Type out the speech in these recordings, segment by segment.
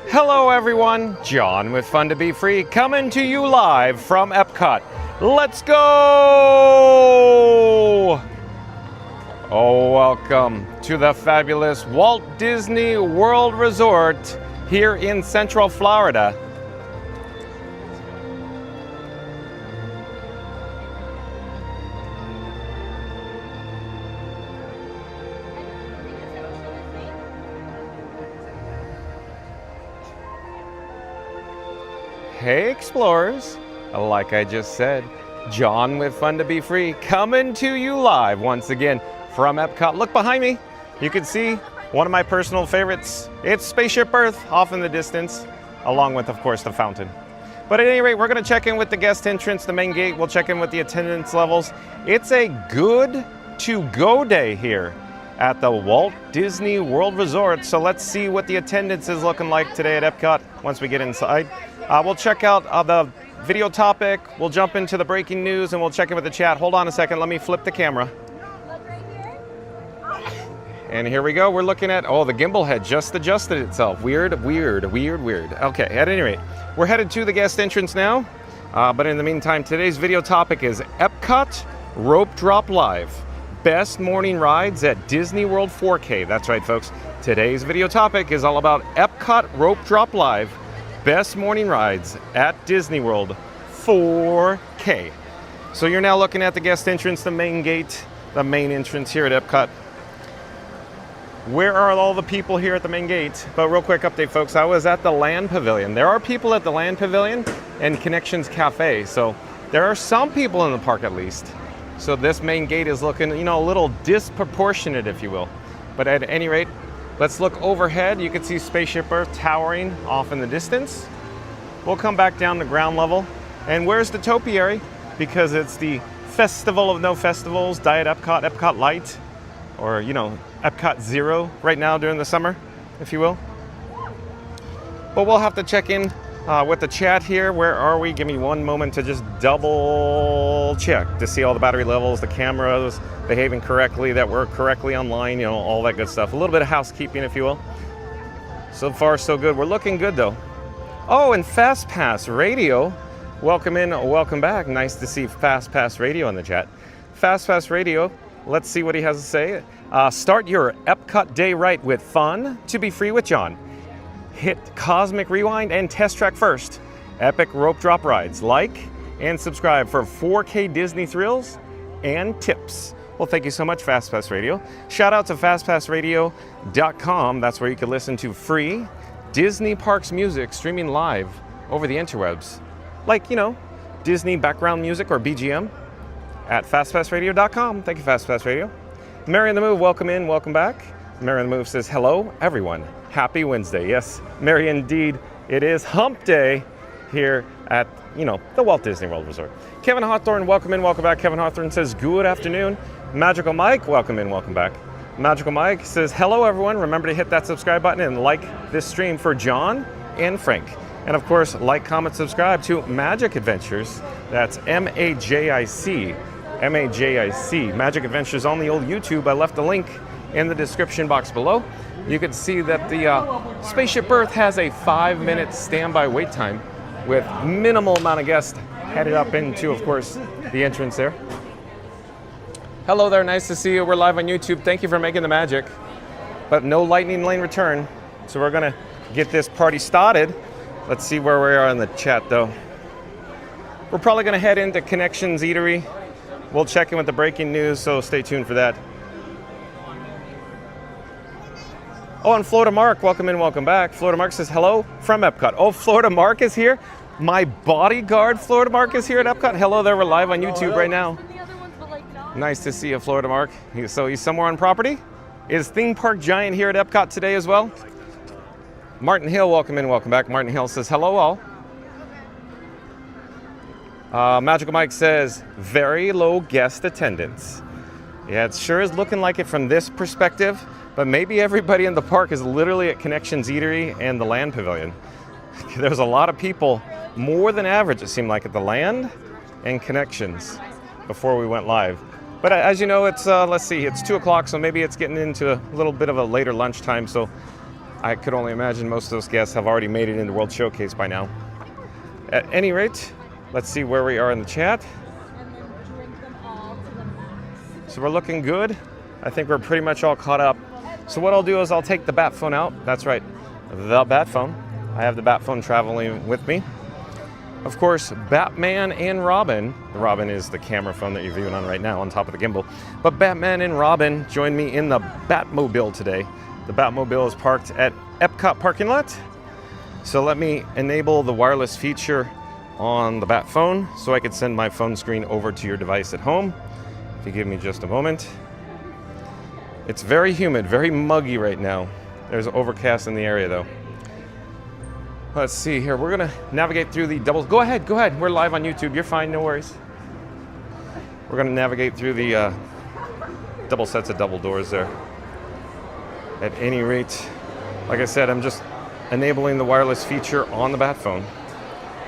Hello everyone, John with Fun to Be Free coming to you live from Epcot. Let's go! Oh, welcome to the fabulous Walt Disney World Resort here in Central Florida. Hey explorers, like I just said, John with Fun to Be Free coming to you live once again from Epcot. Look behind me, you can see one of my personal favorites. It's Spaceship Earth off in the distance, along with of course the fountain. But at any rate, we're going to check in with the guest entrance, the main gate. We'll check in with the attendance levels. It's a good to go day here at the Walt Disney World Resort. So let's see what the attendance is looking like today at Epcot once we get inside. We'll check out the video topic, we'll jump into the breaking news, and we'll check in with the chat. Hold on a second, let me flip the camera. And here we go, we're looking at, oh, the gimbal had just adjusted itself. Weird. Okay, at any rate, we're headed to the guest entrance now. But in the meantime, today's video topic is Epcot Rope Drop Live. Best morning rides at Disney World 4K. That's right, folks. Today's video topic is all about Epcot Rope Drop Live. Best morning rides at Disney World 4K. So you're now looking at the guest entrance, the main gate, the main entrance here at Epcot. Where are all the people here at the main gate? But real quick update, folks, I was at the Land Pavilion. There are people at the Land Pavilion and Connections Cafe. So there are some people in the park at least. So this main gate is looking, a little disproportionate, if you will. But at any rate, let's look overhead. You can see Spaceship Earth towering off in the distance. We'll come back down to ground level. And where's the topiary? Because it's the Festival of No Festivals, Diet Epcot, Epcot Light, or, Epcot Zero right now during the summer, if you will. But we'll have to check in with the chat here. Where are we? Give me one moment to just double check to see all the battery levels, the cameras behaving correctly, that we're correctly online, all that good stuff. A little bit of housekeeping, if you will. So far, so good. We're looking good, though. Oh, and Fast Pass Radio. Welcome in, welcome back. Nice to see Fast Pass Radio in the chat. Fast Pass Radio, let's see what he has to say. Start your Epcot day right with Fun to Be Free with John. Hit Cosmic Rewind and Test Track first. Epic rope drop rides. Like and subscribe for 4K Disney thrills and tips. Well, thank you so much, FastPass Radio. Shout out to fastpassradio.com. That's where you can listen to free Disney Parks music streaming live over the interwebs. Like, Disney background music or BGM at fastpassradio.com. Thank you, FastPass Radio. Mary in the Move, welcome in, welcome back. Mary in the Move says, hello, everyone. Happy Wednesday. Yes, Mary, indeed, it is hump day here at, the Walt Disney World Resort. Kevin Hawthorne, welcome in, welcome back. Kevin Hawthorne says, good afternoon. Magical Mike, welcome in, welcome back. Magical Mike says, hello, everyone. Remember to hit that subscribe button and like this stream for John and Frank. And of course, like, comment, subscribe to Magic Adventures. That's M-A-J-I-C. M-A-J-I-C. Magic Adventures on the old YouTube. I left a link in the description box below. You can see that the Spaceship Earth has a 5-minute standby wait time with minimal amount of guests headed up into, of course, the entrance there. Hello there, nice to see you. We're live on YouTube. Thank you for making the magic. But no lightning lane return. So we're gonna get this party started. Let's see where we are in the chat though. We're probably gonna head into Connections Eatery. We'll check in with the breaking news, so stay tuned for that. Oh, and Florida Mark, welcome in, welcome back. Florida Mark says hello from Epcot. Oh, Florida Mark is here. My bodyguard, Florida Mark, is here at Epcot. Hello there, we're live on YouTube right now. Nice to see you, Florida Mark. So he's somewhere on property? Is Theme Park Giant here at Epcot today as well? Martin Hill, welcome in, welcome back. Martin Hill says hello all. Magical Mike says very low guest attendance. Yeah, it sure is looking like it from this perspective. But maybe everybody in the park is literally at Connections Eatery and the Land Pavilion. There's a lot of people, more than average it seemed like, at the Land and connections before we went live. But as you know, it's let's see, it's 2 o'clock, so maybe it's getting into a little bit of a later lunchtime. So I could only imagine most of those guests have already made it into World Showcase by now. At any rate, let's see where we are in the chat. And then drink them all to the max. So we're looking good. I think we're pretty much all caught up. So what I'll do is I'll take the bat phone out. That's right, the bat phone. I have the bat phone traveling with me. Of course, Batman and Robin. Robin is the camera phone that you're viewing on right now on top of the gimbal. But Batman and Robin joined me in the Batmobile today. The Batmobile is parked at Epcot parking lot. So let me enable the wireless feature on the bat phone so I could send my phone screen over to your device at home. If you give me just a moment. It's very humid, very muggy right now. There's overcast in the area though. Let's see here. We're gonna navigate through the doubles. Go ahead. We're live on YouTube. You're fine, no worries. We're gonna navigate through the double sets of double doors there. At any rate, like I said, I'm just enabling the wireless feature on the bat phone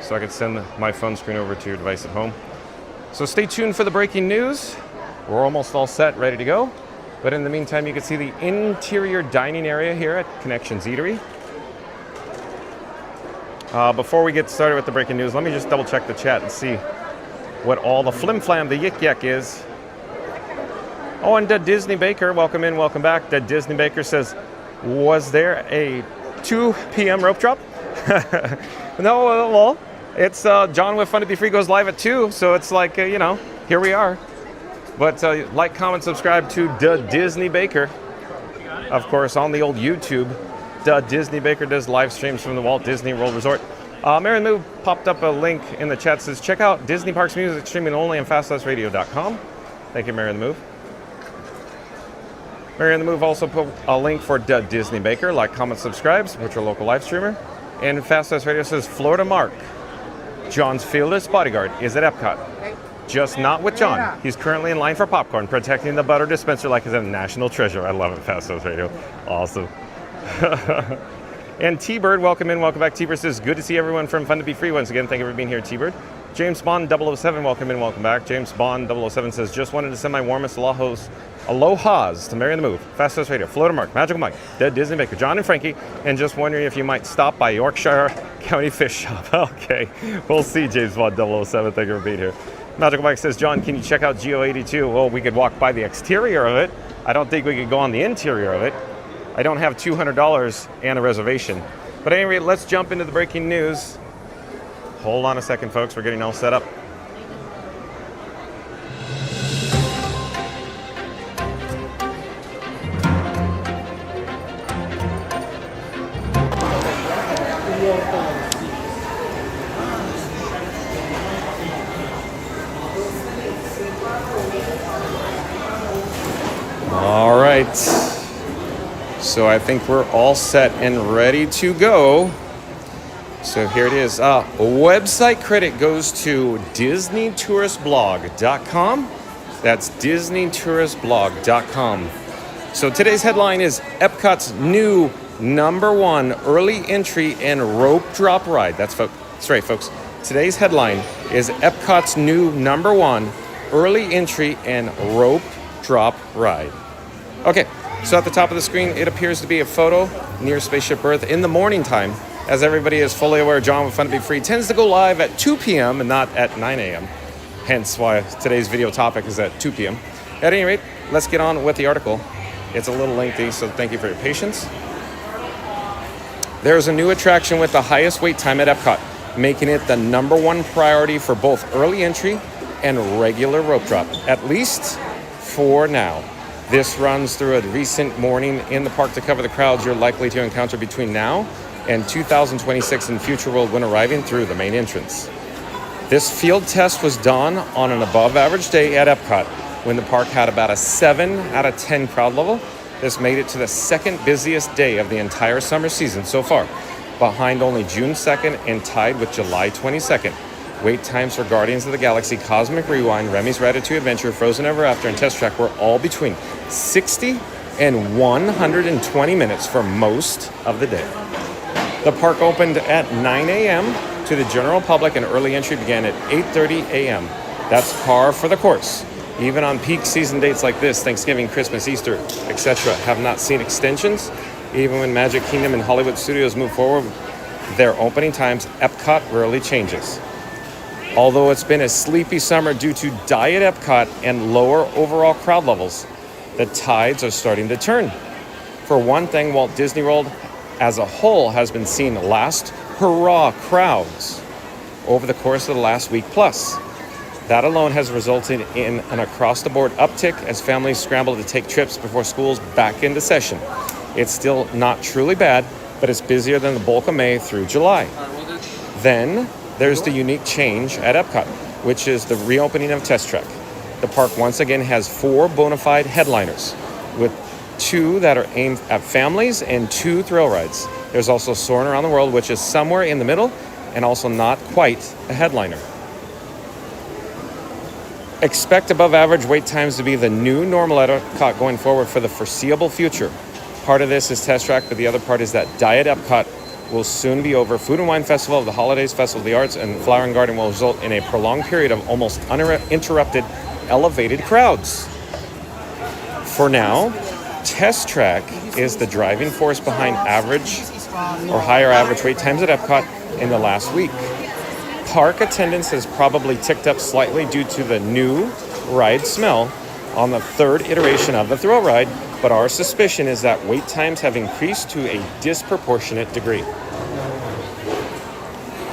so I can send my phone screen over to your device at home. So stay tuned for the breaking news. We're almost all set, ready to go. But in the meantime, you can see the interior dining area here at Connections Eatery. Before we get started with the breaking news, let me just double check the chat and see what all the flim-flam, the yik-yak is. Oh, and Disney Baker, welcome in, welcome back. Disney Baker says, was there a 2 p.m. rope drop? No, well, it's John with Fun to Be Free goes live at 2, so it's like, you know, here we are. But like, comment, subscribe to Disney Baker. Of course, on the old YouTube. Disney Baker does live streams from the Walt Disney World Resort. Marion Move popped up a link in the chat, says check out Disney Parks Music streaming only on fastlessradio.com. Thank you, Marion the Move. Marion the Move also put a link for Disney Baker, like, comment, subscribe, support your local live streamer. And Fast Less Radio says Florida Mark, John's fearless bodyguard, is at Epcot. Just not with John. He's currently in line for popcorn, protecting the butter dispenser like it's a national treasure. I love it, Fast Less Radio. Awesome. And T-Bird, welcome in, welcome back. T-Bird says, good to see everyone from Fun to Be Free once again. Thank you for being here, T-Bird. James Bond 007, welcome in, welcome back. James Bond 007 says, just wanted to send my warmest alohas to Mary the Move, Fastest Radio, Florida Mark, Magical Mike, Dead Disney Baker, John and Frankie, and just wondering if you might stop by Yorkshire County Fish Shop. Okay, we'll see, James Bond 007. Thank you for being here. Magical Mike says, John, can you check out Geo82? Well, we could walk by the exterior of it. I don't think we could go on the interior of it. I don't have $200 and a reservation. But anyway, let's jump into the breaking news. Hold on a second, folks. We're getting all set up. All right. So I think we're all set and ready to go. So here it is. Website credit goes to DisneyTouristBlog.com. That's DisneyTouristBlog.com. So today's headline is Epcot's new #1 early entry and rope drop ride. That's right, folks. Today's headline is Epcot's new #1 early entry and rope drop ride. Okay. So at the top of the screen, it appears to be a photo near Spaceship Earth in the morning time. As everybody is fully aware, John with Fun to Be Free tends to go live at 2 p.m. and not at 9 a.m. Hence why today's video topic is at 2 p.m. At any rate, let's get on with the article. It's a little lengthy, so thank you for your patience. There's a new attraction with the highest wait time at Epcot, making it the #1 priority for both early entry and regular rope drop, at least for now. This runs through a recent morning in the park to cover the crowds you're likely to encounter between now and 2026 in Future World when arriving through the main entrance. This field test was done on an above-average day at Epcot when the park had about a 7 out of 10 crowd level. This made it to the second busiest day of the entire summer season so far, behind only June 2nd and tied with July 22nd. Wait times for Guardians of the Galaxy, Cosmic Rewind, Remy's Ratatouille Adventure, Frozen Ever After, and Test Track were all between 60 and 120 minutes for most of the day. The park opened at 9 a.m. to the general public and early entry began at 8:30 a.m. That's par for the course. Even on peak season dates like this, Thanksgiving, Christmas, Easter, etc., have not seen extensions. Even when Magic Kingdom and Hollywood Studios move forward their opening times, Epcot rarely changes. Although it's been a sleepy summer due to Diet Epcot and lower overall crowd levels, the tides are starting to turn. For one thing, Walt Disney World as a whole has been seeing last hurrah crowds over the course of the last week plus. That alone has resulted in an across-the-board uptick as families scramble to take trips before school's back into session. It's still not truly bad, but it's busier than the bulk of May through July. Then there's the unique change at Epcot, which is the reopening of Test Track. The park once again has 4 bona fide headliners, with 2 that are aimed at families and 2 thrill rides. There's also Soarin' Around the World, which is somewhere in the middle and also not quite a headliner. Expect above average wait times to be the new normal at Epcot going forward for the foreseeable future. Part of this is Test Track, but the other part is that Diet Epcot will soon be over. Food and Wine Festival, the Holidays, Festival of the Arts, and Flower and Garden will result in a prolonged period of almost uninterrupted elevated crowds. For now, Test Track is the driving force behind average or higher average wait times at Epcot in the last week. Park attendance has probably ticked up slightly due to the new ride smell on the 3rd iteration of the thrill ride, but our suspicion is that wait times have increased to a disproportionate degree,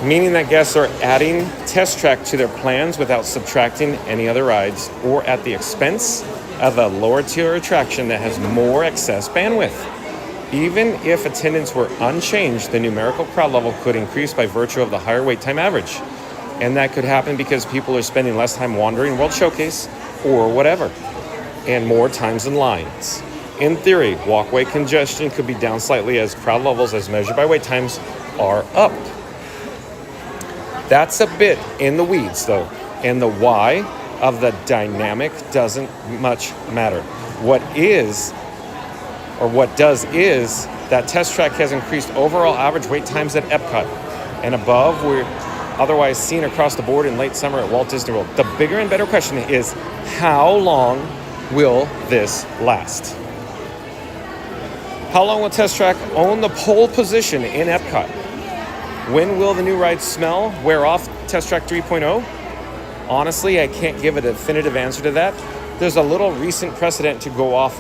meaning that guests are adding Test Track to their plans without subtracting any other rides or at the expense of a lower tier attraction that has more excess bandwidth. Even if attendance were unchanged, the numerical crowd level could increase by virtue of the higher wait time average. And that could happen because people are spending less time wandering World Showcase or whatever, and more times in lines. In theory, walkway congestion could be down slightly as crowd levels as measured by wait times are up. That's a bit in the weeds though, and the why of the dynamic doesn't much matter. What does is that Test Track has increased overall average wait times at Epcot and above we're otherwise seen across the board in late summer at Walt Disney World. The bigger and better question is, how long will this last? How long will Test Track own the pole position in Epcot? When will the new ride smell wear off Test Track 3.0? Honestly, I can't give a definitive answer to that. There's a little recent precedent to go off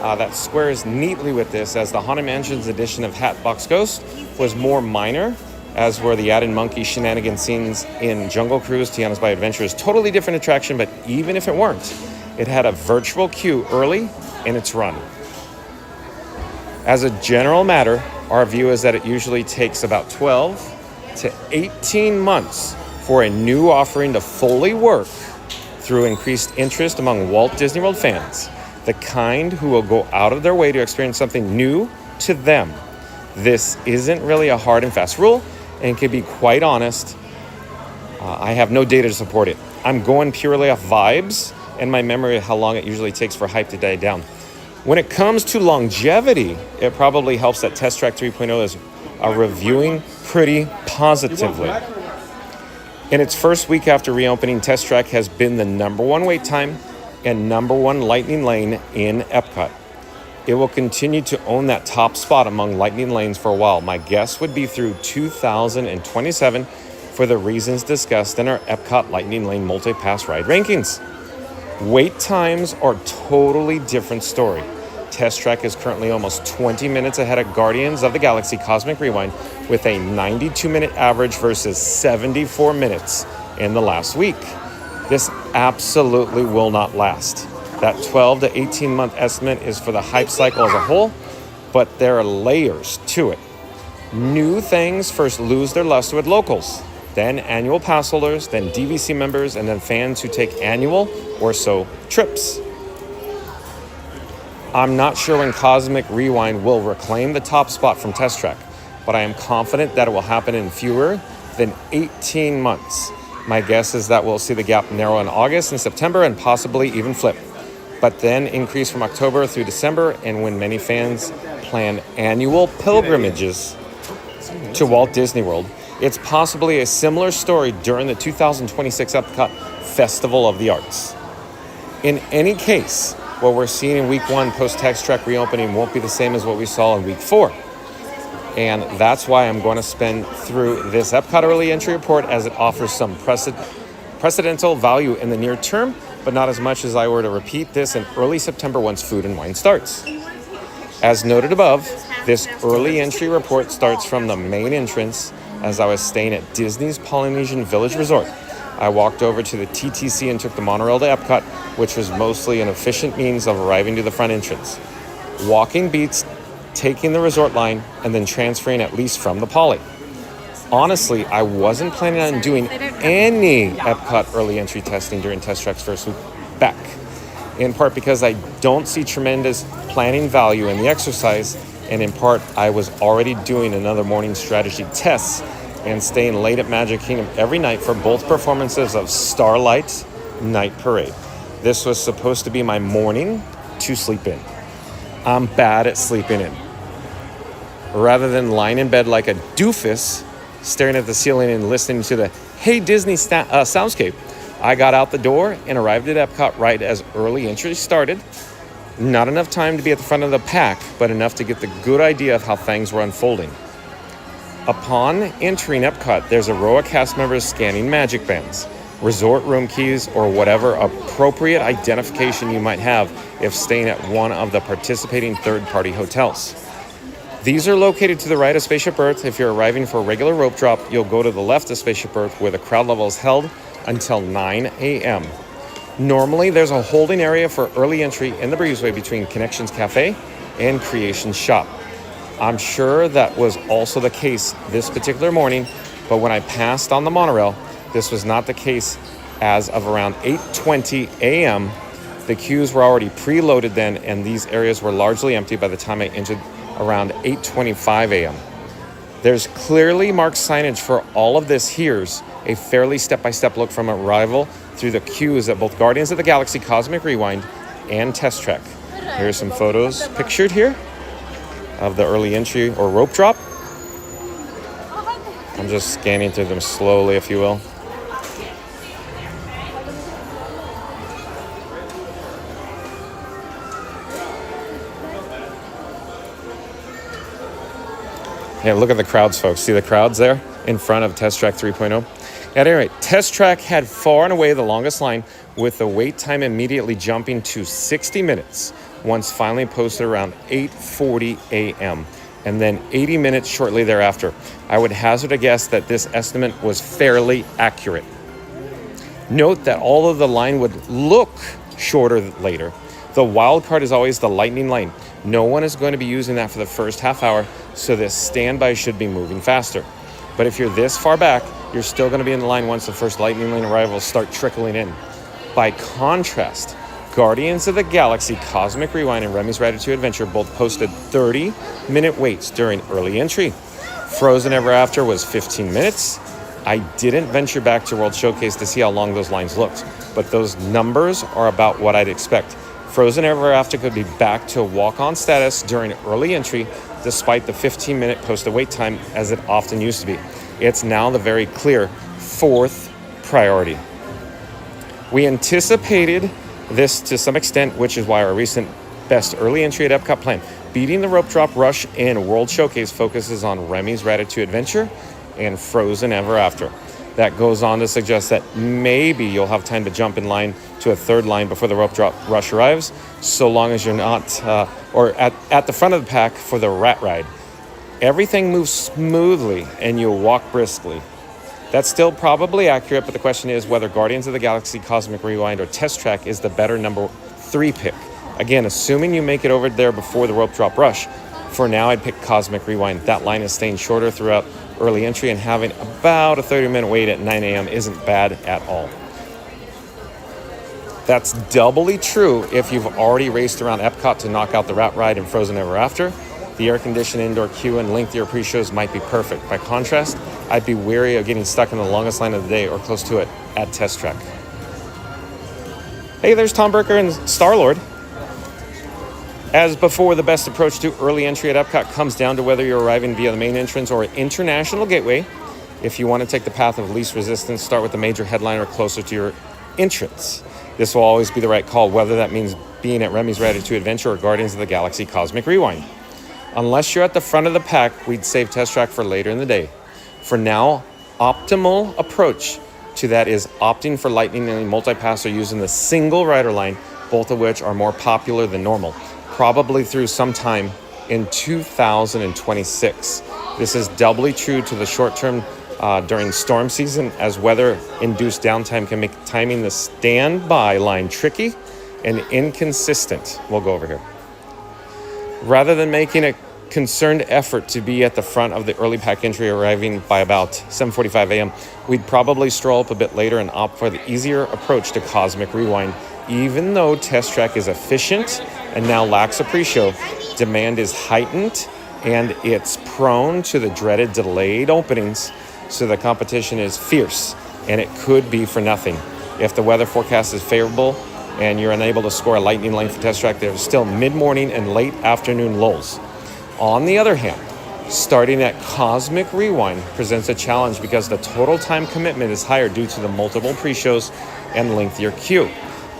that squares neatly with this, as the Haunted Mansion's edition of Hatbox Ghost was more minor, as were the added monkey shenanigan scenes in Jungle Cruise, Tiana's by Adventures. Totally different attraction, but even if it weren't, it had a virtual queue early in its run. As a general matter, our view is that it usually takes about 12 to 18 months for a new offering to fully work through increased interest among Walt Disney World fans, the kind who will go out of their way to experience something new to them. This isn't really a hard and fast rule, and to be quite honest, I have no data to support it. I'm going purely off vibes and my memory of how long it usually takes for hype to die down. When it comes to longevity, it probably helps that Test Track 3.0 is reviewing pretty positively. In its first week after reopening, Test Track has been the #1 wait time and #1 lightning lane in Epcot. It will continue to own that top spot among lightning lanes for a while. My guess would be through 2027 for the reasons discussed in our Epcot Lightning Lane Multi-Pass Ride rankings. Wait times are totally different story. Test Track is currently almost 20 minutes ahead of Guardians of the Galaxy Cosmic Rewind with a 92-minute average versus 74 minutes in the last week. This absolutely will not last. That 12 to 18 month estimate is for the hype cycle as a whole, but there are layers to it. New things first lose their luster with locals, then annual pass holders, then DVC members, and then fans who take annual or so trips. I'm not sure when Cosmic Rewind will reclaim the top spot from Test Track, but I am confident that it will happen in fewer than 18 months. My guess is that we'll see the gap narrow in August and September and possibly even flip, but then increase from October through December, and when many fans plan annual pilgrimages to Walt Disney World, It's possibly a similar story during the 2026 Epcot Festival of the Arts. In any case, what we're seeing in week 1 post-Test Track reopening won't be the same as what we saw in week 4. And that's why I'm going to spin through this Epcot early entry report, as it offers some precedental value in the near term, but not as much as I were to repeat this in early September once Food and Wine starts. As noted above, this early entry report starts from the main entrance as I was staying at Disney's Polynesian Village Resort. I walked over to the TTC and took the monorail to Epcot, which was mostly an efficient means of arriving to the front entrance. Walking beats taking the resort line and then transferring at least from the Poly. Honestly, I wasn't planning on doing any Epcot early entry testing during Test Track's first week back, in part because I don't see tremendous planning value in the exercise, and in part I was already doing another morning strategy tests and staying late at Magic Kingdom every night for both performances of Starlight Night Parade. This was supposed to be my morning to sleep in. I'm bad at sleeping in. Rather than lying in bed like a doofus, staring at the ceiling and listening to the Hey Disney soundscape, I got out the door and arrived at Epcot right as early entry started. Not enough time to be at the front of the pack, but enough to get the good idea of how things were unfolding. Upon entering Epcot, there's a row of cast members scanning magic bands, resort room keys, or whatever appropriate identification you might have if staying at one of the participating third-party hotels. These are located to the right of Spaceship Earth. If you're arriving for a regular rope drop, you'll go to the left of Spaceship Earth, where the crowd level is held until 9 a.m. Normally, there's a holding area for early entry in the breezeway between Connections Cafe and Creations Shop. I'm sure that was also the case this particular morning, but when I passed on the monorail, this was not the case. As of around 8:20 a.m., the queues were already preloaded then, and these areas were largely empty by the time I entered around 8:25 a.m. There's clearly marked signage for all of this. Here's a fairly step-by-step look from arrival through the queues at both Guardians of the Galaxy Cosmic Rewind and Test Track. Here's some photos pictured here of the early entry or rope drop. I'm just scanning through them slowly, if you will. Yeah, look at the crowds, folks. See the crowds there in front of Test Track 3.0? At any rate, Test Track had far and away the longest line, with the wait time immediately jumping to 60 minutes once finally posted around 8:40 a.m. and then 80 minutes shortly thereafter. I would hazard a guess that this estimate was fairly accurate. Note that although the line would look shorter later, the wild card is always the lightning lane. No one is going to be using that for the first half hour, so this standby should be moving faster. But if you're this far back, you're still going to be in the line once the first lightning lane arrivals start trickling in. By contrast, Guardians of the Galaxy Cosmic Rewind and Remy's Ratatouille Adventure both posted 30-minute waits during early entry. Frozen Ever After was 15 minutes. I didn't venture back to World Showcase to see how long those lines looked, but those numbers are about what I'd expect. Frozen Ever After could be back to walk-on status during early entry, despite the 15-minute posted wait time as it often used to be. It's now the very clear fourth priority. We anticipated this to some extent, which is why our recent best early entry at Epcot plan, beating the rope drop rush in World Showcase, focuses on Remy's Ratatouille Adventure and Frozen Ever After. That goes on to suggest that maybe you'll have time to jump in line to a third line before the rope drop rush arrives, so long as you're not, or at the front of the pack for the rat ride. Everything moves smoothly and you'll walk briskly. That's still probably accurate, but the question is whether Guardians of the Galaxy Cosmic Rewind or Test Track is the better number 3 pick. Again, assuming you make it over there before the rope drop rush. For now, I'd pick Cosmic Rewind. That line is staying shorter throughout early entry, and having about a 30-minute wait at 9 a.m. isn't bad at all. That's doubly true if you've already raced around Epcot to knock out the Rat Ride and Frozen Ever After. The air-conditioned indoor queue and lengthier pre-shows might be perfect. By contrast, I'd be wary of getting stuck in the longest line of the day or close to it at Test Track. Hey, there's Tom Burker and Star-Lord. As before, the best approach to early entry at Epcot comes down to whether you're arriving via the main entrance or international gateway. If you want to take the path of least resistance, start with the major headliner closer to your entrance. This will always be the right call, whether that means being at Remy's Ratatouille Adventure or Guardians of the Galaxy Cosmic Rewind. Unless you're at the front of the pack, we'd save Test Track for later in the day. For now, optimal approach to that is opting for Lightning Lane multi-pass or using the single rider line, both of which are more popular than normal, probably through sometime in 2026. This is doubly true to the short term during storm season, as weather-induced downtime can make timing the standby line tricky and inconsistent. We'll go over here. Rather than making a concerted effort to be at the front of the early pack entry, arriving by about 7:45 a.m., we'd probably stroll up a bit later and opt for the easier approach to Cosmic Rewind. Even though Test Track is efficient and now lacks a pre-show, demand is heightened and it's prone to the dreaded delayed openings, so the competition is fierce and it could be for nothing. If the weather forecast is favorable and you're unable to score a Lightning Lane for Test Track, there's still mid-morning and late afternoon lulls. On the other hand, starting at Cosmic Rewind presents a challenge because the total time commitment is higher due to the multiple pre-shows and lengthier queue.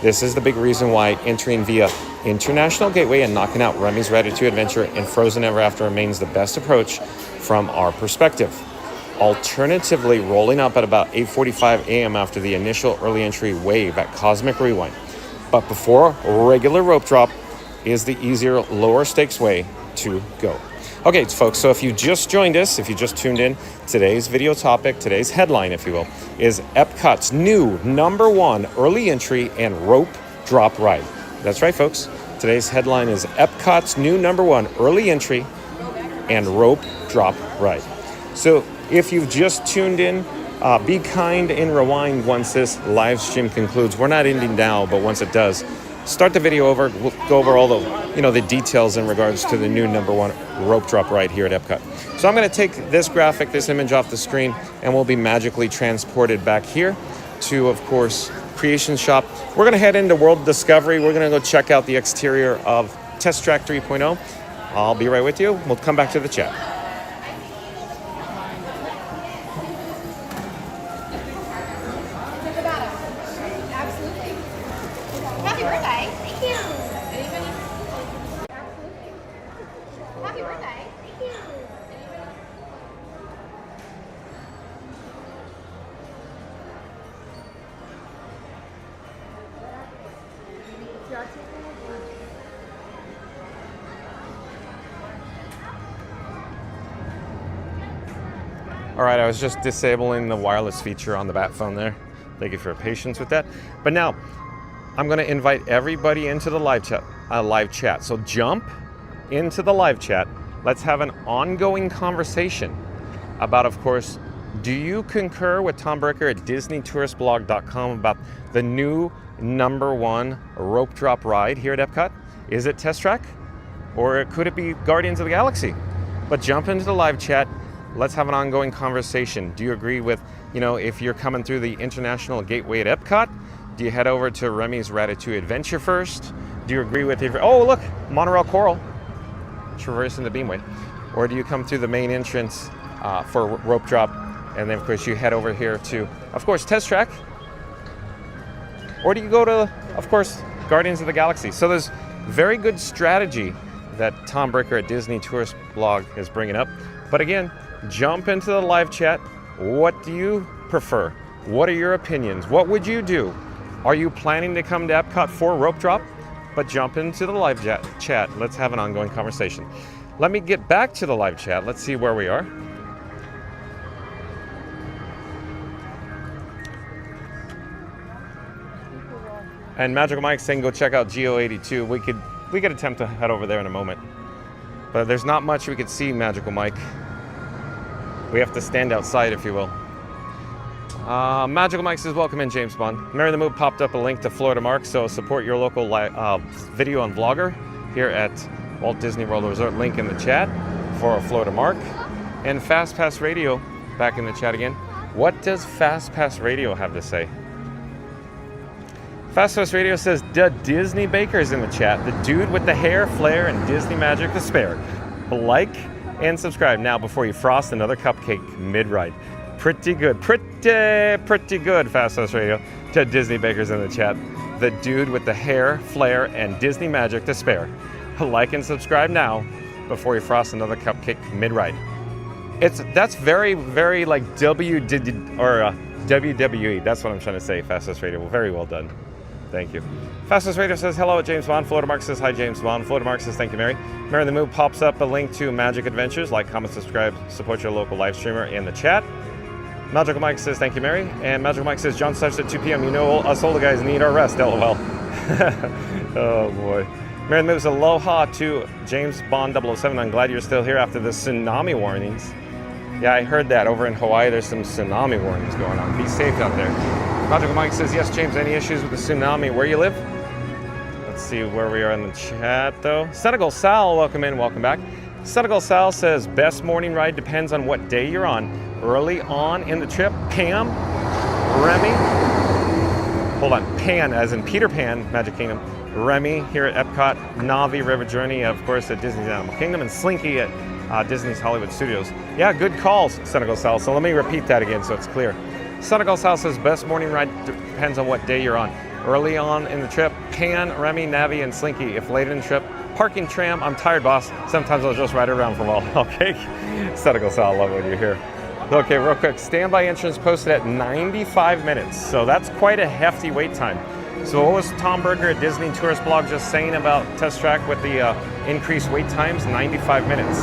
This is the big reason why entering via International Gateway and knocking out Remy's Ratatouille Adventure and Frozen Ever After remains the best approach from our perspective. Alternatively, rolling up at about 8:45 a.m. after the initial early entry wave at Cosmic Rewind, but before regular rope drop, is the easier, lower stakes way to go. Okay, folks, so if you just joined us, if you just tuned in, today's video topic, today's headline, if you will, is Epcot's new #1 early entry and rope drop ride. That's right, folks. Today's headline is Epcot's new #1 early entry and rope drop ride. So if you've just tuned in, be kind and rewind once this live stream concludes. We're not ending now, but once it does, start the video over. We'll go over all the details in regards to the new #1 rope drop ride here at Epcot. So I'm going to take this graphic, this image off the screen, and we'll be magically transported back here to, of course, Creation Shop. We're going to head into World Discovery. We're going to go check out the exterior of Test Track 3.0. I'll be right with you. We'll come back to the chat. All right, I was just disabling the wireless feature on the bat phone there. Thank you for your patience with that. But now, I'm going to invite everybody into the live chat. So jump into the live chat. Let's have an ongoing conversation about, of course, do you concur with Tom Bricker at DisneyTouristBlog.com about the new #1 rope drop ride here at Epcot? Is it Test Track? Or could it be Guardians of the Galaxy? But jump into the live chat. Let's have an ongoing conversation. Do you agree with, if you're coming through the International Gateway at Epcot, do you head over to Remy's Ratatouille Adventure first? Do you agree with, oh look, monorail coral, traversing the beamway. Or do you come through the main entrance for rope drop, and then of course you head over here to, of course, Test Track? Or do you go to, of course, Guardians of the Galaxy? So there's very good strategy that Tom Bricker at Disney Tourist Blog is bringing up. But again, jump into the live chat. What do you prefer? What are your opinions? What would you do? Are you planning to come to Epcot for rope drop? But jump into the live chat. Let's have an ongoing conversation. Let me get back to the live chat. Let's see where we are. And Magical Mike saying go check out Geo82. We could attempt to head over there in a moment. But there's not much we could see, Magical Mike. We have to stand outside, if you will. Magical Mike says, welcome in, James Bond. Mary the Move popped up a link to Florida Mark, so support your local video and vlogger here at Walt Disney World Resort. Link in the chat for a Florida Mark. And Fast Pass Radio back in the chat again. What does Fast Pass Radio have to say? Fast Pass Radio says, the Disney Baker is in the chat. The dude with the hair, flair, and Disney magic to spare. Like and subscribe now before you frost another cupcake mid-ride. Pretty good. Pretty good, Fast House Radio. To Disney Bakers in the chat. The dude with the hair, flair, and Disney magic to spare. Like and subscribe now before you frost another cupcake mid-ride. That's very, very like WWE. That's what I'm trying to say, Fastest Radio. Well, very well done. Thank you. Fastest Radio says hello at James Bond. Florida Mark says hi, James Bond. Florida Mark says thank you, Mary. Mary the Move pops up a link to Magic Adventures. Like, comment, subscribe, support your local live streamer in the chat. Magical Mike says thank you, Mary. And Magical Mike says John starts at 2 p.m. You know us older guys need our rest, LOL. Oh boy. Mary the Move's aloha to James Bond 007. I'm glad you're still here after the tsunami warnings. Yeah, I heard that over in Hawaii. There's some tsunami warnings going on. Be safe out there. Magical Mike says, yes, James, any issues with the tsunami where you live? Let's see where we are in the chat, though. Senegal Sal, welcome in, welcome back. Senegal Sal says, best morning ride depends on what day you're on. Early on in the trip, Pam, Remy, hold on, Pan, as in Peter Pan, Magic Kingdom, Remy here at Epcot, Navi River Journey, of course, at Disney's Animal Kingdom, and Slinky at Disney's Hollywood Studios. Yeah, good calls, Senegal Sal. So let me repeat that again so it's clear. Senegal Sal says best morning ride depends on what day you're on. Early on in the trip, Pan, Remy, Navi, and Slinky. If late in the trip, parking tram. I'm tired, boss. Sometimes I'll just ride around for a while. Okay, Senegal Sal, love when you're here. Okay, real quick. Standby entrance posted at 95 minutes. So that's quite a hefty wait time. So what was Tom Berger at Disney Tourist Blog just saying about Test Track with the increased wait times? 95 minutes.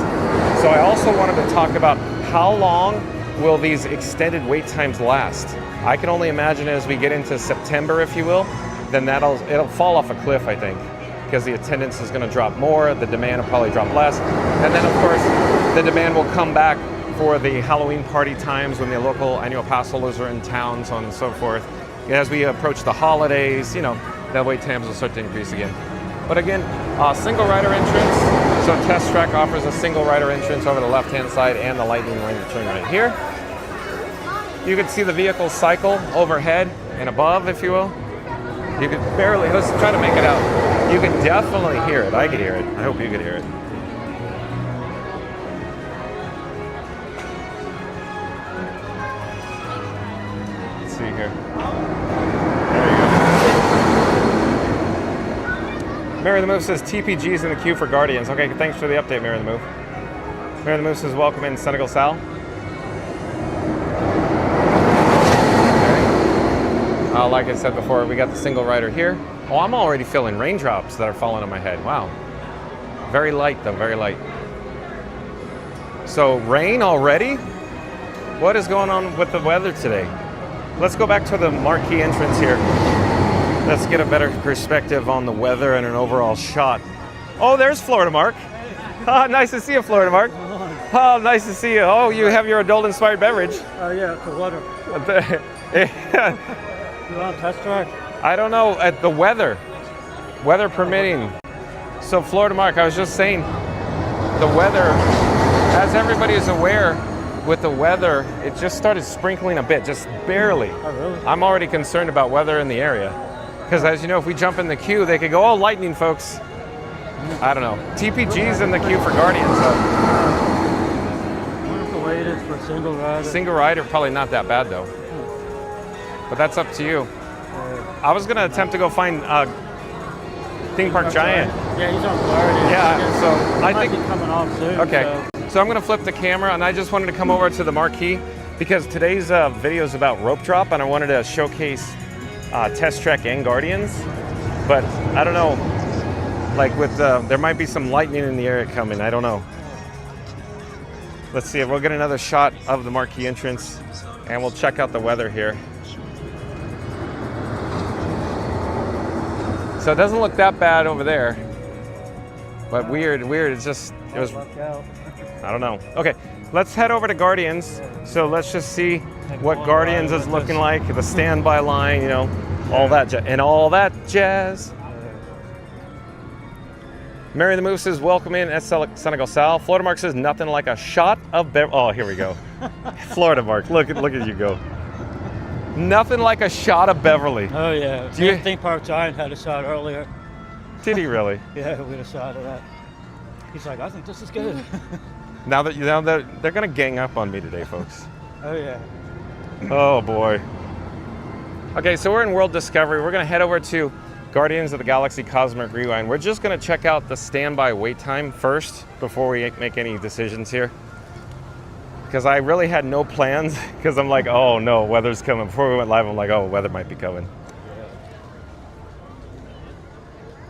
So I also wanted to talk about how long will these extended wait times last. I can only imagine as we get into September, if you will, then it'll fall off a cliff, I think, because the attendance is going to drop more, the demand will probably drop less, and then of course the demand will come back for the Halloween party times when the local annual pass holders are in town, so on and so forth. As we approach the holidays, you know, that wait times will start to increase again. But again, single rider entrance. So Test Track offers a single rider entrance over the left-hand side and the lightning lane to turn right here. You can see the vehicle cycle overhead and above, if you will. You could barely, let's try to make it out. You can definitely hear it. I could hear it. I hope you could hear it. Let's see here. Mary the Move says TPG's in the queue for Guardians. Okay, thanks for the update, Mary the Move. Mary the Move says welcome in Senegal Sal. Okay. Like I said before, we got the single rider here. Oh, I'm already feeling raindrops that are falling on my head. Wow. Very light though, very light. So rain already? What is going on with the weather today? Let's go back to the marquee entrance here. Let's get a better perspective on the weather and an overall shot. Oh, there's Florida Mark. Oh, nice to see you, Florida Mark. Oh, nice to see you. Oh, you have your adult-inspired beverage. Oh, yeah, it's the weather. You want to test track? I don't know, at the weather permitting. So, Florida Mark, I was just saying, the weather, as everybody is aware, with the weather, it just started sprinkling a bit, just barely. Oh, really? I'm already concerned about weather in the area. Because as you know, if we jump in the queue, they could go, oh, lightning, folks. I don't know. TPG's in the queue for Guardians. So. I wonder if the wait is for single rider. Single rider, probably not that bad, though. But that's up to you. I was going to attempt to go find Theme Park Giant. Yeah, he's on Florida. Yeah, so I think... He might be coming off soon. Okay, so I'm going to flip the camera, and I just wanted to come over to the marquee, because today's video is about rope drop, and I wanted to showcase Test Track and Guardians, but I don't know, like with there might be some lightning in the area coming, I don't know. Let's see, we'll get another shot of the marquee entrance and we'll check out the weather here. So it doesn't look that bad over there, but weird, it's just, it was, I don't know. Okay, let's head over to Guardians. So let's just see what Guardians is looking like, the standby line, you know, all that and all that jazz. Mary the Move says, welcome in at Senegal Sal. Florida Mark says, nothing like a shot of oh, here we go. Florida Mark, look at you go. Nothing like a shot of Beverly. Oh, yeah. Theme Park Giant had a shot earlier. Did he really? Yeah, we had a shot of that. He's like, I think this is good. Now that they're going to gang up on me today, folks. Oh, yeah. Oh boy. Okay, so we're in World Discovery. We're gonna head over to Guardians of the Galaxy Cosmic Rewind. We're just gonna check out the standby wait time first before we make any decisions here. Because I really had no plans, because I'm like, oh no, weather's coming. Before we went live, I'm like, oh, weather might be coming.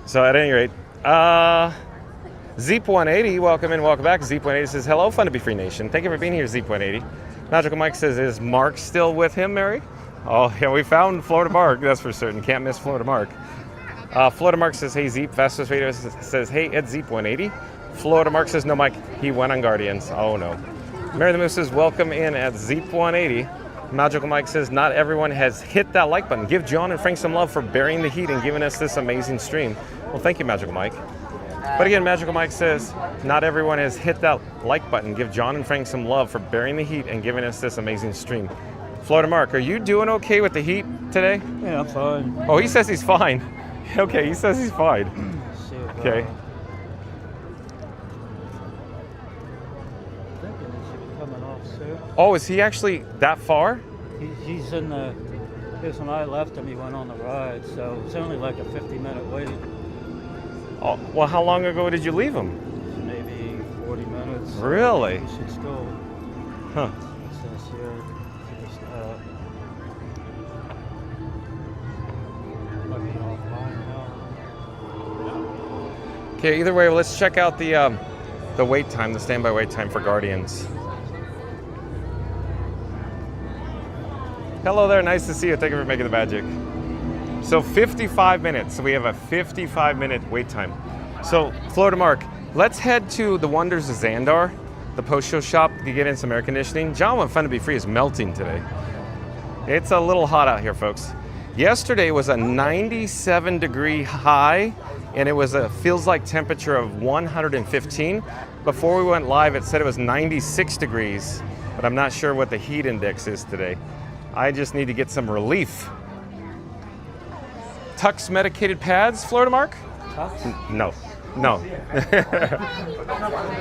So at any rate, Zeep180, welcome in, welcome back. Zeep180 says, hello, fun to be Free Nation. Thank you for being here, Zeep180. Magical Mike says, is Mark still with him, Mary? Oh, yeah, we found Florida Mark, that's for certain. Can't miss Florida Mark. Florida Mark says, hey, Zeep. Vastos Radio says, hey, it's Zeep180. Florida Mark says, no, Mike, he went on Guardians. Oh, no. Mary the Moose says, welcome in at Zeep180. Magical Mike says, not everyone has hit that like button. Give John and Frank some love for bearing the heat and giving us this amazing stream. Well, thank you, Magical Mike. But again, Magical Mike says, not everyone has hit that like button. Give John and Frank some love for bearing the heat and giving us this amazing stream. Florida Mark, are you doing okay with the heat today? Yeah, I'm fine. Oh, he says he's fine. Okay, he says he's fine. Okay. Oh, is he actually that far? He's in the, because when I left him, he went on the ride, so it's only like a 50-minute wait. Oh, well, how long ago did you leave him? Maybe 40 minutes. Really? He should still. Huh. It says here, just, might be offline now. Okay, either way, let's check out the wait time, the standby wait time for Guardians. Hello there, nice to see you. Thank you for making the magic. So 55 minutes, so we have a 55-minute wait time. So Florida Mark, let's head to the Wonders of Xandar, the post-show shop, to get in some air conditioning. John went Fun to be Free is melting today. It's a little hot out here, folks. Yesterday was a 97-degree high, and it was a feels like temperature of 115. Before we went live, it said it was 96 degrees, but I'm not sure what the heat index is today. I just need to get some relief. Tux medicated pads, Florida Mark? Tux? No.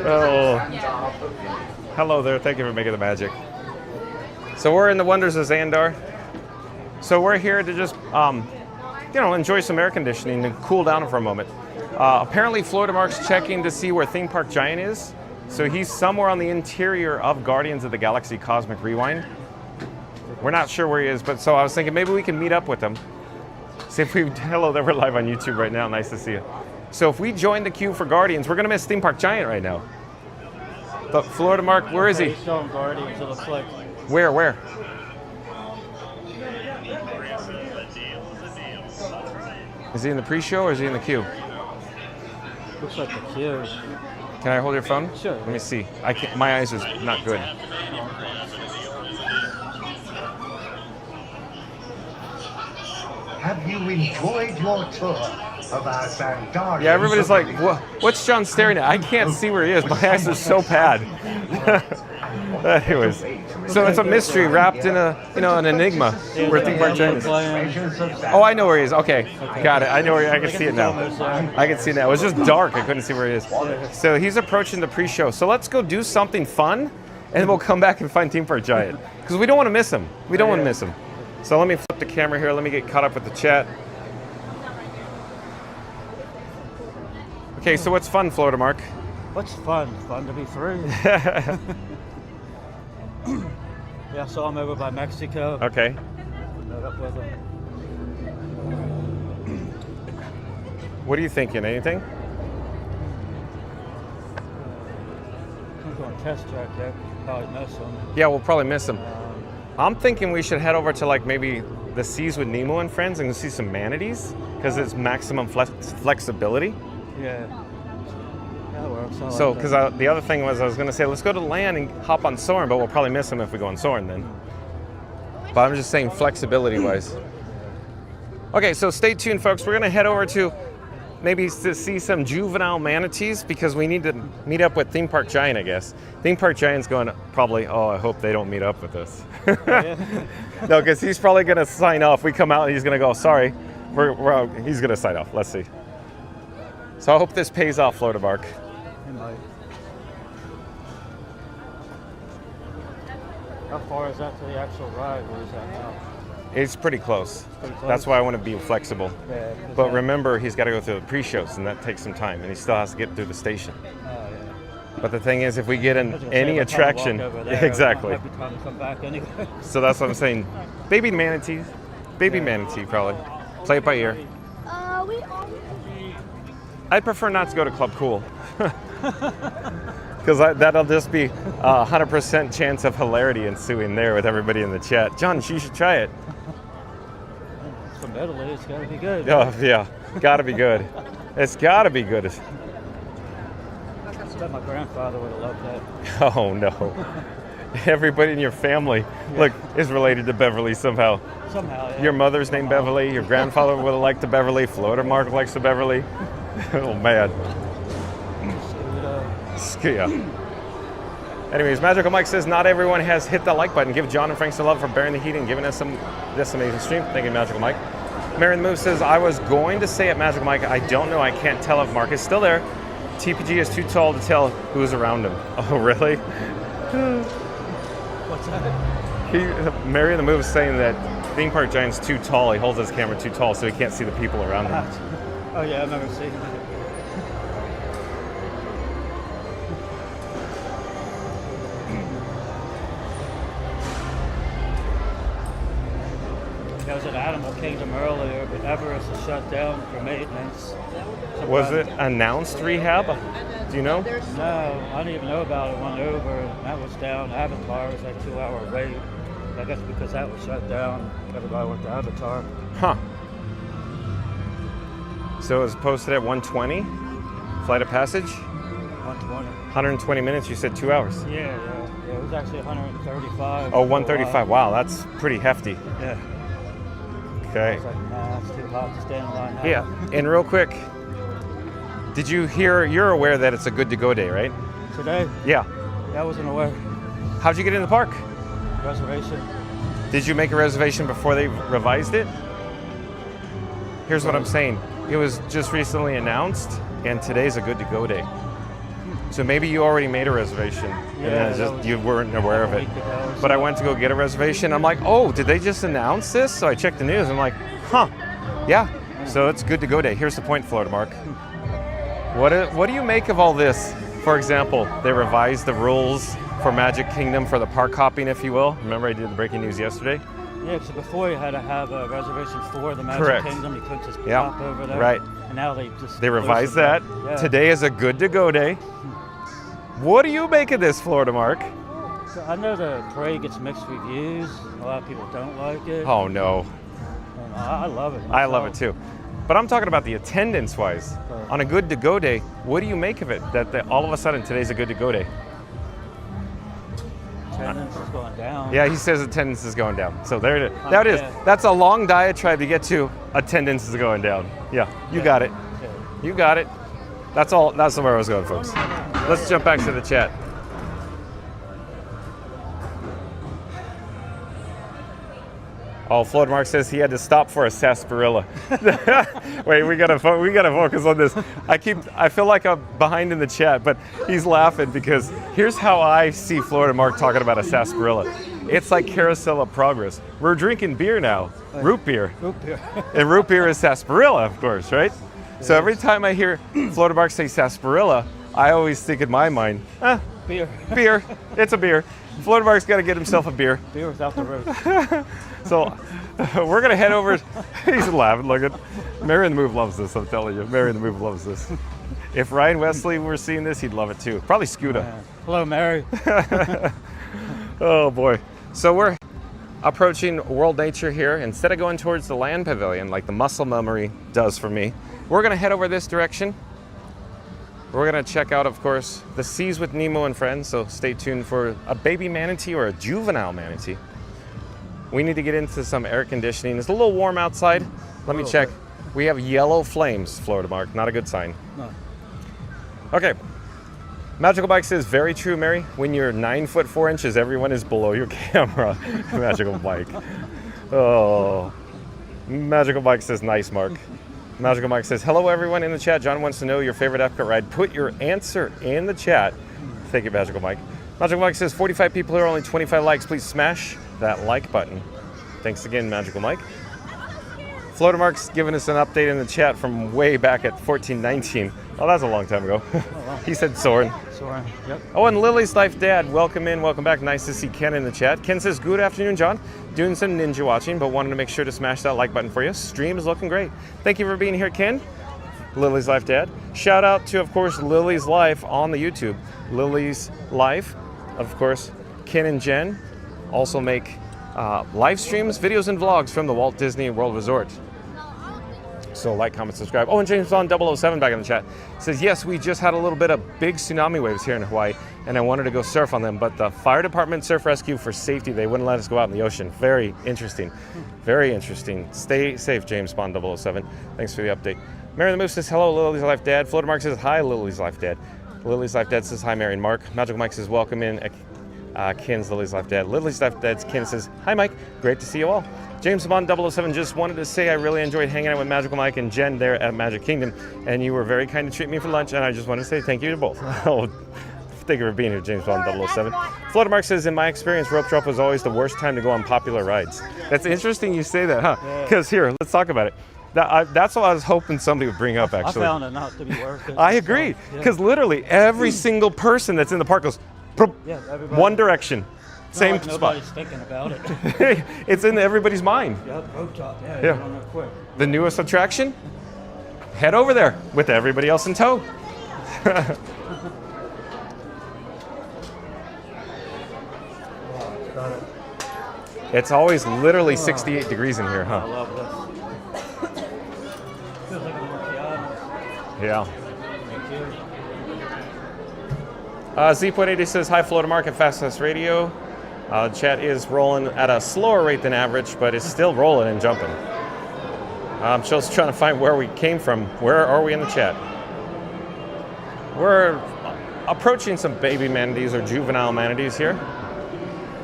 Oh. Hello there, thank you for making the magic. So we're in the Wonders of Xandar. So we're here to just, enjoy some air conditioning and cool down for a moment. Apparently Florida Mark's checking to see where Theme Park Giant is. So he's somewhere on the interior of Guardians of the Galaxy Cosmic Rewind. We're not sure where he is, but so I was thinking maybe we can meet up with him. See if we, hello there, we're live on YouTube right now, nice to see you. So if we join the queue for Guardians, we're gonna miss Theme Park Giant right now. But Florida Mark, where is he? He's showing Guardians, it looks like. Where? Is he in the pre-show or is he in the queue? Looks like the queue. Can I hold your phone? Sure. Let me see. I can't, my eyes are not good. Have you enjoyed your tour of our Xandarians? Yeah, everybody's like, what's John staring at? I can't see where he is. My eyes are so bad. Anyways, so it's a mystery wrapped in an enigma where Theme Park Giant is. Oh, I know where he is. Okay, got it. I know where I can see it now. I can see it now. It was just dark. I couldn't see where he is. So he's approaching the pre-show. So let's go do something fun, and then we'll come back and find Theme Park Giant because we don't want to miss him. We don't want to miss him. So let me flip the camera here. Let me get caught up with the chat. Okay, so what's fun, Florida Mark? What's fun? Fun to be free. Yeah, I saw him over by Mexico. Okay. Met up with him. What are you thinking? Anything? I'm going to test track there. Probably miss him. Yeah, we'll probably miss him. I'm thinking we should head over to like maybe the Seas with Nemo and Friends and see some manatees because it's maximum flexibility. Yeah. That works. So, because the other thing was I was going to say let's go to land and hop on Soarin, but we'll probably miss him if we go on Soarin then. But I'm just saying flexibility-wise. Okay, so stay tuned, folks. We're going to head over to maybe to see some juvenile manatees because we need to meet up with Theme Park Giant, I guess. Theme Park Giant's going to probably, I hope they don't meet up with us. No, because he's probably going to sign off. We come out and he's going to go, sorry. He's going to sign off. Let's see. So I hope this pays off, Florida Mark. It might. How far is that to the actual ride? Where is that now? It's pretty close. Pretty close. That's why I want to be flexible. Yeah, 'cause But that- remember, he's got to go through the pre-shows, and that takes some time, and he still has to get through the station. Oh, yeah. But the thing is, if we get I in was gonna say, any by the time we walk attraction, over there, exactly. Every time we come back anyway. So that's what I'm saying. Baby manatee, manatee probably. Play it by ear. We all. I'd prefer not to go to Club Cool. Because that'll just be 100% chance of hilarity ensuing there with everybody in the chat. John, you should try it. It's from Italy. It's got to be good. Oh, yeah. Gotta be good. It's gotta be good. I bet my grandfather would have loved that. Oh, no. Everybody in your family, look, is related to Beverly somehow. Somehow, yeah. Your mother's named Beverly. Your grandfather would have liked the Beverly. Florida Mark likes the Beverly. Oh, man. Yeah. Anyways, Magical Mike says not everyone has hit the like button. Give John and Frank some love for bearing the heat and giving us this amazing stream. Thank you, Magical Mike. Marion the Move says I was going to say at Magical Mike, I don't know. I can't tell if Mark is still there. TPG is too tall to tell who's around him. Oh, really? What's that? Marion the Move is saying that Theme Park Giant's too tall. He holds his camera too tall, so he can't see the people around him. Oh yeah, I've never seen it. I was at Animal Kingdom earlier, but Everest is shut down for maintenance. Was it announced rehab? Do you know? No, I didn't even know about it. Went over, and that was down. Avatar was like 2-hour wait. I guess because that was shut down, everybody went to Avatar. Huh. So it was posted at 120, Flight of Passage? 120. 120 minutes, you said 2 hours. Yeah, it was actually 135. Oh, 135, wow, that's pretty hefty. Yeah. I Okay. was like, nah, it's too hot to stand in line now. Yeah, and real quick, did you hear, you're aware that it's a good to go day, right? Today? Yeah. I wasn't aware. How'd you get in the park? Reservation. Did you make a reservation before they revised it? Here's what I'm saying. It was just recently announced, and today's a good to go day. So maybe you already made a reservation, and then it's just, you weren't aware of it. But I went to go get a reservation. I'm like, oh, did they just announce this? So I checked the news. I'm like, huh, yeah. So it's good to go day. Here's the point, Florida Mark. What do you make of all this? For example, they revised the rules for Magic Kingdom for the park hopping, if you will. Remember I did the breaking news yesterday? Yeah, because before you had to have a reservation for the Magic Correct. Kingdom. You couldn't just Yeah, pop over there. right. And now they just... They revised that. Yeah. Today is a good to go day. What do you make of this, Florida Mark? So I know the parade gets mixed reviews. A lot of people don't like it. Oh no, And I love it. I love it myself. too. But I'm talking about the attendance wise. On a good to go day, what do you make of it? That all of a sudden today's a good to go day? Attendance is going down. Yeah, he says attendance is going down. So there it is. That is. Yeah. That's a long diatribe to get to. Attendance is going down. Yeah, you got it. Yeah. You got it. That's all. That's where I was going, folks. Let's jump back to the chat. Oh, Florida Mark says he had to stop for a sarsaparilla. Wait, we gotta focus on this. I feel like I'm behind in the chat, but he's laughing because here's how I see Florida Mark talking about a sarsaparilla. It's like Carousel of Progress. We're drinking beer now, root beer. Root beer. And root beer is sarsaparilla, of course, right? So every time I hear Florida Mark say sarsaparilla, I always think in my mind, Beer. beer, it's a beer. Florida Mark's got to get himself a beer. Beer without the root. So we're gonna head over. He's laughing. Look at Marion the Move loves this. I'm telling you, Marion the Move loves this. If Ryan Wesley were seeing this, he'd love it too. Probably Scuda. Hello, Mary. Oh boy. So we're approaching World Nature here. Instead of going towards the land pavilion like the muscle memory does for me, we're gonna head over this direction. We're gonna check out, of course, the Seas with Nemo and Friends. So stay tuned for a baby manatee or a juvenile manatee. We need to get into some air conditioning. It's a little warm outside. Let me check. We have yellow flames, Florida Mark. Not a good sign. No. Okay. Magical Bike says, very true, Mary. When you're 9'4", everyone is below your camera. Magical Bike. Oh. Magical Bike says, nice, Mark. Magical Mike says, hello, everyone in the chat. John wants to know your favorite Epcot ride. Put your answer in the chat. Thank you, Magical Mike. Magical Mike says 45 people here, only 25 likes. Please smash that like button. Thanks again, Magical Mike. Floater Mark's giving us an update in the chat from way back at 1419. Oh, that's a long time ago. He said Soarin. Soarin, yep. Oh, and Lily's Life Dad, welcome in, welcome back. Nice to see Ken in the chat. Ken says, good afternoon, John. Doing some ninja watching, but wanted to make sure to smash that like button for you. Stream is looking great. Thank you for being here, Ken. Lily's Life Dad. Shout out to, of course, Lily's Life on the YouTube. Lily's Life, of course, Ken and Jen also make live streams, videos, and vlogs from the Walt Disney World Resort. So like, comment, subscribe. Oh, and James Bond 007 back in the chat says, yes, we just had a little bit of big tsunami waves here in Hawaii, and I wanted to go surf on them, but the fire department surf rescue for safety, they wouldn't let us go out in the ocean. Very interesting. Very interesting. Stay safe, James Bond 007. Thanks for the update. Mary the Moose says, hello, Lily's Life Dad. Floater Mark says, hi, Lily's Life Dad. Lily's Life Dad says, hi, Mary and Mark. Magical Mike says, welcome in. Ken's Lily's Life Dad. Lily's Life Dad's Ken says, hi, Mike. Great to see you all. James Bond 007 just wanted to say I really enjoyed hanging out with Magical Mike and Jen there at Magic Kingdom, and you were very kind to treat me for lunch, and I just want to say thank you to both. Oh, thank you for being here, James Bond 007. Floater Mark says, in my experience, rope drop was always the worst time to go on popular rides. That's interesting you say that, huh? Because here, let's talk about it. That's what I was hoping somebody would bring up, actually. I found it not to be worth it. I agree, because literally every single person that's in the park goes, one direction. Same like spot. Nobody's thinking about it. It's in everybody's mind. Yep, rope top. Yeah. Yeah. Real quick. The newest attraction, head over there with everybody else in tow. It's always literally 68 degrees in here, I huh? love this. Feels like a Mariachi. Yeah. Thank you. Z.80 says, hi, Floater Mark at Fastest Radio. Chat is rolling at a slower rate than average, but it's still rolling and jumping. I'm just trying to find where we came from. Where are we in the chat? We're approaching some baby manatees or juvenile manatees here.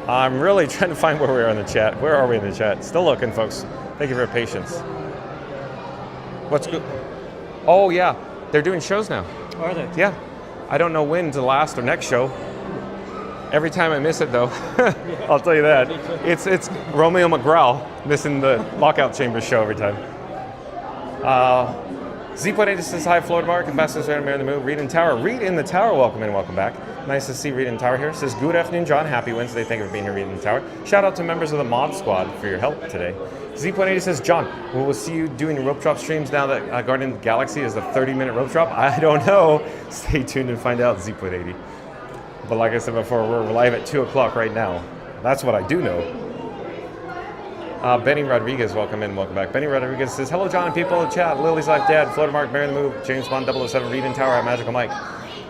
I'm really trying to find where we are in the chat. Where are we in the chat? Still looking, folks. Thank you for your patience. What's good? Oh, yeah. They're doing shows now. Are they? Yeah. I don't know when's the last or next show. Every time I miss it, though, I'll tell you that. It's Romeo McGraw missing the lockout chamber show every time. Z.80 says, hi, Floater Mark, Ambassador Soarin, Mary in the Moon, Reed in Tower. Reed in the Tower, welcome in, welcome back. Nice to see Reed in Tower here. Says, good afternoon, John. Happy Wednesday. Thank you for being here, Reed in the Tower. Shout out to members of the Mod Squad for your help today. Z.80 says, John, we'll see you doing rope drop streams now that Guardian of the Galaxy is the 30-minute rope drop. I don't know. Stay tuned and find out, Z.80. But like I said before, we're live at 2 o'clock right now. That's what I do know. Benny Rodriguez, welcome in, welcome back. Benny Rodriguez says, hello, John and people in the chat. Lily's Life Dad, Floater Mark, Mary in the Move, James Bond 007, Reed in Tower at Magical Mike.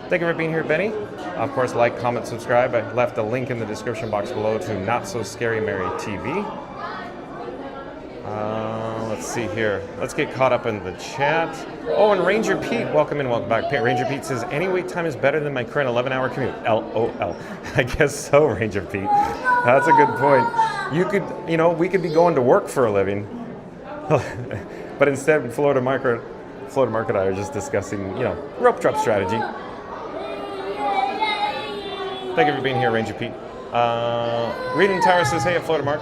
Thank you for being here, Benny. Of course, like, comment, subscribe. I left a link in the description box below to Not So Scary Mary TV. Let's see here. Let's get caught up in the chat. Oh, and Ranger Pete, welcome in, welcome back. Ranger Pete says, any wait time is better than my current 11-hour commute. LOL. I guess so, Ranger Pete. That's a good point. You could, we could be going to work for a living. But instead, Florida Market and I are just discussing, rope drop strategy. Thank you for being here, Ranger Pete. Reed in Tower says, hey, Florida Mark.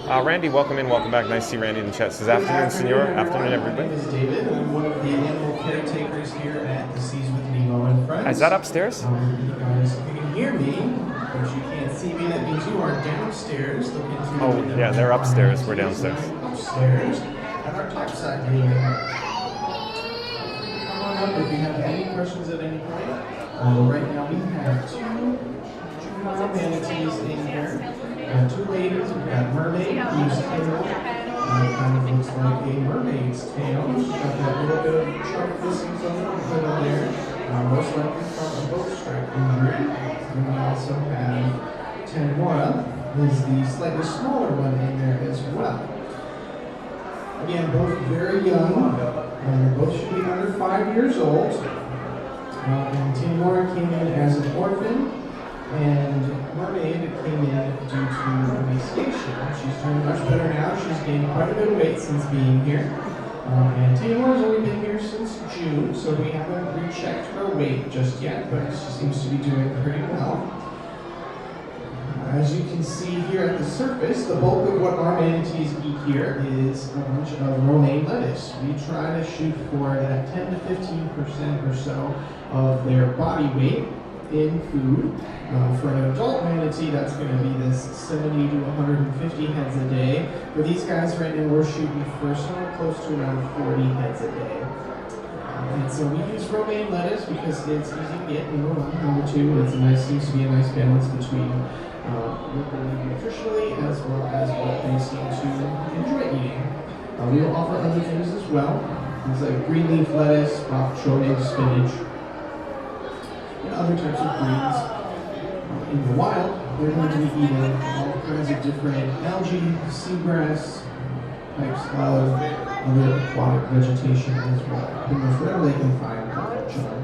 Randy, welcome in, welcome back. Nice to see Randy in the chat. Says, afternoon, senor. Afternoon, everybody. My name is David, and I'm one of the animal caretakers here at the Seas with Nemo and Friends. Is that upstairs? You guys, you can hear me, but you can't see me. That means you are downstairs. Look into Oh, yeah, they're upstairs. We're downstairs. Upstairs. At our top side here. Come on up if you have any questions at any point. Right now we have two juvenile manatees in here. Two ladies. We've got Mermaid, whose tail kind of looks like a mermaid's tail. She's got that little bit of sharp fissings on it middle there, most likely from a boat strike injury. And we also have Tanmora, who's the slightly smaller one in there as well. Again, both very young. Both should be under 5 years old. And Tanmora came in as an orphan. And Mermaid came in due to emaciation. She's doing much better now. She's gained quite a bit of weight since being here. And Taylor's only been here since June, so we haven't rechecked her weight just yet, but she seems to be doing pretty well. As you can see here at the surface, the bulk of what our manatees eat here is a bunch of romaine lettuce. We try to shoot for that 10 to 15% or so of their body weight in food. For an adult manatee, that's going to be this 70 to 150 heads a day. For these guys right now, we're shooting for somewhere close to around 40 heads a day. And so we use romaine lettuce because it's easy to get, number one. Number two, it seems to be a nice balance between what they need nutritionally as well as what they seem to enjoy eating. We will offer other things as well, things like green leaf lettuce, bok choy, spinach, and other types of greens. In the wild, they're going to be eating all kinds of different algae, seagrass, types of other aquatic vegetation as well. Pretty much whatever they can find on their chart.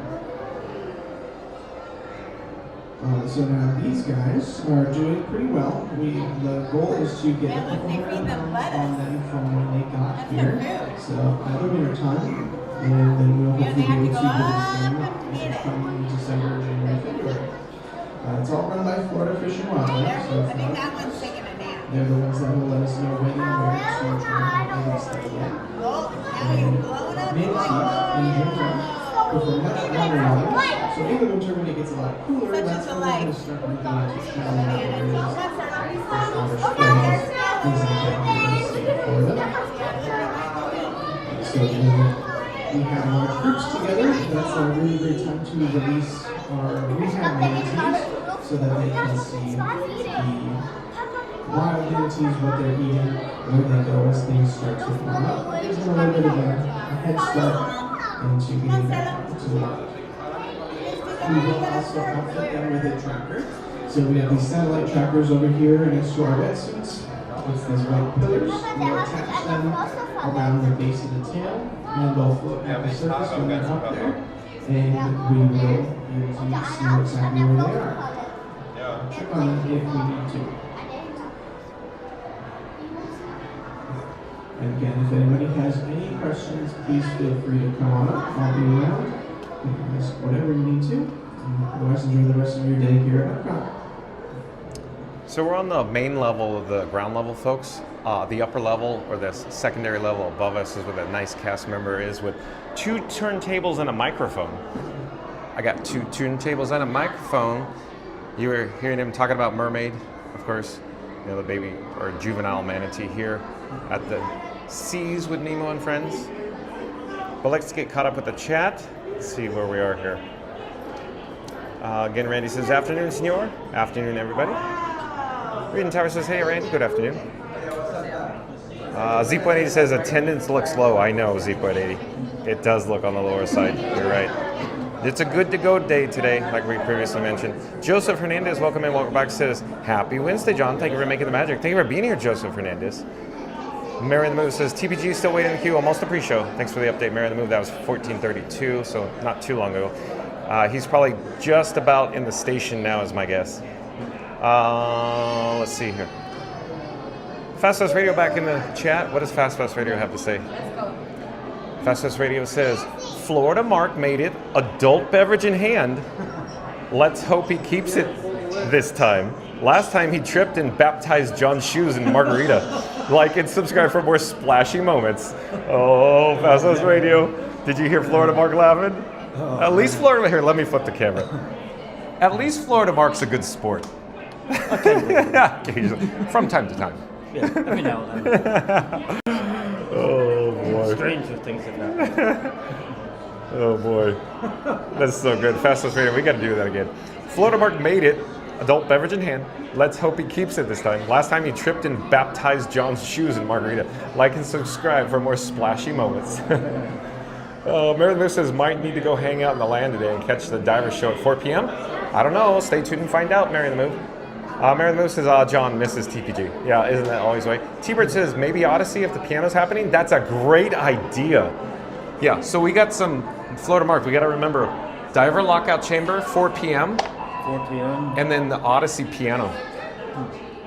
So now these guys are doing pretty well. The goal is to get a couple on them from when they got here. So that'll be our time, and then we'll hopefully be able to do the same come December, January, February. It's all run by Florida Fish and Wildlife, so if not, they're the ones that will let us know when and where to try and release them again. Manatees in general prefer much warmer weather, so in the winter when it gets a lot cooler, that's when we're going to start looking into traveling areas, freshwater springs, things like that here in the state of Florida. So when we have large groups together, that's a really great time to release our rehab manatees so that they can see the wild manatees, what they're eating, where they go as things start to form up. It gives them a little bit of a head start into getting back out to the wild. We will also outfit them with a tracker. So we have these satellite trackers over here next to our wetsuits. It's these white pillars. We'll attach them around the base of the tail, and they'll float at the surface when they're up there. And we will be able to know exactly where they are. Check on them if we need to. And again, if anybody has any questions, please feel free to come on up. I'll be around. You can ask whatever you need to. And otherwise, enjoy the rest of your day here at Epcot. So we're on the main level of the ground level, folks. The upper level, or the secondary level above us, is where that nice cast member is with 2 turntables and a microphone. I got 2 turntables and a microphone. You were hearing him talking about Mermaid, of course. You know, the baby or juvenile manatee here at the seas with Nemo and friends. But let's get caught up with the chat. Let's see where we are here. Again, Randy says, afternoon, senor. Afternoon, everybody. Reading Tower says, hey, Randy, good afternoon. Z.80 says, attendance looks low. I know, Z.80. It does look on the lower side. You're right. It's a good to go day today, like we previously mentioned. Joseph Hernandez, welcome in, welcome back, says, happy Wednesday, John. Thank you for making the magic. Thank you for being here, Joseph Hernandez. Mary in the Move says, TPG still waiting in the queue, almost a pre-show. Thanks for the update, Mary in the Move. That was 14:32, so not too long ago. He's probably just about in the station now, is my guess. Let's see here. Fast Fast Radio back in the chat. What does Fast Fast Radio have to say? Fast Fast Radio says, Florida Mark made it, adult beverage in hand. Let's hope he keeps it this time. Last time he tripped and baptized John's shoes in margarita. Like and subscribe for more splashy moments. Oh, Fast Fast Radio. Did you hear Florida Mark laughing? At least Florida, here, let me flip the camera. At least Florida Mark's a good sport. Occasionally. From time to time. Yeah, every now and then. Oh boy. Stranger things have happened. Oh boy. That's so good. Fastest Radio, we got to do that again. Florida Mark made it, adult beverage in hand. Let's hope he keeps it this time. Last time he tripped and baptized John's shoes in margarita. Like and subscribe for more splashy moments. Mary Lou says, might need to go hang out in the land today and catch the diver show at 4 p.m. I don't know. Stay tuned and find out, Mary the Move. Mary the Move says, John misses TPG. Yeah, isn't that always the way? T-Bird says, maybe Odyssey if the piano's happening. That's a great idea. Yeah, so we got some Florida Mark. We got to remember, diver lockout chamber, 4 p.m. 4 p.m. And then the Odyssey piano.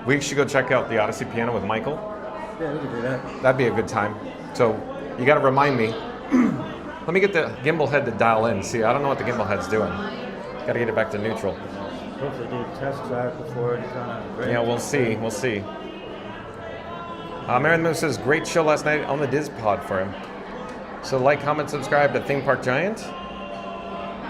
We should go check out the Odyssey piano with Michael. Yeah, we can do that. That'd be a good time. So you got to remind me. Let me get the gimbal head to dial in. See, I don't know what the gimbal head's doing. Got to get it back to neutral. hopefully do a test track before any kind of. Yeah, we'll see. We'll see. Marion Moose says, great show last night on the Diz Pod for him. So like, comment, subscribe to Theme Park Giant.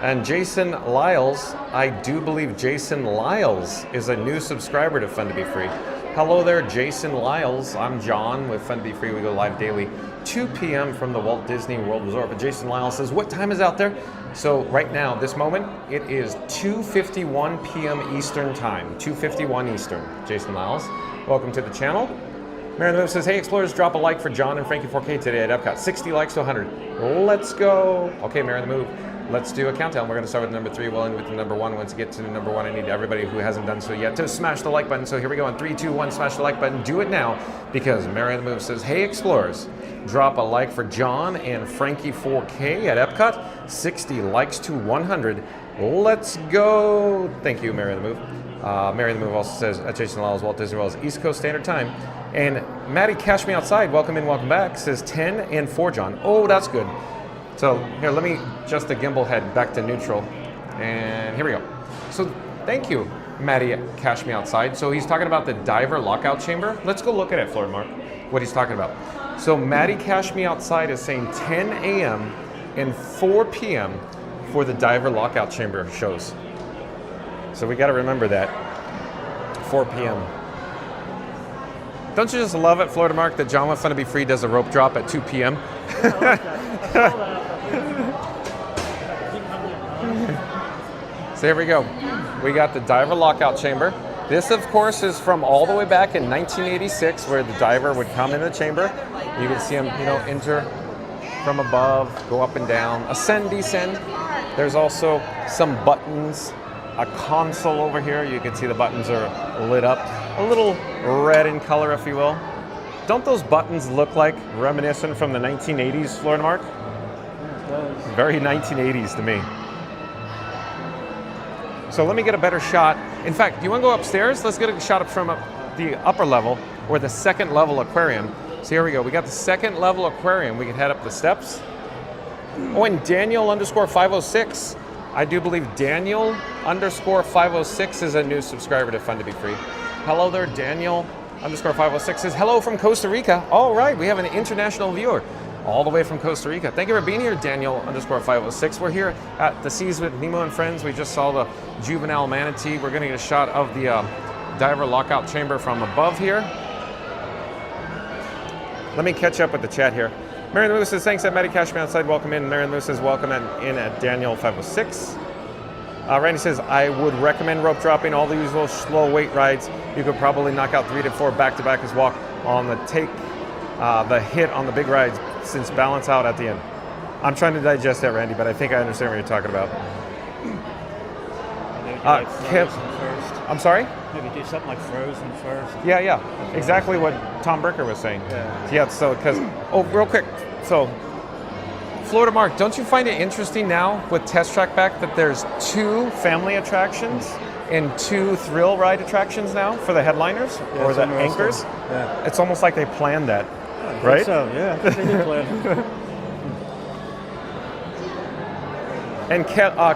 And Jason Lyles, I do believe Jason Lyles is a new subscriber to Fun to Be Free. Hello there, Jason Lyles. I'm John with Fun to Be Free. We go live daily, 2 p.m. from the Walt Disney World Resort. But Jason Lyles says, what time is out there? So right now, this moment, it is 2:51 p.m. Eastern Time. 2:51 Eastern. Jason Lyles, welcome to the channel. Marion Moose says, hey Explorers, drop a like for John and Frankie 4K today at Epcot. 60 likes to 100. Let's go. Okay, Marion the Move. Let's do a countdown. We're going to start with number 3. We'll end with the number 1. Once you get to the number 1, I need everybody who hasn't done so yet to smash the like button. So here we go. On 3, 2, 1, smash the like button. Do it now because Marion the Move says, hey Explorers, drop a like for John and Frankie 4K at Epcot. 60 likes to 100. Let's go. Thank you, Marion the Move. Marion the Move also says, at Jason Lyles, Walt Disney World's East Coast Standard Time. And Maddie Cash Me Outside, welcome in, welcome back, says 10 and 4, John. Oh, that's good. So here, let me adjust the gimbal head back to neutral. And here we go. So thank you, Maddie Cash Me Outside. So he's talking about the diver lockout chamber. Let's go look at it, Florida Mark, what he's talking about. So Maddie Cash Me Outside is saying 10 a.m. and 4 p.m. for the diver lockout chamber shows. So we got to remember that, 4 p.m. Don't you just love it, Florida Mark, that John with Fun to Be Free does a rope drop at 2 p.m.? So here we go. We got the diver lockout chamber. This, of course, is from all the way back in 1986, where the diver would come in the chamber. You can see him, enter from above, go up and down, ascend, descend. There's also some buttons, a console over here. You can see the buttons are lit up, a little red in color, if you will. Don't those buttons look like reminiscent from the 1980s, Florida Mark? It does. Very 1980s to me. So let me get a better shot. In fact, do you want to go upstairs? Let's get a shot up from the upper level, or the second level aquarium. So here we go. We got the second level aquarium. We can head up the steps. Oh, and Daniel _506. I do believe Daniel _506 is a new subscriber to Fun to Be Free. Hello there, Daniel _506 says, hello from Costa Rica. All right, we have an international viewer all the way from Costa Rica. Thank you for being here, Daniel _506. We're here at the Seas with Nemo and Friends. We just saw the juvenile manatee. We're gonna get a shot of the diver lockout chamber from above here. Let me catch up with the chat here. Marion Lewis says, thanks at Maddie Cashman outside. Welcome in. Marion Lewis says, welcome in at Daniel 506. Randy says, I would recommend rope dropping, all the usual slow weight rides. You could probably knock out 3 to 4 back-to-back as walk on the the hit on the big rides since balance out at the end. I'm trying to digest that, Randy, but I think I understand what you're talking about. Maybe first. I'm sorry? Maybe do something like Frozen first. Yeah. Exactly what Tom Bricker was saying. Yeah, so, because, real quick. So, Florida Mark, don't you find it interesting now with Test Track back that there's 2 family attractions and 2 thrill ride attractions now for the headliners or the anchors? Yeah. It's almost like they planned that, I think right? So, yeah, I think they did plan. And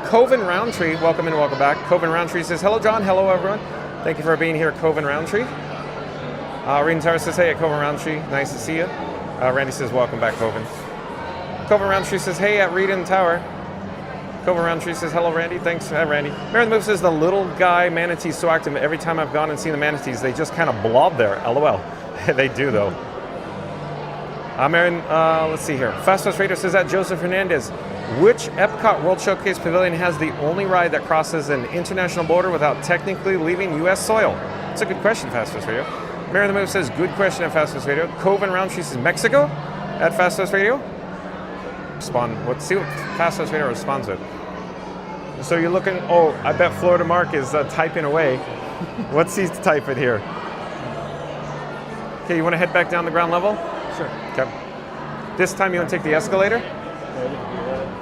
Coven Roundtree, welcome in, welcome back. Coven Roundtree says, hello John, hello everyone. Thank you for being here, Coven Roundtree. Reed Tower says, hey at Coven Roundtree, nice to see you. Randy says, welcome back, Coven. Coven Roundtree says, hey at Reed Tower. Coven Roundtree says, hello Randy, thanks, Randy. Marion Move says, the little guy manatee's so active. Every time I've gone and seen the manatees, they just kind of blob there, LOL. They do though. Marion, let's see here. Fast Radio says that Joseph Hernandez. Which Epcot World Showcase Pavilion has the only ride that crosses an international border without technically leaving U.S. soil? That's a good question, Fast Radio. Marion the Move says, good question at Fast Radio. Coven Roundtree says, Mexico at Fast Radio. Let's see what Fast Radio responds with. So you're looking, I bet Florida Mark is typing away. What's he typing here? Okay, you want to head back down the ground level? Sure. Okay. This time you want to take the escalator? Yeah, we can do that.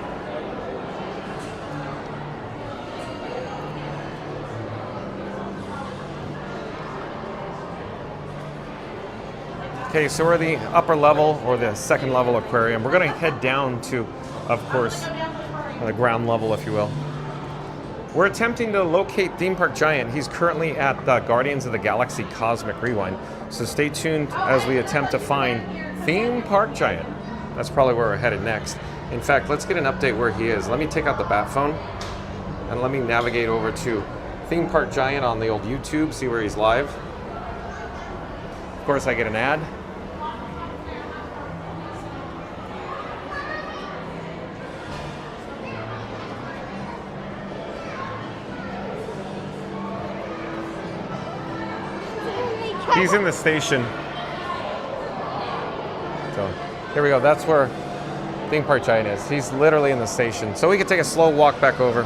Okay, so we're the upper level or the second level aquarium. We're going to head down to, of course, the ground level, if you will. We're attempting to locate Theme Park Giant. He's currently at the Guardians of the Galaxy Cosmic Rewind. So stay tuned as we attempt to find Theme Park Giant. That's probably where we're headed next. In fact, let's get an update where he is. Let me take out the bat phone and let me navigate over to Theme Park Giant on the old YouTube, see where he's live. Of course, I get an ad. He's in the station. So here we go. That's where Theme Park Giant is. He's literally in the station. So we could take a slow walk back over.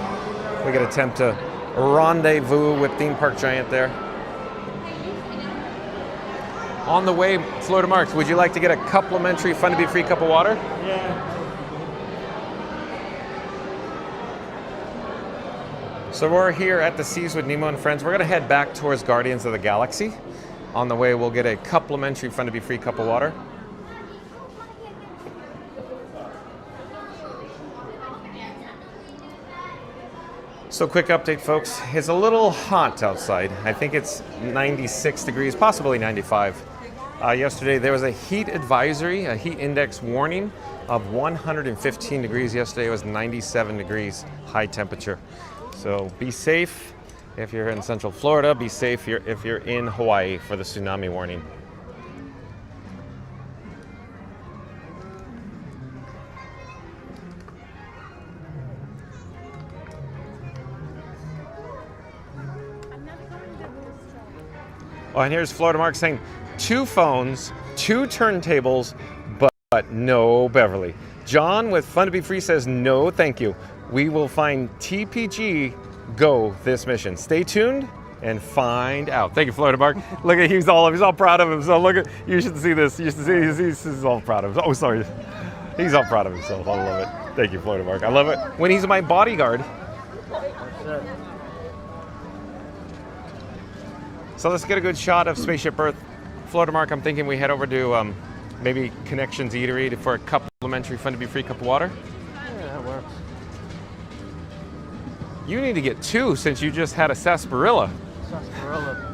We could attempt to rendezvous with Theme Park Giant there. On the way, Florida Marks, would you like to get a complimentary Fun to Be Free cup of water? Yeah. So we're here at the Seas with Nemo and Friends. We're going to head back towards Guardians of the Galaxy. On the way, we'll get a complimentary Fun to Be Free cup of water. So quick update, folks. It's a little hot outside. I think it's 96 degrees, possibly 95. Yesterday, there was a heat advisory, a heat index warning of 115 degrees. Yesterday, it was 97 degrees, high temperature. So be safe. If you're in Central Florida, be safe if you're in Hawaii for the tsunami warning. Oh, and here's Florida Mark saying 2 phones, 2 turntables, but no Beverly. John with Fun to Be Free says no, thank you. We will find TPG go this mission. Stay tuned and find out. Thank you, Florida Mark. Look at he's all proud of himself. Look at you should see this. You should see he's all proud of himself. Oh, sorry. He's all proud of himself. I love it. Thank you, Florida Mark. I love it when he's my bodyguard. So let's get a good shot of Spaceship Earth. Florida Mark, I'm thinking we head over to maybe Connections Eatery for a complimentary Fun to Be Free cup of water. Yeah, that works. You need to get 2 since you just had a sarsaparilla. Sarsaparilla.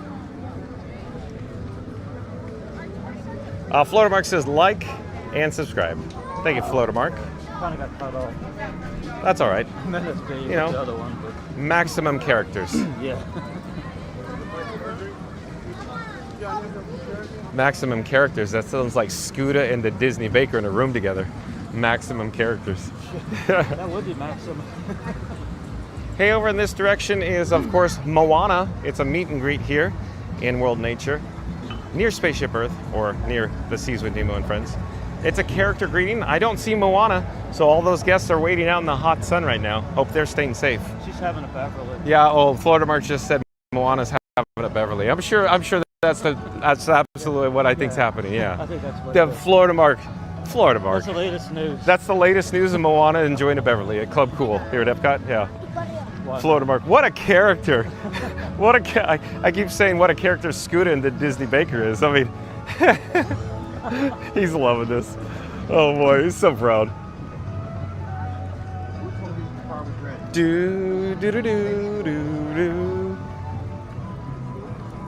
Florida Mark says like and subscribe. Thank you, Florida Mark. Kind of got cut off. That's all right. I meant to be You know. the other one, but Maximum characters. yeah. Maximum characters. That sounds like Scooter and the Disney Baker in a room together. Maximum characters. That would be maximum. Hey, over in this direction is, of course, Moana. It's a meet and greet here in World Nature, near Spaceship Earth, or near the Seas with Nemo and Friends. It's a character greeting. I don't see Moana, so all those guests are waiting out in the hot sun right now. Hope they're staying safe. She's having a Beverly. Yeah, Florida Mark just said Moana's having a Beverly. I'm sure that's absolutely what I think's happening, yeah. I think that's what The Florida Mark. That's the latest news. That's the latest news of Moana enjoying a Beverly at Club Cool here at Epcot. Yeah. What? Florida Mark. What a character. I keep saying what a character Scooter and the Disney Baker is. I mean, he's loving this. Oh boy, he's so proud. Do do do do do do.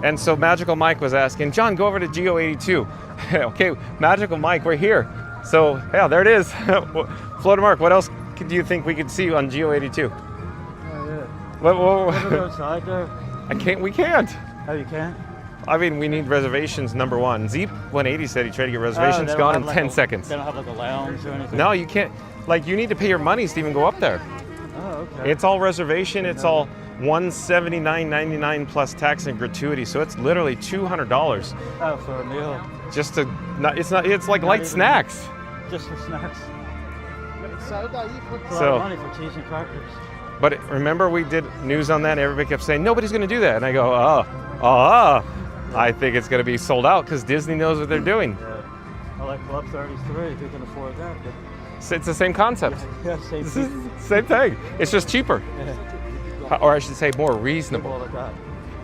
And so Magical Mike was asking, John, go over to Geo82. Okay, Magical Mike, we're here. So yeah, there it is. Florida Mark, what else do you think we could see on Geo82? Oh, yeah. What, Ever go inside there? we can't. Oh, you can't? I mean, we need reservations, number one. Zeep 180 said he tried to get reservations, Oh, they don't gone in have 10 seconds. They don't have like a lounge or anything? No, you can't. Like, you need to pay your monies to even go up there. Oh, okay. It's all reservation. It's all $179.99 plus tax and gratuity. So it's literally $200 Oh, for a meal. just to. It's like light even- snacks. Just for snacks. It's a lot So- of money for cheese and crackers. But remember, we did news on that. And everybody kept saying nobody's going to do that, and I go, I think it's going to be sold out because Disney knows what they're doing. Yeah. I like Club 33 if you can afford that. But It's the same concept. yeah, same thing. Same thing. It's just cheaper, Yeah. or I should say, more All reasonable. of that.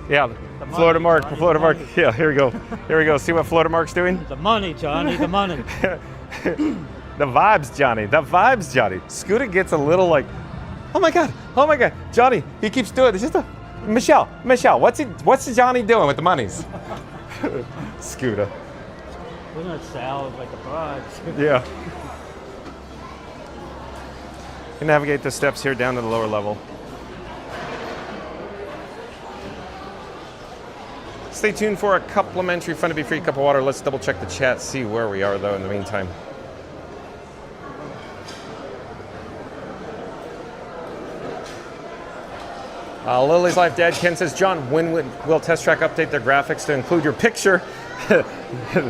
Yeah, money, Florida Mark. Johnny, Florida the Mark. money. Yeah, here we go. Here we go. See what Florida Mark's doing? The money, Johnny, the money. The vibes, Johnny. The vibes, Johnny. Scooter gets a little like Oh my God. Oh my God. Johnny, he keeps doing it. It's just a Michelle, what's Johnny doing with the monies? Scooter. Wasn't it salad like a prize? Yeah. You navigate the steps here down to the lower level. Stay tuned for a complimentary fun to be free cup of water. Let's double check the chat, see where we are though in the meantime. Lily's Life Dad Ken says, John, when will Test Track update their graphics to include your picture?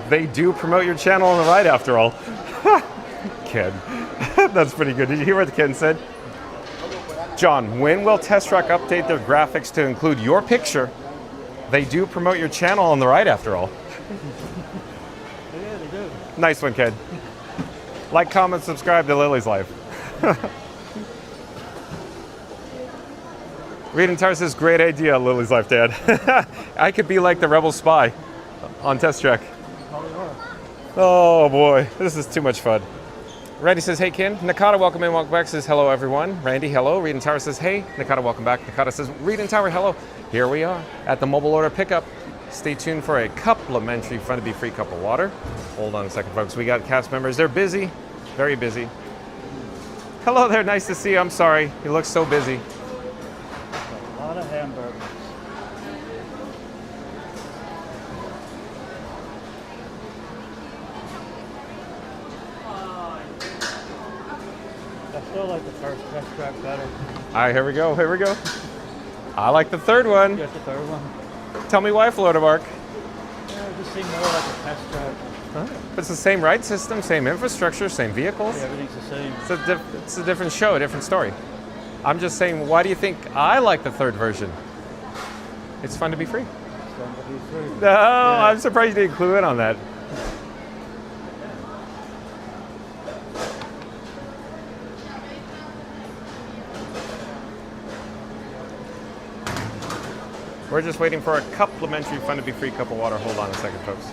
They do promote your channel on the right after all. Ken, that's pretty good. Did you hear what Ken said? John, when will Test Track update their graphics to include your picture? They do promote your channel on the right after all. Yeah, they do. Nice one, Ken. Like, comment, subscribe to Lily's Life. Reed and Tar says, great idea, Lily's Life, Dad. I could be like the rebel spy on Test Track. Oh boy, this is too much fun. Randy says, hey Ken. Nakata, welcome in, welcome back. Says, hello everyone. Randy, hello. Reed and Tower says, hey. Nakata, welcome back. Nakata says, Reed and Tower, hello. Here we are at the mobile order pickup. Stay tuned for a complimentary fun to be free cup of water. Hold on a second, folks. We got cast members. They're busy, very busy. Hello there, nice to see you. I'm sorry, you look so busy. A lot of hamburgers. I still like the first Test Track better. All right, here we go, here we go. I like the third one. Just the third one. Tell me why, Florida Mark. Yeah, it just seemed more like a Test Track. Huh? But it's the same ride system, same infrastructure, same vehicles. Yeah, everything's the same. It's a different show, a different story. I'm just saying, why do you think I like the third version? It's fun to be free. It's fun to be free. No, yeah. I'm surprised you didn't clue in on that. We're just waiting for a complimentary fun to be free cup of water. Hold on a second, folks.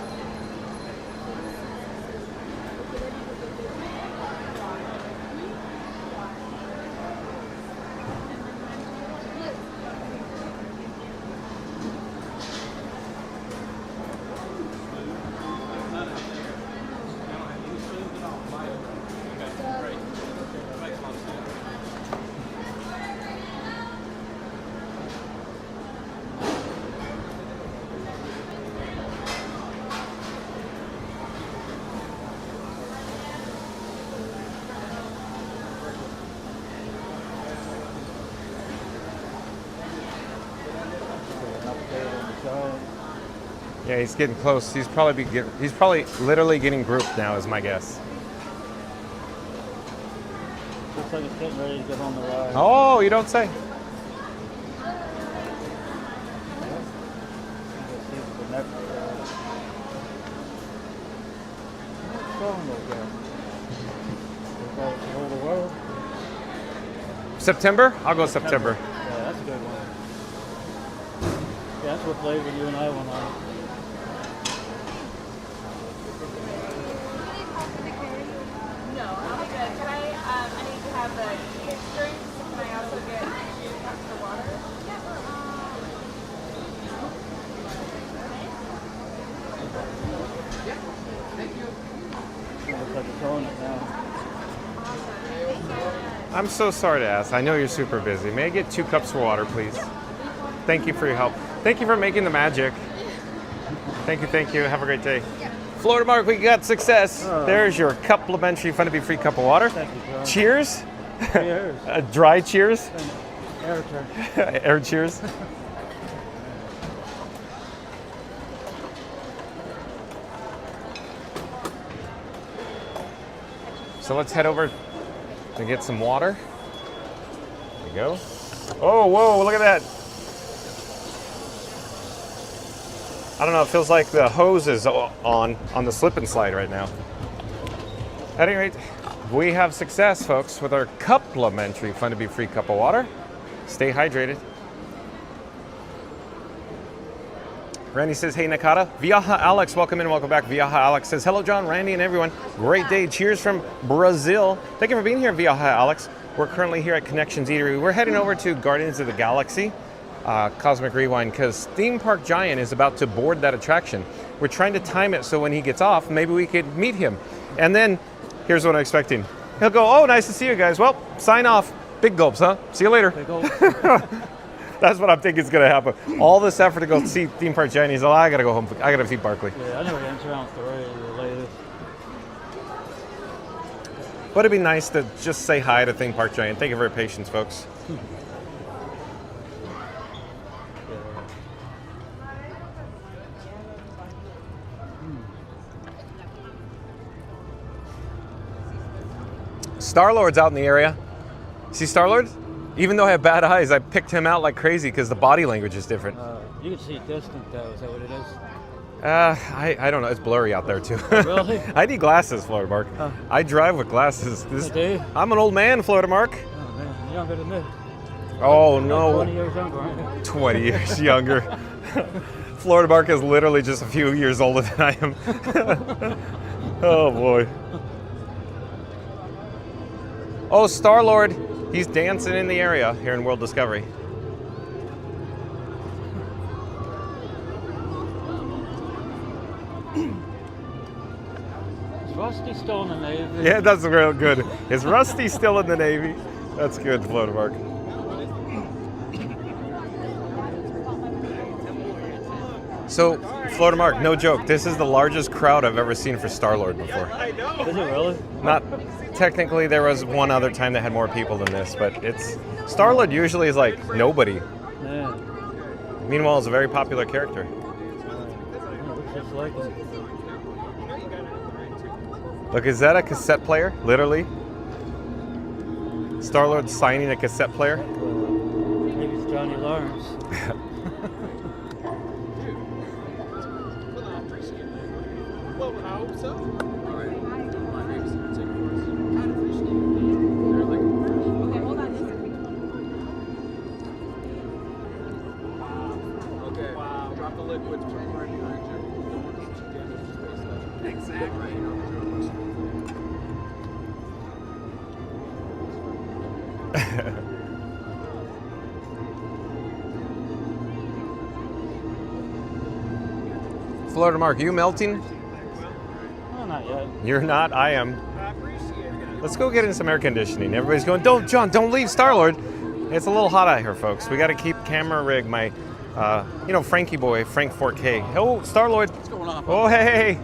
Yeah, he's getting close. He's probably literally getting grouped now, is my guess. Looks like it's getting ready to get on the ride. Oh, you don't say. Let's see if the next what's going there? Whole the world. September? I'll go September. Yeah, that's a good one. Yeah, that's what flavor you and I went on. No, I'll be good. Can I need to have the kids drinks. Can I also get 2 cups of water? Looks like it's on it now. I'm so sorry to ask. I know you're super busy. May I get 2 cups of water, please? Thank you for your help. Thank you for making the magic. Thank you, thank you. Have a great day. Florida Mark, we got success. There's your complimentary fun to be free cup of water. Thank you, John. Cheers. Cheers. Dry cheers. Air check. Air cheers. So let's head over to get some water. There you go. Oh, whoa, look at that. I don't know, it feels like the hose is on the slip and slide right now. At any rate, we have success, folks, with our complimentary fun to be free cup of water. Stay hydrated. Randy says, hey Nakata. Viaja Alex, welcome in, welcome back. Viaja Alex says, hello John, Randy, and everyone. Great day. Cheers from Brazil. Thank you for being here, Viaja Alex. We're currently here at Connections Eatery. We're heading over to Guardians of the Galaxy Cosmic Rewind because Theme Park Giant is about to board that attraction. We're trying to time it so when he gets off, maybe we could meet him. And then, here's what I'm expecting. He'll go, oh, nice to see you guys. Well, sign off. Big gulps, huh? See you later. Big gulp. That's what I'm thinking is going to happen. All this effort to go see Theme Park Giant, he's like, I got to go home. I got to see Barkley. Yeah, I know he ends around 3 the latest. But it'd be nice to just say hi to Theme Park Giant. Thank you for your patience, folks. Star-Lord's out in the area. See Star-Lord? Even though I have bad eyes, I picked him out like crazy because the body language is different. You can see it distant though, is that what it is? I don't know. It's blurry out there too. Really? I need glasses, Florida Mark. I drive with glasses. Do you? I'm an old man, Florida Mark. Oh man, you're younger than me. Oh Like no. 20 years younger, aren't you? 20 years younger. Florida Mark is literally just a few years older than I am. Oh boy. Oh, Star-Lord. He's dancing in the area here in World Discovery. Is Rusty still in the Navy? Yeah, that's real good. Is Rusty still in the Navy? That's good, Florida Mark. So, Florida Mark, no joke, this is the largest crowd I've ever seen for Star-Lord before. Is it really? Not technically, there was one other time that had more people than this, but it's Star-Lord usually is like nobody. Yeah. Meanwhile, it's a very popular character. Looks just like him. Look, is that a cassette player? Literally? Star-Lord signing a cassette player? Maybe it's Johnny Lawrence. Florida Mark, you melting? Oh, not yet. You're not, I am. Let's go get in some air conditioning. Everybody's going, John, don't leave Star-Lord. It's a little hot out here, folks. We got to keep camera rig, my, Frankie boy, Frank 4K. Oh, Star-Lord. What's going on? Oh, hey.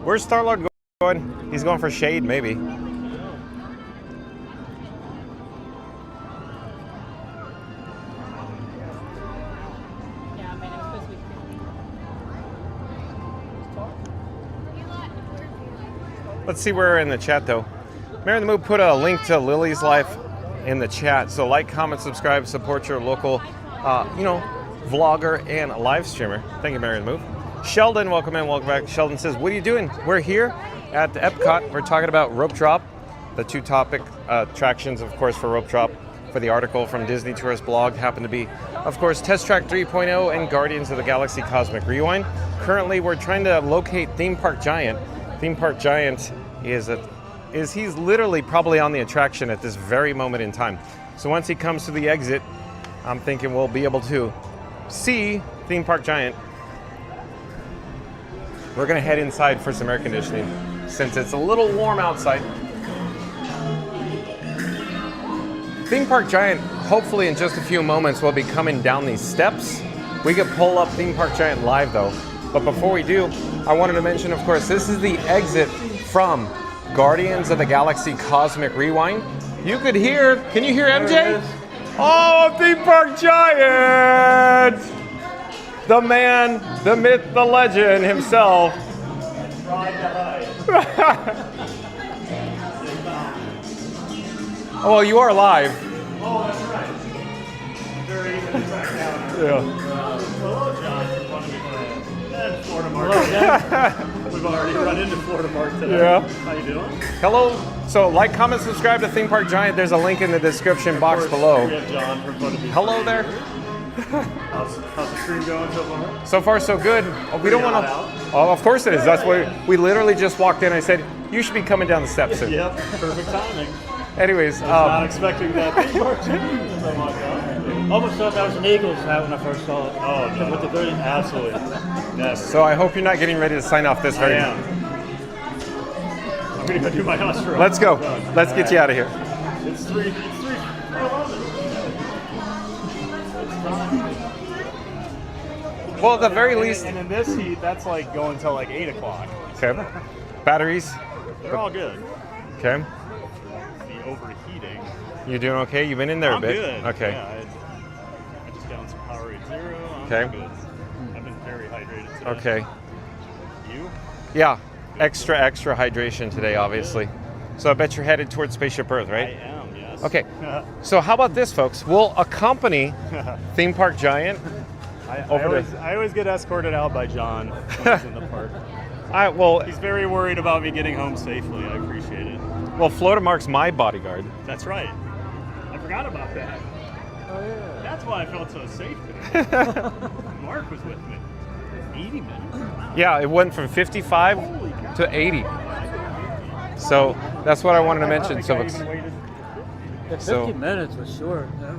Where's Star-Lord going? He's going for shade, maybe. Let's see where we're in the chat, though. Mary in the Mood put a link to Lily's life in the chat. So like, comment, subscribe, support your local, vlogger and live streamer. Thank you, Mary in the Mood. Sheldon, welcome in, welcome back. Sheldon says, what are you doing? We're here at the Epcot. We're talking about rope drop, the two topic attractions, of course, for rope drop. For the article from Disney Tourist Blog happen to be, of course, Test Track 3.0 and Guardians of the Galaxy Cosmic Rewind. Currently, we're trying to locate Theme Park Giant. Theme Park Giant he's literally probably on the attraction at this very moment in time. So once he comes to the exit, I'm thinking we'll be able to see Theme Park Giant. We're gonna head inside for some air conditioning since it's a little warm outside. Theme Park Giant, hopefully in just a few moments, will be coming down these steps. We could pull up Theme Park Giant live though. But before we do, I wanted to mention, of course, this is the exit from Guardians of the Galaxy Cosmic Rewind. You could hear, can you hear MJ? Oh, Theme Park Giant! The man, the myth, the legend himself. Oh, well, you are live. Oh, that's right. Very easy to track down. Yeah. Hello, John. Fun to be playing. And Florida Mark. We've already run into Florida Mark today. Yeah. How you doing? Hello. So like, comment, subscribe to Theme Park Giant. There's a link in the description box below. We have John from Fun to be Hello there. How's the stream going so far? So far, so good. We don't want to. Oh, of course it is. That's why we literally just walked in. I said, you should be coming down the steps soon. Yep, perfect timing. Anyways, Not expecting that theme park so much. Almost thought that was an Eagles hat when I first saw it. Oh, no. With the green. Absolutely. Never. so I hope you're not getting ready to sign off this I very. am. I'm gonna go do my outro. Let's go. Let's get you out of here. It's 3. I love it. Well, at the very least. And in this heat, that's like going till like 8 o'clock. Okay. Batteries. They're all good. Okay. The overheating. You doing okay? You've been in there a I'm bit. good. Okay. Yeah, I just got on some Powerade Zero. I'm Okay. good. I've been very hydrated today. Okay. You? Yeah. Extra hydration today, obviously. So I bet you're headed towards Spaceship Earth, I right? am, yes. Okay. So how about this, folks? We'll accompany Theme Park Giant. I Over always get escorted out by John when he's in the park. Well, He's very worried about me getting home safely. I appreciate it. Florida Mark's my bodyguard. That's right. I forgot about that. Oh, yeah. That's why I felt so safe today. Mark was with me. 80 minutes. Wow. Yeah, it went from 55 to 80. So that's what I wanted to mention. I So, think I even waited. The 50 So- minutes was short. That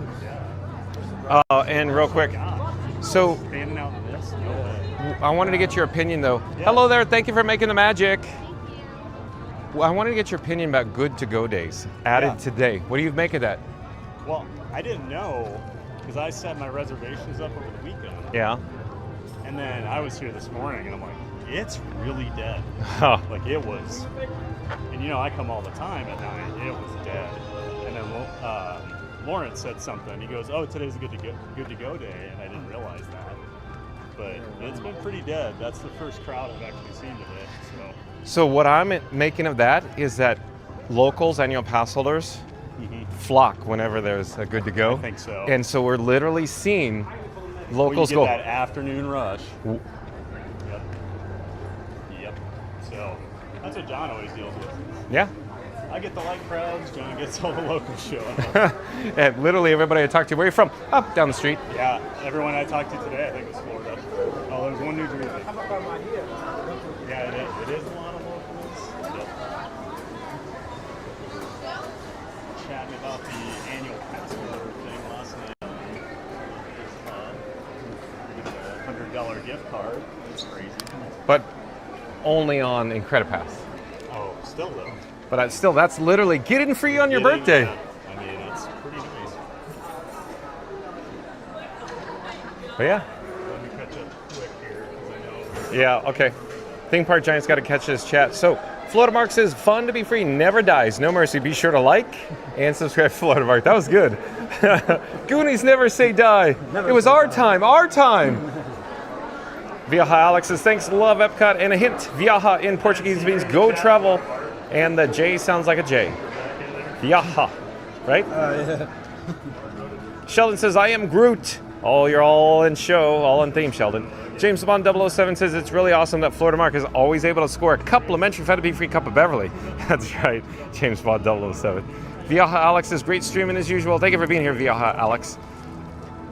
was, and real quick, so Standing out in this? No way. I wanted to get your opinion though. Yeah. Hello there, thank you for making the magic. Well, I wanted to get your opinion about good to go days added Yeah. today. What do you make of that? Well, I didn't know because I set my reservations up over the weekend. Yeah. And then I was here this morning and I'm like, it's really dead. Huh. Like it was. And you know, I come all the time at night. It was dead. And then Lawrence said something. He goes, "Oh, today's a good to go day," and I didn't realize that. But it's been pretty dead. That's the first crowd I've actually seen today. So what I'm making of that is that locals, annual pass holders, flock whenever there's a good to go. I think so. And so we're literally seeing Well, locals you get go. that afternoon rush. W- Yep. So that's what John always deals with. Yeah. I get the light crowds. John gets all the locals showing up. And literally everybody I talked to, where are you from? Up down the street. Yeah, everyone I talked to today, I think was Florida. Oh, there's one New Jersey. Yeah, it is a lot of locals. Yep. Chatting about the annual passport thing last night. $100 gift card. That's crazy. But only on IncrediPass. Oh, still though. But that's literally getting free on your birthday. I mean, it's pretty nice. But yeah. Let me catch up quick here because I know. Yeah, okay. Theme Park Giant's got to catch this chat. So, Florida Mark says, fun to be free, never dies, no mercy. Be sure to like and subscribe to Florida Mark. That was good. Goonies never say die. It was our time, our time. Viaja Alex says, thanks, love Epcot. And a hint, Viaja in Portuguese means go travel. And the J sounds like a J. Viaja, right? yeah. Sheldon says, I am Groot. Oh, you're all in show, all in theme, Sheldon. James Bond 007 says, it's really awesome that Florida Mark is always able to score a complimentary Feta Free Cup of Beverly. That's right, James Bond 007. Viaja Alex says, great streaming as usual. Thank you for being here, Viaja Alex.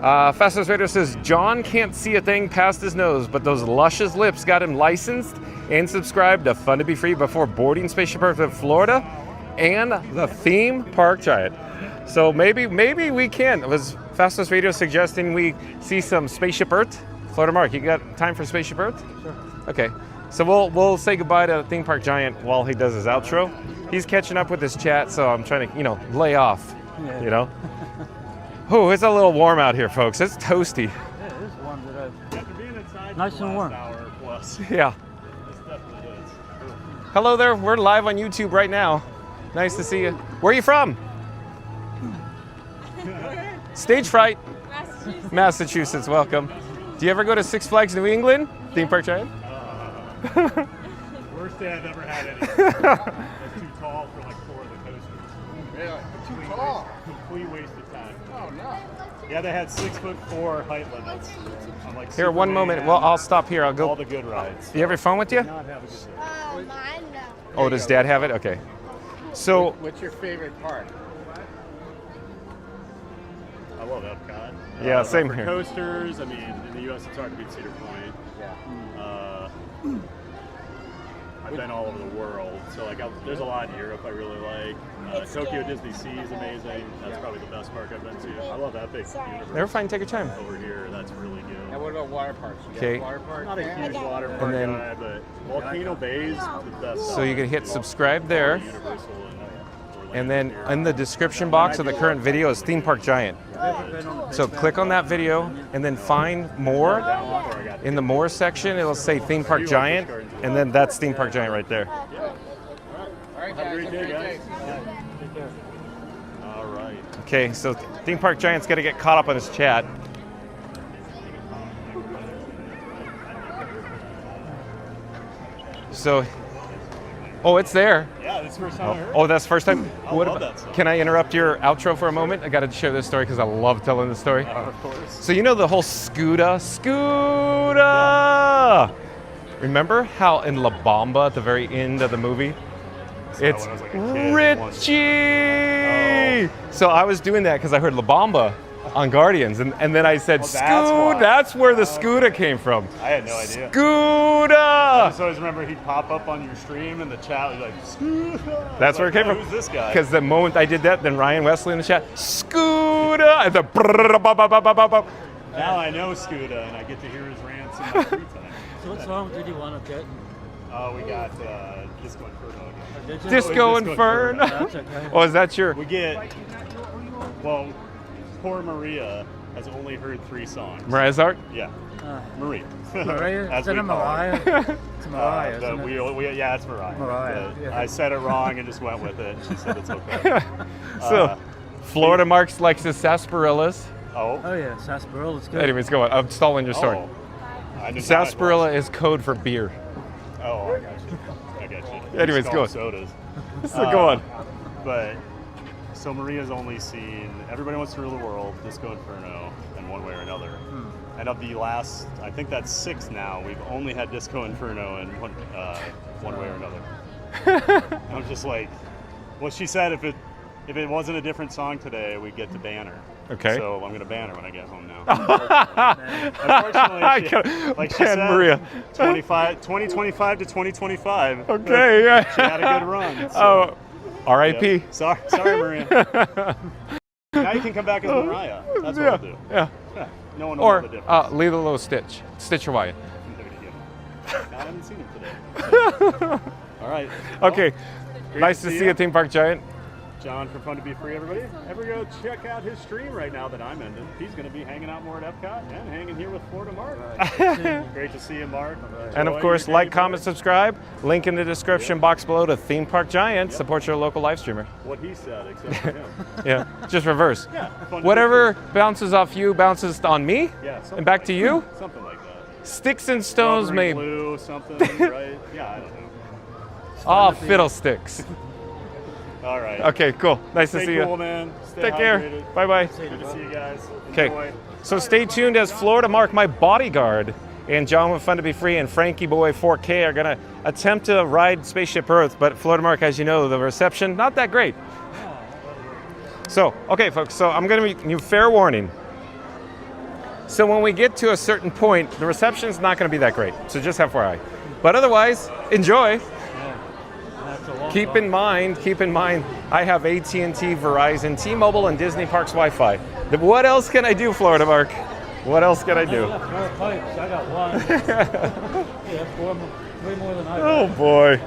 Fastest Radio says, John can't see a thing past his nose, but those luscious lips got him licensed and subscribed to Fun to Be Free before boarding Spaceship Earth in Florida and the Theme Park Giant. So maybe we can. Was Fastest Radio suggesting we see some Spaceship Earth? Florida Mark, you got time for Spaceship Earth? Sure. Okay. So we'll say goodbye to Theme Park Giant while he does his outro. He's catching up with his chat, so I'm trying to, lay off, Oh, it's a little warm out here, folks. It's toasty. Yeah, it is one that After being inside Nice for the and last warm. hour plus, Yeah. this definitely is. Hello there. We're live on YouTube right now. Nice to see you. Where are you from? Stage fright. Massachusetts. Welcome. Do you ever go to Six Flags New England? Theme Park Giant? Worst day I've ever had anything. That's too tall for like 4 of the coasters. Really? Too tall. Complete waste of time. Oh, no. Yeah, they had 6'4" height limits. On like Here, one Superman moment. Well, I'll stop here. I'll all go. the good rides. Do you have your phone with you? Not have a good day. Mine, no. Oh, does Dad have it? Okay. So, What's your favorite part? I love Epcot. Yeah, But same for here. coasters, I mean, in the U.S. it's hard to beat Cedar Point. I've been all over the world, so like there's a lot in Europe I really like. Tokyo Disney Sea is amazing. That's probably the best park I've been to. I love Epic Universe. Never fine, take your time. Over here, that's really good. And what about water parks? You got Okay. a water park? I'm not a huge water park And then- guy, but Volcano Bay's the best. So you can hit subscribe there. Universal And then in the description box of the current video is Theme Park Giant. So click on that video and then find more. In the more section, it'll say Theme Park Giant, and then that's Theme Park Giant right there. All right, Have a guys. great day, guys. All right. Okay, so Theme Park Giant's got to get caught up on his chat. So, oh, it's there. Yeah, this is the first time I heard. Oh, that's the first time? I love that song. Can I interrupt your outro for a moment? I got to share this story because I love telling this story. Of course. So you know the whole Scooter? Remember how in La Bamba at the very end of the movie, it's when I was like a kid, once- Richie! So I was doing that because I heard La Bamba on Guardians, and then I said, that's why. that's where the Scooter came from. I had no idea. Scooter! I just always remember he'd pop up on your stream and the chat was like, Scooter. That's where it came from. Who's this guy? Because the moment I did that, then Ryan Wesley in the chat, Scooter! And the brrrr-ba-ba-ba-ba-ba-ba. Now I know Scooter and I get to hear his rants in my free time. So what song did you want to get? We got Disco Inferno again. Did you? Disco Disco Inferno. That's okay. Oh, is that your? We get, well, poor Maria has only heard 3 songs. Mariah's art? Yeah, Uh, Maria. Mariah? As Is it we a call her. Mariah? It's Mariah, But isn't it? yeah, it's Mariah. Mariah, But yeah. I said it wrong and just went with it. She said it's okay. So, Florida Marks likes his sarsaparillas. Oh. Oh yeah, sarsaparilla is good. Anyways, go on. I'm stalling your story. Oh. I did not Sarsaparilla know. is code for beer. Oh, I got you. I got you. Anyways, Just go call on. them Sodas. So go on. But so Maria's only seen Everybody Wants to Rule the World, Disco Inferno, and One Way or Another. And of the last, I think that's 6 now. We've only had Disco Inferno and One Way or Another. And I'm just like, well, she said if it wasn't a different song today, we'd get to ban her. Okay. So I'm gonna ban her when I get home now. I Unfortunately, gotta like she ban said, Maria. 2025 to 2025. Okay, yeah. She had a good run. So, Oh, R.I.P. yep. Sorry, Maria. Now you can come back as Mariah. That's what Yeah, I'll do. yeah. Yeah. No one will know the Or difference. Lilo Stitch. Stitch Hawaiian. There you go. I haven't seen him today. All right. Okay. Great Nice to see you, Theme Park Giant. John from Fun to Be Free, everybody. Ever go check out his stream right now that I'm ending? He's going to be hanging out more at Epcot and hanging here with Florida Mark. Great to see you, Mark. And of Enjoy course, your like, day, comment, brother. subscribe. Link in the description box below to Theme Park Giant. Support your local live streamer. What he said, except for him. Yeah, just reverse. Yeah, Fun to Whatever Be Free. bounces off you bounces on me, Yeah, something and back like to you. that. Something like that. Sticks and stones Strawberry may. blue, something, right? Yeah, I don't know. Oh, fiddlesticks. All right. Okay, cool. Nice to Stay see cool, you. man. Stay Take care. hydrated. Bye bye. Good to see you guys. Okay, Enjoy. so stay tuned as Florida Mark, my bodyguard, and John with Fun to Be Free and Frankie Boy 4K are gonna attempt to ride Spaceship Earth, but Florida Mark, as you know, the reception, not that great. So, okay folks, so I'm gonna give you fair warning. So when we get to a certain point, the reception's not gonna be that great, so just FYI. But otherwise, enjoy. That's a long Keep in mind, I have AT&T, Verizon, T-Mobile, and Disney Parks Wi-Fi. What else can I do, Florida Mark? What else can I do? I got 4 pipes. I got 1. Yeah, 3 more than I got. Oh boy.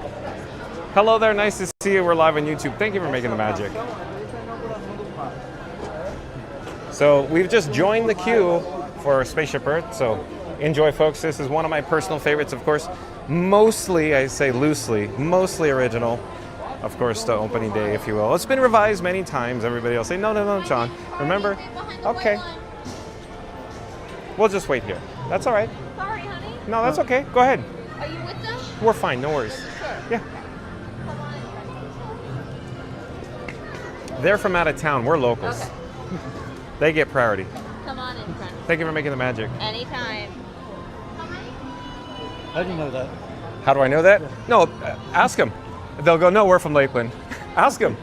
Hello there, nice to see you. We're live on YouTube. Thank you for making the magic. So we've just joined the queue for Spaceship Earth, so enjoy folks. This is one of my personal favorites, of course. Mostly, I say loosely, mostly original. Of course, the opening day, if you will. It's been revised many times. Everybody will say, no, John. Remember? Okay. We'll just wait here. That's all right. Sorry, honey. No, that's okay. Go ahead. Are you with them? We're fine, no worries. Yeah. Come on in. They're from out of town. We're locals. Okay. They get priority. Come on in front. Thank you for making the magic. Anytime. How do you know that? How do I know that? No, ask them. They'll go, no, we're from Lakeland. Ask them.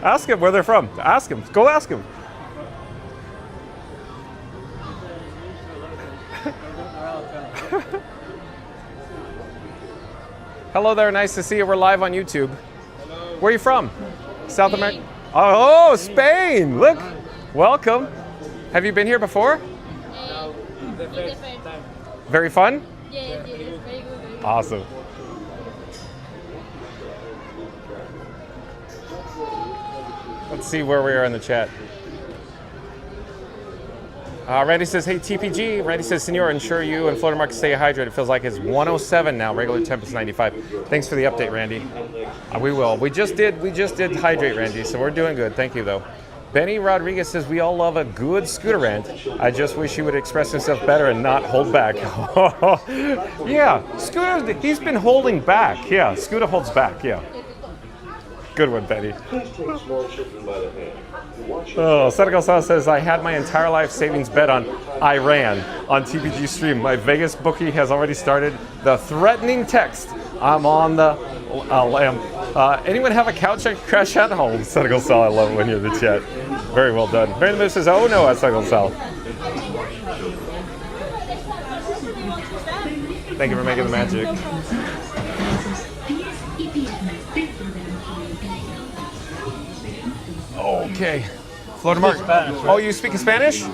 Ask them where they're from. Ask them. Go ask them. Hello there, nice to see you. We're live on YouTube. Hello. Where are you from? South America? Oh, Spain! Look, welcome. Have you been here before? Very fun? Yes, very good. Awesome. Let's see where we are in the chat. Randy says, hey TPG. Randy says, Senor, ensure you and Florida Market stay hydrated. It feels like it's 107 now. Regular temp is 95. Thanks for the update, Randy. We will. We just did hydrate, Randy, so we're doing good. Thank you, though. Benny Rodriguez says, we all love a good scooter rant. I just wish he would express himself better and not hold back. Yeah, Scooter, he's been holding back. Yeah, Scooter holds back, yeah. Good one, Betty. Oh, Senegal Sal says, I had my entire life savings bet on Iran on TPG stream. My Vegas bookie has already started the threatening text. I'm on the lamb. Anyone have a couch I can crash at home? Senegal Sal, I love it when you're in the chat. Very well done. Mary Lou says, oh no, Senegal Sal. Thank you for making the magic. Okay. Florida Mark. Spanish, right? Oh, you speak Spanish? No?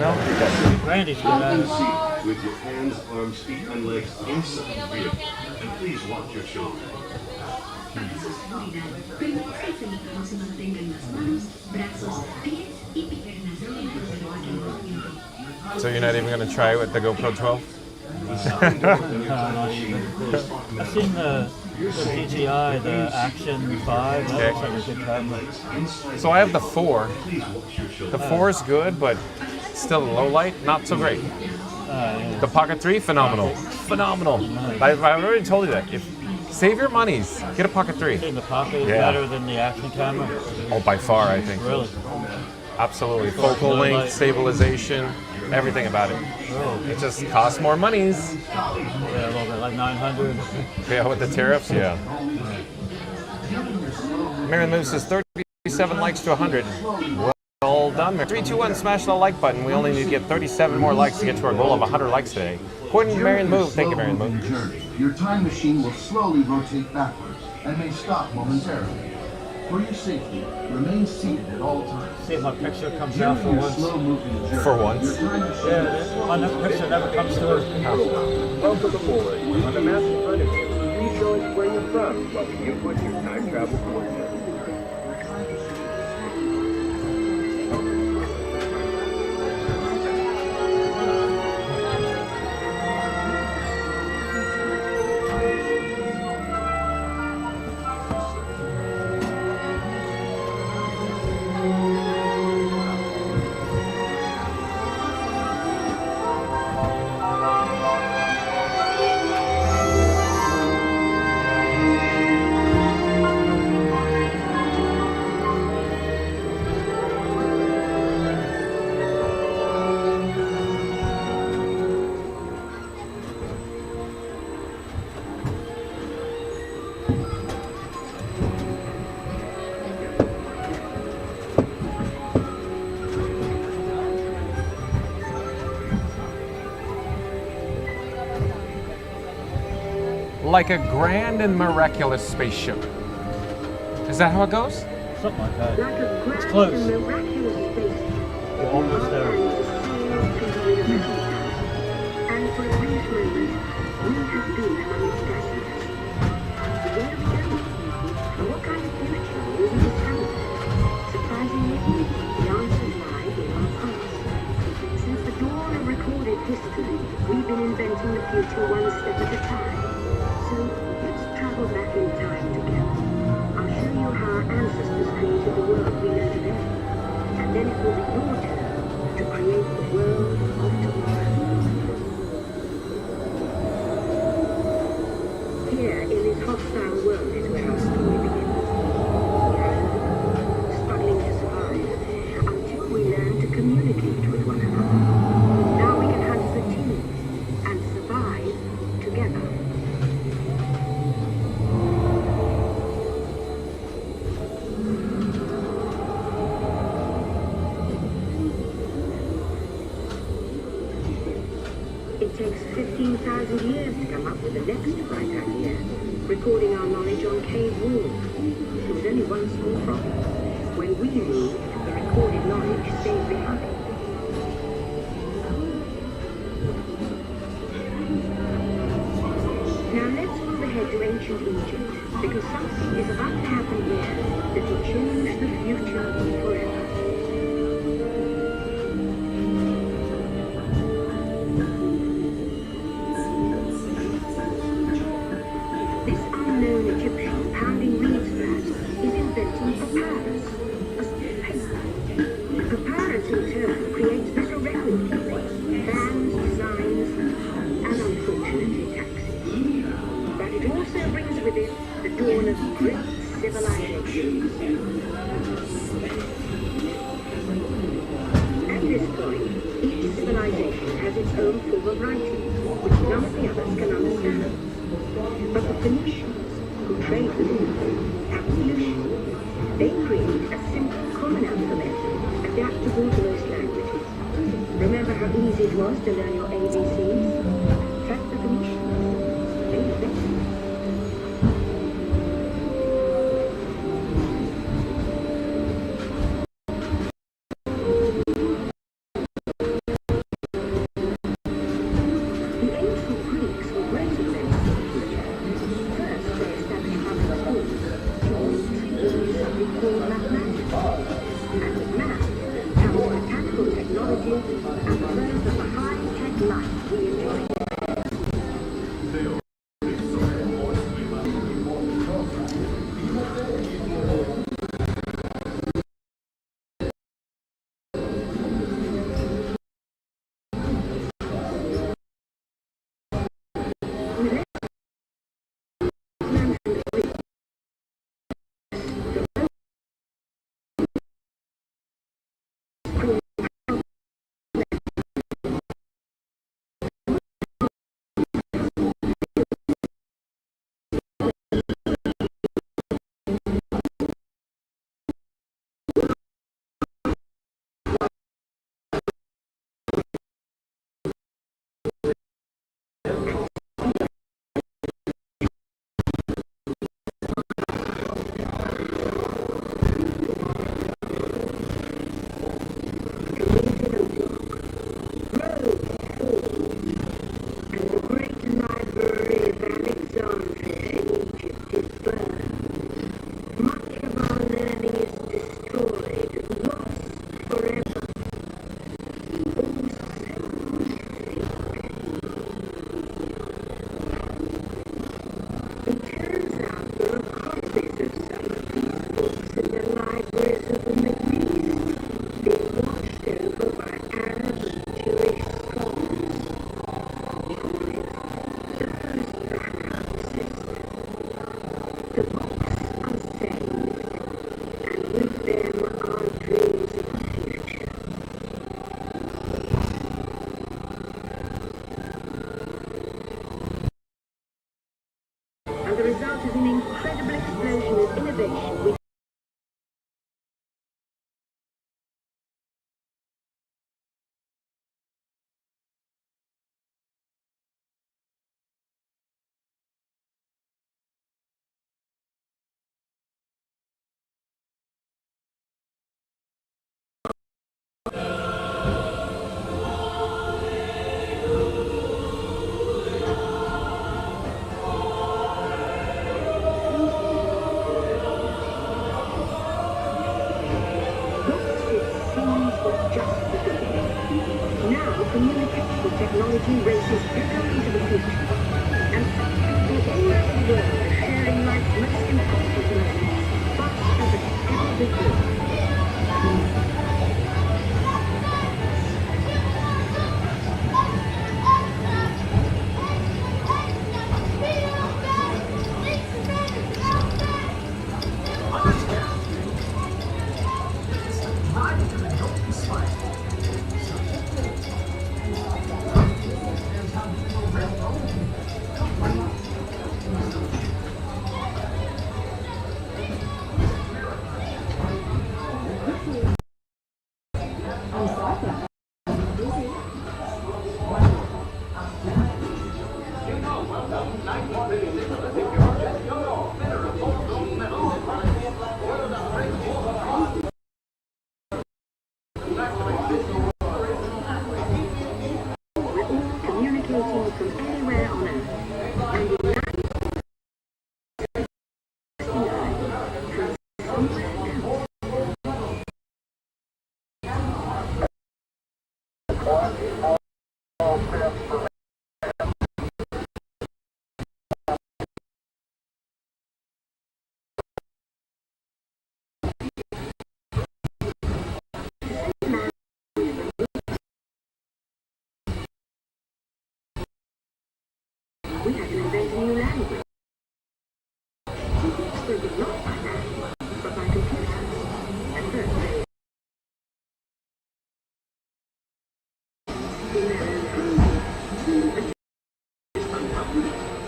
Okay. Randy's good at it. With your hands, arms, feet, and legs inside the vehicle. And please watch your shoulder. So you're not even going to try it with the GoPro 12? I've seen the DJI, the Action 5. That looks like a good camera. So I have the 4. The 4 is good, but still low light, not so great. Yeah. The Pocket 3, phenomenal. Phenomenal. I've already told you that. Save your monies. Get a Pocket 3. I think the Pocket is Yeah. better than the Action camera. Oh, by far, I think. Really? Absolutely. Focal length, stabilization, everything about it. It just costs more monies. Yeah, a little bit, like 900. Yeah, with the tariffs, yeah. Marion Lou says 37 likes to 100. Well done. 3, 2, 1, smash the like button. We only need to get 37 more likes to get to our goal of 100 likes today. According to Marion Move, thank you, Marion Move. Your time machine will slowly rotate backwards and may stop momentarily. For your safety, remain seated at all times. See if my picture comes out for once. For once. Yeah, my picture never comes through. Welcome aboard. On the map in front of you, please show us where you're from while we input your time travel coordinates. Like a grand and miraculous spaceship. Is that how it goes? Something like that. It's close. We're almost there. And for a brief moment, we have been among strangers. Where are we going? And what kind of future will we discover? Surprisingly, the answers lie in our past. Since the dawn of recorded history, we've been inventing the future one step at a time. So let's travel back in time together. I'll show you how our ancestors created the world we know today. And then it will be your turn to create the world of tomorrow. Here, in this hostile world, is where our story begins. Struggling to survive, until we learn to communicate with one another. Now we can hunt as a team, and survive together. It takes 15,000 years to come up with the next bright idea. cave walls. There was only one small problem. When we moved, the recorded knowledge stayed behind. Now let's move ahead to ancient Egypt, because something is about to happen here that will change the future forever. This unknown Egyptian pounding reeds flat is inventing papyrus, a paper. Papyrus in turn creates special record keeping, fans, designs, and unfortunately taxes. But it also brings with it the dawn of great civilizations. At this point, each civilization has its own form of writing, which none of the others can understand. But the Phoenicians, who trade with India, have solution. They create a simple common alphabet, adaptable to most languages. Remember how easy it was to learn your ABCs? That's the Phoenicians. They invented it. The ancient Greeks were great inventors of literature. First, they established public schools, teaching something called mathematics. And with math, comes mechanical technology and the birth of the high-tech life we enjoy. And the result is an incredible explosion of innovation which technology races ever into the future. And such people all over the world are sharing life's most important moments faster than ever before. operated not by man, but by computers. At first, they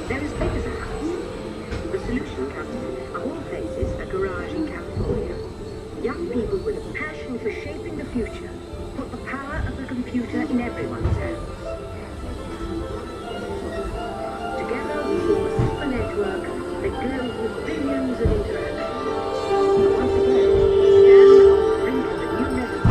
they're as big as a house. The solution comes, of all places, a garage in California. Young people with a passion for shaping the future put the power of the computer in everyone's hands. Together we form a super network that glows with billions of interactions. Once again, we stand on the brink of a new renaissance.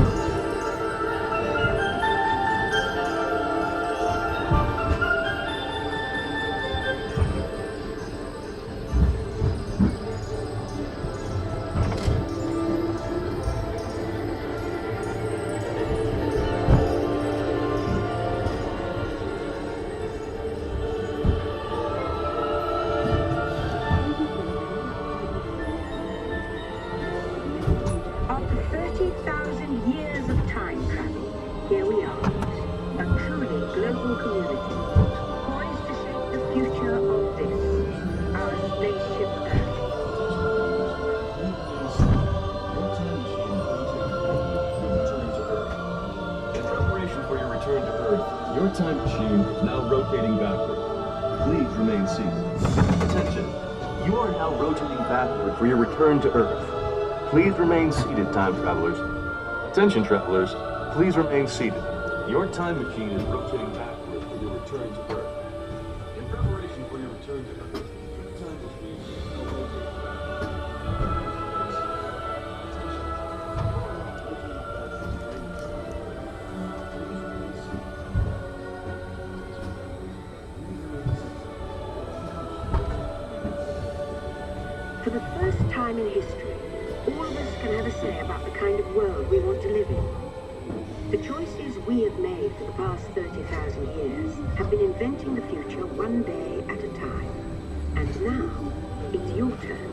After 30,000 years of time travel, here we are, a truly global community, poised to shape the future of this, our spaceship Earth. In preparation for your return to Earth, your time machine is now rotating backward. Please remain seated. Attention, you are now rotating backward for your return to Earth. Please remain seated, time travelers. Attention, travelers, please remain seated. Your time machine is rotating backward for your return to Earth. In preparation for your return to Earth, your time machine is now rotating For the first time in history, all of us can have a say about the kind of world we want to live in. The choices we have made for the past 30,000 years have been inventing the future one day at a time. And now, it's your turn.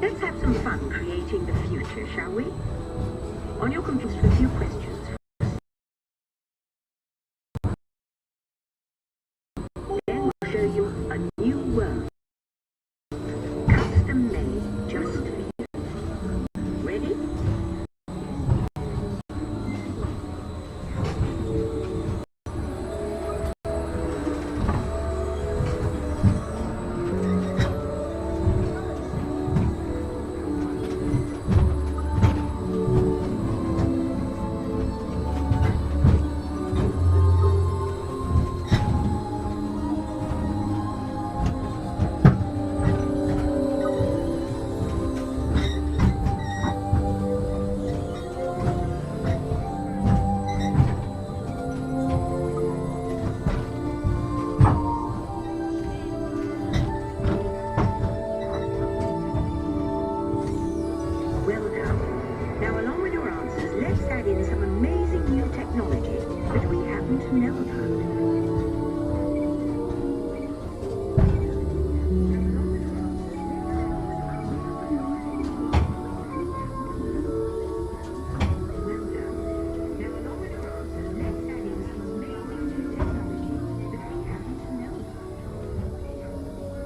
Let's have some fun creating the future, shall we? On your computer, a few questions. Then we'll show you a new world, custom made just for you. Ready? Well done. Now, along with your answers, let's add in some amazing new technology that we happen to know about.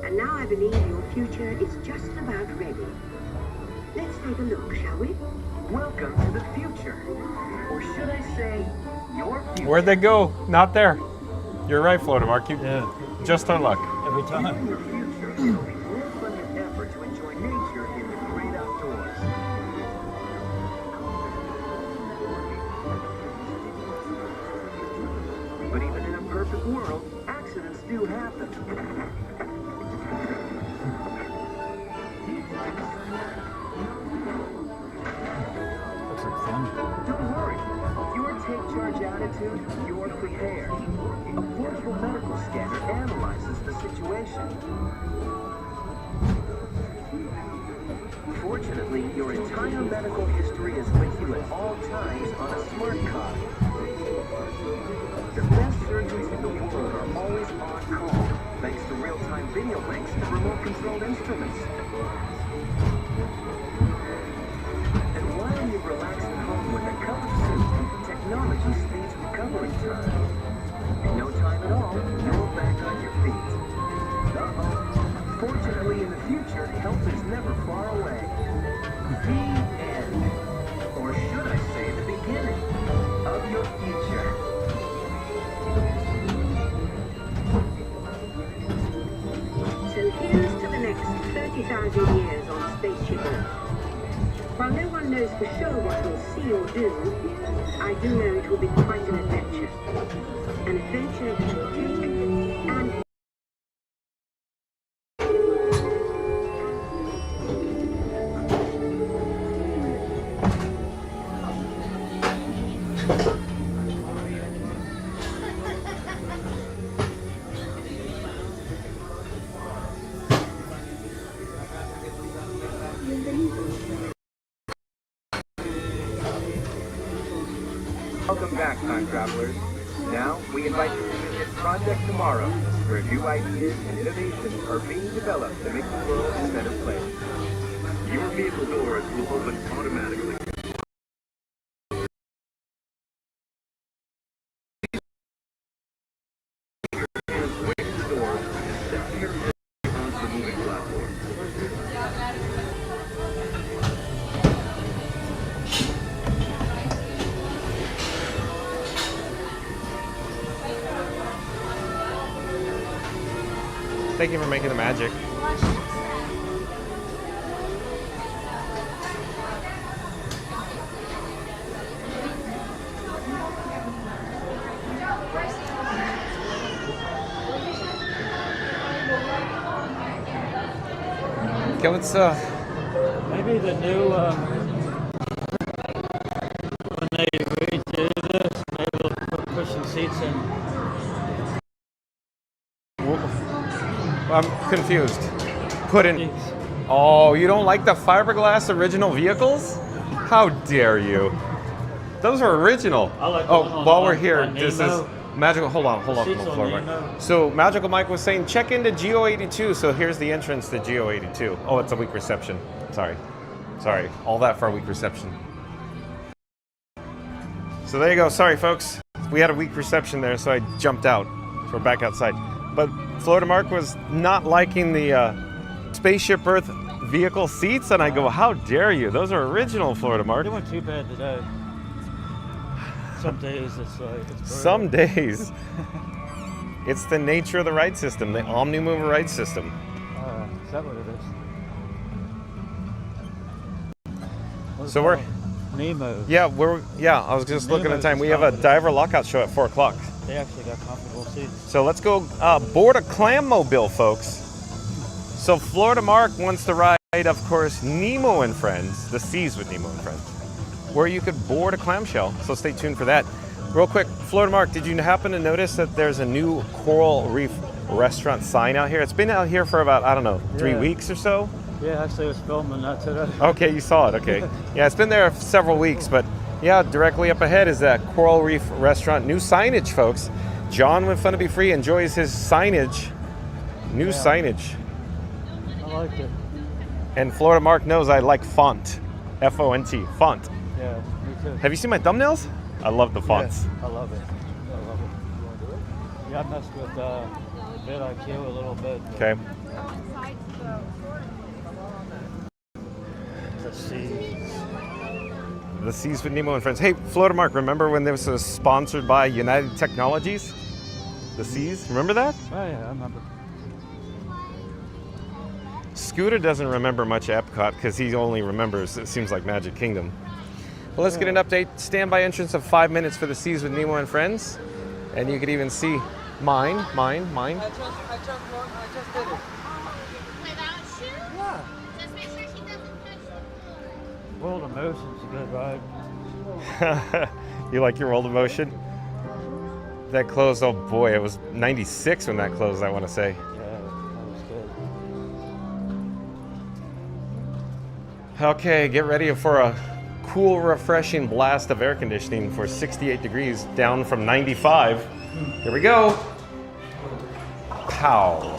And now I believe your future is just about ready. Let's take a look, shall we? Welcome to the future. Or should I say, your future. Where'd they go? Not there. You're right, Florida Mark. You just our luck. Every time. In your future, it'll be more fun than ever to enjoy nature in the great outdoors. But even in a perfect world, accidents do happen. Looks like fun. Don't worry. With your take charge attitude, you're prepared. A portable medical scanner analyzes the situation. Fortunately, your entire medical history is with you at all times on a smart card. The best surgeons in the world are always on call, thanks to real-time video links and remote-controlled instruments. And while you relax one knows for sure what we'll see or do, I do know it will be quite an adventure. An adventure that will take and Welcome back, time travelers. Now, we invite you to visit Project Tomorrow, where new ideas and innovations are being developed to make the world a better place. Your vehicle doors will open automatically. Swing the doors and step your foot onto the moving platform. Thank you for making the magic. Okay, let's Maybe the new when they redo this, maybe they'll push some seats in. I'm confused. Oh, you don't like the fiberglass original vehicles? How dare you? Those are original. I like while we're here, this Nemo. is Magical. Hold on, Seats on Floor Nemo. Mike. So Magical Mike was saying check into Geo82. So here's the entrance to Geo82. Oh, it's a weak reception. Sorry. All that for a weak reception. So there you go. Sorry, folks. We had a weak reception there, so I jumped out. So we're back outside. But Florida Mark was not liking the Spaceship Earth vehicle seats, and I go, how dare you? Those are original, Florida Mark. They weren't too bad today. Some days it's like it's brutal. Some days. It's the nature of the ride system, the Omnimover ride system. Is that what it is? So we're Nemo. I was just looking at the time. We have a diver lockout show at 4 o'clock. They actually got comfortable seats. So let's go board a clam mobile, folks. So Florida Mark wants to ride, of course, Nemo and Friends, the Seas with Nemo and Friends, where you could board a clamshell. So stay tuned for that. Real quick, Florida Mark, did you happen to notice that there's a new Coral Reef restaurant sign out here? It's been out here for about, 3 weeks or so. Yeah, actually I was filming that today. Okay, you saw it, okay. Yeah, it's been there several weeks, but yeah, directly up ahead is that Coral Reef restaurant. New signage, folks. John with Fun to Be Free enjoys his signage. New signage. I liked it. And Florida Mark knows I like font. F-O-N-T, font. Yeah, me too. Have you seen my thumbnails? I love the fonts. Yeah, I love it. Yeah, I messed with vidIQ a little bit. Okay. The Seas. The Seas with Nemo and Friends. Hey, Florida Mark, remember when this was sponsored by United Technologies? The Seas, remember that? Oh yeah, I remember. Scooter doesn't remember much at Epcot because he only remembers, it seems like, Magic Kingdom. Well, let's get an update. Standby entrance of 5 minutes for the Seas with Nemo and Friends. And you could even see mine. I just did it. Without shoes? Yeah. Just make sure she doesn't touch the World of Motion's a good ride. You like your World of Motion? That closed, oh boy, it was 96 when that closed, I want to say. Yeah, that was good. Okay, get ready for a cool, refreshing blast of air conditioning for 68 degrees, down from 95. Here we go. Pow.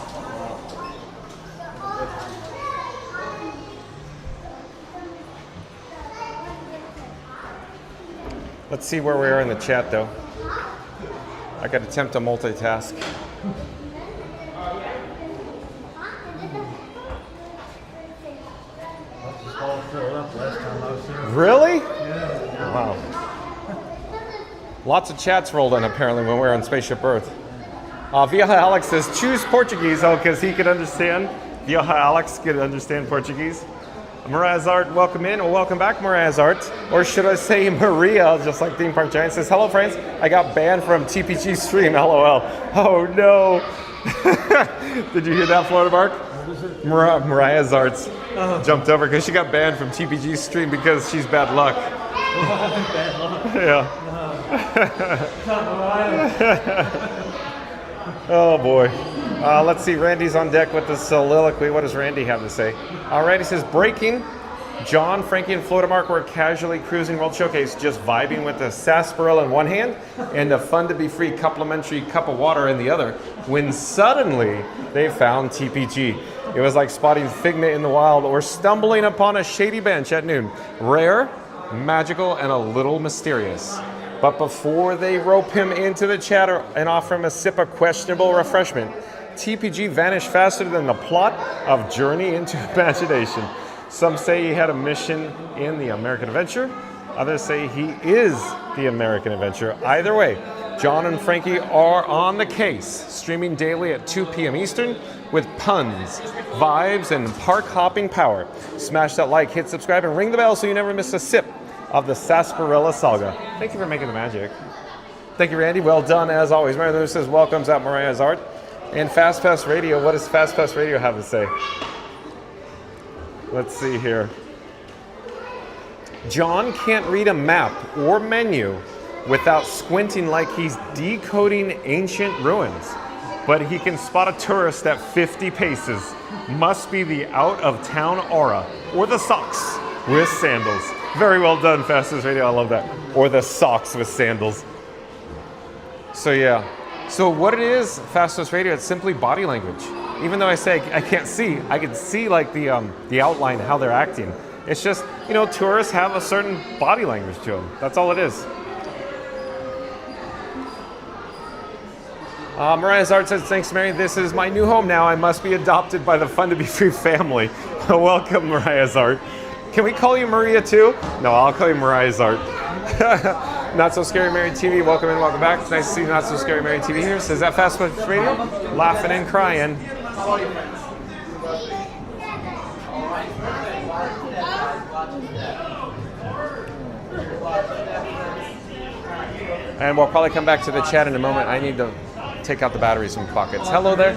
Let's see where we are in the chat, though. I could attempt to multitask. All filled up last time I was here. Really? Yeah. Wow. Lots of chats rolled in apparently when we were on Spaceship Earth. Via Alex says choose Portuguese, because he could understand. Via Alex could understand Portuguese. Mariah's Art, welcome in, or welcome back, Mariah's Art. Or should I say Maria, just like Theme Park Giant says, hello friends, I got banned from TPG stream, LOL. Oh no. Did you hear that, Florida Mark? Mariah's Arts jumped over because she got banned from TPG stream because she's bad luck. Bad luck. Yeah. Oh boy. Let's see, Randy's on deck with the soliloquy. What does Randy have to say? Randy says, breaking. John, Frankie, and Florida Mark were casually cruising World Showcase, just vibing with the sarsaparilla in one hand and the fun to be free complimentary cup of water in the other, when suddenly they found TPG. It was like spotting Figment in the wild or stumbling upon a shady bench at noon. Rare, magical, and a little mysterious. But before they rope him into the chatter and offer him a sip of questionable refreshment, TPG vanished faster than the plot of Journey into Imagination. Some say he had a mission in the American Adventure. Others say he is the American Adventure. Either way, John and Frankie are on the case, streaming daily at 2 p.m. Eastern with puns, vibes, and park hopping power. Smash that like, hit subscribe, and ring the bell so you never miss a sip of the sarsaparilla saga. Thank you for making the magic. Thank you, Randy. Well done, as always. Mary Lou says, welcomes at Mariah's Art. And Fast Pass Radio, what does Fast Pass Radio have to say? Let's see here. John can't read a map or menu without squinting like he's decoding ancient ruins. But he can spot a tourist at 50 paces. Must be the out-of-town aura. Or the socks with sandals. Very well done, Fastest Radio. I love that. Or the socks with sandals. So yeah. So what it is, Fastest Radio, it's simply body language. Even though I say I can't see, I can see like the outline, how they're acting. It's just, you know, tourists have a certain body language to them. That's all it is. Mariah's Art says, thanks, Mary. This is my new home now. I must be adopted by the Fun to Be Free family. Welcome, Mariah's Art. Can we call you Maria too? No, I'll call you Mariah's Art. Not So Scary Mary TV, welcome in, welcome back. It's nice to see Not So Scary Mary TV here. Says that Fast Pass Radio? Laughing and crying. And we'll probably come back to the chat in a moment. I need to take out the batteries from pockets. Hello there.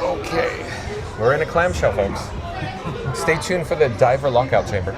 Okay, we're in a clamshell, folks. Stay tuned for the diver lockout chamber.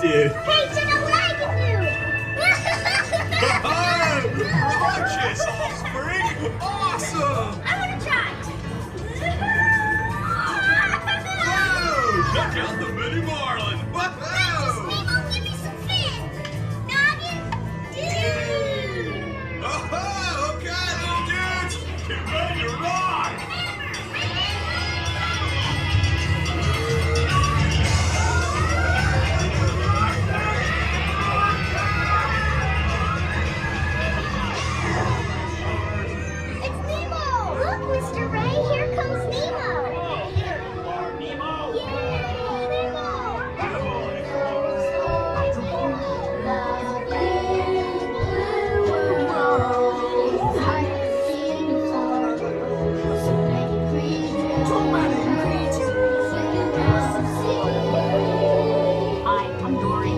dude. Hey, check out what I can do! Gorgeous offspring! Awesome! I want to try! Whoa! Check out the mini marlin! Whoa! Nemo, give me some fins! Noggin! Dude! Oh, okay, little dudes! Get ready to rock! It's Nemo! Look, Mr. Ray, here comes Nemo! Here you are, Nemo! Yay, Nemo! Hi, I'm Dory.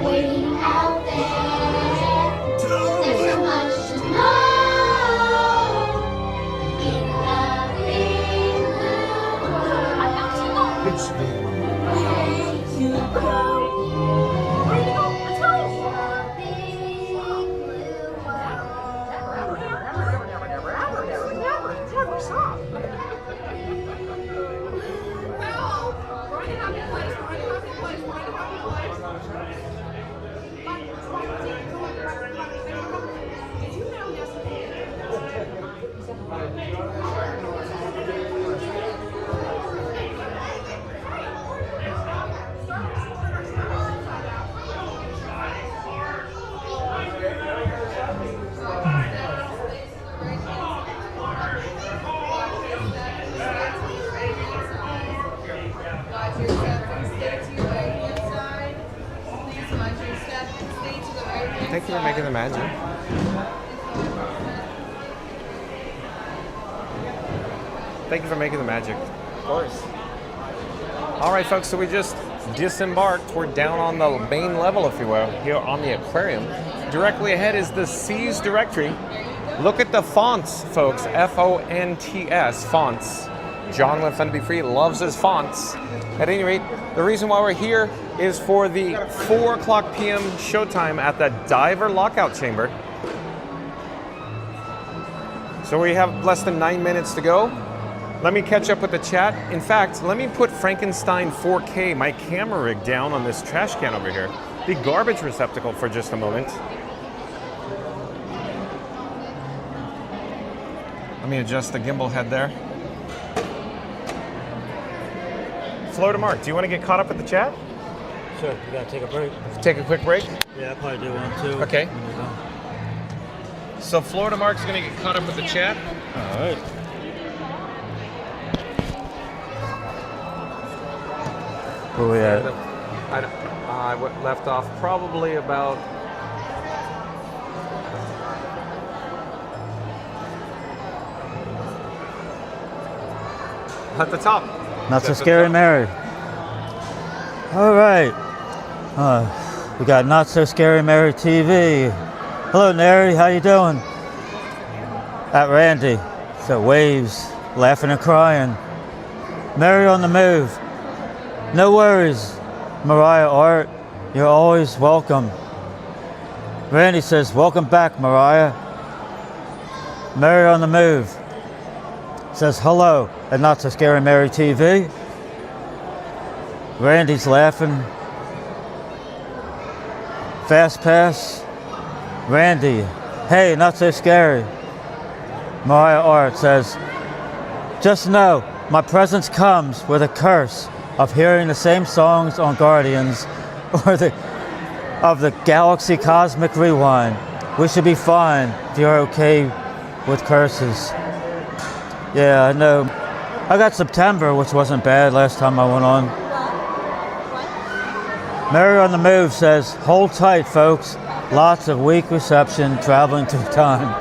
Waiting out there. There's so much to know in the big blue world. Where to go? Where to go? Let's go. The big blue world. Thank you for making the magic. Thank you for making the magic. Of course. All right, folks, so we just disembarked. We're down on the main level, if you will, here on the aquarium. Directly ahead is the Seas directory. Look at the fonts, folks. F-O-N-T-S, fonts. John Live Fun to Be Free loves his fonts. At any rate, the reason why we're here is for the 4 o'clock p.m. showtime at the Diver Lockout Chamber. So we have less than 9 minutes to go. Let me catch up with the chat. In fact, let me put Frankenstein 4K, my camera rig, down on this trash can over here. The garbage receptacle for just a moment. Let me adjust the gimbal head there. Flo to Mark, do you want to get caught up with the chat? Sure, we gotta take a break. Take a quick break? Yeah, I probably do one too. Okay. So Florida Mark's gonna get caught up with the chat. All right. Where we at? I left off probably about at the top. Not So Scary Mary. All right. We got Not So Scary Mary TV. Hello, Nary. How you doing? At Randy. So waves, laughing and crying. Mary on the move. No worries, Mariah Art. You're always welcome. Randy says, welcome back, Mariah. Mary on the move. Says hello at Not So Scary Mary TV. Randy's laughing. Fast Pass. Randy, hey, not so scary. Mariah Art says, just know my presence comes with a curse of hearing the same songs on Guardians or of the Galaxy Cosmic Rewind. We should be fine if you're okay with curses. Yeah, I know. I got September, which wasn't bad last time I went on. Mary on the Move says, hold tight, folks. Lots of weak reception traveling through time.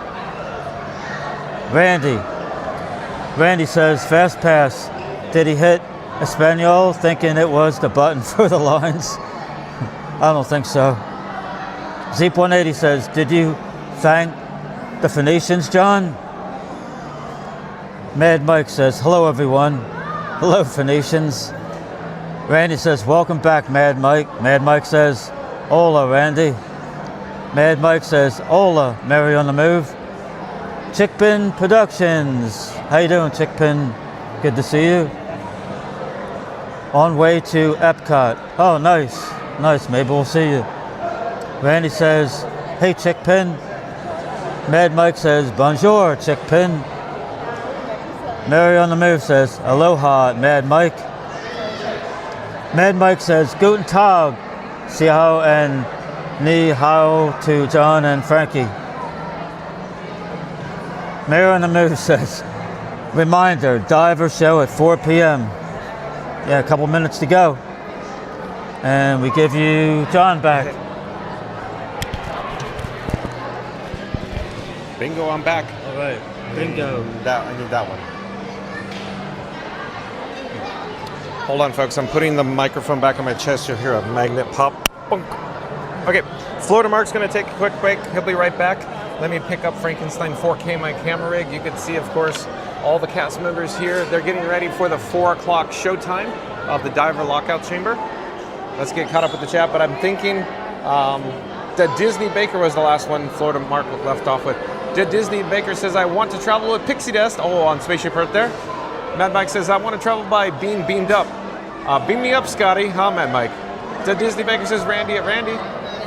Randy, Randy says, Fast Pass. Did he hit Espanol thinking it was the button for the lines? I don't think so. Zeep180 says, did you thank the Phoenicians, John? Mad Mike says, hello everyone. Hello Phoenicians. Randy says, welcome back, Mad Mike. Mad Mike says, hola, Randy. Mad Mike says, hola, Mary on the Move. Chickpin Productions. How you doing, Chickpin? Good to see you. On way to Epcot. Oh, nice. Nice, maybe we'll see you. Randy says, hey, Chickpin. Mad Mike says, bonjour, Chickpin. Mary on the Move says, aloha, Mad Mike. Mad Mike says, guten Tag, si hao and ni hao to John and Frankie. Mary on the Move says, reminder, diver show at 4 p.m. Yeah, a couple minutes to go. And we give you John back. Bingo, I'm back. All right, bingo. I need that one. Hold on, folks. I'm putting the microphone back on my chest. You'll hear a magnet pop. Bonk. Okay, Florida Mark's going to take a quick break. He'll be right back. Let me pick up Frankenstein 4K, my camera rig. You can see, of course, all the cast members here. They're getting ready for the 4 o'clock showtime of the diver lockout chamber. Let's get caught up with the chat. But I'm thinking that Disney Baker was the last one Florida Mark left off with. Disney Baker says, I want to travel with Pixie Dust. Oh, on Spaceship Earth there. Mad Mike says, I want to travel by being beamed up. Beam me up, Scotty. Huh, Mad Mike? Disney Baker says, Randy at Randy.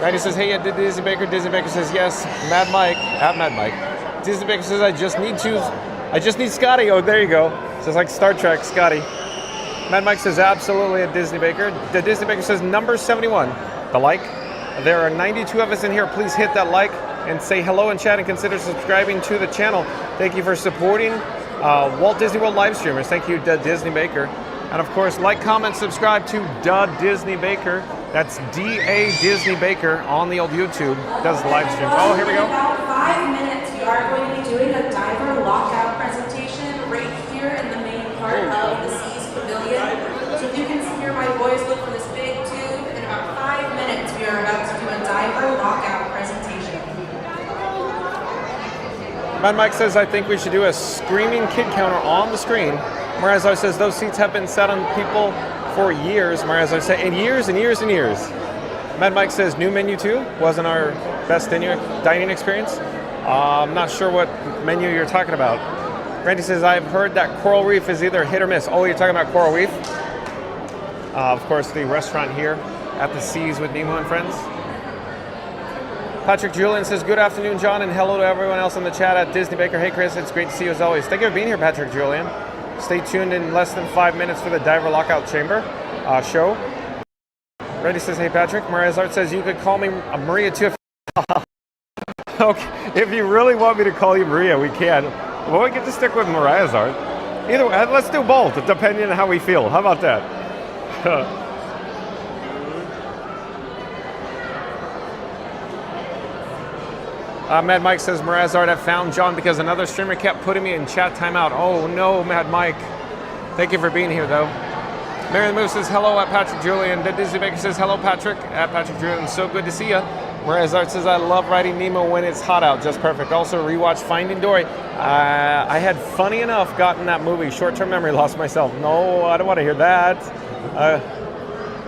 Randy says, hey, at Disney Baker. Disney Baker says, yes. Mad Mike at Mad Mike. Disney Baker says, I just need Scotty. Oh, there you go. Just like Star Trek, Scotty. Mad Mike says, absolutely at Disney Baker. The Disney Baker says, number 71. The like. There are 92 of us in here. Please hit that like and say hello in chat and consider subscribing to the channel. Thank you for supporting Walt Disney World live streamers. Thank you, Disney Baker. And of course, like, comment, subscribe to Disney Baker. That's D-A Disney Baker on the old YouTube. Does live streams. Oh, here we go. In about 5 minutes, we are going to be doing a diver lockout presentation right here in the main part of the Seas Pavilion. So if you can hear my voice, look for this big tube. In about 5 minutes, we are about to do a diver lockout presentation. Mad Mike says, I think we should do a screaming kid counter on the screen. Marazar says, those seats have been set on people for years. Marazar says, and years and years and years. Mad Mike says, new menu too? Wasn't our best dining experience? I'm not sure what menu you're talking about. Randy says, I've heard that Coral Reef is either hit or miss. Oh, you're talking about Coral Reef? Of course, the restaurant here at the Seas with Nemo and Friends. Patrick Julian says, good afternoon, John, and hello to everyone else in the chat at Disney Baker. Hey, Chris, it's great to see you as always. Thank you for being here, Patrick Julian. Stay tuned in less than 5 minutes for the Diver Lockout Chamber show. Randy says, hey, Patrick. Maria's Art says, you could call me Maria too. Okay, if you really want me to call you Maria, we can. Well, we get to stick with Mariah's Art. Either way, let's do both, depending on how we feel. How about that? Mad Mike says, Marazard, I found John because another streamer kept putting me in chat timeout. Oh no, Mad Mike. Thank you for being here though. Mary the Moose says, hello at Patrick Julian. The Disney Baker says, hello Patrick at Patrick Julian. So good to see you. Marazard says, I love riding Nemo when it's hot out. Just perfect. Also rewatch Finding Dory. I had funny enough gotten that movie. Short-term memory loss myself. No, I don't want to hear that.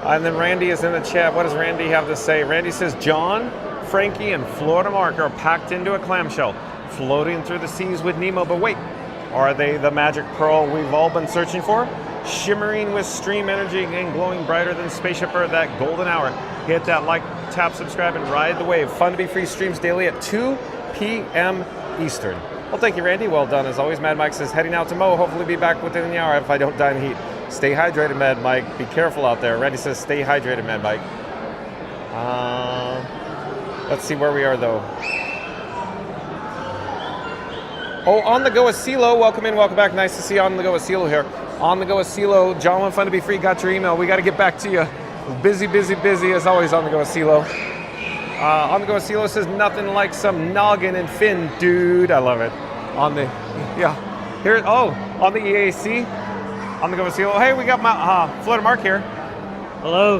And then Randy is in the chat. What does Randy have to say? Randy says, John, Frankie, and Florida Mark are packed into a clamshell, floating through the seas with Nemo. But wait, are they the magic pearl we've all been searching for? Shimmering with stream energy and glowing brighter than Spaceship Earth, that golden hour. Hit that like, tap, subscribe, and ride the wave. Fun to be free streams daily at 2 p.m. Eastern. Well, thank you, Randy. Well done. As always, Mad Mike says, heading out to Mo. Hopefully be back within the hour if I don't die in heat. Stay hydrated, Mad Mike. Be careful out there. Randy says, stay hydrated, Mad Mike. Let's see where we are, though. Oh, On the Go with CeeLo. Welcome in, welcome back. Nice to see you On the Go with CeeLo here. On the Go with CeeLo. John, when fun to be free, got your email. We got to get back to you. Busy, busy, busy, as always, On the Go with CeeLo. On the Go with CeeLo says, nothing like some noggin and fin, dude. I love it. Here, on the EAC, on the Go Seal. Hey, we got my Florida Mark here. Hello.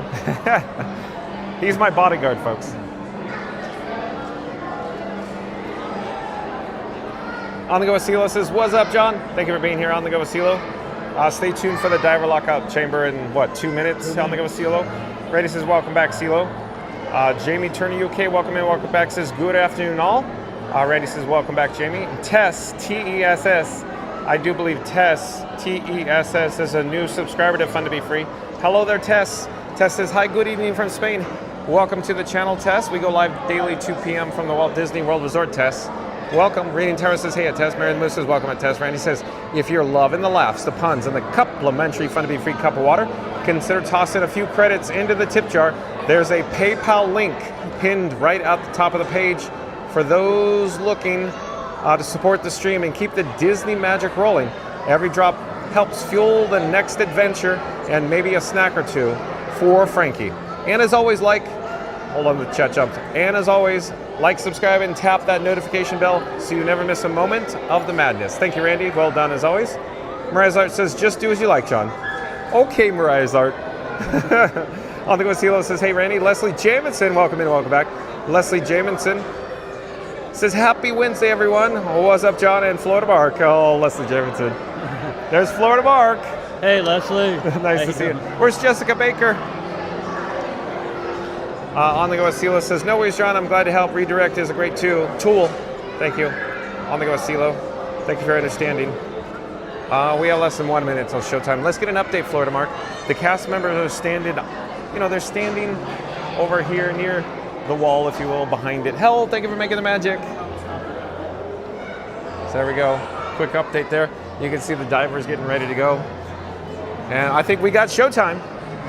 He's my bodyguard, folks. On the Go Silo says, "What's up, John? Thank you for being here on the Go Silo. Stay tuned for the diver lockout chamber in 2 minutes on the Go Silo." Brady says, "Welcome back, Silo." Jamie Turner UK, welcome in, welcome back. Says, "Good afternoon, all." Randy says, "Welcome back, Jamie." Tess, Tess. I do believe Tess, Tess, is a new subscriber to Fun to Be Free. Hello there, Tess. Tess says, "Hi, good evening from Spain. Welcome to the channel, Tess. We go live daily 2 p.m. from the Walt Disney World Resort, Tess. Welcome." Reading Terra says, "Hey, at Tess." Marion Moose says, "Welcome at Tess." Randy says, "If you're loving the laughs, the puns, and the complimentary Fun to Be Free cup of water, consider tossing a few credits into the tip jar. There's a PayPal link pinned right at the top of the page for those looking to support the stream and keep the Disney magic rolling. Every drop helps fuel the next adventure and maybe a snack or two for Frankie. And as always, hold on, the chat jumped. And as always, subscribe, and tap that notification bell so you never miss a moment of the madness." Thank you, Randy. Well done, as always. Mariah's Art says, "Just do as you like, John." Okay, Mariah's Art. On the Go Silo says, "Hey, Randy." Leslie Jamison, welcome in, welcome back. Leslie Jamison says, "Happy Wednesday, everyone. What's up, John and Florida Mark?" Oh, Leslie Jamison. There's Florida Mark. Hey, Leslie. Nice to see you. Where's Jessica Baker? On the Go Silo says, "No worries, John. I'm glad to help. Redirect is a great tool. Thank you." On the Go Silo, thank you for understanding. We have less than 1 minute till showtime. Let's get an update, Florida Mark. The cast members are standing, they're standing over here near the wall, if you will, behind it. Hell, thank you for making the magic. So there we go. Quick update there. You can see the divers getting ready to go. And I think we got showtime.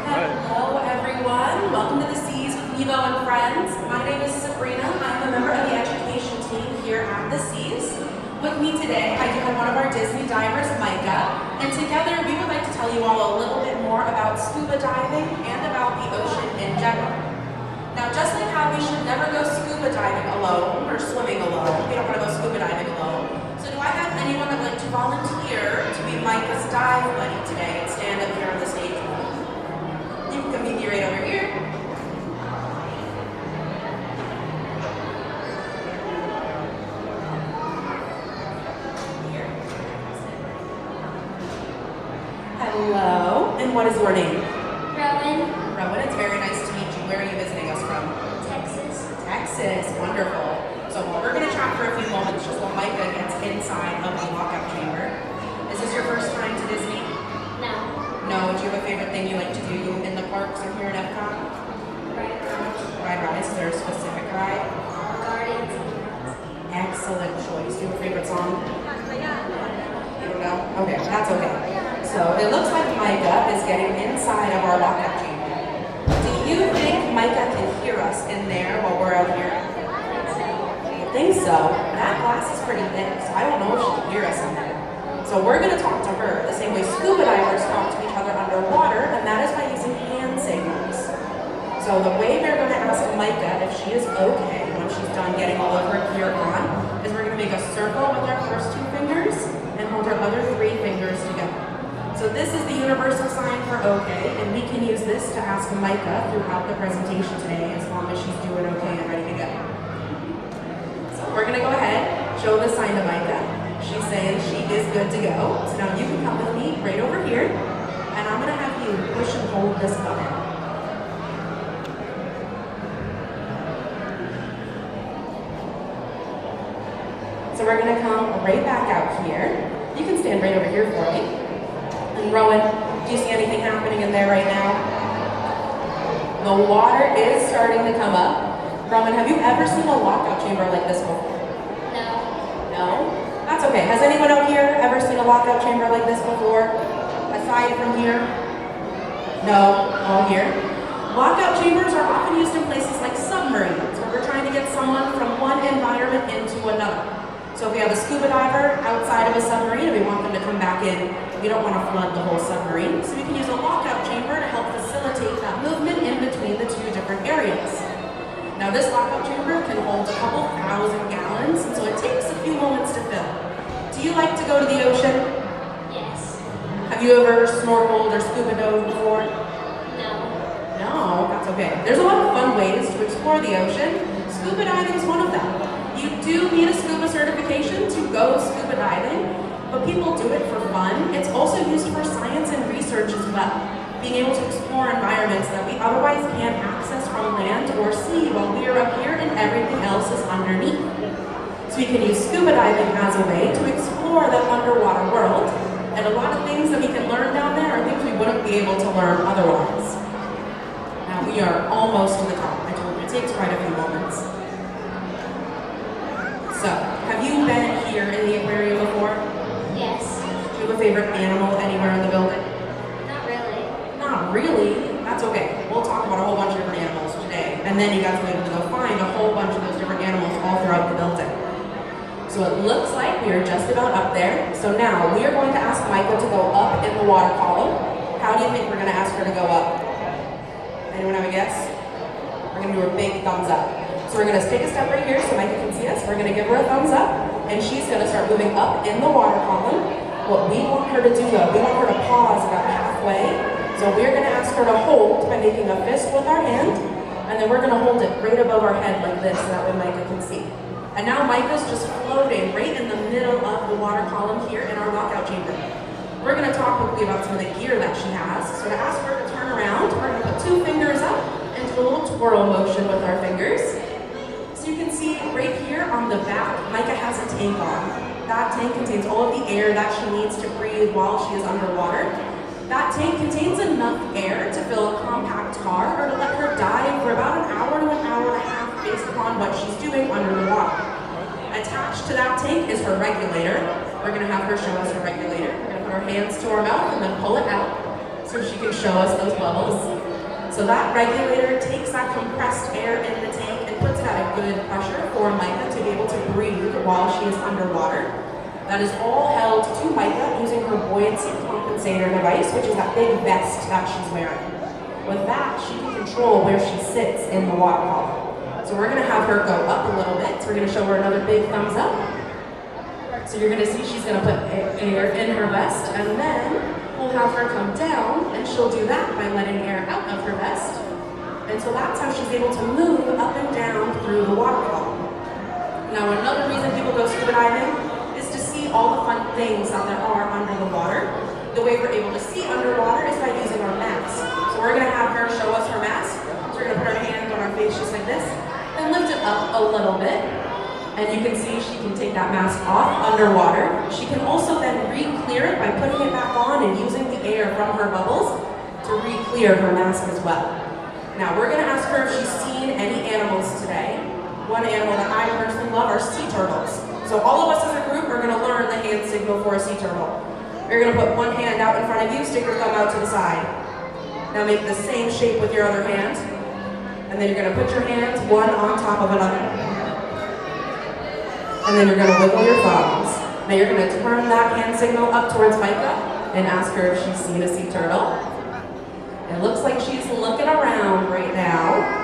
Hello, everyone. Welcome to the Seas with Nemo and friends. My name is Sabrina. I'm a member of the education team here at the Seas. With me today, I do have one of our Disney divers, Micah, and together we would like to tell you all a little bit more about scuba diving and about the ocean in general. Now, just like how we should never go scuba diving alone or swimming alone, we don't want to go scuba diving alone. So do I have anyone that would like to volunteer to be Micah's dive buddy today and stand up here on the stage? You can meet me right over here. Hello, and what is your name? Rowan. Rowan, it's very nice to meet you. Where are you visiting us from? Texas. Texas, wonderful. So we're going to chat for a few moments just while Micah gets inside of the lockout chamber. Is this your first time to Disney? No. No, do you have a favorite thing you like to do in the parks or here in Epcot? Ride rides. Ride rides, is there a specific ride? Guardians. Excellent choice. Do you have a favorite song? You don't know? Okay, that's okay. So it looks like Micah is getting inside of our lockout chamber. Do you think Micah can hear us in there while we're out here? I think so. That glass is pretty thick, so I don't know if she can hear us in there. So we're going to talk to her the same way scuba divers talk to each other underwater, and that is by using hand signals. So the way we're going to ask Micah if she is okay when she's done getting all of her gear on is we're going to make a circle with our first 2 fingers and hold our other 3 fingers together. So this is the universal sign for okay, and we can use this to ask Micah throughout the presentation today as long as she's doing okay and ready to go. So we're going to go ahead, show the sign to Micah. She's saying she is good to go. So now you can come with me right over here, and I'm going to have you push and hold this button. So we're going to come right back out here. You can stand right over here for me. And Rowan, do you see anything happening in there right now? The water is starting to come up. Rowan, have you ever seen a lockout chamber like this before? No. No? That's okay. Has anyone out here ever seen a lockout chamber like this before? Aside from here? No? All here? Lockout chambers are often used in places like submarines, where we're trying to get someone from one environment into another. So if we have a scuba diver outside of a submarine and we want them to come back in, we don't want to flood the whole submarine. So we can use a lockout chamber to help facilitate that movement in between the 2 different areas. Now this lockout chamber can hold a couple thousand gallons, and so it takes a few moments to fill. Do Do you like to go to the ocean? Yes. Have you ever snorkeled or scuba dove before? No. No, that's okay. There's a lot of fun ways to explore the ocean. Scuba diving is one of them. You do need a scuba certification to go scuba diving, but people do it for fun. It's also used for science and research as well, being able to explore environments that we otherwise can't access from land or sea while we are up here and everything else is underneath. So we can use scuba diving as a way to explore that underwater world, and a lot of things that we can learn down there are things we wouldn't be able to learn otherwise. Now we are almost to the top. I told you it takes quite a few moments. So, have you been here in the aquarium before? Yes. Do you have a favorite animal anywhere in the building? Not really. Not really? That's okay. We'll talk about a whole bunch of different animals today, and then you guys will be able to go find a whole bunch of those different animals all throughout the building. So it looks like we are just about up there. So now we are going to ask Michael to go up in the water column. How do you think we're going to ask her to go up? Anyone have a guess? We're going to do a big thumbs up. So we're going to take a step right here so Micah can see us. We're going to give her a thumbs up, and she's going to start moving up in the water column. What we want her to do though, we want her to pause about halfway. So we're going to ask her to hold by making a fist with our hand, and then we're going to hold it right above our head like this so that way Micah can see. And now Micah's just floating right in the middle of the water column here in our lockout chamber. We're going to talk quickly about some of the gear that she has. So to ask her to turn around, we're going to put 2 fingers up and do a little twirl motion with our fingers. So you can see right here on the back, Micah has a tank on. That tank contains all of the air that she needs to breathe while she is underwater. That tank contains enough air to fill a compact car or to let her dive for about an hour to an hour and a half based upon what she's doing under the water. Attached to that tank is her regulator. We're going to have her show us her regulator. We're going to put our hands to her mouth and then pull it out so she can show us those bubbles. So that regulator takes that compressed air in the tank and puts it at a good pressure for Micah to be able to breathe while she is underwater. That is all held to Micah using her buoyancy compensator device, which is that big vest that she's wearing. With that, she can control where she sits in the water column. So we're going to have her go up a little bit. So we're going to show her another big thumbs up. So you're going to see she's going to put air in her vest, and then we'll have her come down, and she'll do that by letting air out of her vest. And so that's how she's able to move up and down through the water column. Now another reason people go scuba diving is to see all the fun things that there are under the water. The way we're able to see underwater is by using our mask. So we're going to have her show us her mask. So we're going to put our hand on our face just like this, and lift it up a little bit. And you can see she can take that mask off underwater. She can also then re-clear it by putting it back on and using the air from her bubbles to re-clear her mask as well. Now we're going to ask her if she's seen any animals today. One animal that I personally love are sea turtles. So all of us as a group are going to learn the hand signal for a sea turtle. You're going to put one hand out in front of you, stick your thumb out to the side. Now make the same shape with your other hand. And then you're going to put your hands one on top of another. And then you're going to wiggle your thumbs. Now you're going to turn that hand signal up towards Micah and ask her if she's seen a sea turtle. It looks like she's looking around right now.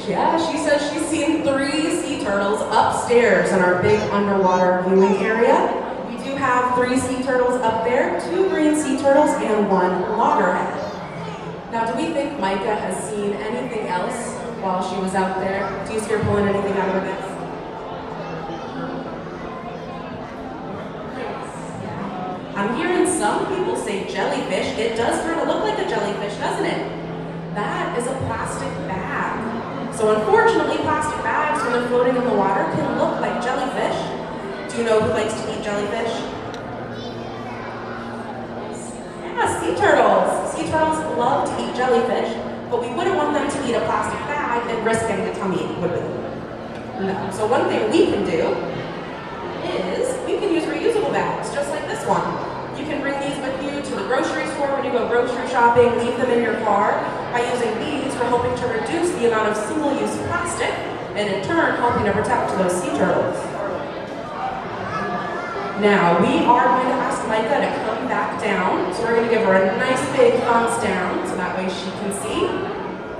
Yeah, she says she's seen 3 sea turtles upstairs in our big underwater viewing area. We do have 3 sea turtles up there, 2 green sea turtles and 1 loggerhead. Now, do we think Micah has seen anything else while she was out there? Do you see her pulling anything out of her vest? I'm hearing some people say jellyfish. It does kind of look like a jellyfish, doesn't it? That is a plastic bag. So unfortunately, plastic bags, when they're floating in the water, can look like jellyfish. Do you know who likes to eat jellyfish? Yeah, sea turtles. Sea turtles love to eat jellyfish, but we wouldn't want them to eat a plastic bag and risk getting a tummy ache, would we? No. So one thing we can do is we can use reusable bags, just like this one. You can bring these with you to the grocery store when you go grocery shopping, leave them in your car. By using these, we're hoping to reduce the amount of single-use plastic, and in turn, helping to protect those sea turtles. Now, we are going to ask Micah to come back down. So we're going to give her a nice big thumbs down, so that way she can see.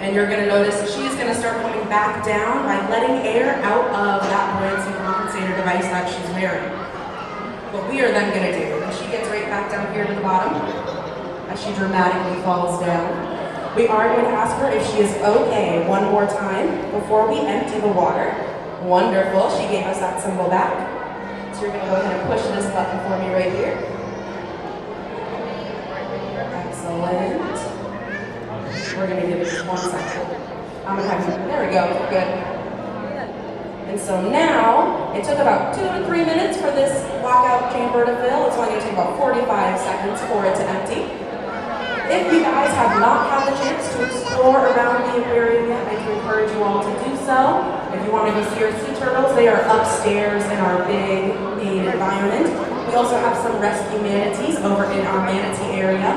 And you're gonna notice that she's gonna start coming back down by letting air out of that buoyancy compensator device that she's wearing. What we are then gonna do, when she gets right back down here to the bottom, as she dramatically falls down, we are going to ask her if she is okay one more time before we empty the water. Wonderful, she gave us that symbol back. So you're gonna go ahead and push this button for me right here. Excellent. We're gonna give it just 1 second. I'm gonna have you, there we go, good. And so now, it took about 2 to 3 minutes for this lockout chamber to fill. It's only gonna take about 45 seconds for it to empty. If you guys have not had the chance to explore around the aquarium yet, I do encourage you all to do so. If you want to go see our sea turtles, they are upstairs in our big main environment. We also have some rescue manatees over in our manatee area.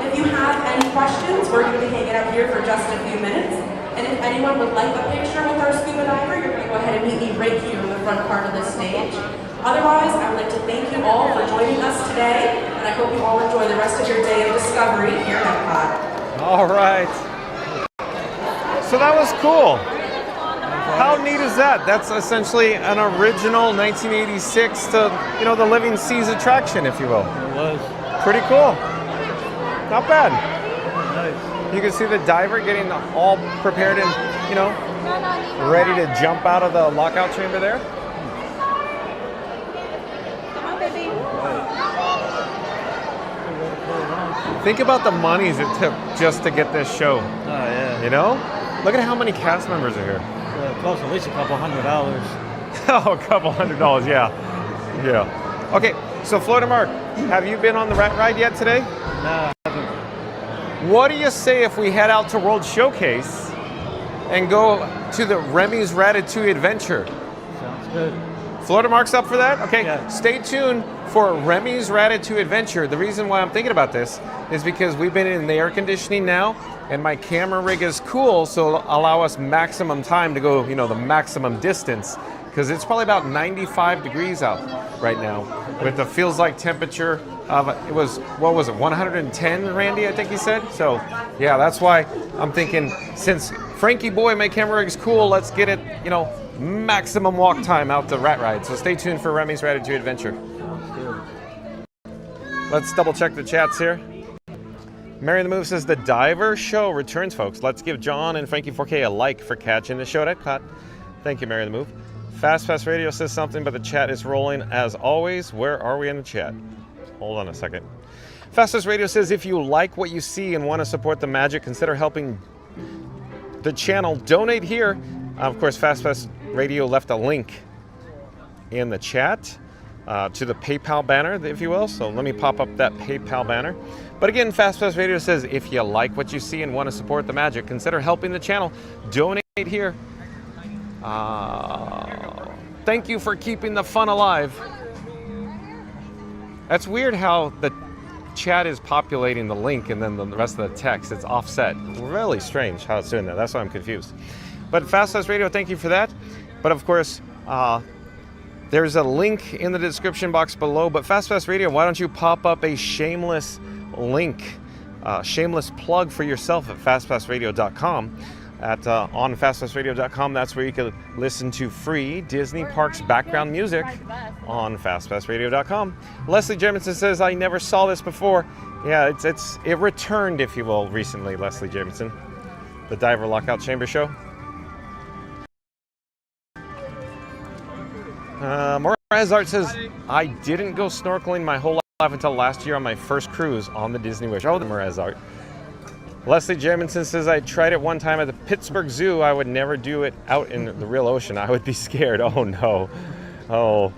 If you have any questions, we're going to be hanging out here for just a few minutes. And if anyone would like a picture with our scuba diver, you're going to go ahead and meet me right here in the front part of the stage. Otherwise, I would like to thank you all for joining us today, and I hope you all enjoy the rest of your day of discovery here at Epcot. All right. So that was cool. How neat is that? That's essentially an original 1986 to, the Living Seas attraction, if you will. It was. Pretty cool. Not bad. Nice. You can see the diver getting all prepared and, ready to jump out of the lockout chamber there. Think about the monies it took just to get this show. Oh, yeah. Look at how many cast members are here. It costs at least a couple $100. Oh, a couple $100, yeah. Yeah. Okay, so Florida Mark, have you been on the rat ride yet today? No, I haven't. What do you say if we head out to World Showcase and go to the Remy's Ratatouille Adventure? Sounds good. Florida Mark's up for that? Okay, Yeah. Stay tuned for Remy's Ratatouille Adventure. The reason why I'm thinking about this is because we've been in the air conditioning now, and my camera rig is cool, so it'll allow us maximum time to go, the maximum distance, because it's probably about 95 degrees out right now, with the feels like temperature of, 110, Randy, I think he said? So, yeah, that's why I'm thinking, since Frankie Boy, my camera rig's cool, let's get it, maximum walk time out the rat ride. So stay tuned for Remy's Ratatouille Adventure. Let's double check the chats here. Mary the Move says the diver show returns, folks. Let's give John and Frankie 4K a like for catching the show at Epcot. Thank you, Mary the Move. Fast Pass Radio says something, but the chat is rolling as always. Where are we in the chat? Hold on a second. Fast Pass Radio says if you like what you see and want to support the magic, consider helping the channel. Donate here. Of course, Fast Pass Radio left a link in the chat to the PayPal banner, if you will. So let me pop up that PayPal banner. But again, Fast Pass Radio says if you like what you see and want to support the magic, consider helping the channel. Donate here. Thank you for keeping the fun alive. That's weird how the chat is populating the link and then the rest of the text, it's offset. Really strange how it's doing that. That's why I'm confused. But Fast Pass Radio, thank you for that. But of course, there's a link in the description box below. But Fast Pass Radio, why don't you pop up a shameless link, shameless plug for yourself at fastpassradio.com. On fastpassradio.com, that's where you can listen to free Disney Parks background music on fastpassradio.com. Leslie Jamison says, I never saw this before. Yeah, it returned, if you will, recently, Leslie Jamison. The Diver Lockout Chamber Show. Moraz Art says, I didn't go snorkeling my whole life until last year on my first cruise on the Disney Wish. Oh, the Moraz Art. Leslie Jamison says, I tried it one time at the Pittsburgh Zoo. I would never do it out in the real ocean. I would be scared. Oh, no. Oh.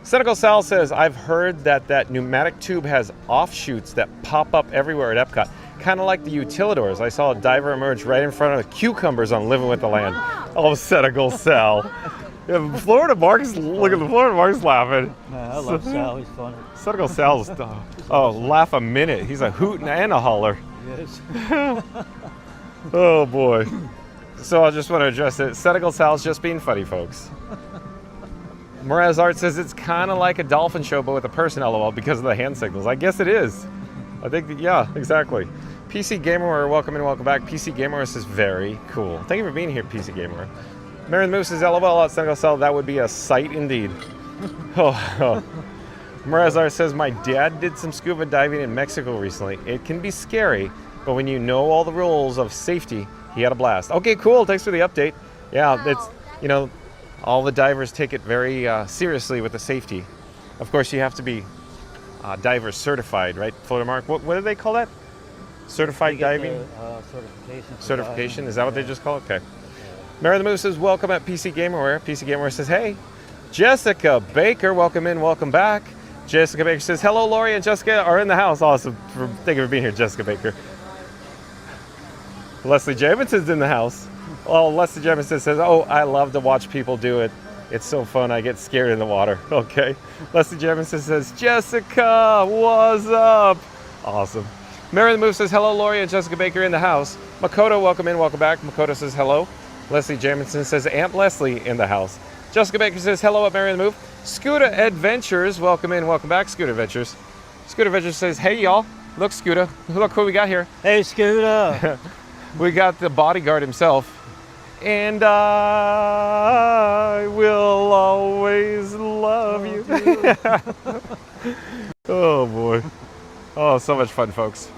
Cynical Sal says, I've heard that pneumatic tube has offshoots that pop up everywhere at Epcot. Kind of like the utilidors. I saw a diver emerge right in front of the cucumbers on Living with the Land. Oh, Cynical Sal. Yeah, Florida Mark's, look at the Florida Mark's laughing. Man, I love Sal. He's funny. Cynical Sal's, laugh a minute. He's a hoot and a holler. Yes. Oh, boy. So I just want to address it. Cynical Sal's just being funny, folks. Moraz Art says it's kind of like a dolphin show, but with a person, LOL, because of the hand signals. I guess it is. I think, yeah, exactly. PC Gamer, welcome and welcome back. PC Gamer says very cool. Thank you for being here, PC Gamer. Mary the Moose says LOL at Senegal Cell. That would be a sight indeed. Oh. Marazar says my dad did some scuba diving in Mexico recently. It can be scary, but when you know all the rules of safety, he had a blast. Okay, cool. Thanks for the update. Yeah, it's, you know, all the divers take it very seriously with the safety. Of course, you have to be diver certified, right, Floater Mark? What do they call that? Certified diving? Certification. Is that what they just call it? Okay. Mary the Moose says, welcome at PC Gamerware. PC Gamerware says, hey. Jessica Baker, welcome in, welcome back. Jessica Baker says, hello, Lori and Jessica are in the house. Awesome. Thank you for being here, Jessica Baker. Leslie Jaminson's in the house. Well, Leslie Jamison says, oh, I love to watch people do it. It's so fun. I get scared in the water. Okay. Leslie Jamison says, Jessica, what's up? Awesome. Mary the Move says, hello, Lori and Jessica Baker in the house. Makoto, welcome in, welcome back. Makoto says, hello. Leslie Jamison says, Aunt Leslie in the house. Jessica Baker says, hello at Mary the Move. Scooter Adventures, welcome in, welcome back, Scooter Adventures. Scooter Adventures says, hey, y'all. Look, Scooter. Look who we got here. Hey, Scooter. We got the bodyguard himself. And I will always love you. Oh, boy. Oh, so much fun, folks.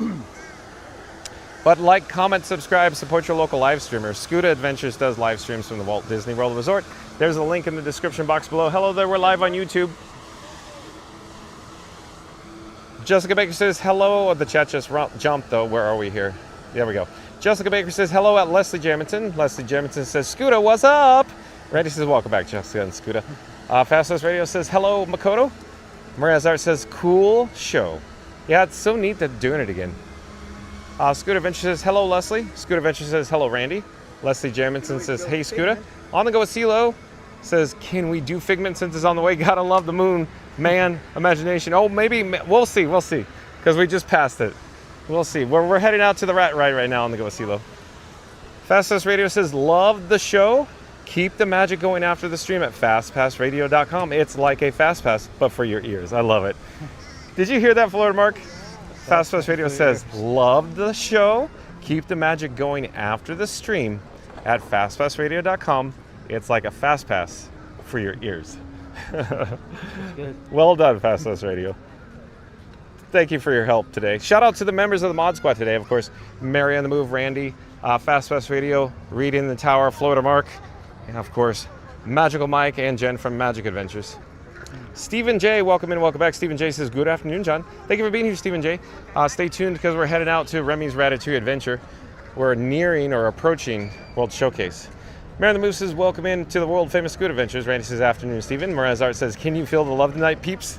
But like, comment, subscribe, support your local live streamer. Scooter Adventures does live streams from the Walt Disney World Resort. There's a link in the description box below. Hello there, we're live on YouTube. Jessica Baker says, hello. The chat just jumped, though. Where are we here? There we go. Jessica Baker says, hello at Leslie Jamison. Leslie Jamison says, Scooter, what's up? Randy says, welcome back, Jessica and Scooter. Fastest Radio says, hello, Makoto. Maria Zart says, cool show. Yeah, it's so neat that they're doing it again. Scooter Adventure says, hello, Leslie. Scooter Adventure says, hello, Randy. Leslie Jamison says, hey, Scooter. On the Go with CeeLo says, can we do Figment since it's on the way? Gotta love the moon, man, imagination. Oh, maybe, we'll see, because we just passed it. We'll see. We're heading out to the rat ride right now on the Go with CeeLo. Fastest Radio says, love the show. Keep the magic going after the stream at fastpassradio.com. It's like a fast pass, but for your ears. I love it. Did you hear that, Florida Mark? Fast Pass Radio says, love the show. Keep the magic going after the stream at fastpassradio.com. It's like a fast pass for your ears. Well done, Fast Pass Radio. Thank you for your help today. Shout out to the members of the Mod Squad today. Of course, Mary on the Move, Randy, Fast Pass Radio, Reed in the Tower, Florida Mark, and of course, Magical Mike and Jen from Magic Adventures. Stephen J, welcome in, welcome back. Stephen J says, good afternoon, John. Thank you for being here, Stephen J. Stay tuned because we're heading out to Remy's Ratatouille Adventure. We're nearing or approaching World Showcase. Mary the Moose says, welcome in to the world famous Scoot Adventures. Randy says, afternoon, Stephen. Miraz Art says, can you feel the love tonight, peeps?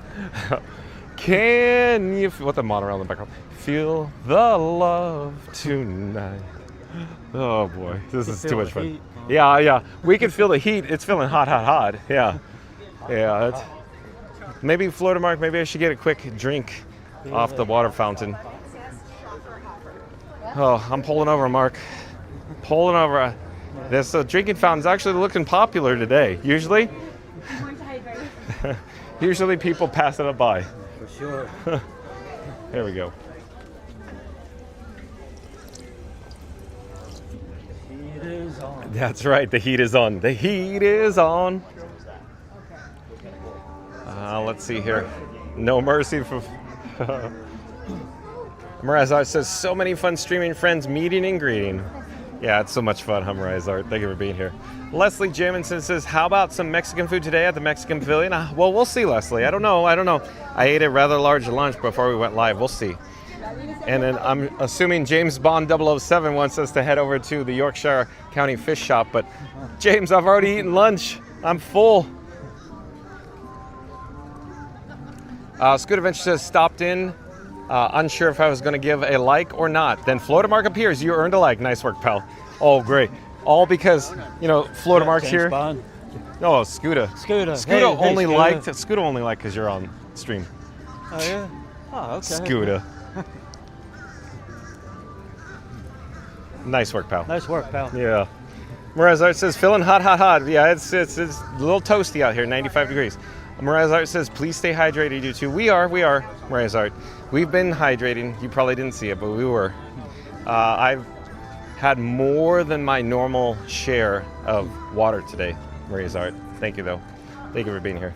Can you, what the monorail in the background? Feel the love tonight. Oh boy, this is too much fun. Yeah. We can feel the heat. It's feeling hot. Yeah. That's, maybe Florida Mark, maybe I should get a quick drink off the water fountain. Oh, I'm pulling over, Mark. Pulling over. This drinking fountain's actually looking popular today. Usually people pass it by. For sure. There we go. The heat is on. That's right, the heat is on. The heat is on. Let's see here. No mercy for... Miraz says, so many fun streaming friends meeting and greeting. Yeah, it's so much fun, Miraz Art. Thank you for being here. Leslie Jamison says, how about some Mexican food today at the Mexican Pavilion? Well, we'll see, Leslie. I don't know. I ate a rather large lunch before we went live. We'll see. And then I'm assuming James Bond 007 wants us to head over to the Yorkshire County Fish Shop. But James, I've already eaten lunch. I'm full. Scoot Adventure says, stopped in. Unsure if I was going to give a like or not. Then Florida Mark appears. You earned a like. Nice work, pal. Oh, great. All because, Florida Mark's here. Bond. Oh, Scooter. Scooter. Scooter only liked because you're on stream. Oh, yeah? Oh, okay. Scooter. Nice work, pal. Nice work, pal. Yeah. Miraz Art says, feeling hot. Yeah, it's a little toasty out here, 95 degrees. Miraz Art says, please stay hydrated, you two. We are, Miraz Art. We've been hydrating. You probably didn't see it, but we were. I've had more than my normal share of water today, Maria's Art. Thank you, though. Thank you for being here.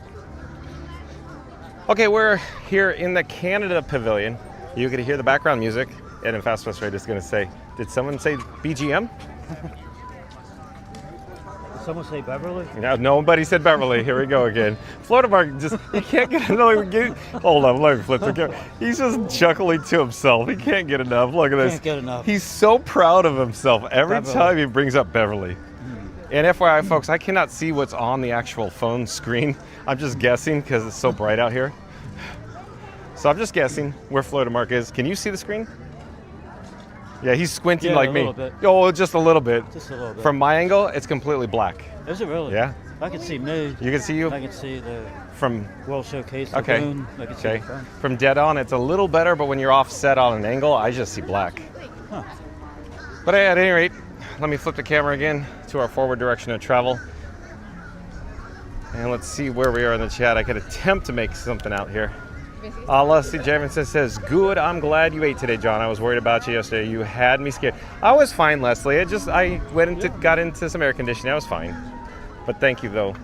Okay, we're here in the Canada Pavilion. You can hear the background music. Ed and Fast Bus Radio is going to say, did someone say BGM? Did someone say Beverly? No, nobody said Beverly. Here we go again. Florida Mark just, he can't get another. Hold on, let me flip the camera. He's just chuckling to himself. He can't get enough. Look at this. Can't get enough. He's so proud of himself every Beverly. time he brings up Beverly. And FYI, folks, I cannot see what's on the actual phone screen. I'm just guessing because it's so bright out here. So I'm just guessing where Florida Mark is. Can you see the screen? Yeah, he's squinting like me. A little bit. Oh, just a little bit. Just a little bit. From my angle, it's completely black. Is it really? Yeah. I can see me. You can see you? I can see the from World Showcase okay. Lagoon. I can see Okay. the front. From dead on, it's a little better, but when you're offset on an angle, I just see black. Huh. But at any rate, let me flip the camera again to our forward direction of travel. And let's see where we are in the chat. I could attempt to make something out here. Leslie Jameson says, good, I'm glad you ate today, John. I was worried about you yesterday. You had me scared. I was fine, Leslie. I got into some air conditioning. I was fine. But thank you, though.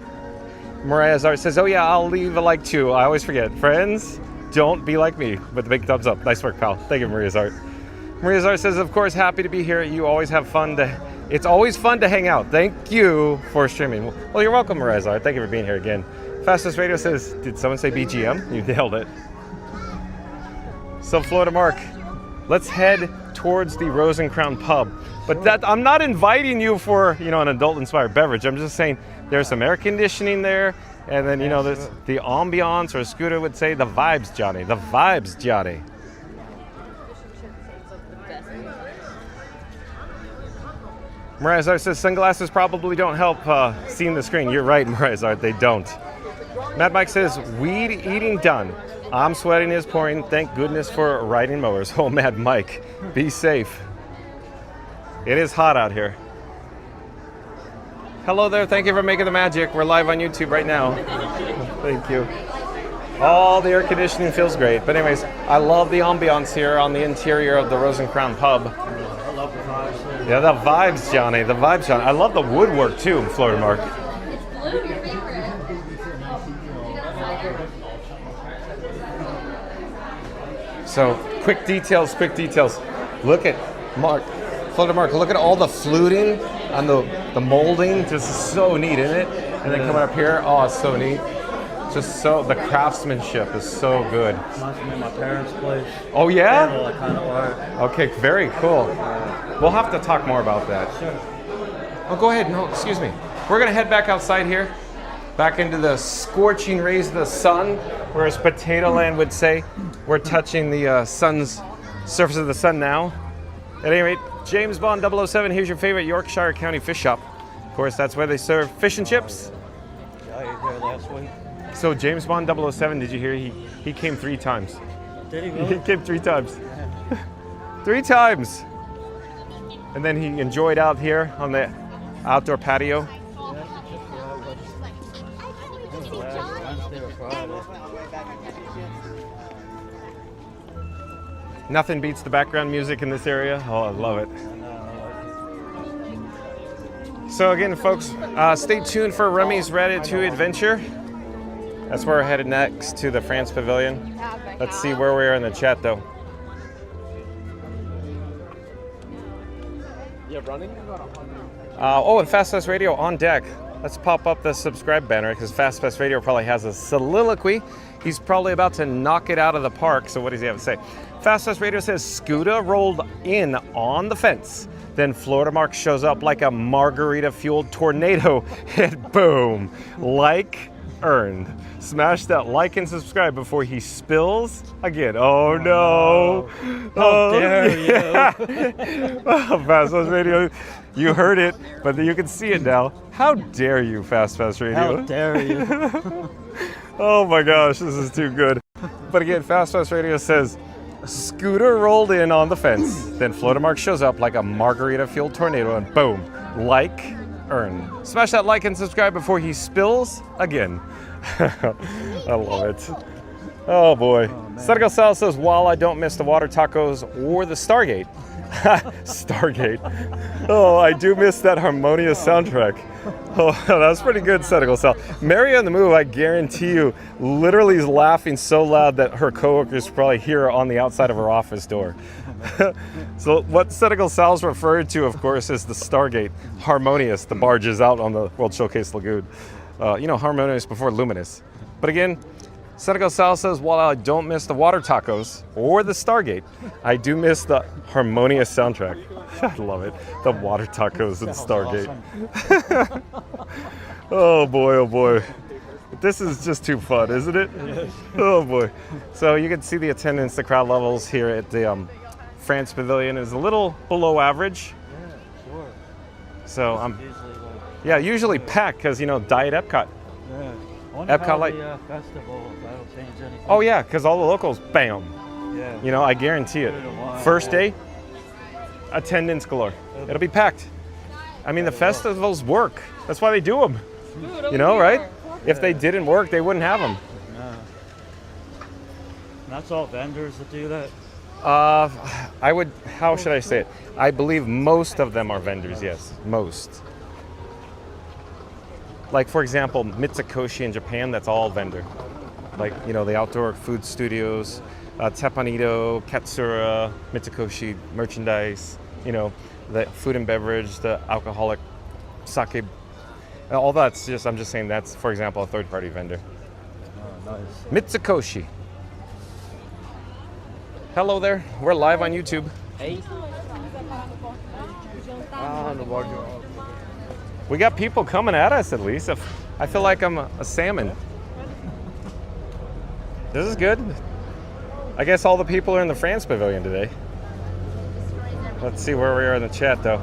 Maria's Art says, oh yeah, I'll leave a like too. I always forget. Friends, don't be like me. With the big thumbs up. Nice work, pal. Thank you, Maria's Art. Maria's Art says, of course, happy to be here. You always have fun it's always fun to hang out. Thank you for streaming. Well, you're welcome, Maria's Art. Thank you for being here again. Fastest Radio says, did someone say BGM? You nailed it. So Florida Mark, let's head towards the Rose and Crown pub. But that I'm not inviting you for, an adult-inspired beverage. I'm just saying there's some air conditioning there, and then, there's the ambiance, or Scooter would say, the vibes, Johnny. The vibes, Johnny. Mariah's Art says sunglasses probably don't help seeing the screen. You're right, Mariah's Art, they don't. Mad Mike says, weed eating done. I'm sweating is pouring. Thank goodness for riding mowers. Oh, Mad Mike, be safe. It is hot out here. Hello there. Thank you for making the magic. We're live on YouTube right now. Thank you. All the air conditioning feels great. But anyways, I love the ambiance here on the interior of the Rose and Crown pub. I love the vibes. Yeah, the vibes, Johnny. The vibes, Johnny. I love the woodwork too in Florida Mark. So, quick details. Look at Florida Mark, look at all the fluting and the molding. Just so neat, isn't it? And then coming up here, oh, it's so neat. The craftsmanship is so good. Reminds me of my parents' place. Oh, yeah? All that kind of art. Okay, very cool. We'll have to talk more about that. Sure. Oh, go ahead. No, excuse me. We're going to head back outside here, back into the scorching rays of the sun, whereas Potato Land would say. We're touching the surface of the sun now. At any rate, James Bond 007, here's your favorite Yorkshire County fish shop. Of course, that's where they serve fish and chips. Yeah, I ate there last week. So James Bond 007, did you hear he came 3 times? Did he really? He came 3 times. 3 times. And then he enjoyed out here on the outdoor patio. Nothing beats the background music in this area. Oh, I love it. So again, folks, stay tuned for Remy's Ratatouille adventure. That's where we're headed next, to the France Pavilion. Let's see where we are in the chat, though. Yeah, running? And Fast Bus Radio on deck. Let's pop up the subscribe banner because Fast Bus Radio probably has a soliloquy. He's probably about to knock it out of the park. So what does he have to say? Fast Bus Radio says Scooter rolled in on the fence. Then Florida Mark shows up like a margarita-fueled tornado. And boom, like earned. Smash that like and subscribe before he spills again. Oh no! How dare you! Fast Bus Radio, you heard it, but you can see it now. How dare you, Fast Bus Radio? How dare you? Oh my gosh, this is too good. But again, Fast Bus Radio says, Scooter rolled in on the fence. Then Florida Mark shows up like a margarita-fueled tornado and boom, like earned. Smash that like and subscribe before he spills again. I love it. Oh boy. Sergio Sal says, while I don't miss the water tacos or the Stargate, Stargate. Oh, I do miss that harmonious soundtrack. Oh, that's pretty good, Senegal Sal. Mary on the Move, I guarantee you, literally is laughing so loud that her coworkers probably hear her on the outside of her office door. So what Senegal Sal's referred to, of course, is the Stargate. Harmonious, the barge is out on the World Showcase Lagoon. Harmonious before luminous. But again, Senegal Sal says, while I don't miss the water tacos or the Stargate, I do miss the harmonious soundtrack. I love it. The water tacos and Stargate. Awesome. Oh boy. This is just too fun, isn't it? Yes. Oh boy. So you can see the attendance, the crowd levels here at the France Pavilion is a little below average. Yeah, sure. So usually packed because, Diet Epcot. Yeah. Epcot Light. The festival, that'll change anything. Oh yeah, because all the locals, bam. Yeah. I guarantee it. First day, attendance galore. It'll be packed. I mean, the festivals work. That's why they do them. Right? If they didn't work, they wouldn't have them. No. That's all vendors that do that? How should I say it? I believe most of them are vendors, yes. Most. Like, for example, Mitsukoshi in Japan, that's all vendor. Like, the outdoor food studios, Teppanydo, Katsura, Mitsukoshi merchandise, the food and beverage, the alcoholic sake, all that's I'm just saying that's, for example, a third-party vendor. Oh, nice. Mitsukoshi. Hello there. We're live on YouTube. Hey. We got people coming at us at least. I feel like I'm a salmon. This is good. I guess all the people are in the France Pavilion today. Let's see where we are in the chat though.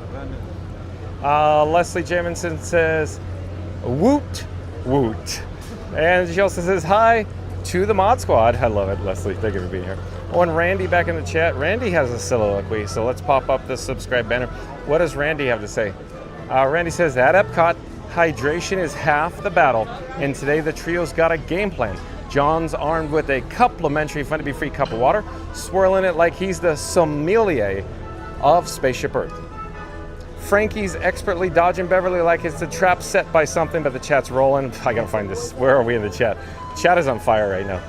Leslie Jamison says, woot, woot. And she also says, hi to the Mod Squad. I love it, Leslie. Thank you for being here. Oh, and Randy back in the chat. Randy has a soliloquy, so let's pop up the subscribe banner. What does Randy have to say? Randy says, at Epcot, hydration is half the battle, and today the trio's got a game plan. John's armed with a complimentary fun-to-be-free cup of water, swirling it like he's the sommelier of Spaceship Earth. Frankie's expertly dodging Beverly like it's a trap set by something, but the chat's rolling. I gotta find this. Where are we in the chat? Chat is on fire right now.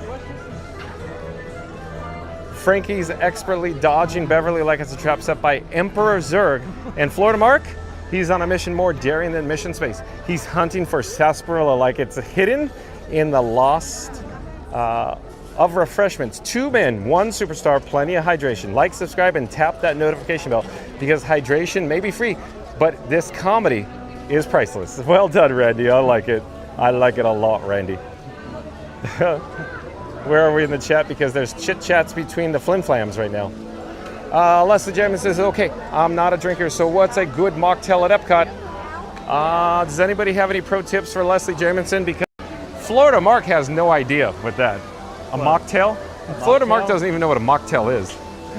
Frankie's expertly dodging Beverly like it's a trap set by Emperor Zurg. And Florida Mark, he's on a mission more daring than Mission Space. He's hunting for sarsaparilla like it's hidden in the lost of refreshments. 2 men, 1 superstar, plenty of hydration. Like, subscribe, and tap that notification bell because hydration may be free, but this comedy is priceless. Well done, Randy. I like it. I like it a lot, Randy. Where are we in the chat? Because there's chit-chats between the flim-flams right now. Leslie Jamin says, okay, I'm not a drinker, so what's a good mocktail at Epcot? Does anybody have any pro tips for Leslie Jamison? Because Florida Mark has no idea with that. A mocktail? Florida Mark doesn't even know what a mocktail is.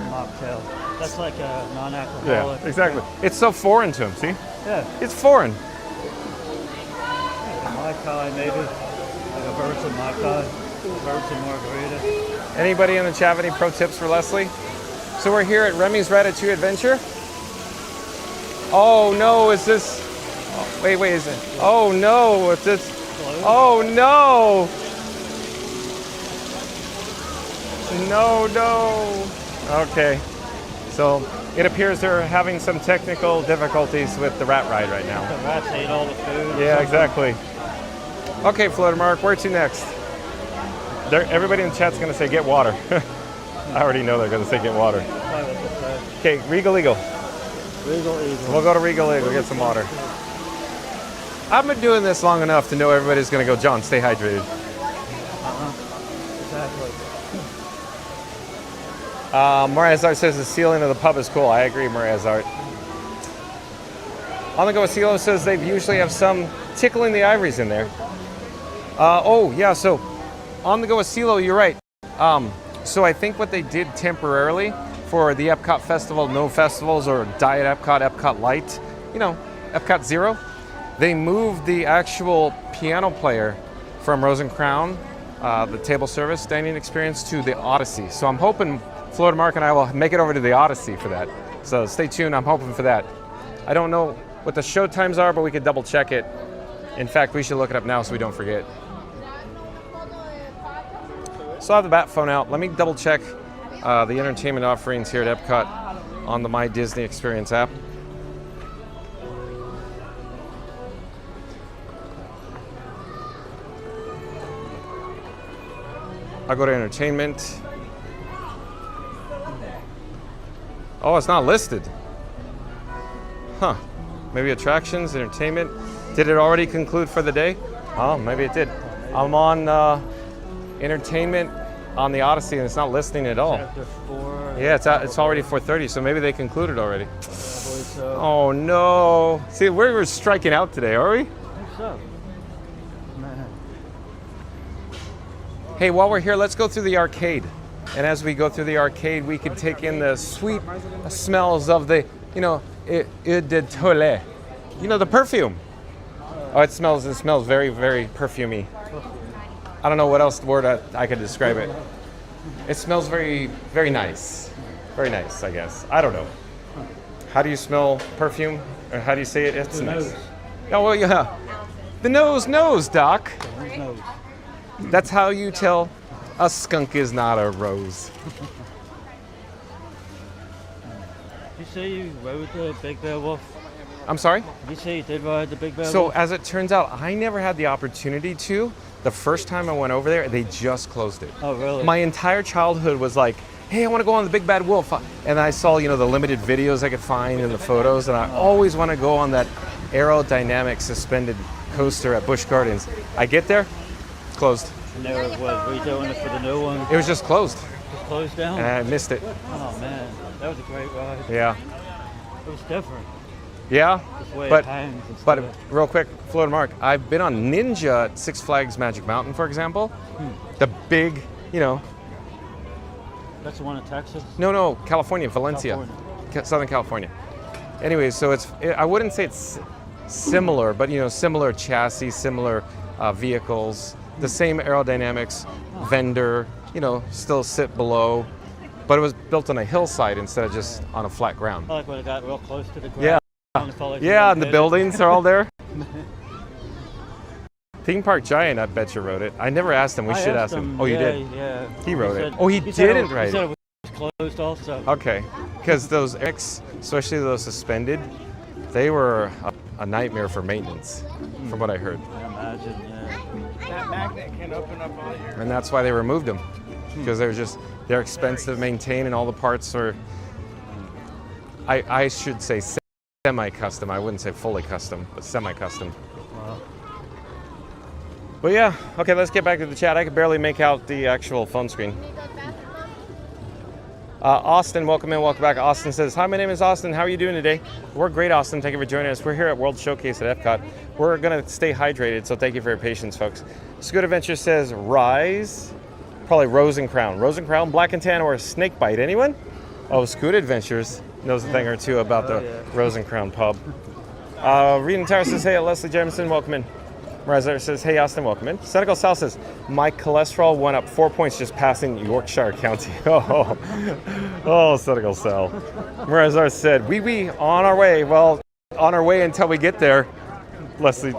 Mocktail. That's like a non-alcoholic. Yeah, exactly. It's so foreign to him, see? Yeah. It's foreign. Mai Tai, maybe. Like a virgin Mai Tai. Virgin margarita. Anybody in the chat have any pro tips for Leslie? So we're here at Remy's Ratatouille Adventure. Oh no, is this... Oh, wait, is it? Oh no, is this... Oh no! No. Okay. So it appears they're having some technical difficulties with the rat ride right now. The rats ate all the food. Yeah, exactly. Okay, Florida Mark, where to next? Everybody in the chat's going to say get water. I already know they're going to say get water. Okay, Regal Eagle. Regal Eagle. We'll go to Regal Eagle, get some water. I've been doing this long enough to know everybody's going to go, John, stay hydrated. Exactly. Mariachi Art says the ceiling of the pub is cool. I agree, Mariachi Art. On the Go Asilo says they usually have some tickling the ivories in there. So on the Go Asilo, you're right. So I think what they did temporarily for the Epcot Festival, no festivals, or Diet Epcot, Epcot Light, Epcot Zero, they moved the actual piano player from Rose and Crown, the table service dining experience, to the Odyssey. So I'm hoping Florida Mark and I will make it over to the Odyssey for that. So stay tuned. I'm hoping for that. I don't know what the show times are, but we could double check it. In fact, we should look it up now so we don't forget. So I have the bat phone out. Let me double check the entertainment offerings here at Epcot on the My Disney Experience app. I'll go to entertainment. Oh, it's not listed. Huh. Maybe attractions, entertainment. Did it already conclude for the day? Oh, maybe it did. I'm on entertainment on the Odyssey and it's not listing at all. Chapter 4. Yeah, it's already 4:30, so maybe they concluded already. Oh no. See, we're striking out today, are we? I think so. Man. Hey, while we're here, let's go through the arcade. And as we go through the arcade, we can take in the sweet smells of the, eau de toilette. The perfume. Oh, it smells very, very perfumey. I don't know what else word I could describe it. It smells very, very nice. Very nice, I guess. I don't know. How do you smell perfume? Or how do you say it? It's nice. Nose. Oh, well, yeah. The nose, Doc. Nose. That's how you tell a skunk is not a rose. You say you rode the Big Bear Wolf? I'm sorry? You say you did ride the Big Bear So Wolf? as it turns out, I never had the opportunity to. The first time I went over there, they just closed it. Oh, really? My entire childhood was like, hey, I want to go on the Big Bad Wolf. And I saw, the limited videos I could find and the photos, and I always want to go on that aerodynamic suspended coaster at Busch Gardens. I get there, it's closed. And they were redoing it for the new one? It was just closed. Just closed down? And I missed it. Oh, man. That was a great ride. Yeah. It was different. Yeah, Just the way but it hangs and but stuff. real quick, Florida Mark, I've been on Ninja at Six Flags Magic Mountain, for example. The big, That's the one in Texas? No, California, Valencia, California. Southern California. Anyway, so I wouldn't say it's similar, but similar chassis, similar vehicles, the same aerodynamics, vendor, still sit below, but it was built on a hillside instead of just on a flat ground. I like when it got real close to the ground. Yeah. And it felt like Yeah, you and the hit it. buildings are all there. Theme Park Giant, I bet you wrote it. I never asked him. We should ask him. Oh, you did? Yeah. He wrote it. said- Oh, he said didn't write He said it. it was closed also. Okay, because those X, especially those suspended, they were a nightmare for maintenance, from what I heard. I imagine, yeah. That magnet can open up all your... And that's why they removed them, because they're expensive to maintain, and all the parts are, I should say semi-custom. I wouldn't say fully custom, but semi-custom. Wow. But yeah, okay, let's get back to the chat. I could barely make out the actual phone screen. Austin, welcome in, welcome back. Austin says, hi, my name is Austin. How are you doing today? We're great, Austin. Thank you for joining us. We're here at World Showcase at Epcot. We're going to stay hydrated, so thank you for your patience, folks. Scoot Adventure says, Rise. Probably Rose and Crown. Rose and Crown, Black and Tan, or Snake Bite. Anyone? Oh, Scoot Adventures knows a thing or two about the Rose and Crown pub. Rena Tower says, hey, Leslie Jamison, welcome in. Mariachi says, hey, Austin, welcome in. Senegal Sal says, my cholesterol went up 4 points just passing Yorkshire County. Oh, Senegal Sal. Mariachi said, we on our way. Well, on our way until we get there, Leslie,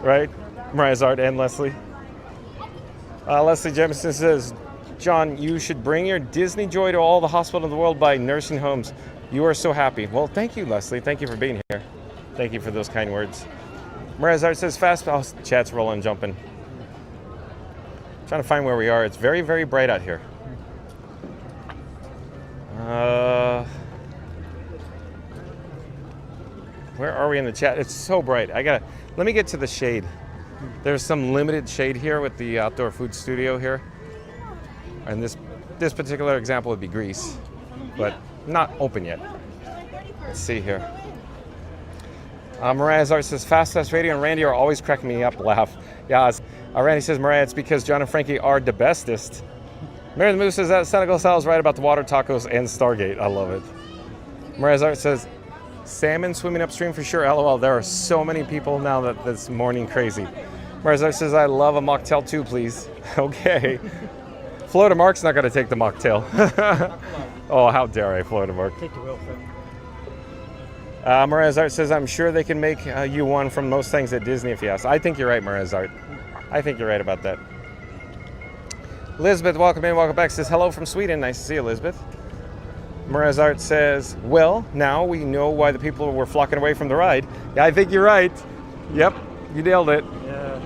right? Mariachi and Leslie. Leslie Jemison says, John, you should bring your Disney joy to all the hospitals in the world by nursing homes. You are so happy. Well, thank you, Leslie. Thank you for being here. Thank you for those kind words. Mariachi says, fast. Oh, chat's rolling, jumping. Trying to find where we are. It's very, very bright out here. Where are we in the chat? It's so bright. Let me get to the shade. There's some limited shade here with the outdoor food studio here. And this particular example would be Greece, but not open yet. Let's see here. Mariah Zart says, Fast Radio and Randy are always cracking me up, laugh. Yeah, Randy says, Mariah, it's because John and Frankie are the bestest. Mary the Moose says, that Senegal Sal is right about the water tacos and Stargate. I love it. Mariah Zart says, salmon swimming upstream for sure. LOL, there are so many people now that this morning crazy. Mariah Zart says, I love a mocktail too, please. Okay. Florida Mark's not going to take the mocktail. Oh, how dare I, Florida Mark. Take the real thing. Maria's Art says, I'm sure they can make you one from most things at Disney if you ask. I think you're right, Maria's Art. I think you're right about that. Elizabeth, welcome in, welcome back. Says, hello from Sweden. Nice to see you, Elizabeth. Maria's Art says, well, now we know why the people were flocking away from the ride. Yeah, I think you're right. Yep, you nailed it. Yeah.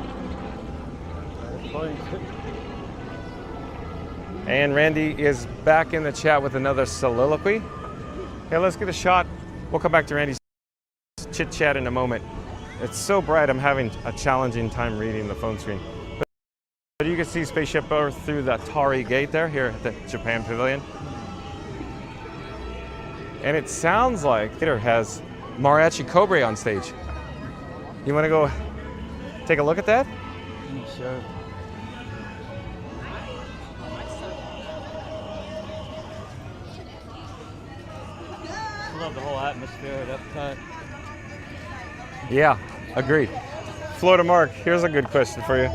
And Randy is back in the chat with another soliloquy. Okay, let's get a shot. We'll come back to Randy's chit chat in a moment. It's so bright, I'm having a challenging time reading the phone screen. But you can see Spaceship Earth through the Atari gate there, here at the Japan Pavilion. And it sounds like theater has Mariachi Cobre on stage. You want to go take a look at that? Sure. I love the whole atmosphere at Epcot. Yeah, agreed. Florida Mark, here's a good question for you.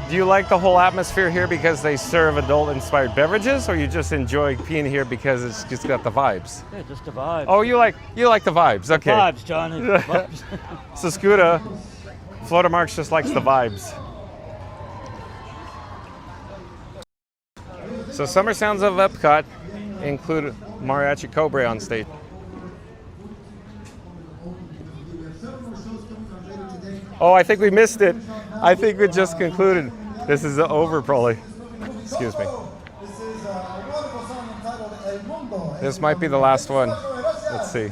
Do you like the whole atmosphere here because they serve adult-inspired beverages, or you just enjoy being here because it's just got the vibes? Yeah, just the vibes. Oh, you like the vibes? Okay. The vibes, Johnny. The vibes. So Scuda, Florida Marks just likes the vibes. So Summer Sounds of Epcot include Mariachi Cobre on stage. Oh, I think we missed it. I think we just concluded. This is over, probably. Excuse me. This might be the last one. Let's see.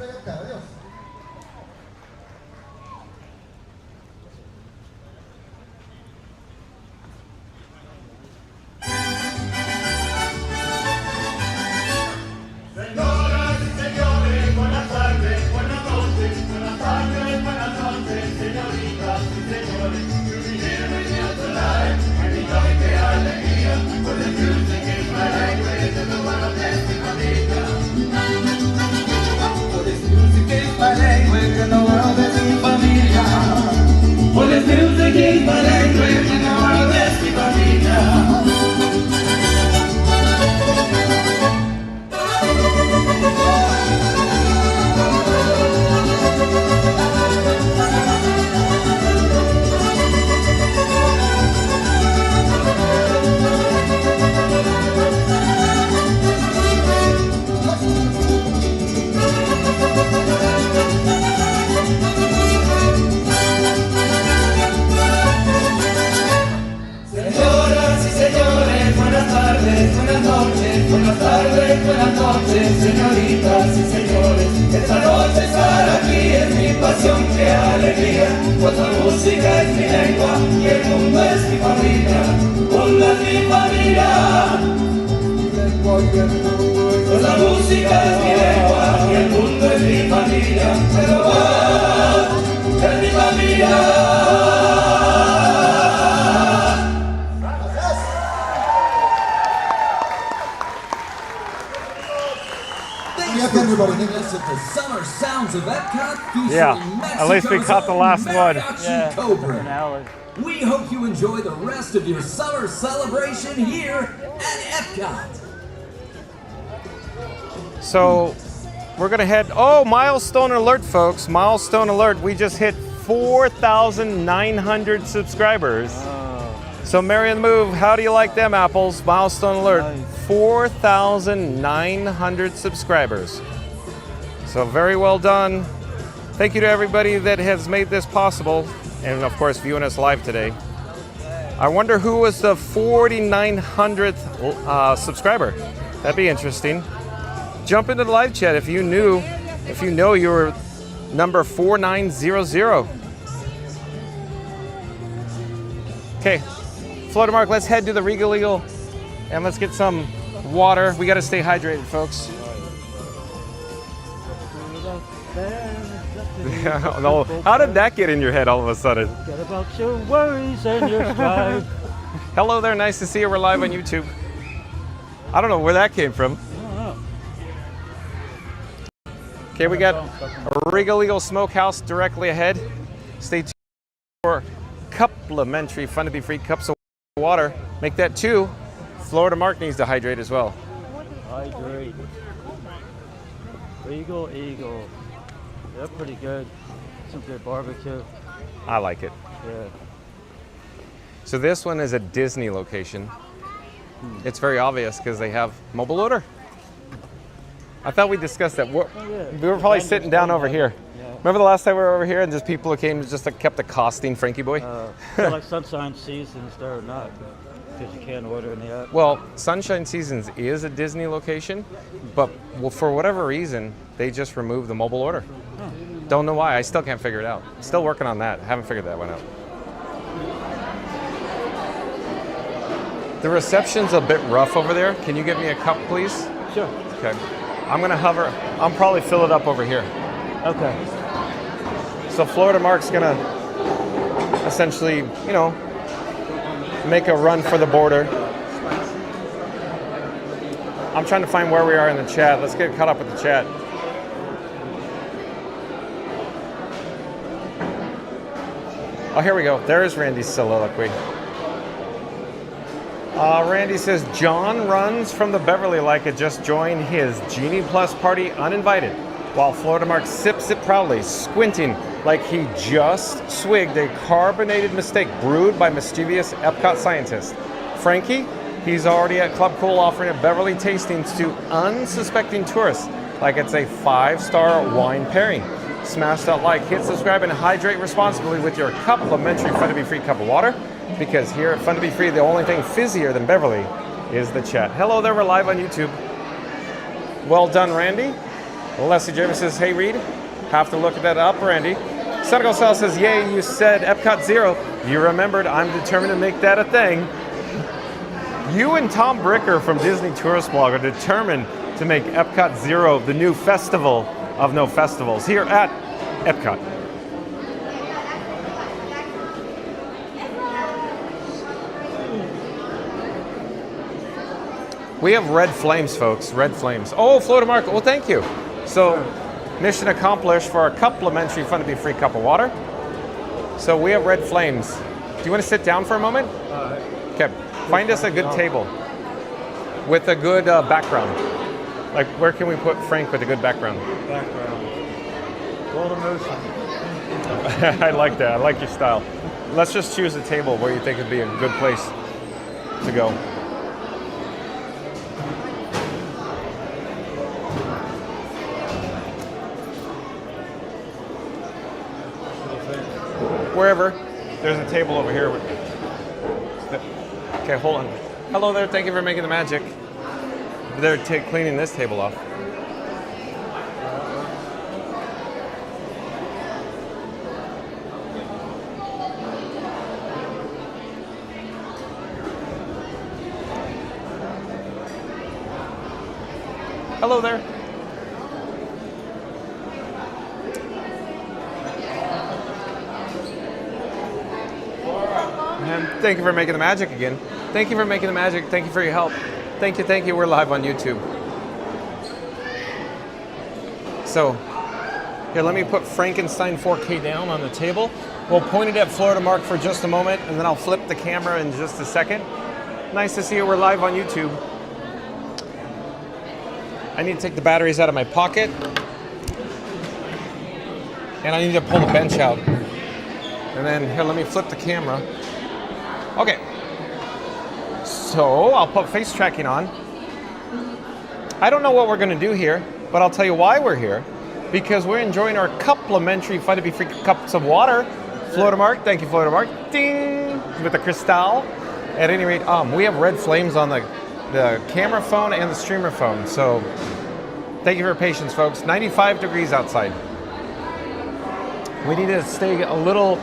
señoritas y señores, esta noche estar aquí es mi pasión, qué alegría, pues la música es mi lengua y el mundo es mi familia, mundo es mi familia. Pues la música es mi lengua y el mundo es mi familia, pero es mi familia. Everybody, they listen to Summer Sounds of Epcot featuring at least we caught the last one. Mariachi Cobre. We hope you enjoy the rest of your summer celebration here at Epcot. So we're gonna head, milestone alert, folks. Milestone alert, we just hit 4,900 subscribers. So Mary and the Move, how do you like them apples? Milestone alert, 4,900 subscribers. So very well done. Thank you to everybody that has made this possible, and of course viewing us live today. I wonder who was the 4,900th subscriber. That'd be interesting. Jump into the live chat if you know you were number 4900. Okay, Florida Mark, let's head to the Regal Eagle and let's get some water. We gotta stay hydrated, folks. No, how did that get in your head all of a sudden? Forget about your worries and your strife. Hello there, nice to see you. We're live on YouTube. I don't know where that came from. Okay, we got a Regal Eagle Smokehouse directly ahead. Stay tuned for complimentary, fun to be free cups of water. Make that 2. Florida Mark needs to hydrate as well. Hydrate. Regal Eagle. they're pretty good. Some good barbecue. I like it. Yeah. So this one is a Disney location. It's very obvious because they have mobile order. I thought we discussed that. We were probably sitting down over here. Yeah. Remember the last time we were over here and just people who came just kept accosting Frankie Boy? Like Sunshine Seasons, they're not, because you can't order in the app. Well, Sunshine Seasons is a Disney location, but for whatever reason, they just removed the mobile order. Don't know why. I still can't figure it out. Still working on that. Haven't figured that one out. The reception's a bit rough over there. Can you get me a cup, please? Sure. Okay. I'm gonna hover. I'll probably fill it up over here. Okay. So Florida Mark's gonna essentially, you know, make a run for the border. I'm trying to find where we are in the chat. Let's get caught up with the chat. Oh, here we go. There's Randy's soliloquy. Randy says, John runs from the Beverly like it just joined his Genie Plus party uninvited, while Florida Mark sips it proudly, squinting like he just swigged a carbonated mistake brewed by mischievous Epcot scientists. Frankie, he's already at Club Cool offering a Beverly tastings to unsuspecting tourists like it's a 5-star wine pairing. Smash that like, hit subscribe, and hydrate responsibly with your complimentary Fun to Be Free cup of water, because here at Fun to Be Free, the only thing fizzier than Beverly is the chat. Hello there, we're live on YouTube. Well done, Randy. Leslie James says, hey, Reed, have to look that up, Randy. Senegal Sal says, yay, you said Epcot 0. You remembered, I'm determined to make that a thing. You and Tom Bricker from Disney Tourist Blog are determined to make Epcot 0 the new festival of no festivals here at Epcot. We have red flames, folks, red flames. Oh, Florida Mark, well, thank you. So, mission accomplished for a complimentary Fun to Be Free cup of water. So we have red flames. Do you want to sit down for a moment? Okay, find us a good table with a good background. Like, where can we put Frank with a good background? Background. Golden Ocean. I like that. I like your style. Let's just choose a table where you think would be a good place to go. Wherever. There's a table over here. Okay, hold on. Hello there. Thank you for making the magic. They're cleaning this table off. Hello there. And thank you for making the magic again. Thank you for making the magic. Thank you for your help. Thank you, thank you. We're live on YouTube. So, here, let me put Frankenstein 4K down on the table. We'll point it at Florida Mark for just a moment, and then I'll flip the camera in just a second. Nice to see you. We're live on YouTube. I need to take the batteries out of my pocket. And I need to pull the bench out. And then, here, let me flip the camera. Okay. So, I'll put face tracking on. I don't know what we're going to do here, but I'll tell you why we're here. Because we're enjoying our complimentary Fun to Be Free cups of water. Florida Mark, thank you, Florida Mark. Ding! With the crystal. At any rate, we have red flames on the camera phone and the streamer phone. So, thank you for your patience, folks. 95 degrees outside. We need to stay a little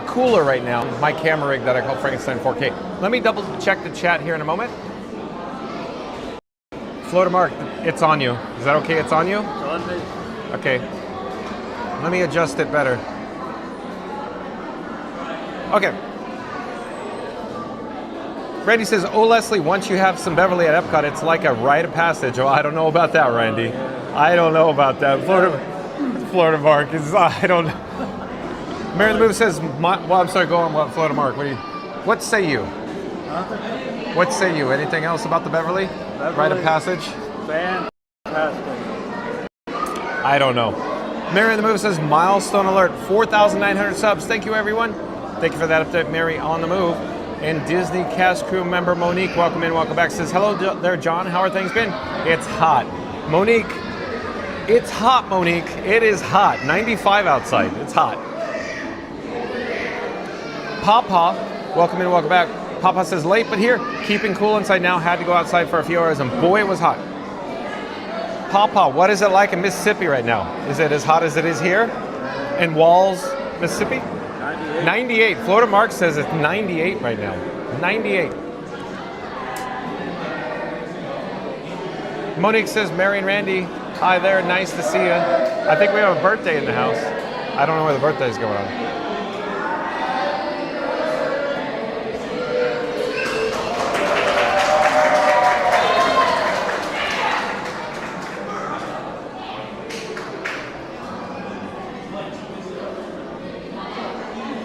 cooler right now. My camera rig that I call Frankenstein 4K. Let me double check the chat here in a moment. Florida Mark, it's on you. Is that okay? It's on you? It's on me. Okay. Let me adjust it better. Okay. Randy says, oh, Leslie, once you have some Beverly at Epcot, it's like a rite of passage. Oh, I don't know about that, Randy. I don't know about that. Florida Mark is, I don't know. Mary the Move says, well, I'm sorry, go on, Florida Mark. What say you? Huh? What say you? Anything else about the Beverly? Rite of passage? Fantastic. I don't know. Mary on the Move says, milestone alert, 4,900 subs. Thank you, everyone. Thank you for that update, Mary on the Move. And Disney cast crew member Monique, welcome in, welcome back, says, hello there, John. How are things been? It's hot. Monique, it's hot, Monique. It is hot. 95 outside. It's hot. Papa, welcome in, welcome back. Papa says, late but here. Keeping cool inside now. Had to go outside for a few hours, and boy, it was hot. Papa, what is it like in Mississippi right now? Is it as hot as it is here in Walls, Mississippi? 98. Florida Mark says it's 98 right now. 98. Monique says, Mary and Randy, hi there, nice to see you. I think we have a birthday in the house. I don't know where the birthday is going on.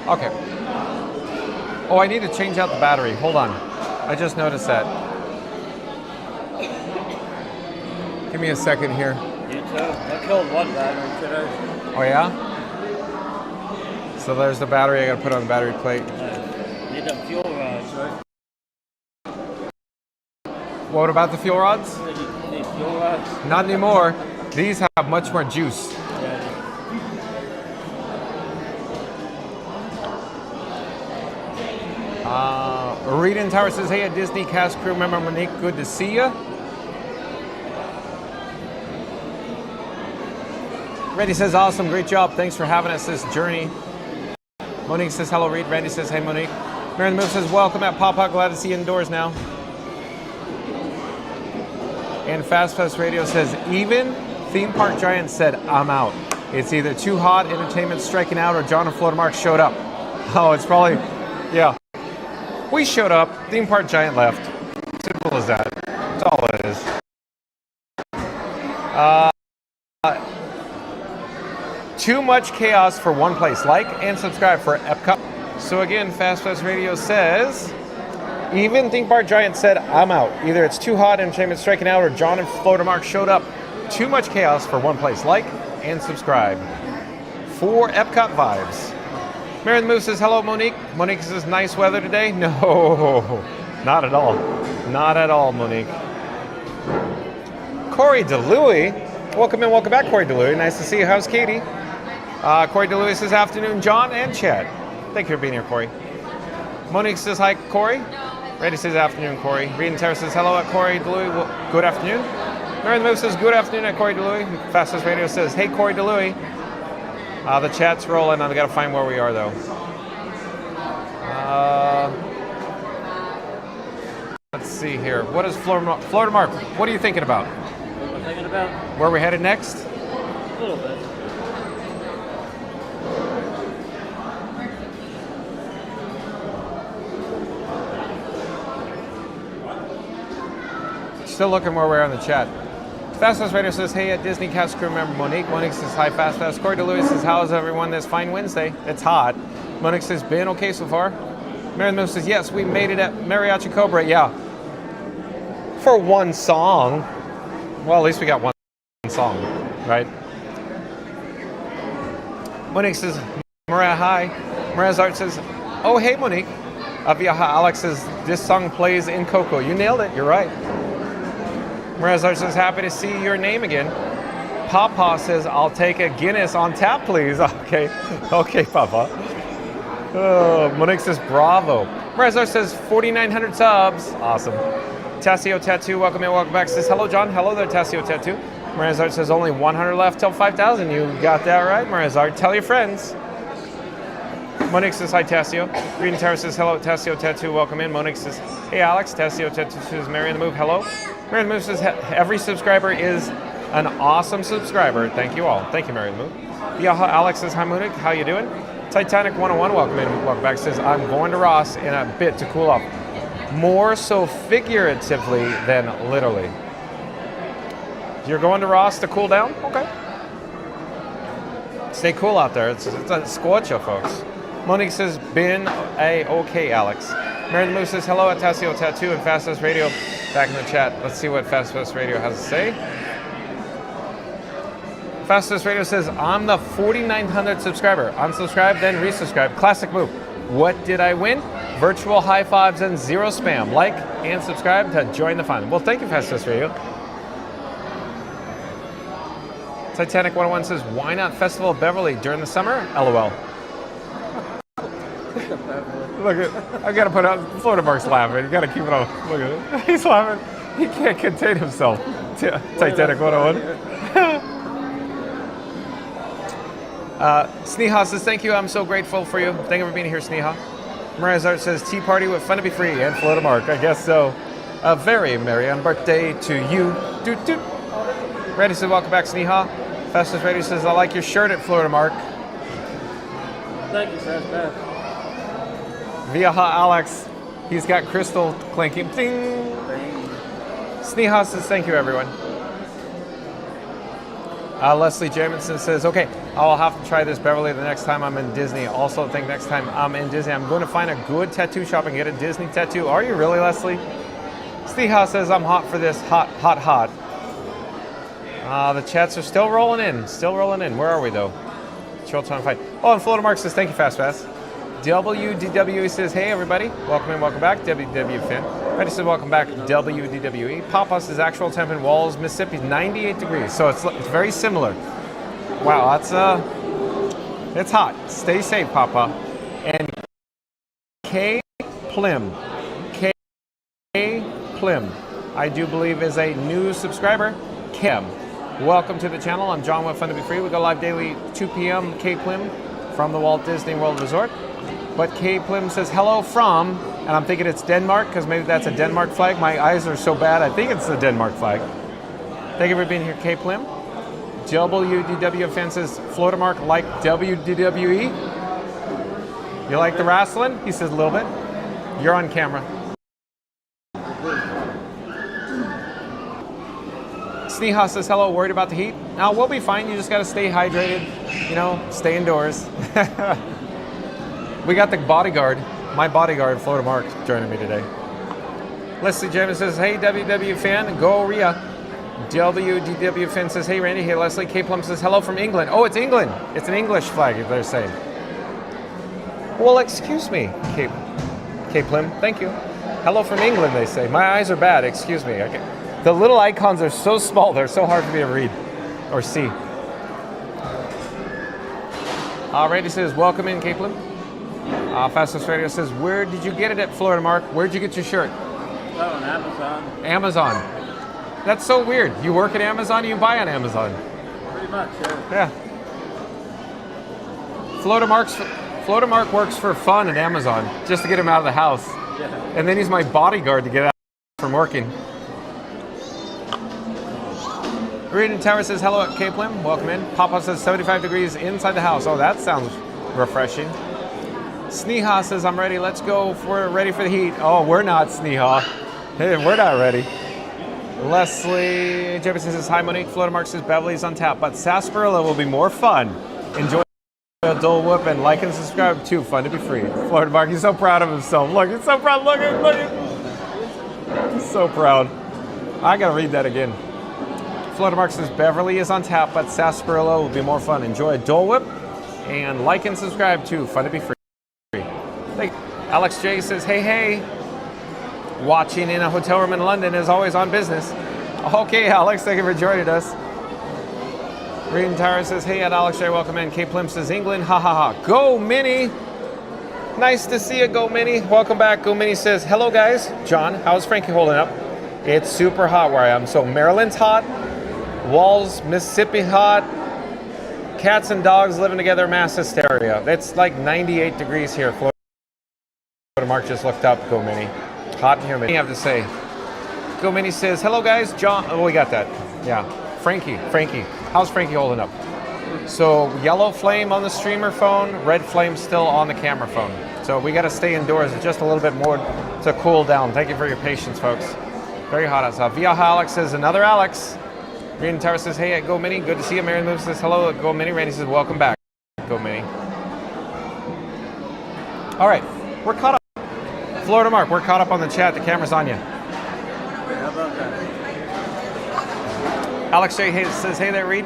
Okay. Oh, I need to change out the battery. Hold on. I just noticed that. Give me a second here. You too. I killed one battery today. Oh, yeah? So there's the battery I gotta put on the battery plate. Need them fuel rods, right? What about the fuel rods? Need fuel rods? Not anymore. These have much more juice. Rita in Tower says, hey, a Disney cast crew member Monique, good to see you. Randy says, awesome, great job. Thanks for having us this journey. Monique says, hello, Reed. Randy says, hey, Monique. Mary the Move says, welcome at Papa. Glad to see you indoors now. And Fast Fest Radio says, even Theme Park Giant said, I'm out. It's either too hot, entertainment striking out, or John and Florida Mark showed up. Oh, it's probably, yeah. We showed up, Theme Park Giant left. Simple as that. That's all it is. Too much chaos for one place. Like and subscribe for Epcot. So again, Fast Fest Radio says, even Theme Park Giant said, I'm out. Either it's too hot, entertainment striking out, or John and Florida Mark showed up. Too much chaos for one place. Like and subscribe for Epcot vibes. Mary the Move says, hello, Monique. Monique says, nice weather today? No, not at all. Not at all, Monique. Corey DeLuey. Welcome in, welcome back, Corey DeLuey. Nice to see you. How's Katie? Corey DeLuey says, afternoon, John and Chad. Thank you for being here, Corey. Monique says, hi, Corey. Randy says, afternoon, Corey. Reed and Tara says, hello at Corey DeLuey. Well, good afternoon. Mary the Move says, good afternoon at Corey DeLuey. Fastest Radio says, hey, Corey DeLuey. The chat's rolling. I've got to find where we are, though. Let's see here. What is Florida Mark? What are you thinking about? What am I thinking about? Where are we headed next? A little bit. Still looking where we are in the chat. Fast Fast Radio says, hey, at Disney cast crew member Monique. Monique says, hi, Fast Fast. Corey DeLuis says, how is everyone this fine Wednesday? It's hot. Monique says, been okay so far? Mary the Move says, yes, we made it at Mariachi Cobre. Yeah. For one song. Well, at least we got one song, right? Monique says, Mariah, hi. Mariah's Art says, oh, hey, Monique. Aviaha Alex says, this song plays in Coco. You nailed it. You're right. Mariah's Art says, happy to see your name again. Papa says, I'll take a Guinness on tap, please. Okay. Okay, Papa. Oh, Monique says, bravo. Mariah's Art says, 4,900 subs. Awesome. Tassio Tattoo, welcome in, welcome back. Says, hello, John. Hello there, Tassio Tattoo. Mariah's Art says, only 100 left till 5,000. You got that right, Mariah's Art. Tell your friends. Monique says, hi, Tassio. Reed and Tara says, hello, Tassio Tattoo, welcome in. Monique says, hey, Alex. Tassio Tattoo says, Mary in the Move, hello. Mary in the Move says, every subscriber is an awesome subscriber. Thank you all. Thank you, Mary in the Move. Yeah, Alex says, hi, Monique. How you doing? Titanic 101, welcome in, welcome back. Says, I'm going to Ross in a bit to cool off. More so figuratively than literally. You're going to Ross to cool down? Okay. Stay cool out there. It's a scorcher, folks. Monique says, been a-okay, Alex. Mary the Moose says, hello at Tassio Tattoo and Fast Fast Radio. Back in the chat. Let's see what Fast Fast Radio has to say. Fastest Radio says, I'm the 4,900 subscriber. Unsubscribe, then resubscribe. Classic move. What did I win? Virtual high fives and zero spam. Like and subscribe to join the fun. Well, thank you, Fastest Radio. Titanic 101 says, why not Festival of Beverly during the summer? LOL. Look at, I gotta put out, Florida Mark's laughing. You gotta keep it on. Look at it. He's laughing. He can't contain himself. Titanic 101. Sneha says, thank you. I'm so grateful for you. Thank you for being here, Sneha. Maria's Art says, tea party with fun to be free and Florida Mark. I guess so. A very merry on birthday to you. Doot doot. Randy says, welcome back, Sneha. Fastest Radio says, I like your shirt at Florida Mark. Thank you, sir. Viaha Alex, he's got crystal clinking. Ding. Sneha says, thank you, everyone. Leslie Jamison says, okay, I'll have to try this Beverly the next time I'm in Disney. Also think next time I'm in Disney, I'm going to find a good tattoo shop and get a Disney tattoo. Are you really, Leslie? Sneha says, I'm hot for this. Hot, hot, hot. The chats are still rolling in. Still rolling in. Where are we, though? Chill Time Fight. Oh, and Florida Mark says, thank you, Fast Fast. WDWE says, hey, everybody. Welcome in, welcome back. WDW fan. Ready says, welcome back, WDWE. Papa says, actual temp in Walls, Mississippi, 98 degrees. So it's very similar. Wow, that's, it's hot. Stay safe, Papa. And K. Plim, I do believe is a new subscriber. Kim, welcome to the channel. I'm John with Fun to Be Free. We go live daily 2 p.m. K. Plim from the Walt Disney World Resort. But K. Plim says, hello from, and I'm thinking it's Denmark, because maybe that's a Denmark flag. My eyes are so bad, I think it's the Denmark flag. Thank you for being here, K. Plim. WDW fan says, Florida Mark like WWE? You like the wrestling? He says a little bit. You're on camera. Sneha says, hello, worried about the heat? No, we'll be fine. You just got to stay hydrated, you know, stay indoors. We got the bodyguard, my bodyguard, Florida Mark, joining me today. Leslie James says, hey, WW fan, go Rhea. WDW fan says, hey, Randy. Hey, Leslie. K. Plum says, hello from England. Oh, it's England. It's an English flag, they're saying. Well, excuse me, K. Plum. Thank you. Hello from England, they say. My eyes are bad. Excuse me. Okay. The little icons are so small, they're so hard for me to read or see. Randy says, welcome in, K. Plum. Fastest Radio says, where did you get it at, Florida Mark? Where'd you get your shirt? Oh, on Amazon. Amazon. That's so weird. You work at Amazon, you buy on Amazon. Pretty much, yeah. Florida Mark works for fun at Amazon, just to get him out of the house. Yeah. And then he's my bodyguard to get out from working. Reading Tower says, hello at Cape Lim. Welcome in. Papa says, 75 degrees inside the house. Oh, that sounds refreshing. Sneha says, I'm ready. Let's go. We're ready for the heat. Oh, we're not, Sneha. Hey, we're not ready. Leslie Jefferson says, hi, Monique. Florida Mark says, Beverly's on tap, but Sarsaparilla will be more fun. Enjoy the Dole Whip and like and subscribe too. Fun to be free. Florida Mark, he's so proud of himself. Look, he's so proud. Look at. He's so proud. I gotta read that again. Florida Mark says, Beverly is on tap, but Sarsaparilla will be more fun. Enjoy a Dole Whip and like and subscribe too. Fun to be free. Alex J says, hey. Watching in a hotel room in London is always on business. Okay, Alex, thank you for joining us. Reading Tower says, hey, at Alex J, welcome in. Kate Plim says, England, ha ha ha. Go Minnie. Nice to see you, Go Minnie. Welcome back. Go Minnie says, hello, guys. John, how's Frankie holding up? It's super hot where I am. So Maryland's hot. Walls, Mississippi hot. Cats and dogs living together, mass hysteria. It's like 98 degrees here. Florida Mark just looked up, Go Minnie. Hot and humid. What do you have to say? Go Minnie says, hello guys, John. Oh, we got that. Yeah. Frankie. How's Frankie holding up? So yellow flame on the streamer phone, red flame still on the camera phone. So we got to stay indoors just a little bit more to cool down. Thank you for your patience, folks. Very hot outside. Viaha Alex says, another Alex. Green Tower says, hey, Go Minnie, good to see you. Mary Move says, hello, Go Minnie. Randy says, welcome back, Go Minnie. All right, we're caught up. Florida Mark, we're caught up on the chat. The camera's on you. How about that? Alex J says, hey there, Reed.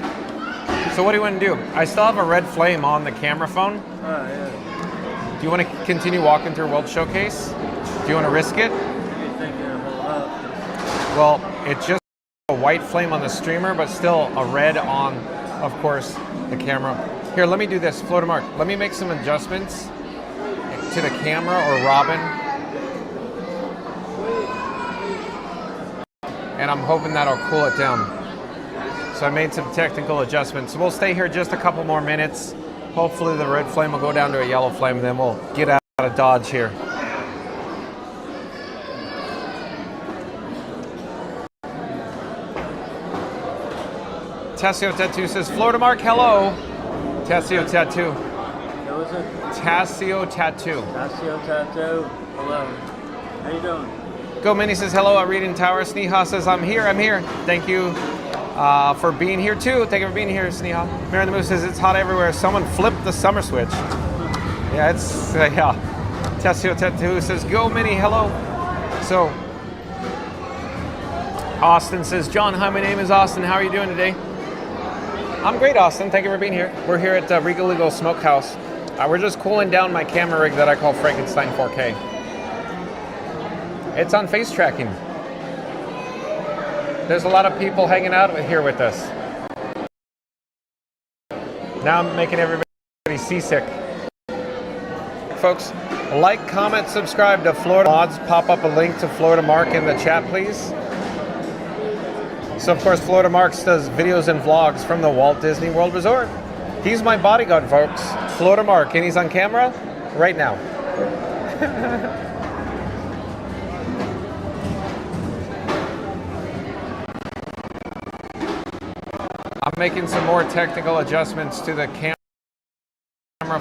So what do you want to do? I still have a red flame on the camera phone. Oh, yeah. Do you want to continue walking through World Showcase? Do you want to risk it? You think it'll hold up? Well, it's just a white flame on the streamer, but still a red on, of course, the camera. Here, let me do this, Florida Mark. Let me make some adjustments to the camera or Robin. And I'm hoping that'll cool it down. So I made some technical adjustments. So we'll stay here just a couple more minutes. Hopefully the red flame will go down to a yellow flame, and then we'll get out of Dodge here. Tassio Tattoo says, Florida Mark, hello. Tassio Tattoo. What was it? Tassio Tattoo. Tassio Tattoo. Hello. How you doing? Go Minnie says, hello at Reading Tower. Sneha says, I'm here. Thank you for being here too. Thank you for being here, Sneha. Mary the Moose says, it's hot everywhere. Someone flipped the summer switch. Yeah, it's, yeah. Tassio Tattoo says, go Minnie, hello. So, Austin says, John, hi, my name is Austin. How are you doing today? I'm great, Austin. Thank you for being here. We're here at Regal Eagle Smokehouse. We're just cooling down my camera rig that I call Frankenstein 4K. It's on face tracking. There's a lot of people hanging out here with us. Now I'm making everybody seasick. Folks, like, comment, subscribe to Florida Mods. Pop up a link to Florida Mark in the chat, please. So, of course, Florida Marks does videos and vlogs from the Walt Disney World Resort. He's my bodyguard, folks. Florida Mark, and he's on camera right now. I'm making some more technical adjustments to the camera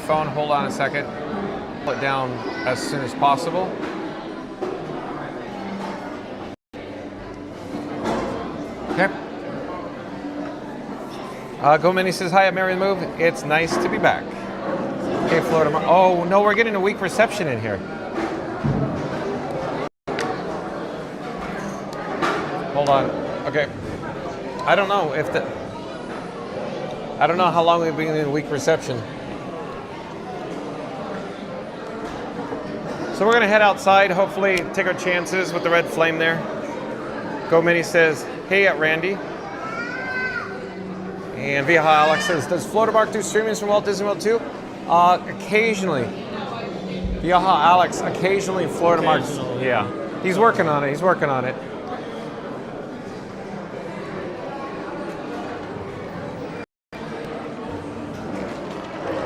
phone. Hold on a second. Pull it down as soon as possible. Okay. Go Minnie says, hi, I'm Mary the Move. It's nice to be back. Okay, Florida. Oh, no, we're getting a weak reception in here. Hold on. Okay. I don't know how long we've been in weak reception. So we're going to head outside, hopefully take our chances with the red flame there. Go Minnie says, hey at Randy. And Viaja Alex says, does Florida Mark do streamings from Walt Disney World too? Occasionally. Viaja Alex, occasionally Florida Mark. Yeah. He's working on it.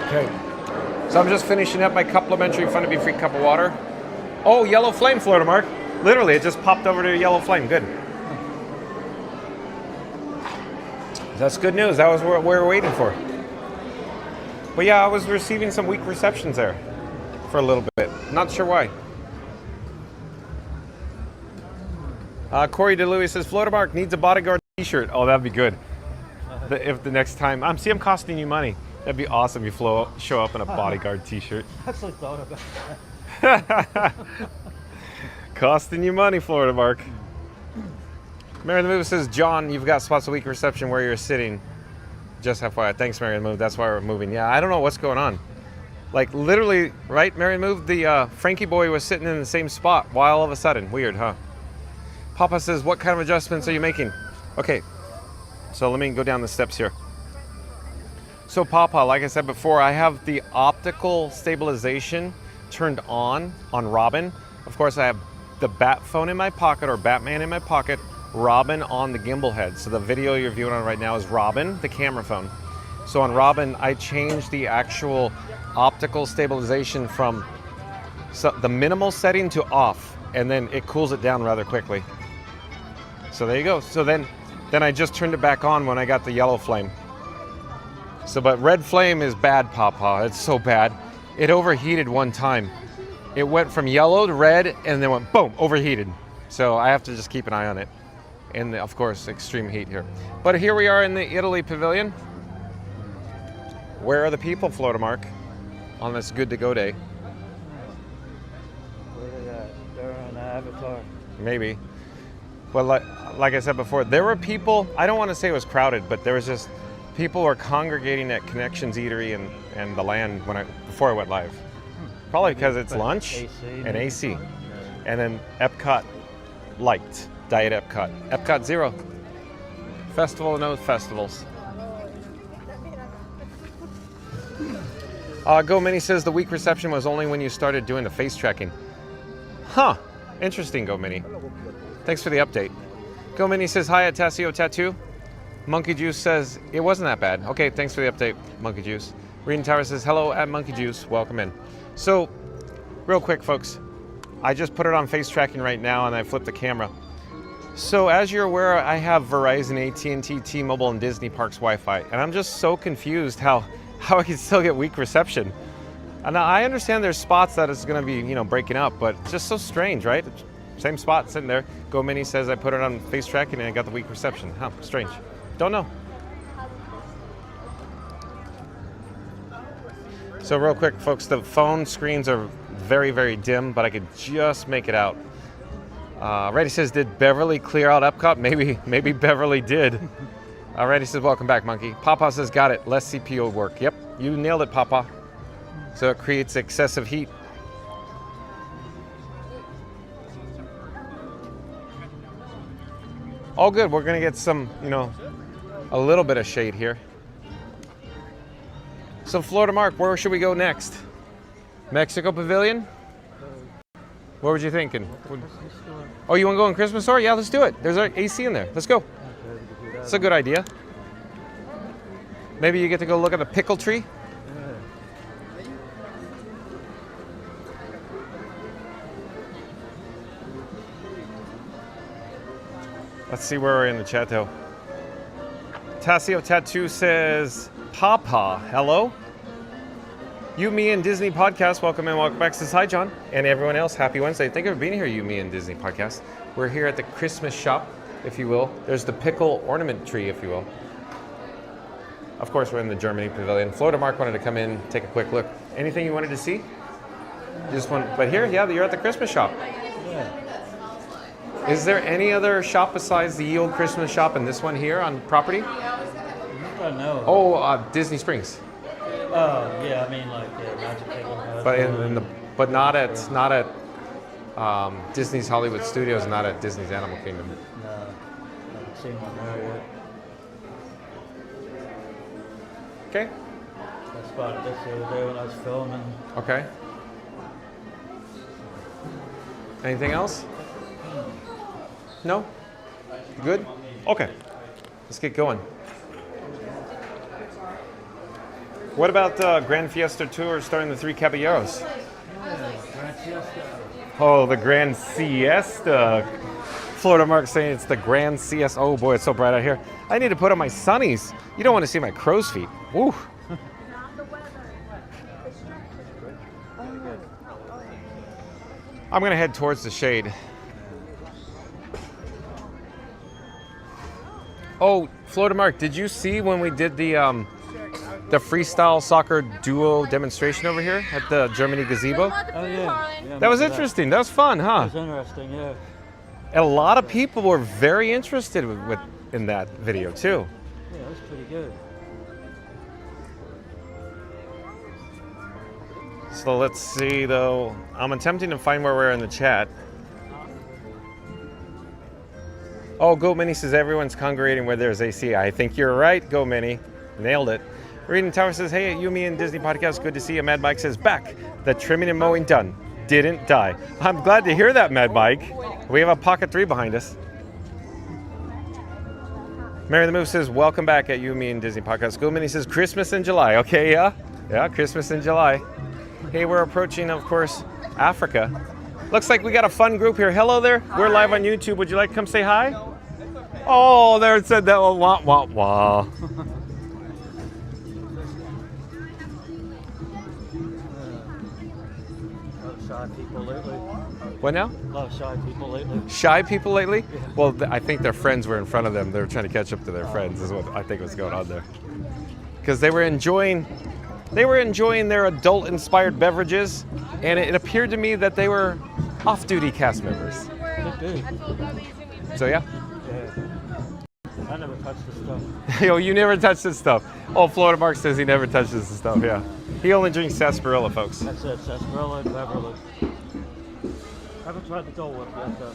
Okay. So I'm just finishing up my complimentary Fun to Be Free cup of water. Oh, yellow flame, Florida Mark. Literally, it just popped over to a yellow flame. Good. That's good news. That was what we were waiting for. But yeah, I was receiving some weak receptions there for a little bit. Not sure why. Corey DeLuis says, Florida Mark needs a bodyguard t-shirt. Oh, that'd be good. If the next time, I'm costing you money. That'd be awesome. You show up in a bodyguard t-shirt. I actually thought about that. Costing you money, Florida Mark. Mary the Move says, John, you've got spots of weak reception where you're sitting. Just FYI. Thanks, Mary the Move. That's why we're moving. Yeah, I don't know what's going on. Like, literally, right, Mary the Move, the Frankie boy was sitting in the same spot. Why all of a sudden? Weird, huh? Papa says, what kind of adjustments are you making? Okay, so let me go down the steps here. So Papa, like I said before, I have the optical stabilization turned on Robin. Of course, I have the Bat phone in my pocket, or Batman in my pocket, Robin on the gimbal head. So the video you're viewing on right now is Robin, the camera phone. So on Robin, I changed the actual optical stabilization from the minimal setting to off, and then it cools it down rather quickly. So there you go. So then I just turned it back on when I got the yellow flame. So, but red flame is bad, Papa. It's so bad. It overheated one time. It went from yellow to red, and then went boom, overheated. So I have to just keep an eye on it. And of course, extreme heat here. But here we are in the Italy Pavilion. Where are the people, Florida Mark, on this good to go day? Where are they at? They're on Avatar. Maybe. But like I said before, there were people, I don't want to say it was crowded, but there was just People were congregating at Connections Eatery and the Land before I went live. Probably because it's lunch and AC. And then Epcot Light, Diet Epcot. Epcot Zero. Festival of no festivals. Go Mini says the weak reception was only when you started doing the face tracking. Huh. Interesting, Go Mini. Thanks for the update. Go Mini says hi at Tassio Tattoo. Monkey Juice says it wasn't that bad. Okay, thanks for the update, Monkey Juice. Reading Tower says hello at Monkey Juice. Welcome in. So, real quick, folks. I just put it on face tracking right now and I flipped the camera. So as you're aware, I have Verizon, AT&T, T-Mobile, and Disney Parks Wi-Fi. And I'm just so confused how I can still get weak reception. And I understand there's spots that it's gonna be, breaking up, but it's just so strange, right? Same spot sitting there. Go Mini says I put it on face tracking and I got the weak reception. Huh, strange. Don't know. So real quick, folks, the phone screens are very, very dim, but I could just make it out. Reddy says, did Beverly clear out Epcot? Maybe Beverly did. Reddy says, welcome back, Monkey. Papa says, got it, less CPU work. Yep, you nailed it, Papa. So it creates excessive heat. All good, we're gonna get some, a little bit of shade here. So Florida Mark, where should we go next? Mexico Pavilion? What were you thinking? Oh, you want to go in Christmas store? Yeah, let's do it. There's our AC in there. Let's go. That's a good idea. Maybe you get to go look at the pickle tree? Let's see where we're in the chat though. Tassio Tattoo says, Papa, hello? You, Me, and Disney Podcast, welcome and welcome back. Says hi, John, and everyone else. Happy Wednesday. Thank you for being here, You, Me, and Disney Podcast. We're here at the Christmas shop, if you will. There's the pickle ornament tree, if you will. Of course, we're in the Germany Pavilion. Florida Mark wanted to come in, take a quick look. Anything you wanted to see? But here, yeah, you're at the Christmas shop. Yeah. Is there any other shop besides the old Christmas shop and this one here on property? No. Oh, Disney Springs. Yeah, I mean Magic Kingdom. But not at Disney's Hollywood Studios, not at Disney's Animal Kingdom. No, I haven't seen one there yet. Okay. I spotted this the other day when I was filming. Okay. Anything else? No? Good? Okay. Let's get going. What about Grand Fiesta Tour starting the Three Caballeros? Grand Fiesta. Oh, the Grand Siesta. Florida Mark saying it's the Grand Siesta. Oh boy, it's so bright out here. I need to put on my sunnies. You don't want to see my crow's feet. Woo. I'm going to head towards the shade. Oh, Florida Mark, did you see when we did the freestyle soccer duo demonstration over here at the Germany gazebo? Oh yeah. That was interesting. That was fun, huh? That was interesting, yeah. And a lot of people were very interested in that video too. Yeah, that was pretty good. So let's see though. I'm attempting to find where we're in the chat. Oh, Go Mini says everyone's congregating where there's AC. I think you're right, Go Mini. Nailed it. Reading Tower says, hey, You, Me, and Disney Podcast, good to see you. Mad Mike says, back. The trimming and mowing done. Didn't die. I'm glad to hear that, Mad Mike. We have a Pocket 3 behind us. Mary the Move says, welcome back at You, Me, and Disney Podcast. Go Mini says, Christmas in July. Okay, yeah? Yeah, Christmas in July. Hey, we're approaching, of course, Africa. Looks like we got a fun group here. Hello there. Hi. We're live on YouTube. Would you like to come say hi? Oh, there it said that. Wah, wah, wah. Shy people lately. What now? A lot of shy people lately. Shy people lately? Yeah. Well, I think their friends were in front of them. They were trying to catch up to their friends is what I think was going on there. Because they were enjoying their adult-inspired beverages, and it appeared to me that they were off-duty cast members. Could be. So yeah. I never touch this stuff. Yo, you never touch this stuff. Oh, Florida Mark says he never touches this stuff, yeah. He only drinks sarsaparilla, folks. That's it, sarsaparilla and Beverly. Haven't tried the Dole Whip yet, though.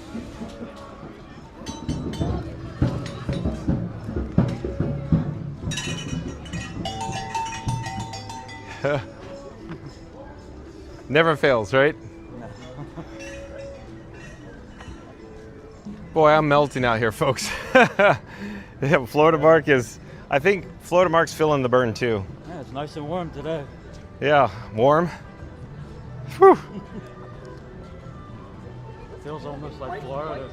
Never fails, right? No. Boy, I'm melting out here, folks. Yeah, Florida Mark is, I think Florida Mark's feeling the burn too. Yeah, it's nice and warm today. Yeah, warm. Whew. Feels almost like Florida.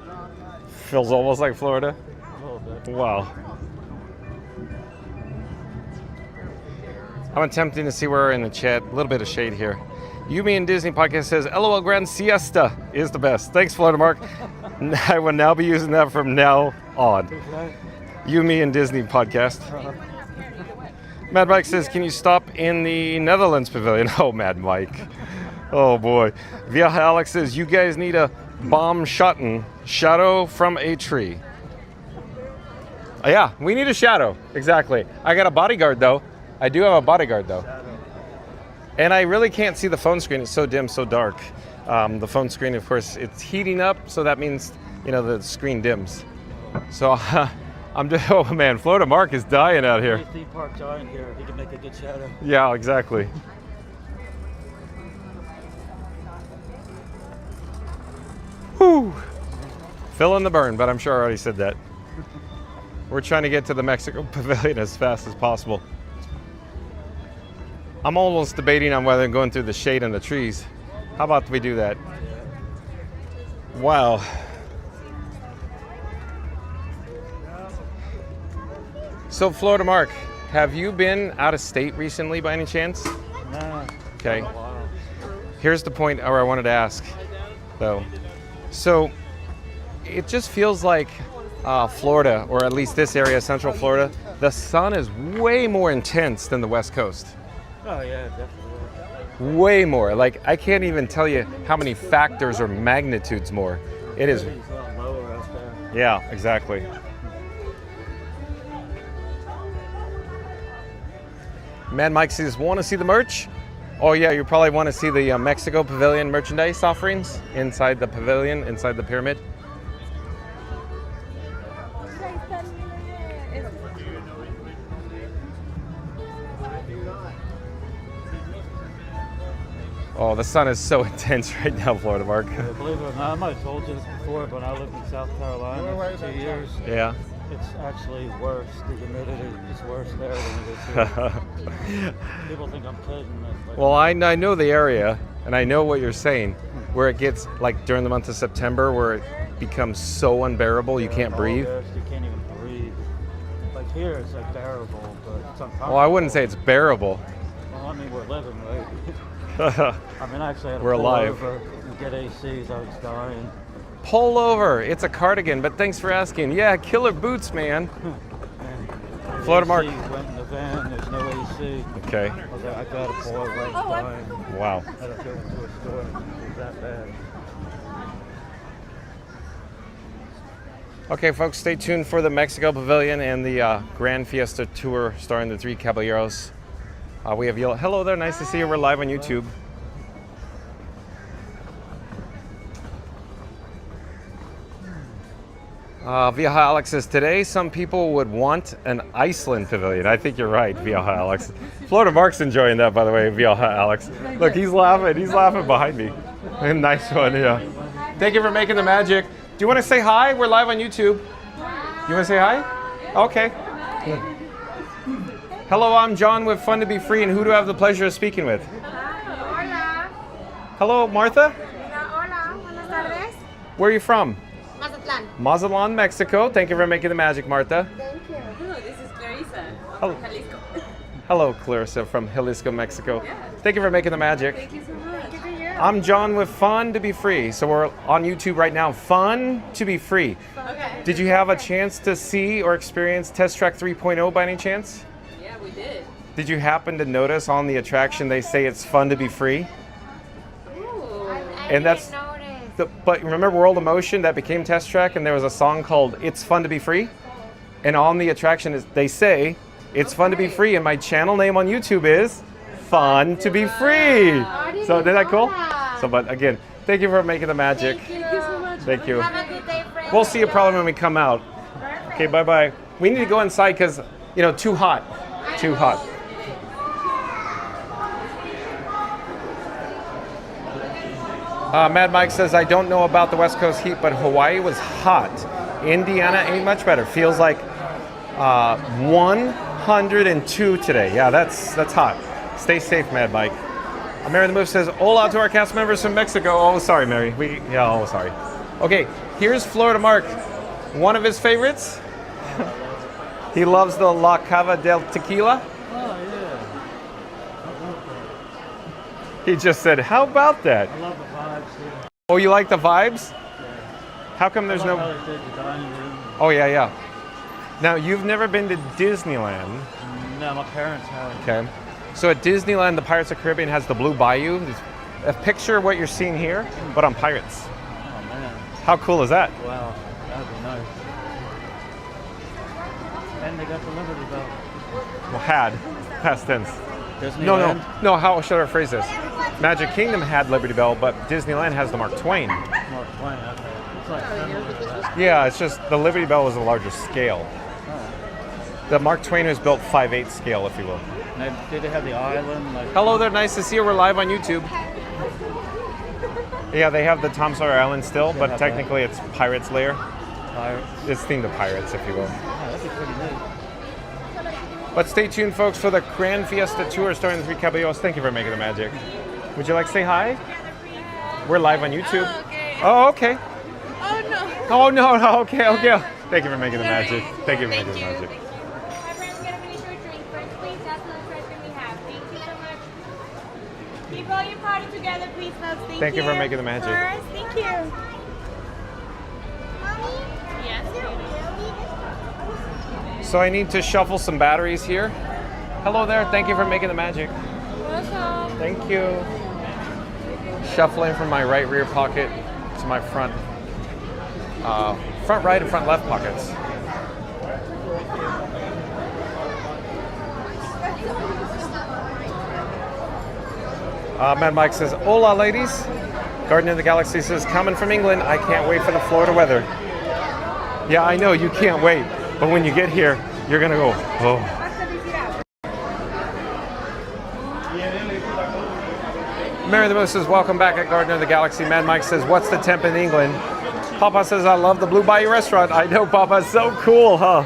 Feels almost like Florida. A little bit. Wow. I'm attempting to see where we're in the chat. A little bit of shade here. Yumi and Disney Podcast says, LOL Grand Siesta is the best. Thanks, Florida Mark. I will now be using that from now on. Yumi and Disney Podcast. Mad Mike says, can you stop in the Netherlands Pavilion? Oh, Mad Mike. Oh, boy. Via Alex says, you guys need a bomb shotten shadow from a tree. Yeah, we need a shadow. Exactly. I got a bodyguard, though. I do have a bodyguard, though. And I really can't see the phone screen. It's so dim, so dark. The phone screen, of course, it's heating up, so that means, you know, the screen dims. So I'm just, oh man, Florida Mark is dying out here. Theme park giant here. He can make a good shadow. Yeah, exactly. Whew. Feeling the burn, but I'm sure I already said that. We're trying to get to the Mexico Pavilion as fast as possible. I'm almost debating on whether I'm going through the shade and the trees. How about we do that? Wow. So, Florida Mark, have you been out of state recently by any chance? No. Okay. Here's the point where I wanted to ask, though. So, it just feels like Florida, or at least this area, Central Florida, the sun is way more intense than the West Coast. Oh, yeah, definitely. Way more. Like, I can't even tell you how many factors or magnitudes more. It is. It's a lot lower out there. Yeah, exactly. Mad Mike says, want to see the merch? Oh yeah, you probably want to see the Mexico Pavilion merchandise offerings inside the pavilion, inside the pyramid. Oh, the sun is so intense right now, Florida Mark. Yeah, believe it or not, I might have told you this before, but I lived in South Carolina for 2 years. Yeah. It's actually worse. The humidity is worse there than it is here. People think I'm kidding. Like, well, I know the area, and I know what you're saying, where it gets, like during the month of September, where it becomes so unbearable you can't breathe. August, you can't even breathe. Like here, it's like bearable, but it's uncomfortable. Well, I wouldn't say it's bearable. Well, I mean, we're living, right? I mean, actually, I had to We're pull alive. over and get ACs. I was dying. Pull over. It's a cardigan, but thanks for asking. Yeah, killer boots, man. Florida Mark. Went in the van. There's no AC. Okay. I was like, I gotta pull over. I was dying. Wow. I had to go into a store. It was that bad. Okay, folks, stay tuned for the Mexico Pavilion and the Grand Fiesta Tour starring the three Caballeros. We have yellow. Hello there. Nice to see you. We're live on YouTube. Via Alex says, today some people would want an Iceland pavilion. I think you're right, Via Alex. Florida Mark's enjoying that, by the way, Via Alex. Look, he's laughing. He's laughing behind me. Nice one, yeah. Thank you for making the magic. Do you want to say hi? We're live on YouTube. You want to say hi? Okay. Hello, I'm John with Fun to Be Free, and who do I have the pleasure of speaking with? Hola. Hello, Martha? Hola. Buenas tardes. Where are you from? Mazatlan. Mazatlan, Mexico. Thank you for making the magic, Martha. Thank you. Hello, this is Clarissa. Hello. Jalisco. Hello, Clarissa from Jalisco, Mexico. Thank you for making the magic. Thank you so much. Good to hear. I'm John with Fun to Be Free. So we're on YouTube right now. Fun to Be Free. Okay. Did you have a chance to see or experience Test Track 3.0 by any chance? Yeah, we did. Did you happen to notice on the attraction they say it's fun to be free? Ooh. And that's but remember World of Motion that became Test Track and there was a song called It's Fun to Be Free? And on the attraction is, they say, it's fun to be free, and my channel name on YouTube is Fun to Be Free. So isn't that cool? So, but again, thank you for making the magic. Thank you so much. Thank you. Have a good day, friends. We'll see you probably when we come out. Okay, bye-bye. We need to go inside because, you know, too hot. Too hot. Mad Mike says, I don't know about the West Coast heat, but Hawaii was hot. Indiana ain't much better. Feels like 102 today. Yeah, that's hot. Stay safe, Mad Mike. Mary the Move says, hola to our cast members from Mexico. Oh, sorry, Mary. Sorry. Okay, here's Florida Mark. One of his favorites. He loves the La Cava del Tequila. Oh, yeah. He just said, how about that? I love the vibes here. Oh, you like the vibes? Yeah. How come there's no... How they did the dining room. Oh, yeah. Now, you've never been to Disneyland. No, my parents have. Okay. So at Disneyland, the Pirates of the Caribbean has the Blue Bayou. A picture of what you're seeing here, but on pirates. Oh, man. How cool is that? Wow, that'd be nice. And they got the Liberty Bell. Well, had. Past tense. Disneyland? No, how should I phrase this? Magic Kingdom had Liberty Bell, but Disneyland has the Mark Twain. Mark Twain, okay. It's like similar to that. Yeah, it's just the Liberty Bell was a larger scale. Oh. The Mark Twain was built 5/8 scale, if you will. Now, did they have the island? Like, Hello there, nice to see you. We're live on YouTube. Yeah, they have the Tom Sawyer Island still, but technically it's Pirates Lair. Pirates. It's themed to pirates, if you will. Oh, that'd be pretty neat. But stay tuned, folks, for the Grand Fiesta tour starting the Three Caballeros. Thank you for making the magic. Would you like to say hi? We're live on YouTube. Oh, okay. Oh, no. Okay. Thank you for making the magic. Thank you for making the magic. My friends, get a finish your drink first, please. That's the first thing we have. Thank you so much. Keep all your party together, please, folks. Thank you for making the magic. First, thank you. Yes, So I need to shuffle some batteries here. Hello there. Thank you for making the magic. welcome. Thank you. Shuffling from my right rear pocket to my front right and front left pockets. Mad Mike says, hola ladies. Garden of the Galaxy says, coming from England, I can't wait for the Florida weather. Yeah, I know, you can't wait. But when you get here, you're gonna go, oh. Mary the Moose says, welcome back at Garden of the Galaxy. Mad Mike says, what's the temp in England? Papa says, I love the Blue Bayou restaurant. I know, Papa, it's so cool, huh?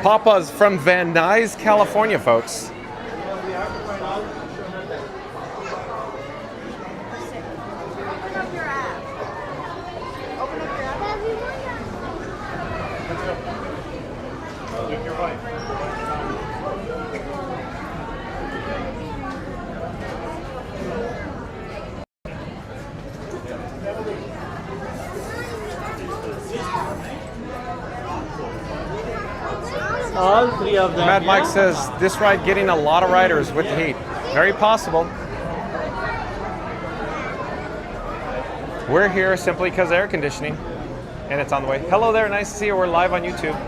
Papa's from Van Nuys, California, folks. All three of them. Mad Mike says, this ride getting a lot of riders with the heat. Very possible. We're here simply because of air conditioning, and it's on the way. Hello there, nice to see you. We're live on YouTube.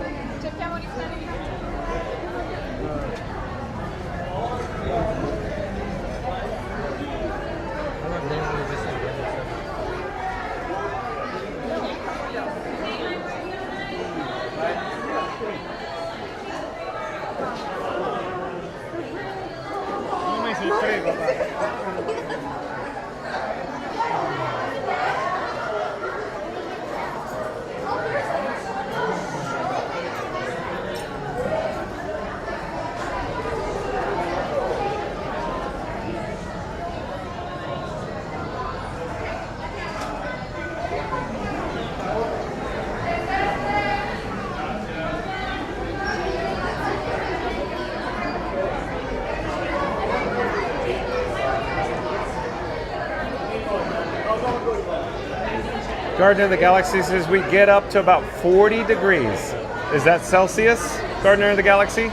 Garden of the Galaxy says we get up to about 40 degrees. Is that Celsius, Garden of the Galaxy?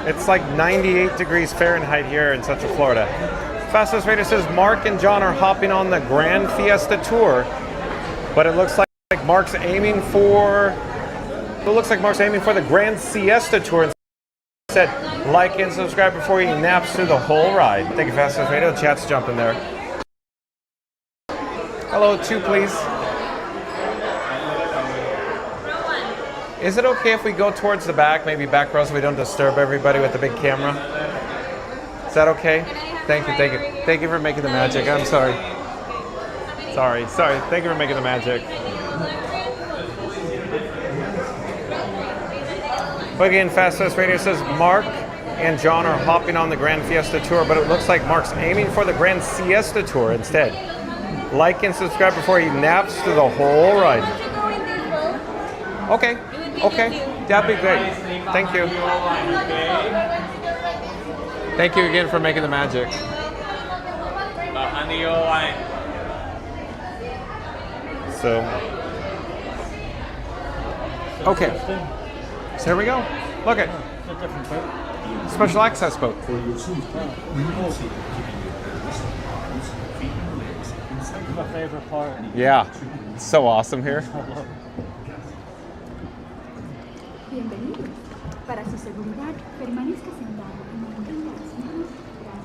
It's like 98 degrees Fahrenheit here in Central Florida. Fastest Raider says Mark and John are hopping on the Grand Fiesta tour, but it looks like Mark's aiming for It looks like Mark's aiming for the Grand Siesta Tour. Said like and subscribe before he naps through the whole ride. Thank you, Fastest Radio. The chat's jumping there. Hello, 2 please. Is it okay if we go towards the back, maybe back row, so we don't disturb everybody with the big camera? Is that okay? Thank you, thank you. Thank you for making the magic. I'm sorry. Sorry. Thank you for making the magic. But again, Fastest Radio says Mark and John are hopping on the Grand Fiesta Tour, but it looks like Mark's aiming for the Grand Siesta Tour instead. Like and subscribe before he naps through the whole ride. Okay, that'd be great. Thank you. Thank you again for making the magic. So, okay. So here we go. Look at special access boat. My favorite part. Yeah, it's so awesome here. Bienvenidos. Para su seguridad, permanezca sentado y mantenga las manos atrás.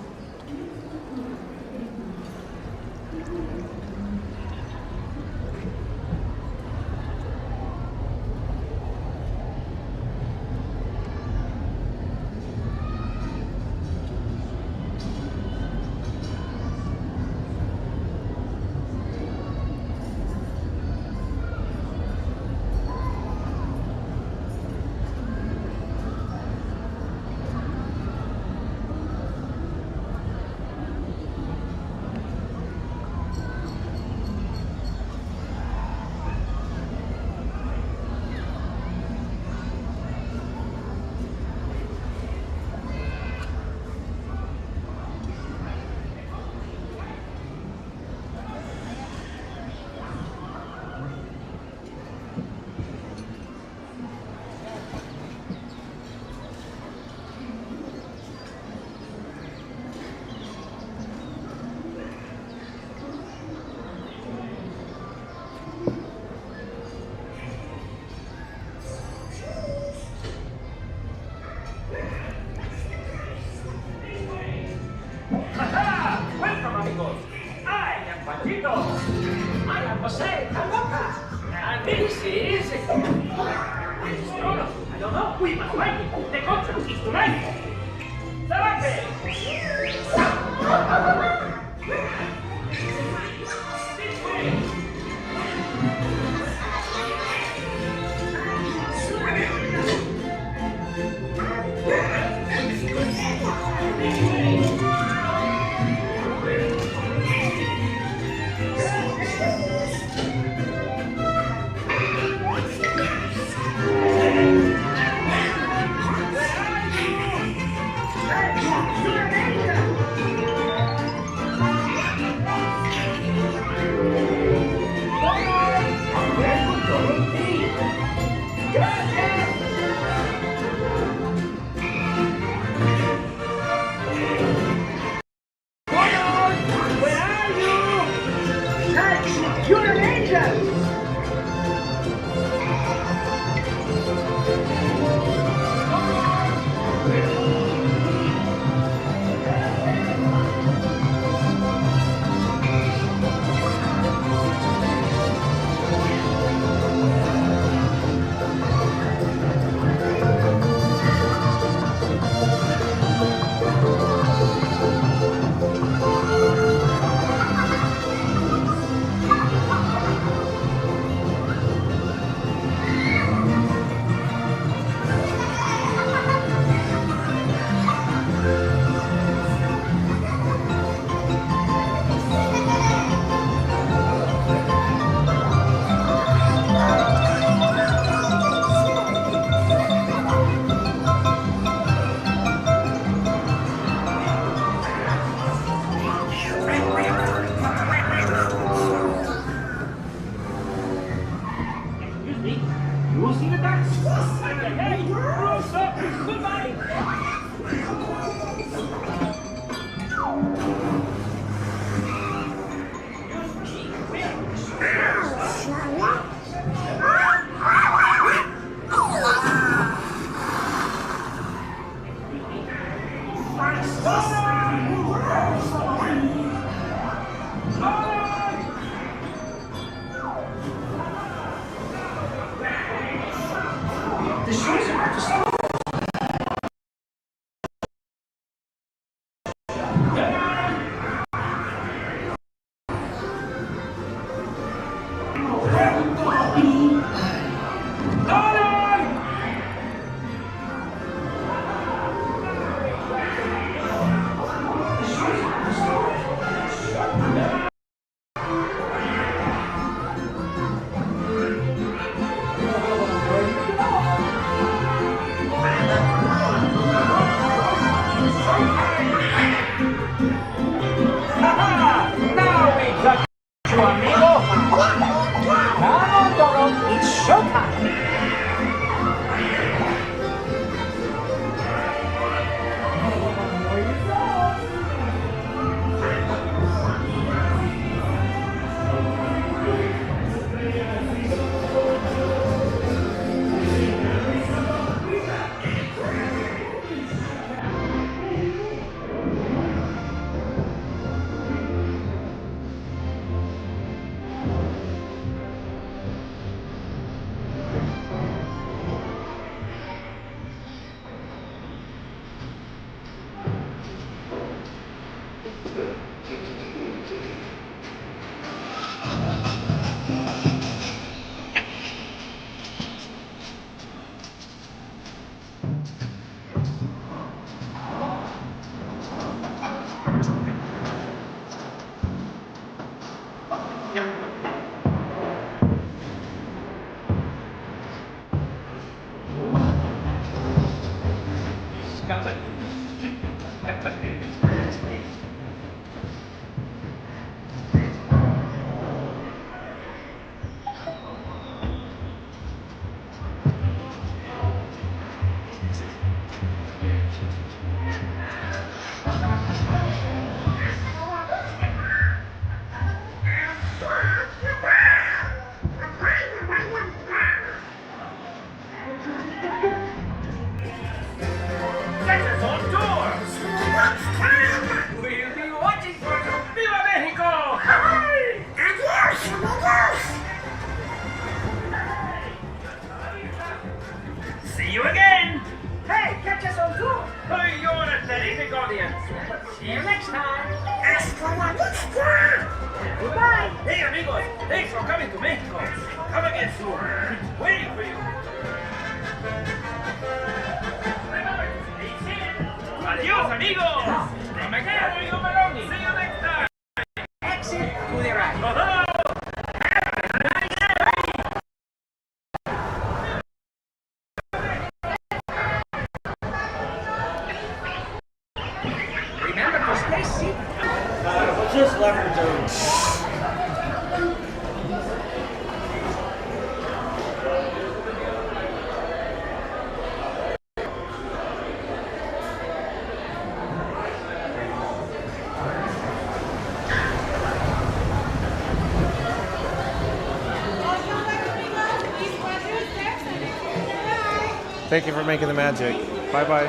Thank you for making the magic. Bye-bye.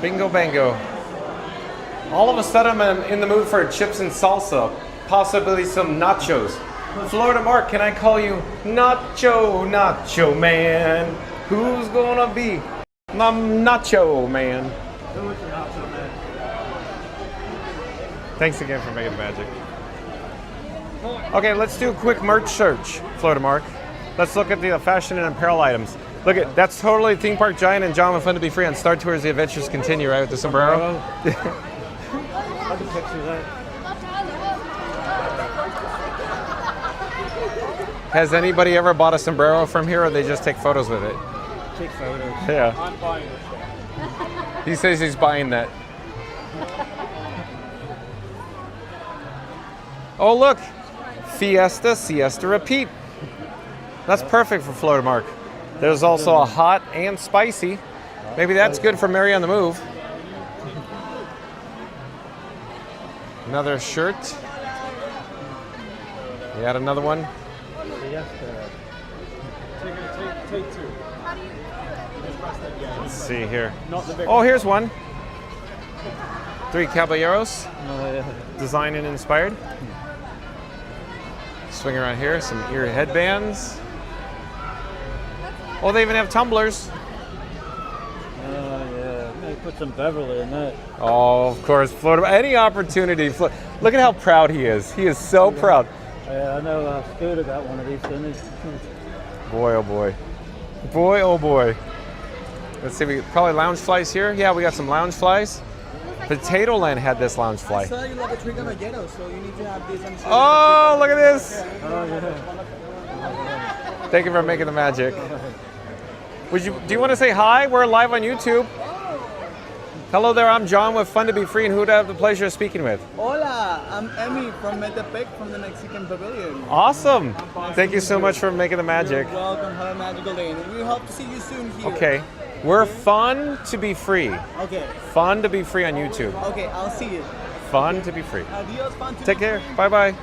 Bingo bango. All of a sudden I'm in the mood for chips and salsa, possibly some nachos. Florida Mark, can I call you Nacho Man? Who's gonna be my Nacho Man? Thanks again for making the magic. Okay, let's do a quick merch search, Florida Mark. Let's look at the fashion and apparel items. Look at that's totally Theme Park Giant and John with Fun to Be Free on Star Tours. The adventures continue, right, with the sombrero. I can picture that. Has anybody ever bought a sombrero from here, or they just take photos with it? Take photos. Yeah. I'm buying it. He says he's buying that. Oh look, Fiesta, Siesta, Repeat. That's perfect for Florida Mark. There's also a hot and spicy. Maybe that's good for Mary on the Move. Another shirt. You had another one? Take two. Let's see here. Oh, here's one. 3 Caballeros. Designed and inspired. Swing around here, some ear headbands. Oh, they even have tumblers. Yeah. Maybe put some Beverly in that. Oh, of course, Florida. Any opportunity. Look at how proud he is. He is so proud. Yeah, I know Scooter got one of these, didn't he? Boy, oh boy. Boy, oh boy. Let's see, we probably lounge flies here. Yeah, we got some lounge flies. Potato Land had this lounge fly. I saw you like a trigger magneto, so you need to have this on. Oh, look at this. Oh, yeah. Thank you for making the magic. Do you want to say hi? We're live on YouTube. Hello there, I'm John with Fun to Be Free, and who do I have the pleasure of speaking with? Hola, I'm Emmy from Metepec from the Mexican Pavilion. Awesome. Thank you so much for making the magic. You're welcome. Have a magical day, and we hope to see you soon here. Okay. We're Fun to Be Free. Okay. Fun to Be Free on YouTube. Okay, I'll see you. Fun to Be Free. Adios, fun to Take be care. free. Bye-bye.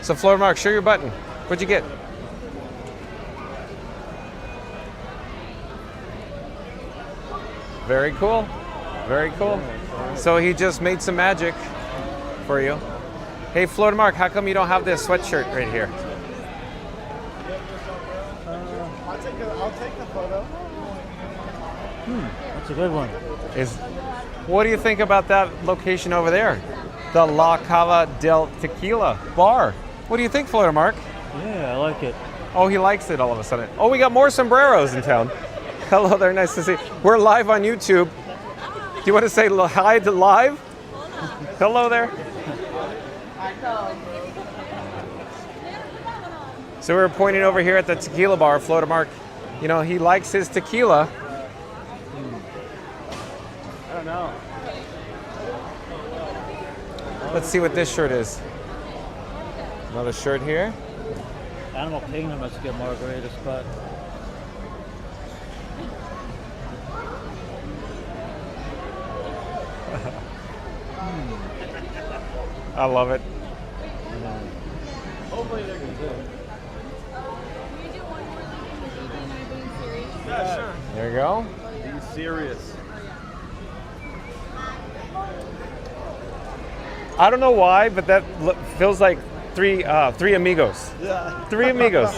So, Florida Mark, show your button. What'd you get? Very cool. Very cool. So he just made some magic for you. Hey, Florida Mark, how come you don't have this sweatshirt right here? I'll take the photo. That's a good one. What do you think about that location over there? The La Cava del Tequila bar. What do you think, Florida Mark? Yeah, I like it. Oh, he likes it all of a sudden. Oh, we got more sombreros in town. Hello there, nice to see you. We're live on YouTube. Do you want to say hi to live? Hello there. So we're pointing over here at the tequila bar, Florida Mark. You know, he likes his tequila. I don't know. Let's see what this shirt is. Another shirt here. Animal Kingdom must get margarita spot. I love it. Hopefully they're good. Yeah, sure. There you go. Be serious. I don't know why, but that feels like three amigos. Yeah. 3 amigos.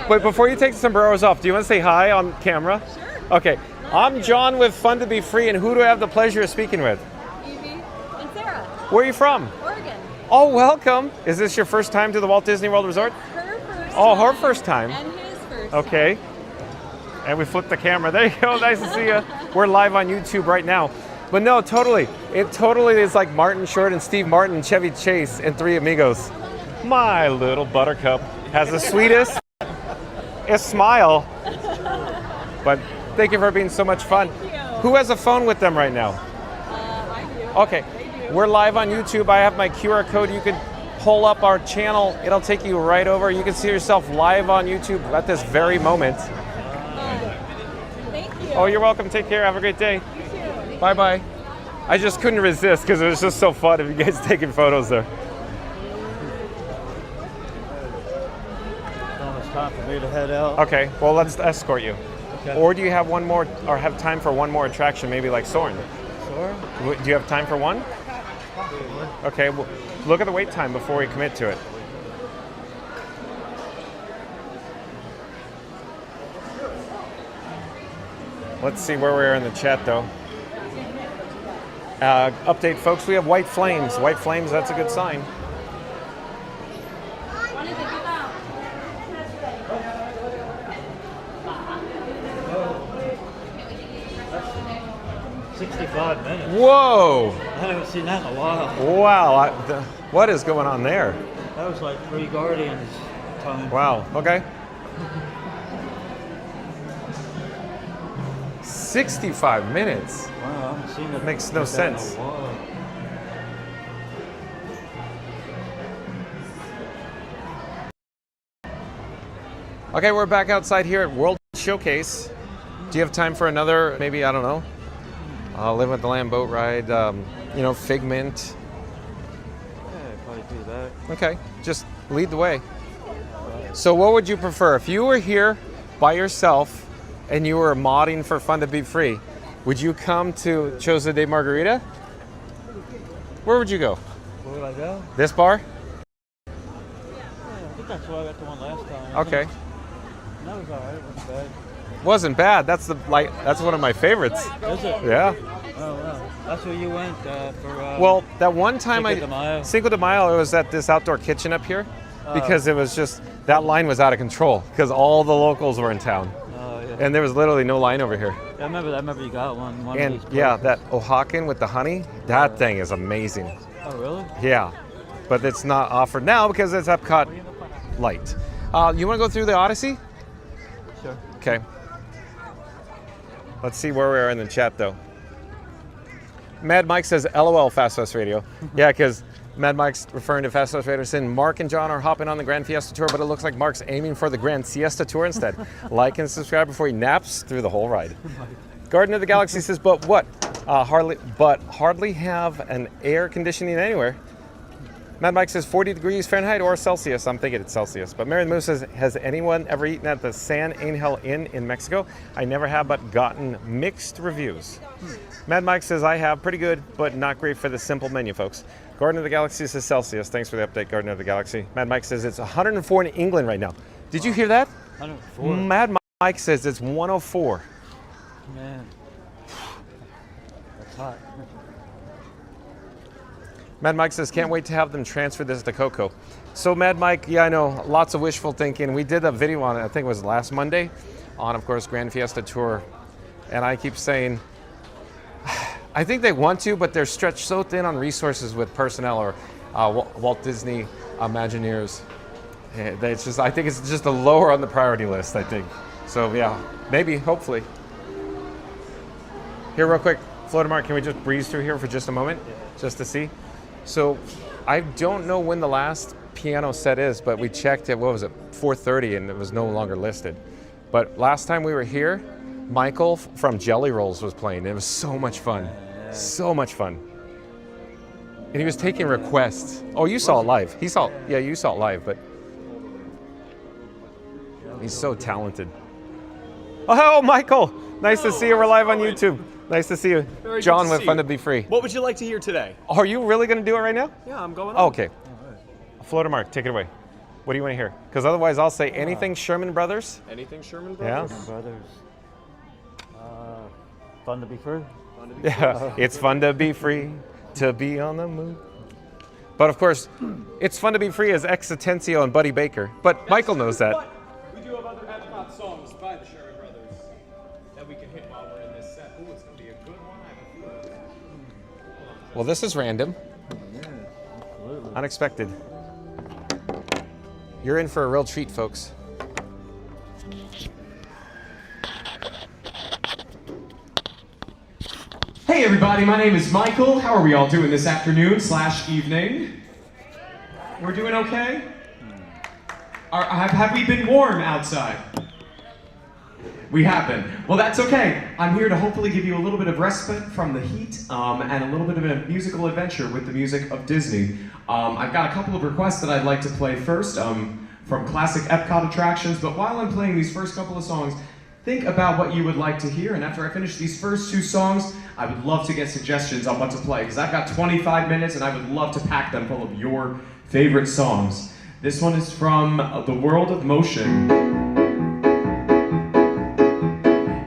But before you take the sombreros off, do you want to say hi on camera? Sure. Okay. I'm John with Fun to Be Free, and who do I have the pleasure of speaking with? Evie and Sarah. Where are you from? Oregon. Oh, welcome. Is this your first time to the Walt Disney World Resort? Her first Oh, time. her first time. And his first Okay. And we flipped the camera. There you go. Nice to see you. We're live on YouTube right now. But no, totally. It totally is like Martin Short and Steve Martin, Chevy Chase, and 3 amigos. My little buttercup has the sweetest smile. But thank you for being so much fun. Who has a phone with them right now? Okay, we're live on YouTube. I have my QR code. You can pull up our channel. It'll take you right over. You can see yourself live on YouTube at this very moment. Thank you. Oh, you're welcome. Take care. Have a great day. Bye-bye. I just couldn't resist because it was just so fun of you guys taking photos there. Almost time for me to head out. Okay, well, let's escort you. Okay. Or do you have one more, or have time for one more attraction, maybe like Soarin? Soarin? Do you have time for one? Okay, well, look at the wait time before we commit to it. Let's see where we are in the chat, though. Update, folks, we have white flames. White flames, that's a good sign. 65 minutes. Whoa! I haven't seen that in a while. Wow, what is going on there? That was like pre-Guardians time. Wow, okay. 65 minutes? Wow, I haven't seen it. Makes no sense. Okay, we're back outside here at World Showcase. Do you have time for another, maybe, I don't know, Live at the Land boat ride, you know, Figment? Yeah, probably do that. Okay, just lead the way. So what would you prefer? If you were here by yourself and you were modding for Fun to Be Free, would you come to Choza de Margarita? Where would you go? Where would I go? This bar? Yeah, I think that's where I got the one last time. Okay. That was alright, it wasn't bad. Wasn't bad. That's that's one of my favorites. Is it? Yeah. Oh wow. That's where you went for. Well, that one time Cinco de Mayo. it was at this outdoor kitchen up here, because it was just that line was out of control because all the locals were in town. Oh yeah. And there was literally no line over here. Yeah, I remember you got one. And of these yeah, places. that Oaxacan with the honey, that thing is amazing. Oh really? Yeah, but it's not offered now because it's Epcot Light. You want to go through the Odyssey? Sure. Okay. Let's see where we are in the chat, though. Mad Mike says, LOL, Fast West Radio. Yeah, because Mad Mike's referring to Fast West Radio, saying Mark and John are hopping on the Grand Fiesta Tour, but it looks like Mark's aiming for the Grand Siesta Tour instead. Like and subscribe before he naps through the whole ride. Garden of the Galaxy says, but what? Hardly have an air conditioning anywhere. Mad Mike says 40 degrees Fahrenheit or Celsius. I'm thinking it's Celsius. But Mary the Moose says, has anyone ever eaten at the San Angel Inn in Mexico? I never have, but gotten mixed reviews. Mad Mike says, I have. Pretty good, but not great for the simple menu, folks. Garden of the Galaxy says Celsius. Thanks for the update, Garden of the Galaxy. Mad Mike says it's 104 in England right now. Did you hear that? 104. Mad Mike says it's 104. Man. That's hot. Mad Mike says, can't wait to have them transfer this to Coco. So Mad Mike, yeah, I know, lots of wishful thinking. We did a video on it, I think it was last Monday, on, of course, Grand Fiesta Tour. And I keep saying, I think they want to, but they're stretched so thin on resources with personnel or Walt Disney Imagineers. It's just, I think it's just a lower on the priority list, I think. So yeah, maybe, hopefully. Here real quick, Floater Mark, can we just breeze through here for just a moment, just to see? So I don't know when the last piano set is, but we checked at, what was it, 4:30, and it was no longer listed. But last time we were here, Michael from Jelly Rolls was playing. It was so much fun. So much fun. And he was taking requests. Oh, you saw it live. You saw it live, but he's so talented. Oh, Michael! Nice to see you. We're live on YouTube. Nice to see you. Very John good to with see Fun you. to Be Free. What would you like to hear today? Are you really going to do it right now? Yeah, I'm going on. Oh, okay. Floater Mark, take it away. What do you want to hear? Because otherwise I'll say anything Sherman Brothers. Anything Sherman Yeah. Brothers? Brothers. Fun to be free. Fun to be Yeah, it's fun to be free, to be on the move. But of course, it's fun to be free as Exitensio and Buddy Baker. But Michael knows that. But we do have other Epcot songs by the Sherman Brothers that we can hit while we're in this set. Ooh, it's going to be a good one. I have a feeling. Well, this is random. Yeah, absolutely. Unexpected. You're in for a real treat, folks. Hey everybody, my name is Michael. How are we all doing this afternoon / evening? We're doing okay? Have we been warm outside? We have been. Well, that's okay. I'm here to hopefully give you a little bit of respite from the heat and a little bit of a musical adventure with the music of Disney. I've got a couple of requests that I'd like to play first from classic Epcot attractions, but while I'm playing these first couple of songs, think about what you would like to hear, and after I finish these first 2 songs, I would love to get suggestions on what to play, because I've got 25 minutes and I would love to pack them full of your favorite songs. This one is from The World of Motion.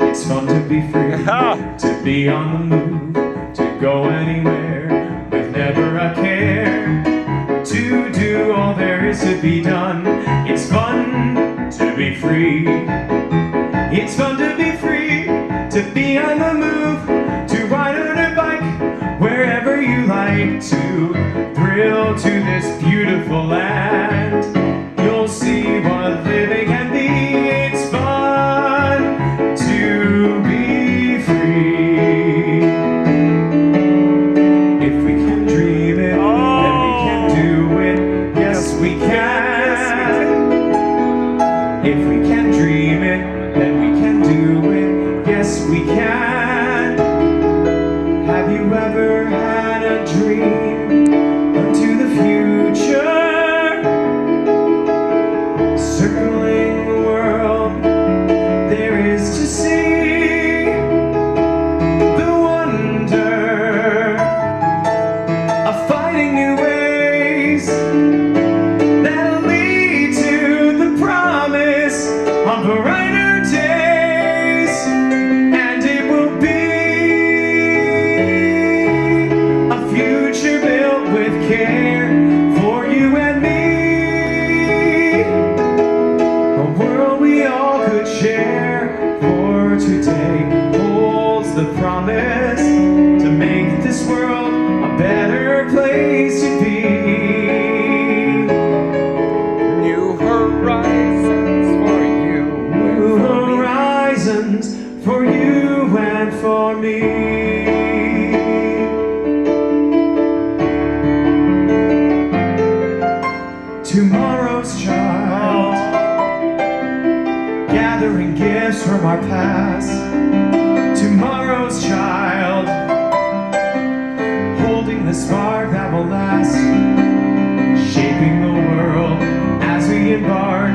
It's fun to be free, to be on the move, to go anywhere with never a care, to do all there is to be done. It's fun to be free. It's fun to be free, to be on the move, to ride on a bike wherever you like, to thrill to this beautiful land. You'll see what living can be. It's fun to be free. If we can dream it, then we can do it. Yes, we can. If we can dream it, then we can do it. Yes, we can. Have you ever had a dream into the future? Circling the world there is to see. The wonder of finding new ways that'll lead to the promise of brighter days. And it will be a future built with care for you and me. A world we all could share, for today holds the promise to make this world a better place to be. New horizons for you. New horizons for you and for me. Tomorrow's child, gathering gifts from our past. Tomorrow's child, holding the spark that will last, shaping the world as we embark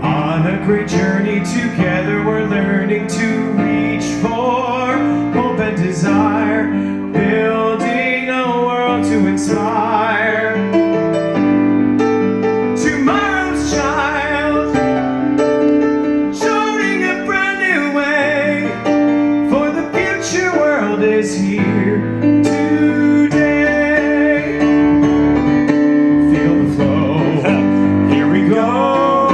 on a great journey. Together we're learning to reach for hope and desire, building a world to inspire. Tomorrow's child, charting a brand new way, for the future world is here today. Feel the flow, here we go.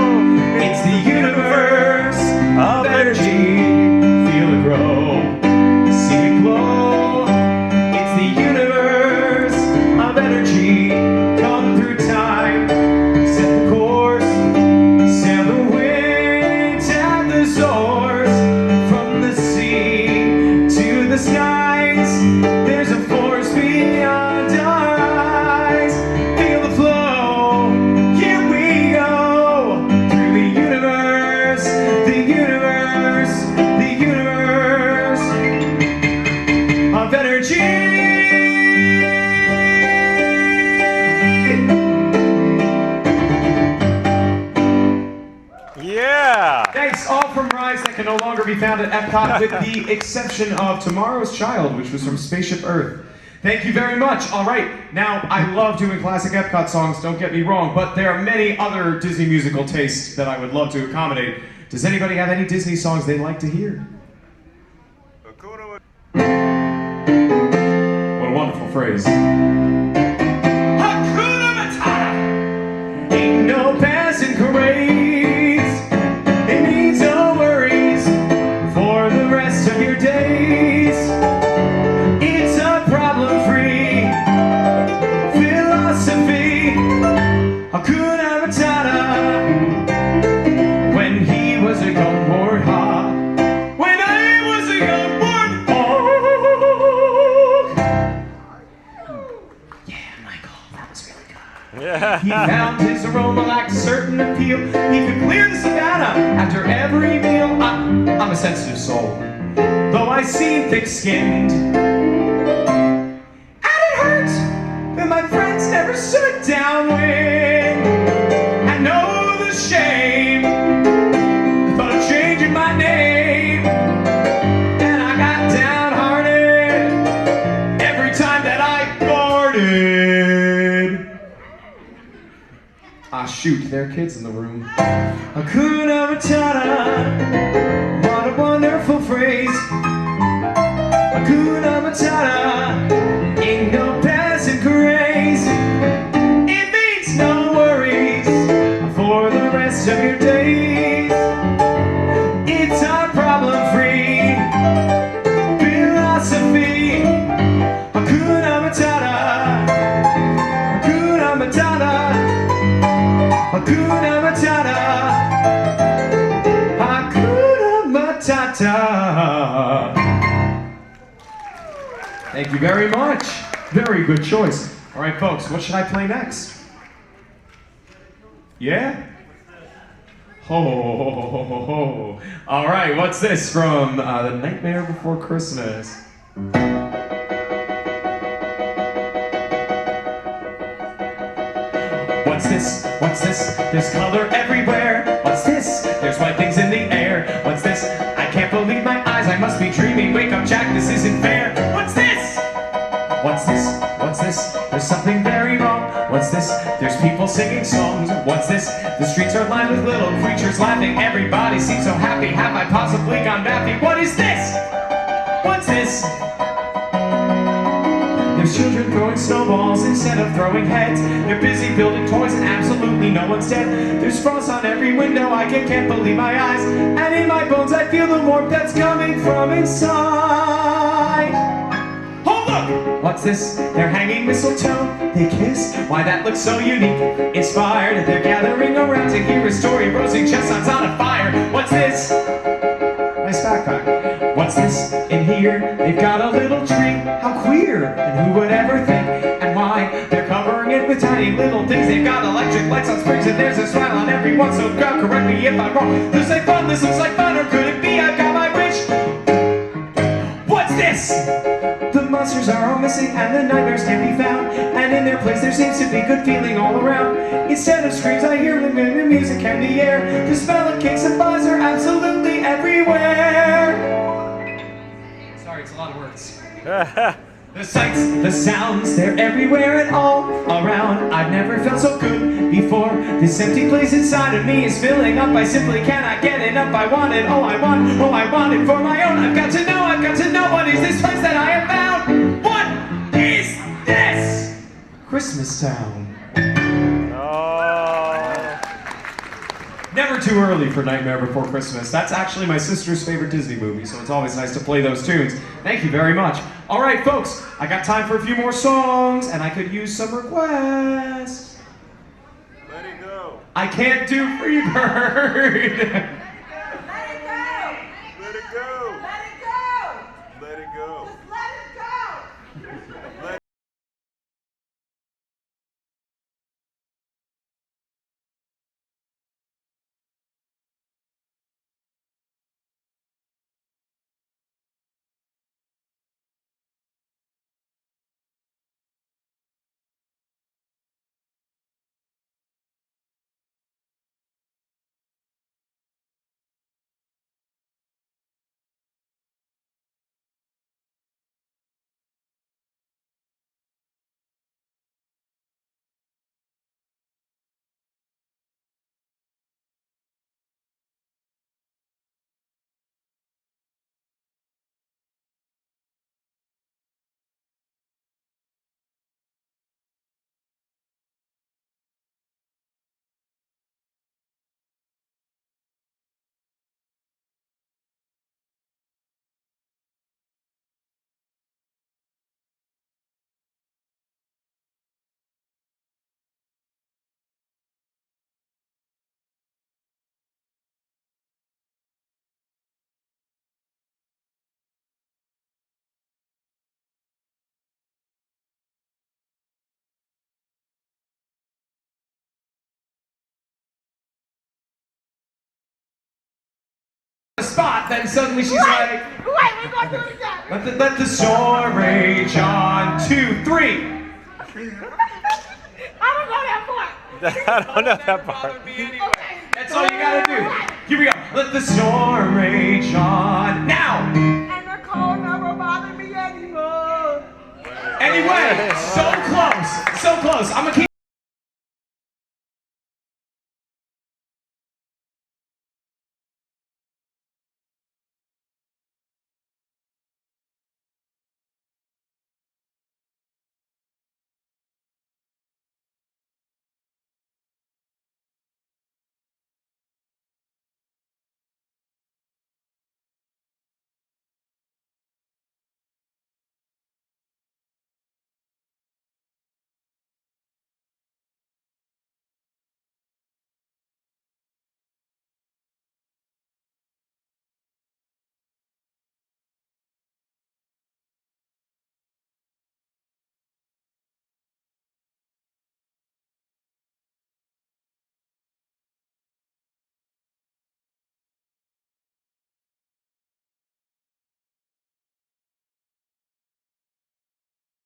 It's the universe of energy. Feel it grow, see it glow. It's the universe of energy. Come through time, set the course, sail the wind, tap the soars. From the sea to the skies, there's a force beyond our eyes. Feel the flow, here we go. Through the universe, the universe, the universe of energy. Yeah! Thanks, all from rides that can no longer be found at Epcot, with the exception of Tomorrow's Child, which was from Spaceship Earth. Thank you very much. All right, now I love doing classic Epcot songs, don't get me wrong, but there are many other Disney musical tastes that I would love to accommodate. Does anybody have any Disney songs they'd like to hear? What a wonderful phrase. Hakuna Matata! Ain't no passing craze. It means no worries for the rest of your days. It's a problem-free philosophy. Hakuna Matata. When he was a young warthog, when I was a young warthog. Yeah. He found his aroma lacked a certain appeal. He could clear the savannah after every meal. I'm a sensitive soul, though I seem thick-skinned. And it hurts that my friends never stood downwind. I know the shame. I thought of changing my name, and I got downhearted every time that I boarded. Ah, shoot, there are kids in the room. Hakuna Matata, what a wonderful phrase. Hakuna Matata, ain't no peasant craze. It means no worries for the rest of your days. It's our problem-free philosophy. Hakuna Matata, Hakuna Matata, Hakuna Matata, Hakuna Matata. Thank you very much. Very good choice. All right, folks, what should I play next? Yeah? Ho, ho, ho, ho, ho, ho, ho. All right, what's this from The Nightmare Before Christmas? What's this? What's this? There's color everywhere. What's this? There's white things in the air. What's this? I can't believe my eyes. I must be dreaming. Wake up, Jack. This isn't fair. What's this? What's this? What's this? There's something very wrong. What's this? There's people singing songs. What's this? The streets are lined with little creatures laughing. Everybody seems so happy. Have I possibly gone daffy? What is this? What's this? There's children throwing snowballs instead of throwing heads. They're busy building toys and absolutely no one's dead. There's frost on every window, I can't believe my eyes. And in my bones I feel the warmth that's coming from inside. Hold up! What's this? They're hanging mistletoe. They kiss. Why, that looks so unique. Inspired, they're gathering around to hear a story. Roasting chestnuts on a fire. What's this? Nice backpack. What's this in here? They've got a little tree. How queer! And who would ever think? And why? They're covering it with tiny little things. They've got electric lights on springs, and there's a smile on everyone. So God, correct me if I'm wrong. This ain't fun. This looks like fun, or could it be? I've got my wish. What's this? The monsters are all missing, and the nightmares can't be found. And in their place, there seems to be good feeling all around. Instead of screams, I hear the music and the air. The smell of cakes and pies are absolutely everywhere. Sorry, it's a lot of words. The sights, the sounds, they're everywhere and all around. I've never felt so good before. This empty place inside of me is filling up. I simply cannot get enough. I want it, oh I want it for my own. I've got to know what is this place that I have found? What is this? Christmas Town. Never too early for Nightmare Before Christmas. That's actually my sister's favorite Disney movie, so it's always nice to play those tunes. Thank you very much. All right, folks, I got time for a few more songs, and I could use some requests. Let it go. I can't do Freebird. then suddenly she's like, Wait, we're gonna do it again. let the soar rage on. 2, 3. I don't know that part. I don't know that part. That's all you gotta do. Here we go. Let the storm rage on. Now. And the cold never bothered me anymore. Anyway, so close. So close. I'm gonna keep.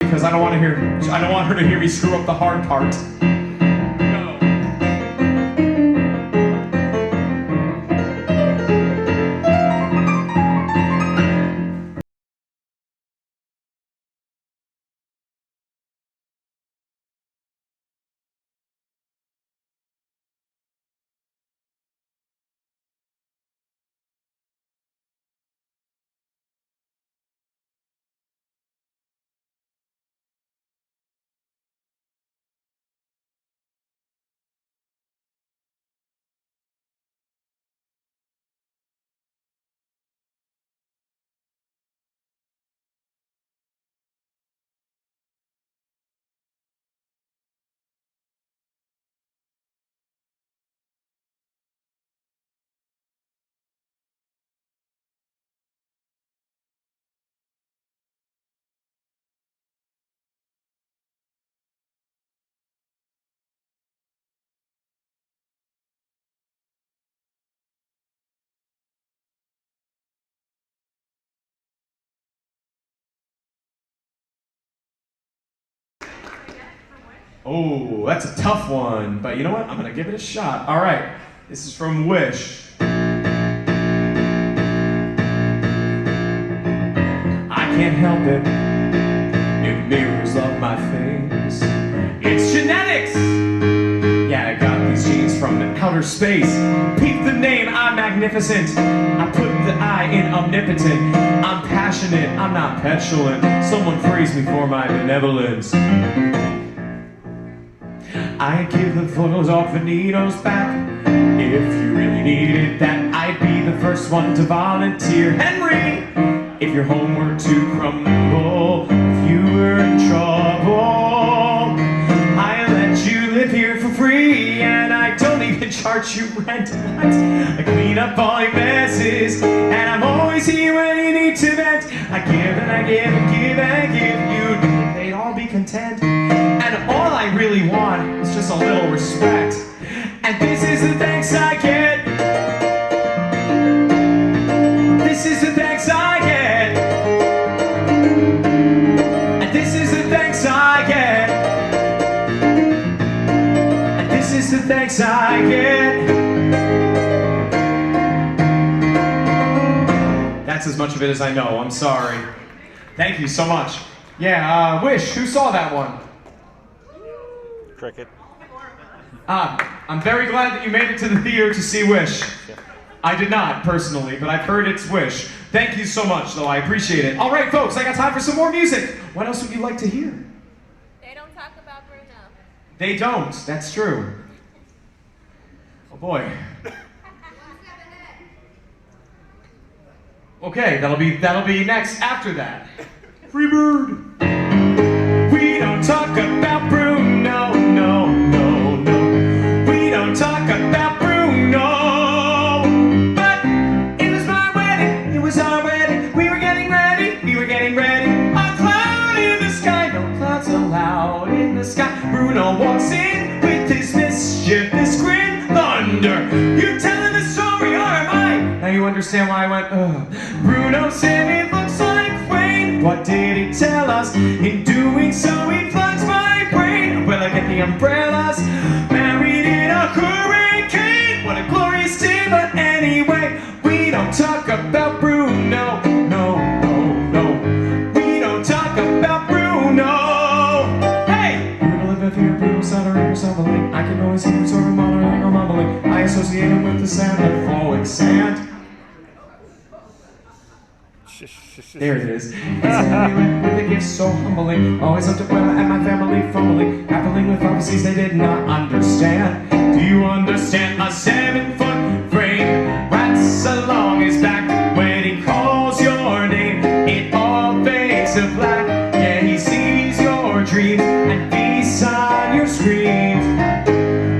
Because I don't want her to hear me screw up the hard part. Oh, that's a tough one, but you know what? I'm gonna give it a shot. All right, this is from Wish. I can't help it if mirrors love my face. It's genetics! Yeah, I got these genes from outer space. Peep the name, I'm magnificent. I put the I in omnipotent. I'm passionate, I'm not petulant. Someone praise me for my benevolence. I give the photos off Vanitos back. If you really needed that, I'd be the first one to volunteer. Henry, if your home were to crumble, if you were in trouble, I let you live here for free, and I don't even charge you rent. I clean up all your messes, and I'm always here when you need to vent. I give and I give and give and give. You'd think they'd all be content. And all I really want is just a little respect. And this is the thanks I get. This is the thanks I get. And this is the thanks I get. And this is the thanks I get. That's as much of it as I know. I'm sorry. Thank you so much. Yeah, Wish, who saw that one? Cricket. I'm very glad that you made it to the theater to see Wish. I did not, personally, but I've heard it's Wish. Thank you so much, though. I appreciate it. All right, folks, I got time for some more music. What else would you like to hear? They don't talk about Bruno. They don't. That's true. Oh, boy. Okay, that'll be next after that. Free bird. We don't talk about Bruno, no, no, no. We don't talk about Bruno. But it was my wedding, it was our wedding. We were getting ready, A cloud in the sky, no clouds allowed in the sky. Bruno walks in with his mischievous grin. Thunder, you telling the story or am I? Now you understand why I went, ugh. Bruno said it looks like rain. What did he tell us? In doing so, he floods my brain. Well, I get the umbrellas, married in a hurricane. What a glorious day, but anyway, we don't talk about Bruno. No, no, no. We don't talk about Bruno. Hey! Bruno live if you're Bruno, Soarin or something. I can always hear him sort of muttering or mumbling. I associate him with the sound of flowing sand. There it is. It's Henry with a gift so humbling. Always up to Bella and my family fumbling. Happily with prophecies they did not understand. Do you understand? A 7-foot frame rats along his back. When he calls your name, it all fades to black. Yeah, he sees your dreams and feasts on your screams.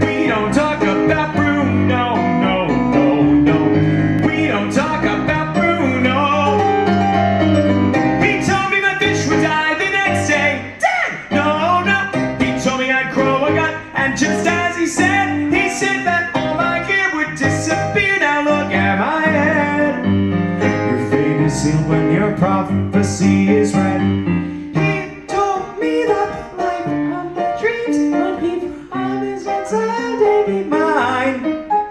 We don't talk about Bruno, no, no, no. We don't talk about Bruno. He told me my fish would die the next day. Dead! No, no. He told me I'd grow a gut, and just as he said that all my hair would disappear. Now look at my head. Your fate is sealed when your prophecy is read. He told me that the life of my dreams would be promised and someday be mine.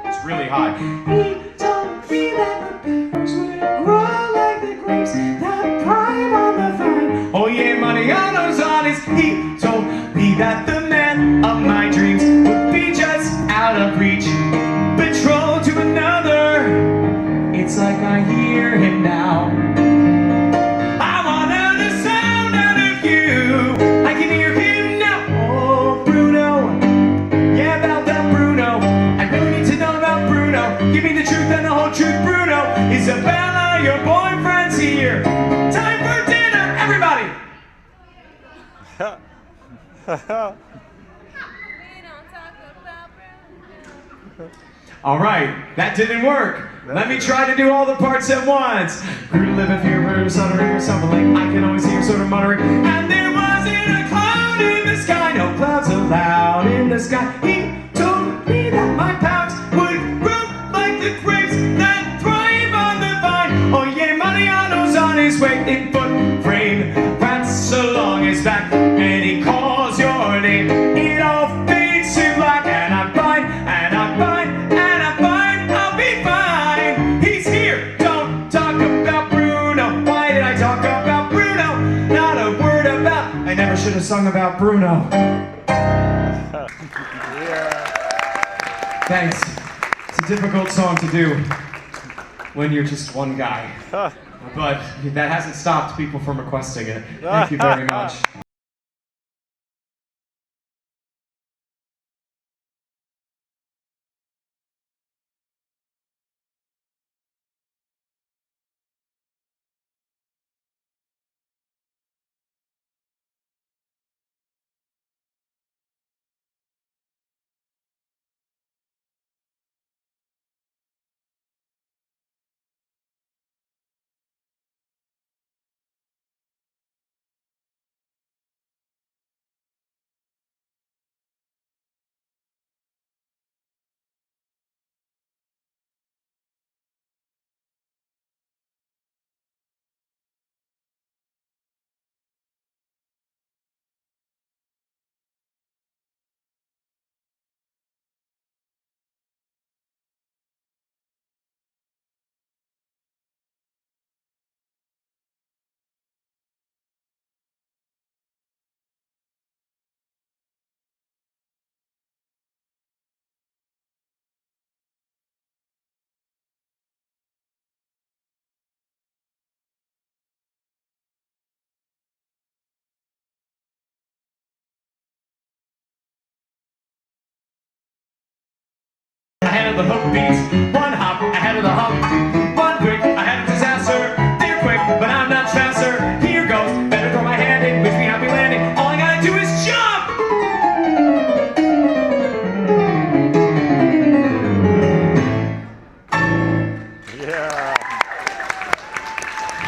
It's really high. He told me that the peppers would grow like the grapes that thrive on the vine. Oh yeah, Mariano's honest. He told me that the man of my dreams would be just out of reach, betrothed to another. It's like I hear him now. I wanna the sound out of you. I can hear him now. Oh, Bruno. Yeah, about that Bruno. I really need to know about Bruno. Give me the truth and the whole truth, Bruno. Isabella, your boyfriend's here. Time for dinner, everybody. All right, that didn't work. Let me try to do all the parts at once. Grew to live if you're Bruno, Soarin or something. I can always hear sort of muttering. And there wasn't a cloud in the sky, no clouds allowed in the sky. He told me that my pouch would grow like the grapes that thrive on the vine. Oh yeah, Mariano's on his way in foot frame, rats along his back, and he calls your name. It all fades to black, and I'm fine, and I'm fine, and I'm fine. I'll be fine. He's here. Don't talk about Bruno. Why did I talk about Bruno? Not a word about. I never should have sung about Bruno. Thanks. It's a difficult song to do when you're just one guy. But that hasn't stopped people from requesting it. Thank you very much. Ahead of the hook beats, one hop ahead of the hump, one quick ahead of disaster. They're quick, but I'm not faster. Here goes, better throw my hand in, wish me happy landing. All I gotta do is jump. Yeah.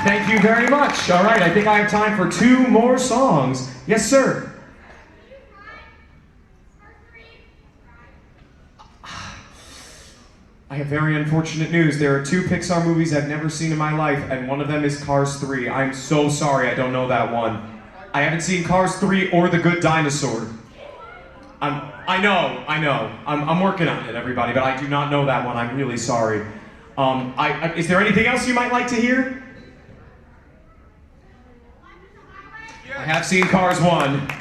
Thank you very much. All right, I think I have time for 2 more songs. Yes, sir. I have very unfortunate news. There are 2 Pixar movies I've never seen in my life, and one of them is Cars 3. I'm so sorry I don't know that one. I haven't seen Cars 3 or The Good Dinosaur. I know. I'm working on it, everybody, but I do not know that one. I'm really sorry. Is there anything else you might like to hear? I have seen Cars 1.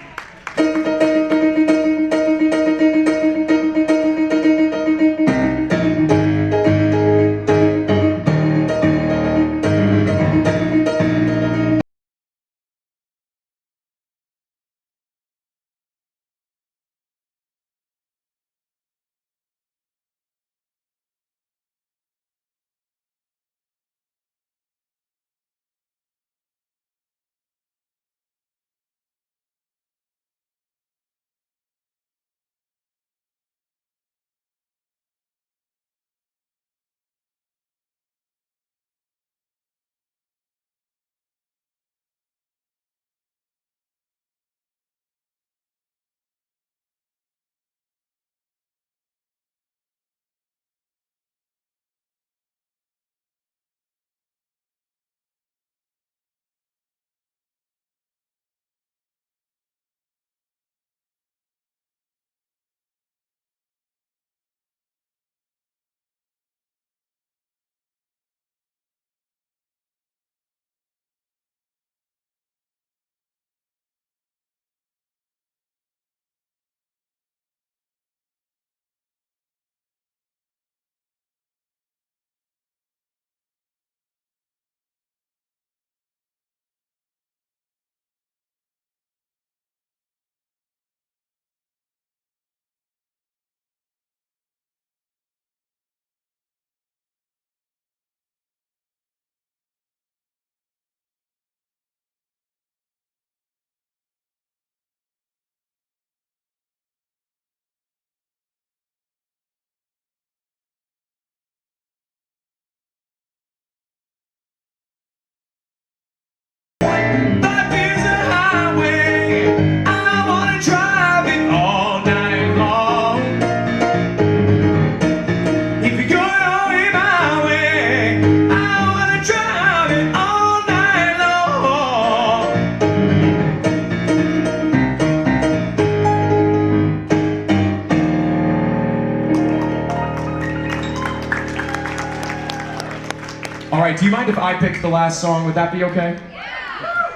Alright, do you mind if I pick the last song? Would that be okay?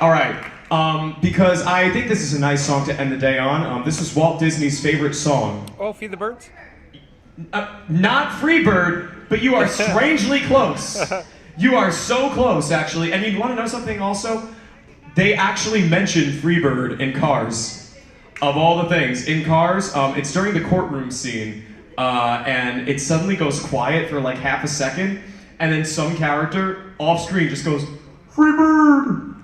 Alright, because I think this is a nice song to end the day on. This is Walt Disney's favorite song. Oh, Feed the Birds? Not Freebird, but you are strangely close. You are so close, actually. And you want to know something also? They actually mentioned Freebird in Cars. Of all the things. In Cars, it's during the courtroom scene, and it suddenly goes quiet for like half a second, and then some character off screen just goes, Freebird!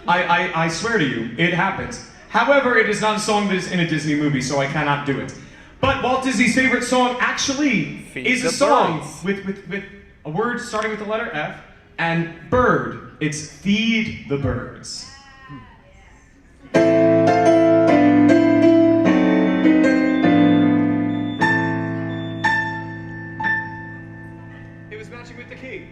I swear to you, it happens. However, it is not a song that is in a Disney movie, so I cannot do it. But Walt Disney's favorite song actually is a song with a word starting with the letter F and bird. It's Feed the Birds. It was matching with the key.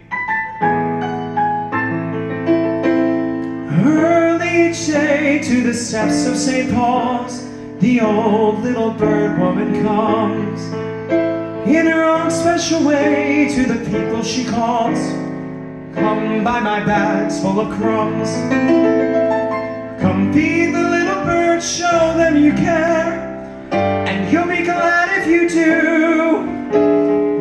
Early each day to the steps of St. Paul's, the old little bird woman comes. In her own special way to the people she calls. Come buy my bags full of crumbs. Come feed the little birds, show them you care. And you'll be glad if you do.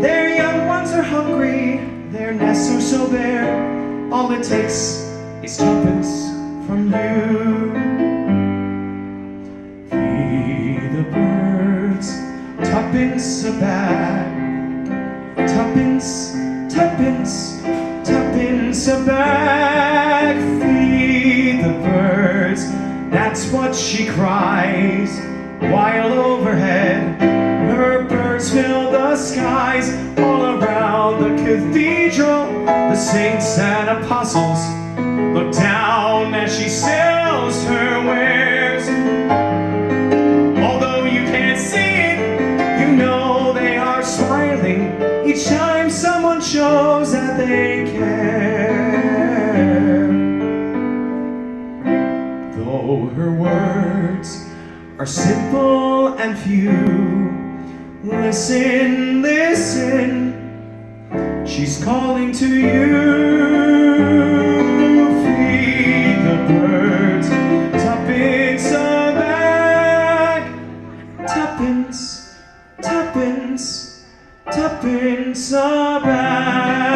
Their young ones are hungry, their nests are so bare. All it takes is tuppence from you. Feed the birds, tuppence a bag. Tuppence, tuppence, tuppence a bag. Feed the birds, that's what she cries. While overhead, her birds fill the skies. All around the cathedral, the saints and apostles look down as she sells her wares. Although you can't see it, you know they are smiling are simple and few. Listen, listen, she's calling to you. Feed the birds, tuppence a bag. Tuppence, tuppence, tuppence a bag.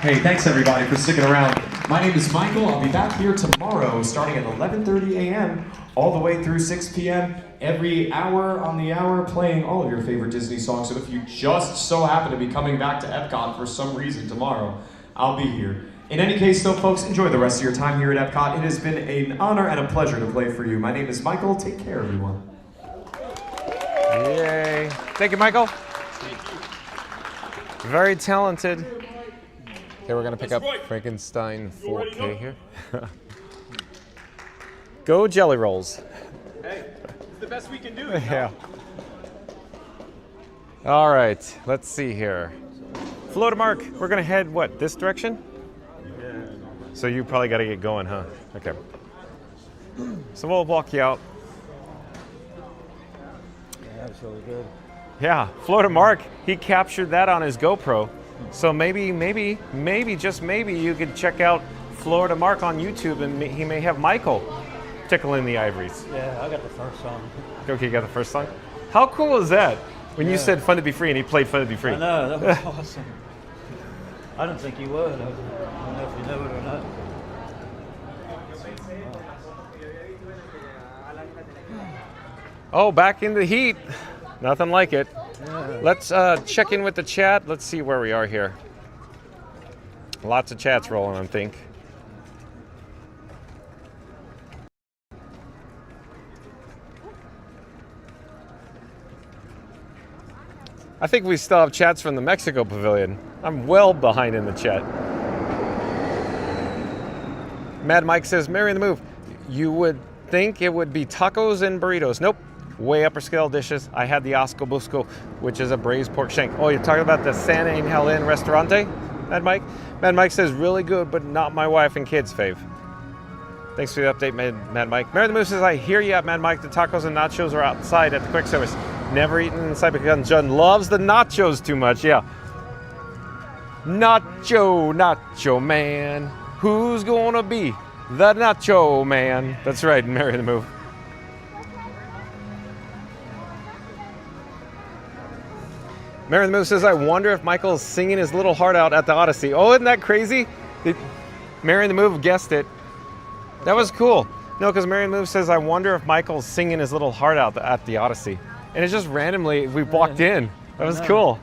Hey, thanks everybody for sticking around. My name is Michael. I'll be back here tomorrow starting at 11:30 a.m. all the way through 6 p.m. every hour on the hour playing all of your favorite Disney songs. So if you just so happen to be coming back to Epcot for some reason tomorrow, I'll be here. In any case though, folks, enjoy the rest of your time here at Epcot. It has been an honor and a pleasure to play for you. My name is Michael. Take care, everyone. Yay. Thank you, Michael. Very talented. Okay, we're gonna pick up Frankenstein 4K here. Go Jelly Rolls. Hey, it's the best we can do. Yeah. All right, let's see here. Flow to Mark, we're gonna head what, this direction? Yeah. So you probably gotta get going, huh? Okay. So we'll walk you out. Yeah, that was really good. Yeah, Flow to Mark, he captured that on his GoPro. So maybe, just maybe you could check out Florida Mark on YouTube and he may have Michael tickling the ivories. Yeah, I got the first song. Okay, you got the first song? How cool is that? When you said Fun to Be Free and he played Fun to Be Free. I know, that was awesome. I didn't think you would. I don't know if you know it or not. Oh, back in the heat. Nothing like it. Yeah. Let's check in with the chat. Let's see where we are here. Lots of chats rolling, I think. I think we still have chats from the Mexico Pavilion. I'm well behind in the chat. Mad Mike says, Mary in the Move, you would think it would be tacos and burritos. Nope. Way upper scale dishes. I had the Osco Busco, which is a braised pork shank. Oh, you're talking about the San Angel Inn Restaurante, Mad Mike? Mad Mike says, really good, but not my wife and kids' fave. Thanks for the update, Mad Mike. Mary the Moose says, I hear you, Mad Mike. The tacos and nachos are outside at the quick service. Never eaten inside because John loves the nachos too much, yeah. Nacho man. Who's gonna be the Nacho man? That's right, Mary the Move. Mary the Move says, I wonder if Michael's singing his little heart out at the Odyssey. Oh, isn't that crazy? Mary the Move guessed it. That was cool. No, because Mary the Move says, I wonder if Michael's singing his little heart out at the Odyssey. And it just randomly, we walked in. That was cool.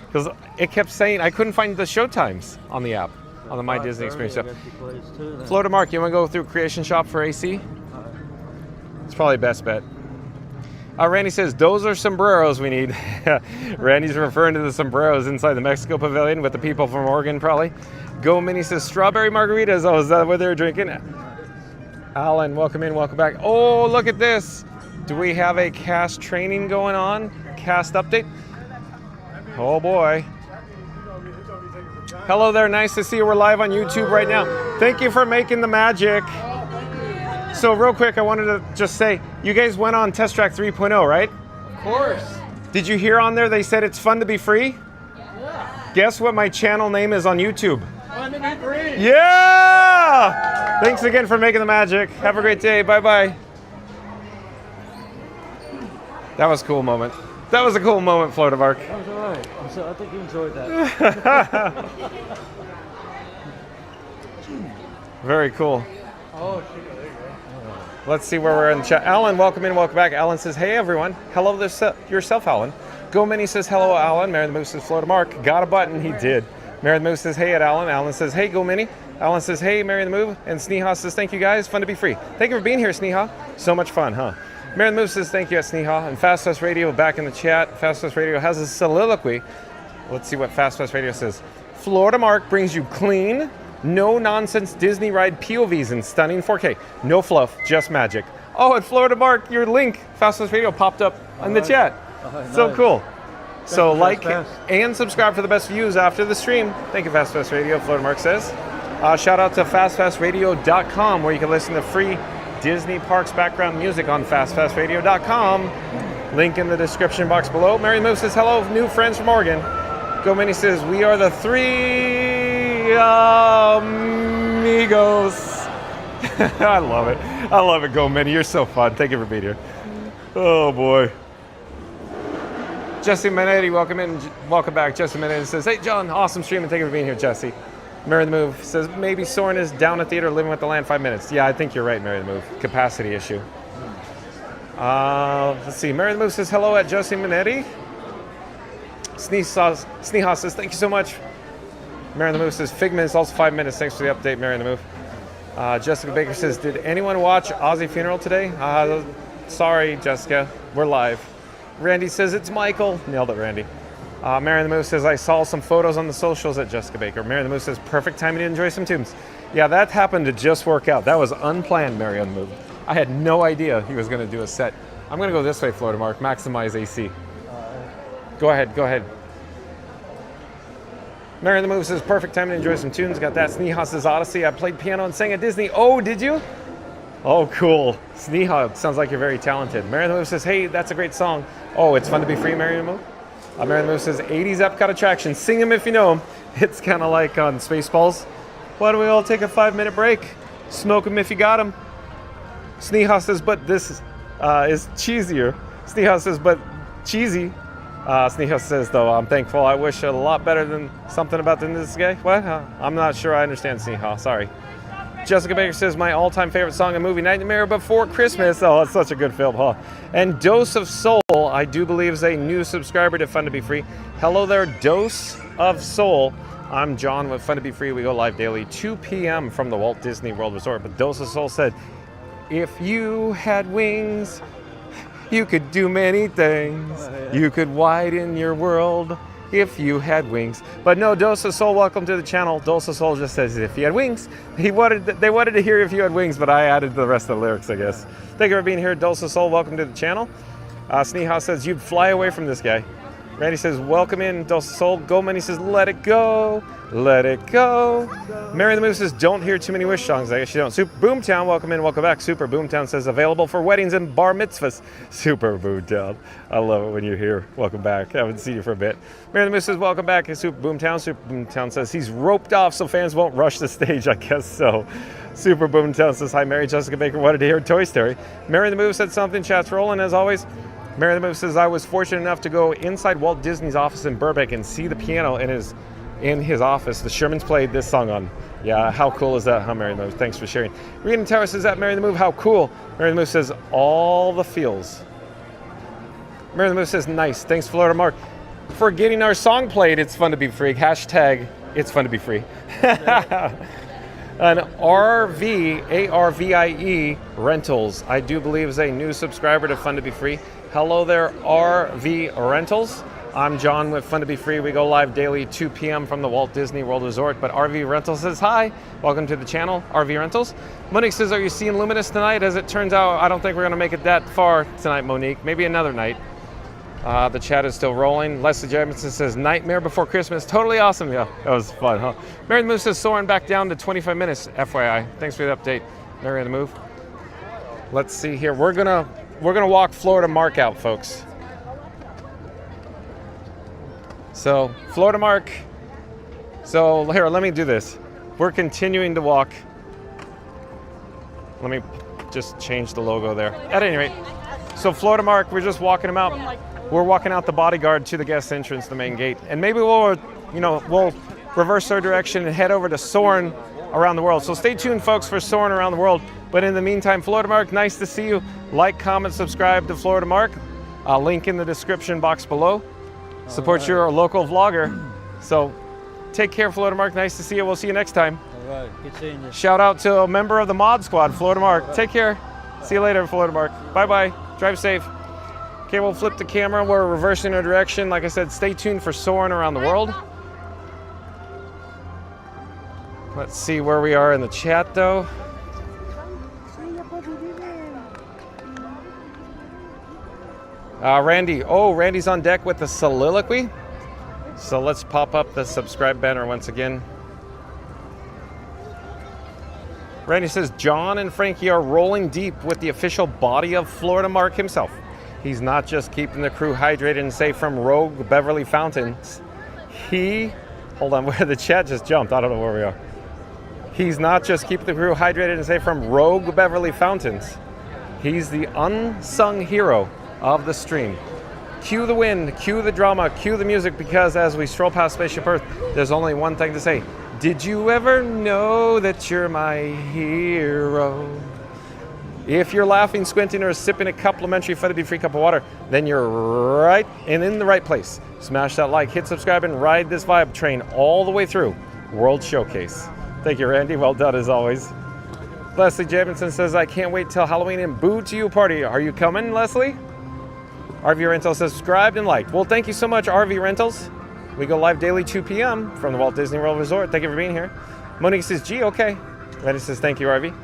Because it kept saying, I couldn't find the show times on the app, on the My Disney Experience app. Florida Mark, you want to go through Creation Shop for AC? It's probably best bet. Randy says, those are sombreros we need. Randy's referring to the sombreros inside the Mexico Pavilion with the people from Oregon, probably. Go Minnie says, strawberry margaritas. Oh, is that what they're drinking? Alan, welcome in, welcome back. Oh, look at this. Do we have a cast training going on? Cast update? Oh boy. Hello there, nice to see you. We're live on YouTube right now. Thank you for making the magic. So real quick, I wanted to just say, you guys went on Test Track 3.0, right? Of course. Did you hear on there they said it's fun to be free? Yeah. Guess what my channel name is on YouTube? Fun to be free. Yeah! Thanks again for making the magic. Have a great day. Bye-bye. That was a cool moment. That was a cool moment, Florida Mark. That was all right. I think you enjoyed that. Very cool. Oh, shit. Let's see where we're in the chat. Alan, welcome in, welcome back. Alan says, hey everyone. Hello yourself, Alan. Go Minnie says, hello, Alan. Mary the Moose says, Florida Mark. Got a button. He did. Mary the Moose says, hey at Alan. Alan says, hey, Go Minnie. Alan says, hey, Mary the Move. And Sneha says, thank you guys. Fun to be free. Thank you for being here, Sneha. So much fun, huh? Mary the Move says, thank you at Sneha. And Fast Fast Radio back in the chat. Fast Fast Radio has a soliloquy. Let's see what Fast Fast Radio says. Florida Mark brings you clean, no nonsense Disney ride POVs in stunning 4K. No fluff, just magic. Oh, at Florida Mark, your link, Fast Fast Radio, popped up in the chat. So cool. So you, like Fast and subscribe for the best views after the stream. Thank you, Fast Fast Radio. Florida Mark says. Shout out to fastfastradio.com where you can listen to free Disney Parks background music on fastfastradio.com. Link in the description box below. Mary Move says, hello, new friends from Oregon. Go Minnie says, we are the three amigos. I love it. I love it, Go Minnie. You're so fun. Thank you for being here. Oh, boy. Jesse Manatee, welcome in. Welcome back. Jesse Manatee says, hey, John, awesome stream, and thank you for being here, Jesse. Mary the Move says, maybe Soarin is down at theater living with the land 5 minutes. Yeah, I think you're right, Mary the Move. Capacity issue. Let's see. Mary the Move says, hello at Jesse Manatee. Sneha says, thank you so much. Mary the Move says, Figment is also 5 minutes. Thanks for the update, Mary the Move. Jessica Baker says, did anyone watch Ozzy funeral today? Sorry, Jessica. We're live. Randy says, it's Michael. Nailed it, Randy. Mary the Moose says, I saw some photos on the socials at Jessica Baker. Mary the Moose says, perfect timing to enjoy some tunes. Yeah, that happened to just work out. That was unplanned, Mary the Moose. I had no idea he was going to do a set. I'm going to go this way, Florida Mark. Maximize AC. Go ahead, go ahead. Mary the Moose says, perfect time to enjoy some tunes. Got that. Sneha's Odyssey. I played piano and sang at Disney. Oh, did you? Oh, cool. Sneha, sounds like you're very talented. Mary the Moose says, hey, that's a great song. Oh, it's fun to be free, Mary the Moose. Mary the Moose says, 80s Epcot attraction. Sing them if you know them. It's kind of like on Spaceballs. Why don't we all take a 5-minute break? Smoke them if you got them. Sneha says, but this is cheesier. Sneha says, but cheesy. Sneha says, though, I'm thankful. I wish a lot better than something about this guy. What? I'm not sure I understand Sneha. Sorry. Jessica Baker says, my all-time favorite song and movie, Nightmare Before Christmas. Oh, that's such a good film, huh? And Dose of Soul, I do believe, is a new subscriber to Fun to Be Free. Hello there, Dose of Soul. I'm John with Fun to Be Free. We go live daily, 2 p.m. from the Walt Disney World Resort. But Dose of Soul said, if you had wings, you could do many things. You could widen your world if you had wings. But no, Dose of Soul, welcome to the channel. Dose of Soul just says, if you had wings. They wanted to hear if you had wings, but I added the rest of the lyrics, I guess. Thank you for being here, Dose of Soul. Welcome to the channel. Sneha says, you'd fly away from this guy. Randy says, welcome in, Dose of Soul. Goldman, he says, let it go. Let it go. Mary the Moose says, don't hear too many Wish songs. I guess you don't. Super Boomtown, welcome in, welcome back. Super Boomtown says, available for weddings and bar mitzvahs. Super Boomtown. I love it when you're here. Welcome back. I haven't seen you for a bit. Mary the Moose says, welcome back. Super Boomtown. Super Boomtown says, he's roped off so fans won't rush the stage. I guess so. Super Boomtown says, hi, Mary. Jessica Baker wanted to hear Toy Story. Mary the Moose said something. Chat's rolling as always. Mary the Moose says, I was fortunate enough to go inside Walt Disney's office in Burbank and see the piano in his office. The Shermans played this song on. Yeah, how cool is that, huh, Mary the Moose? Thanks for sharing. Rena Tower says that, Mary the Move, how cool. Mary the Moose says, all the feels. Mary the Moose says, nice. Thanks, Florida Mark, for getting our song played. It's fun to be free. Hashtag, it's fun to be free. An RV, ARVIE Rentals, I do believe is a new subscriber to Fun to Be Free. Hello there, RV Rentals. I'm John with Fun to Be Free. We go live daily 2 p.m. from the Walt Disney World Resort. But RV Rentals says, hi, welcome to the channel, RV Rentals. Monique says, are you seeing Luminous tonight? As it turns out, I don't think we're going to make it that far tonight, Monique. Maybe another night. The chat is still rolling. Leslie Jamison says, Nightmare Before Christmas. Totally awesome. Yeah, that was fun, huh? Mary the Move says, Soarin back down to 25 minutes, FYI. Thanks for the update, Mary the Move. Let's see here. We're gonna walk Florida Mark out, folks. So, Florida Mark. So, here, let me do this. We're continuing to walk. Let me just change the logo there. At any rate, so Florida Mark, we're just walking him out. We're walking out the bodyguard to the guest entrance, the main gate. And maybe we'll reverse our direction and head over to Soarin around the world. So stay tuned, folks, for Soarin around the world. But in the meantime, Florida Mark, nice to see you. Like, comment, subscribe to Florida Mark. Link in the description box below. Support your local vlogger. So take care, Florida Mark. Nice to see you. We'll see you next time. All right, good seeing you. Shout out to a member of the mod squad, Florida Mark. Take care. See you later, Florida Mark. Bye-bye. Drive safe. Okay, we'll flip the camera. We're reversing our direction. Like I said, stay tuned for Soarin around the world. Let's see where we are in the chat, though. Randy. Oh, Randy's on deck with the soliloquy. So let's pop up the subscribe banner once again. Randy says, John and Frankie are rolling deep with the official body of Florida Mark himself. He's not just keeping the crew hydrated and safe from rogue Beverly fountains. Hold on, where the chat just jumped. I don't know where we are. He's not just keeping the crew hydrated and safe from rogue Beverly fountains. He's the unsung hero of the stream. Cue the wind, cue the drama, cue the music, because as we stroll past Spaceship Earth, there's only one thing to say. Did you ever know that you're my hero? If you're laughing, squinting, or sipping a complimentary free cup of water, then you're right and in the right place. Smash that like, hit subscribe, and ride this vibe train all the way through World Showcase. Thank you, Randy. Well done, as always. Leslie Jamison says, I can't wait till Halloween and boo to you party. Are you coming, Leslie? RV Rentals subscribed and liked. Well, thank you so much, RV Rentals. We go live daily 2 p.m. from the Walt Disney World Resort. Thank you for being here. Monique says, gee, okay. Randy says, thank you, RV.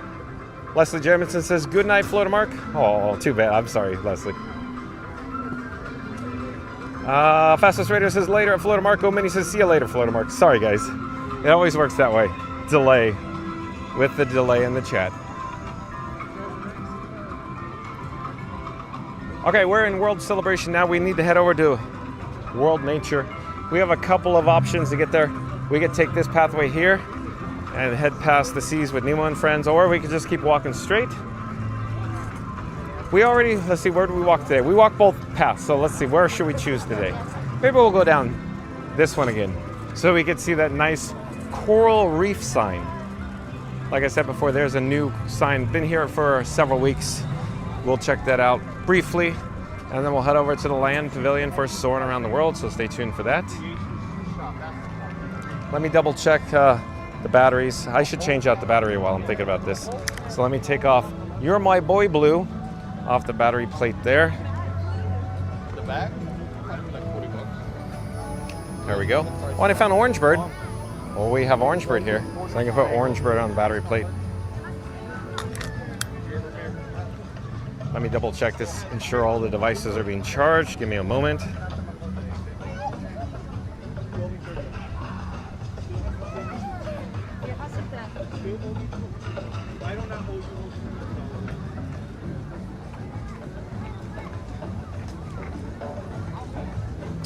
Leslie Jamison says, good night, Florida Mark. Oh, too bad. I'm sorry, Leslie. Fastest Radio says, later at Florida Mark. Minnie says, see you later, Florida Mark. Sorry, guys. It always works that way. Delay. With the delay in the chat. Okay, we're in World Celebration now. We need to head over to World Nature. We have a couple of options to get there. We could take this pathway here and head past the seas with Nemo and friends, or we could just keep walking straight. Let's see, where do we walk today? We walk both paths, so let's see, where should we choose today? Maybe we'll go down this one again, so we could see that nice coral reef sign. Like I said before, there's a new sign. Been here for several weeks. We'll check that out briefly, and then we'll head over to the Land Pavilion for Soarin' Around the World, so stay tuned for that. Let me double check the batteries. I should change out the battery while I'm thinking about this. So let me take off You're My Boy Blue off the battery plate there. The back? There we go. Oh, and I found Orange Bird. Well, we have Orange Bird here, so I can put Orange Bird on the battery plate. Let me double check this, ensure all the devices are being charged. Give me a moment.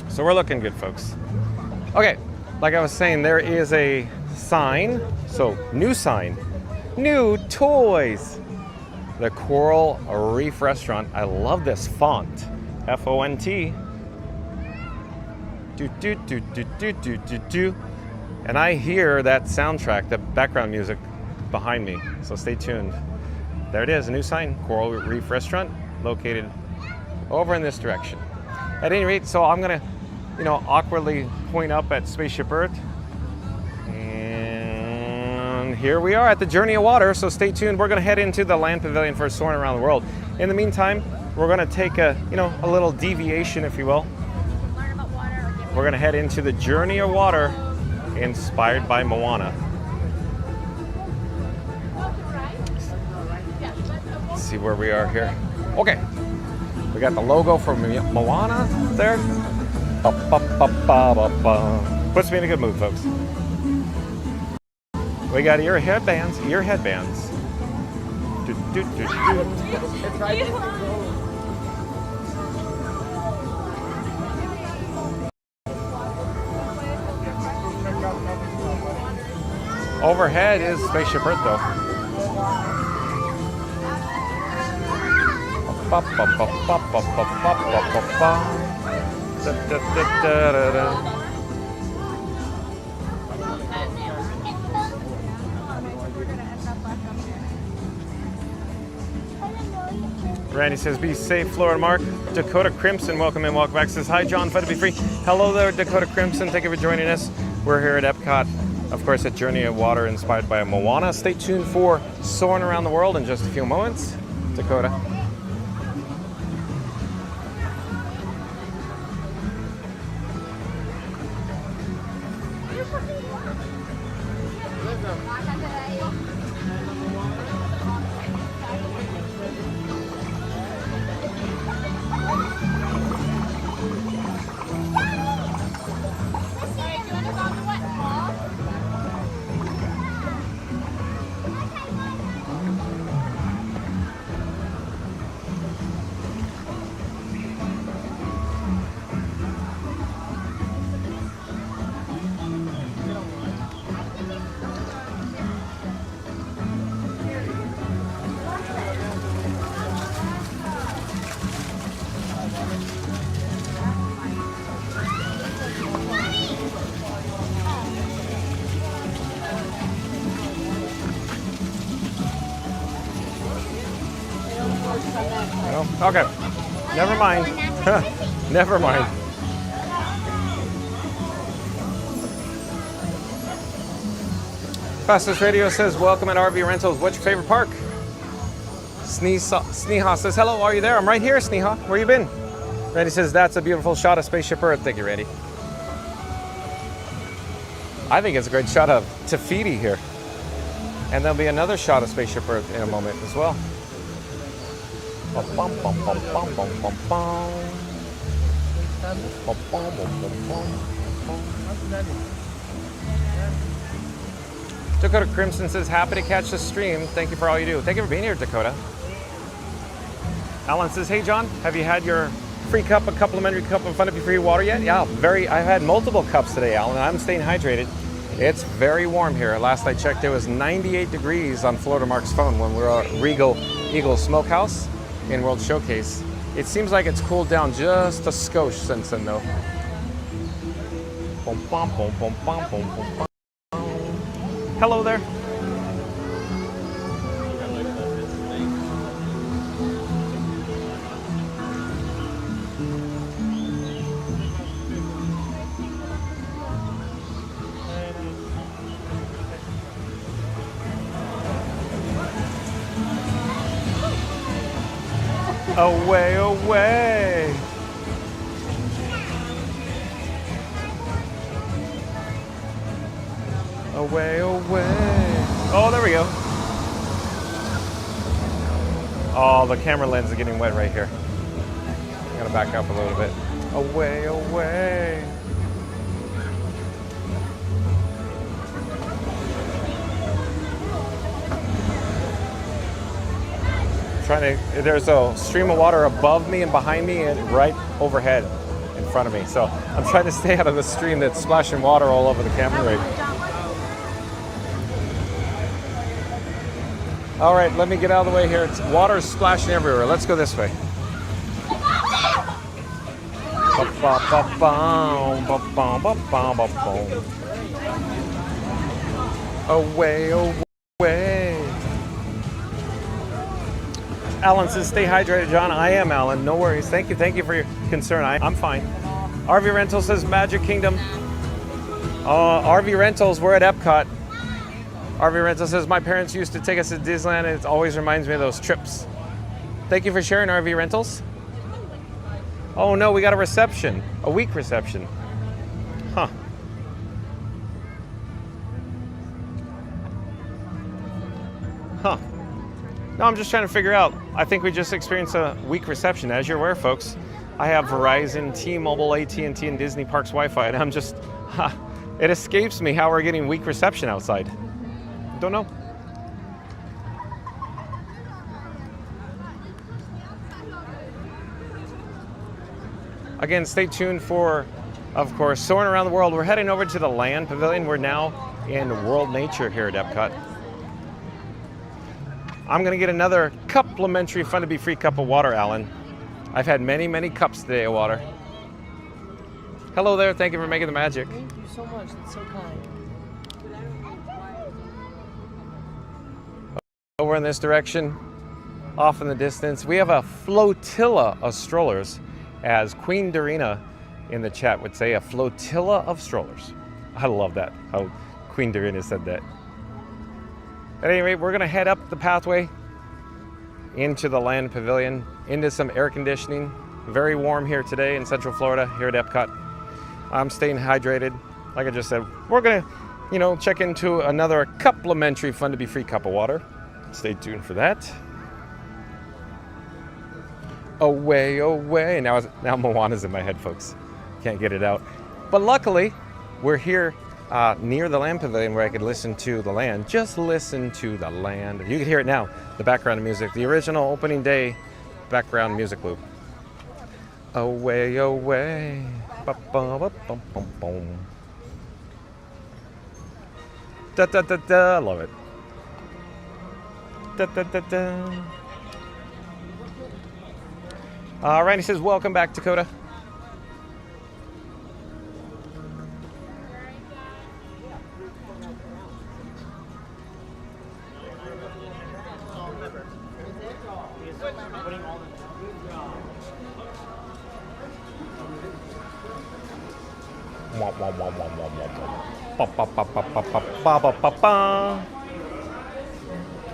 So we're looking good, folks. Okay, like I was saying, there is a sign. So, new sign. New toys. The Coral Reef Restaurant. I love this font. F-O-N-T. Do, do, do, do, do, do, do, do. And I hear that soundtrack, the background music behind me. So stay tuned. There it is, a new sign. Coral Reef Restaurant, located over in this direction. At any rate, so I'm gonna, awkwardly point up at Spaceship Earth. And here we are at the Journey of Water, so stay tuned. We're gonna head into the Land Pavilion for Soarin' Around the World. In the meantime, we're gonna take a little deviation, if you will. We're gonna head into the Journey of Water, inspired by Moana. Let's see where we are here. Okay, we got the logo from Moana there. Ba, ba, ba, ba, ba, ba. Puts me in a good mood, folks. We got ear headbands. Do, do, do, do. Overhead is Spaceship Earth, though. Ba, ba, ba, ba, ba, ba, ba, ba, ba. Da, da, da, da, da, da. Randy says, be safe, Florida Mark. Dakota Crimson, welcome in, welcome back. Says, hi, John, fun to be free. Hello there, Dakota Crimson. Thank you for joining us. We're here at Epcot, of course, at Journey of Water, inspired by Moana. Stay tuned for Soarin' Around the World in just a few moments. Dakota. No? Okay. Never mind. Never mind. Fastest Radio says, welcome at RV Rentals. What's your favorite park? Sneha says, hello, are you there? I'm right here, Sneha. Where you been? Randy says, that's a beautiful shot of Spaceship Earth. Thank you, Randy. I think it's a great shot of Tafiti here. And there'll be another shot of Spaceship Earth in a moment as well. Dakota Crimson says, happy to catch the stream. Thank you for all you do. Thank you for being here, Dakota. Alan says, hey John, have you had your free cup, a complimentary cup of Fun to Be Free water yet? Yeah, I've had multiple cups today, Alan. I'm staying hydrated. It's very warm here. Last I checked, it was 98 degrees on Florida Mark's phone when we were at Regal Eagle Smokehouse in World Showcase. It seems like it's cooled down just a skosh since then, though. Hello there. Away, away. Away, away. Oh, there we go. Oh, the camera lens is getting wet right here. I'm gonna back up a little bit. Away, away. There's a stream of water above me and behind me and right overhead in front of me. So I'm trying to stay out of the stream that's splashing water all over the camera right. All right, let me get out of the way here. Water is splashing everywhere. Let's go this way. Away, away. Alan says, stay hydrated, John. I am, Alan. No worries. Thank you for your concern. I'm fine. RV Rental says, Magic Kingdom. RV Rentals, we're at Epcot. RV Rental says, my parents used to take us to Disneyland, and it always reminds me of those trips. Thank you for sharing, RV Rentals. Oh no, we got a reception. A weak reception. Huh. Huh. No, I'm just trying to figure out. I think we just experienced a weak reception. As you're aware, folks, I have Verizon, T-Mobile, AT&T, and Disney Parks Wi-Fi, and I'm just, it escapes me how we're getting weak reception outside. Don't know. Again, stay tuned for, of course, Soarin' Around the World. We're heading over to the Land Pavilion. We're now in World Nature here at Epcot. I'm going to get another complimentary Fun to Be Free cup of water, Alan. I've had many, many cups today of water. Hello there. Thank you for making the magic. Thank you so much. That's so kind. Over in this direction, off in the distance, we have a flotilla of strollers, as Queen Dorina in the chat would say, a flotilla of strollers. I love that, how Queen Dorina said that. At any rate, we're going to head up the pathway into the Land Pavilion, into some air conditioning. Very warm here today in Central Florida, here at Epcot. I'm staying hydrated. Like I just said, we're going to, check into another complimentary Fun to Be Free cup of water. Stay tuned for that. Away, away. Now Moana's in my head, folks. Can't get it out. But luckily, we're here near the Land Pavilion where I could listen to the land. Just listen to the land. You can hear it now, the background music, the original opening day background music loop. Away, away. Ba-ba-ba-bum-bum-bum. Da da da da. I love it. Da da da da. Randy says, welcome back, Dakota.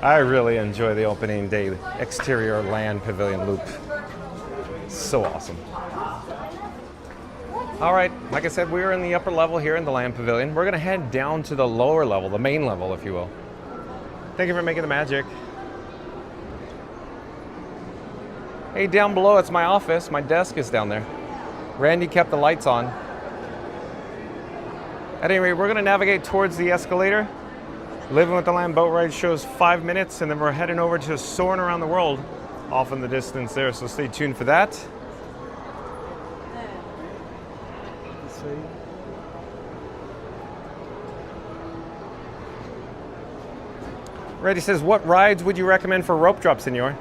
I really enjoy the opening day exterior land pavilion loop. So awesome. All right, like I said, we're in the upper level here in the land pavilion. We're gonna head down to the lower level, the main level, if you will. Thank you for making the magic. Hey, down below, it's my office. My desk is down there. Randy kept the lights on. At any rate, we're gonna navigate towards the escalator. Living with the Land boat ride shows 5 minutes, and then we're heading over to Soarin' Around the World off in the distance there, so stay tuned for that. Reddy says, what rides would you recommend for rope drop, senor?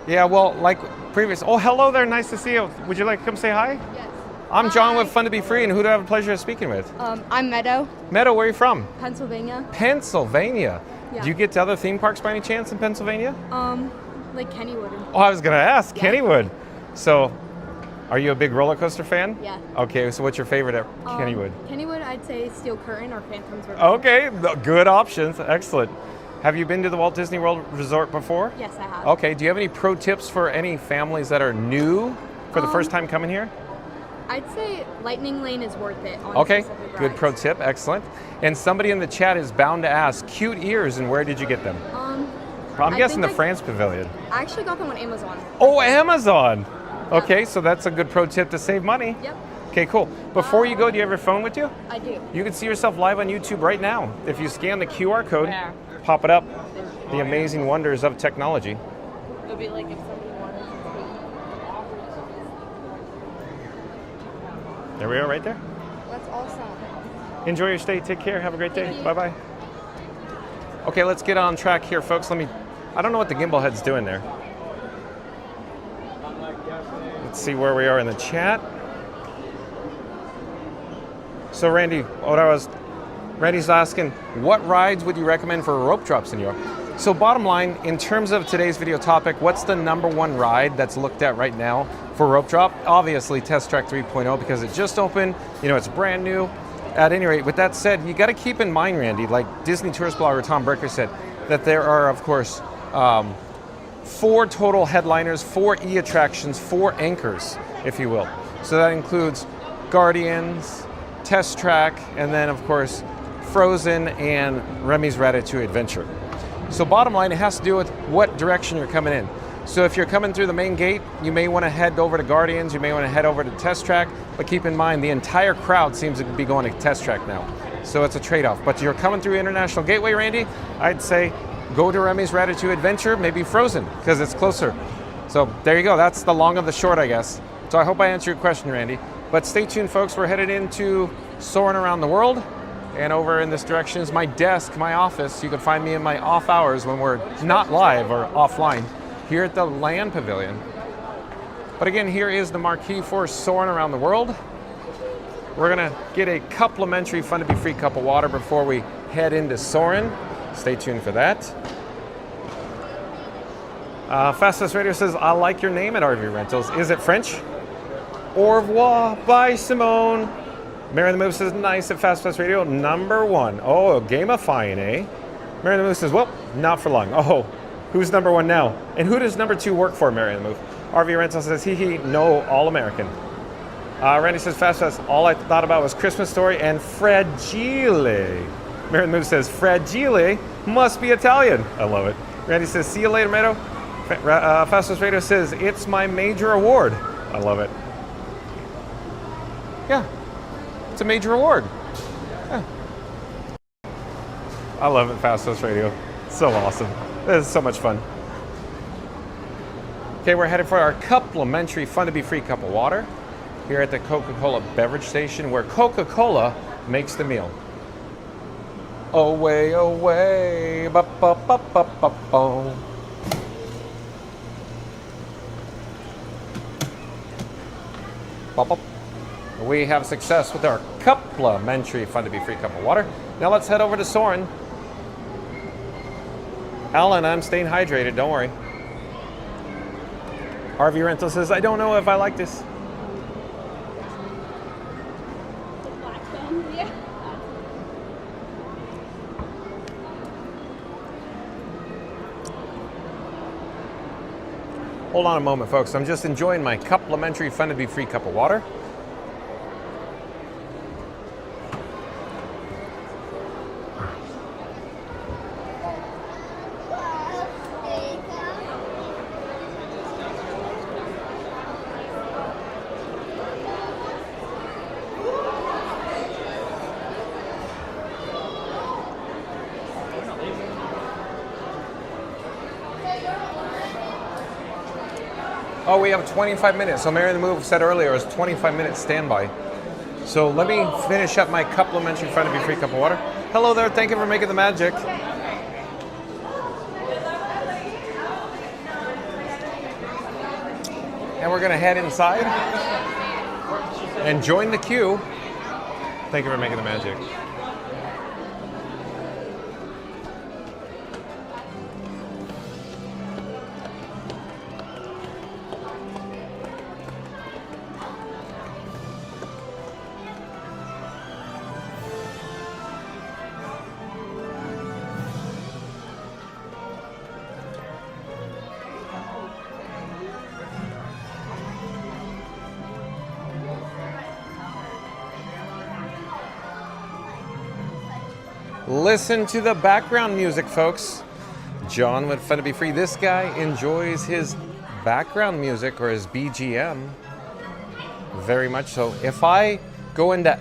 Yeah, well, like previous. Oh, hello there. Nice to see you. Would you like to come say hi? Yes. I'm John with Fun to Be Free, and who do I have the pleasure of speaking with? I'm Meadow. Meadow, where are you from? Pennsylvania. Pennsylvania. Yeah. Do you get to other theme parks by any chance in Pennsylvania? Like Kennywood. Oh, I was going to ask. Yeah. Kennywood. So, are you a big roller coaster fan? Yeah. Okay, so what's your favorite at Kennywood? Kennywood, I'd say Steel Curtain or Phantom's Revenge. Okay, good options. Excellent. Have you been to the Walt Disney World Resort before? Yes, I have. Okay, do you have any pro tips for any families that are new for the first time coming here? I'd say Lightning Lane is worth it. On Okay, specific good rides. pro tip, excellent. And somebody in the chat is bound to ask, cute ears, and where did you get them? I'm guessing the France Pavilion. I actually got them on Amazon. Oh, Amazon! Okay, so that's a good pro tip to save money. Yep. Okay, cool. Before you go, do you have your phone with you? I do. You can see yourself live on YouTube right now. If you scan the QR code, pop it up. The amazing wonders of technology. It would be like if somebody wanted to There we are, right there. That's awesome. Enjoy your stay. Take care. Have a great day. Bye-bye. Okay, let's get on track here, folks. I don't know what the gimbal head's doing there. Let's see where we are in the chat. So Randy's asking, what rides would you recommend for a rope drop, senor? So bottom line, in terms of today's video topic, what's the #1 ride that's looked at right now for rope drop? Obviously Test Track 3.0 because it just opened, it's brand new. At any rate, with that said, you got to keep in mind, Randy, like Disney tourist blogger Tom Brecker said, that there are, of course, 4 total headliners, 4 E-attractions, 4 anchors, if you will. So that includes Guardians, Test Track, and then, of course, Frozen and Remy's Ratatouille Adventure. So bottom line, it has to do with what direction you're coming in. So if you're coming through the main gate, you may want to head over to Guardians, you may want to head over to Test Track, but keep in mind the entire crowd seems to be going to Test Track now. So it's a trade-off. But you're coming through International Gateway, Randy, I'd say go to Remy's Ratatouille Adventure, maybe Frozen, because it's closer. So there you go, that's the long of the short, I guess. So I hope I answered your question, Randy. But stay tuned, folks, we're headed into Soarin' Around the World. And over in this direction is my desk, my office. You can find me in my off hours when we're not live or offline here at the Land Pavilion. But again, here is the marquee for Soarin' Around the World. We're gonna get a complimentary Fun to Be Free cup of water before we head into Soarin'. Stay tuned for that. Fastest Radio says, I like your name at RV Rentals. Is it French? Au revoir, bye Simone. Mary the Move says, nice at Fast Radio, #1. Oh, gamifying, eh? Mary the Move says, well, not for long. Oh, who's #1 now? And who does #2 work for, Mary the Move? RV Rental says, hee, no, all American. Randy says, Fast, all I thought about was Christmas Story and Fragile. Mary the Move says, Fragile must be Italian. I love it. Randy says, see you later, Meadow. Fastest Radio says, it's my major award. I love it. Yeah. It's a major award. Yeah. I love it, Fastest Radio. So awesome. This is so much fun. Okay, we're headed for our complimentary Fun to Be Free cup of water here at the Coca-Cola beverage station where Coca-Cola makes the meal. Away, away, ba ba ba ba ba ba. Ba-ba. We have success with our complimentary Fun to Be Free cup of water. Now let's head over to Soarin'. Alan, I'm staying hydrated, don't worry. RV Rental says, I don't know if I like this. Yeah. Hold on a moment, folks. I'm just enjoying my complimentary Fun to Be Free cup of water. Oh, we have 25 minutes. So Mary the Move said earlier it was 25 minutes standby. So let me finish up my complimentary Fun to Be Free cup of water. Hello there. Thank you for making the magic. And we're going to head inside and join the queue. Thank you for making the magic. Listen to the background music, folks. John with Fun to Be Free. This guy enjoys his background music or his BGM very much so. If I go into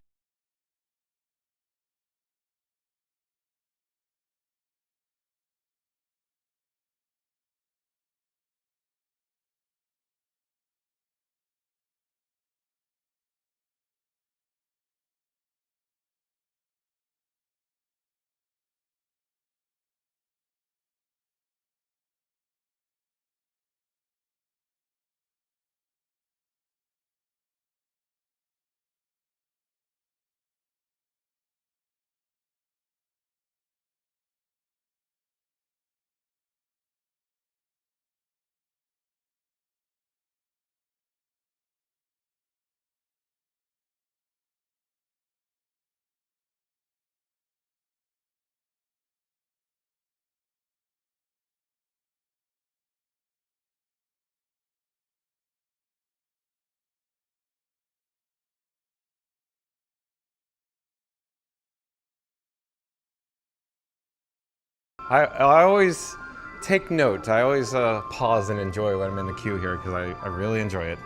I always take note. I always pause and enjoy when I'm in the queue here because I really enjoy it.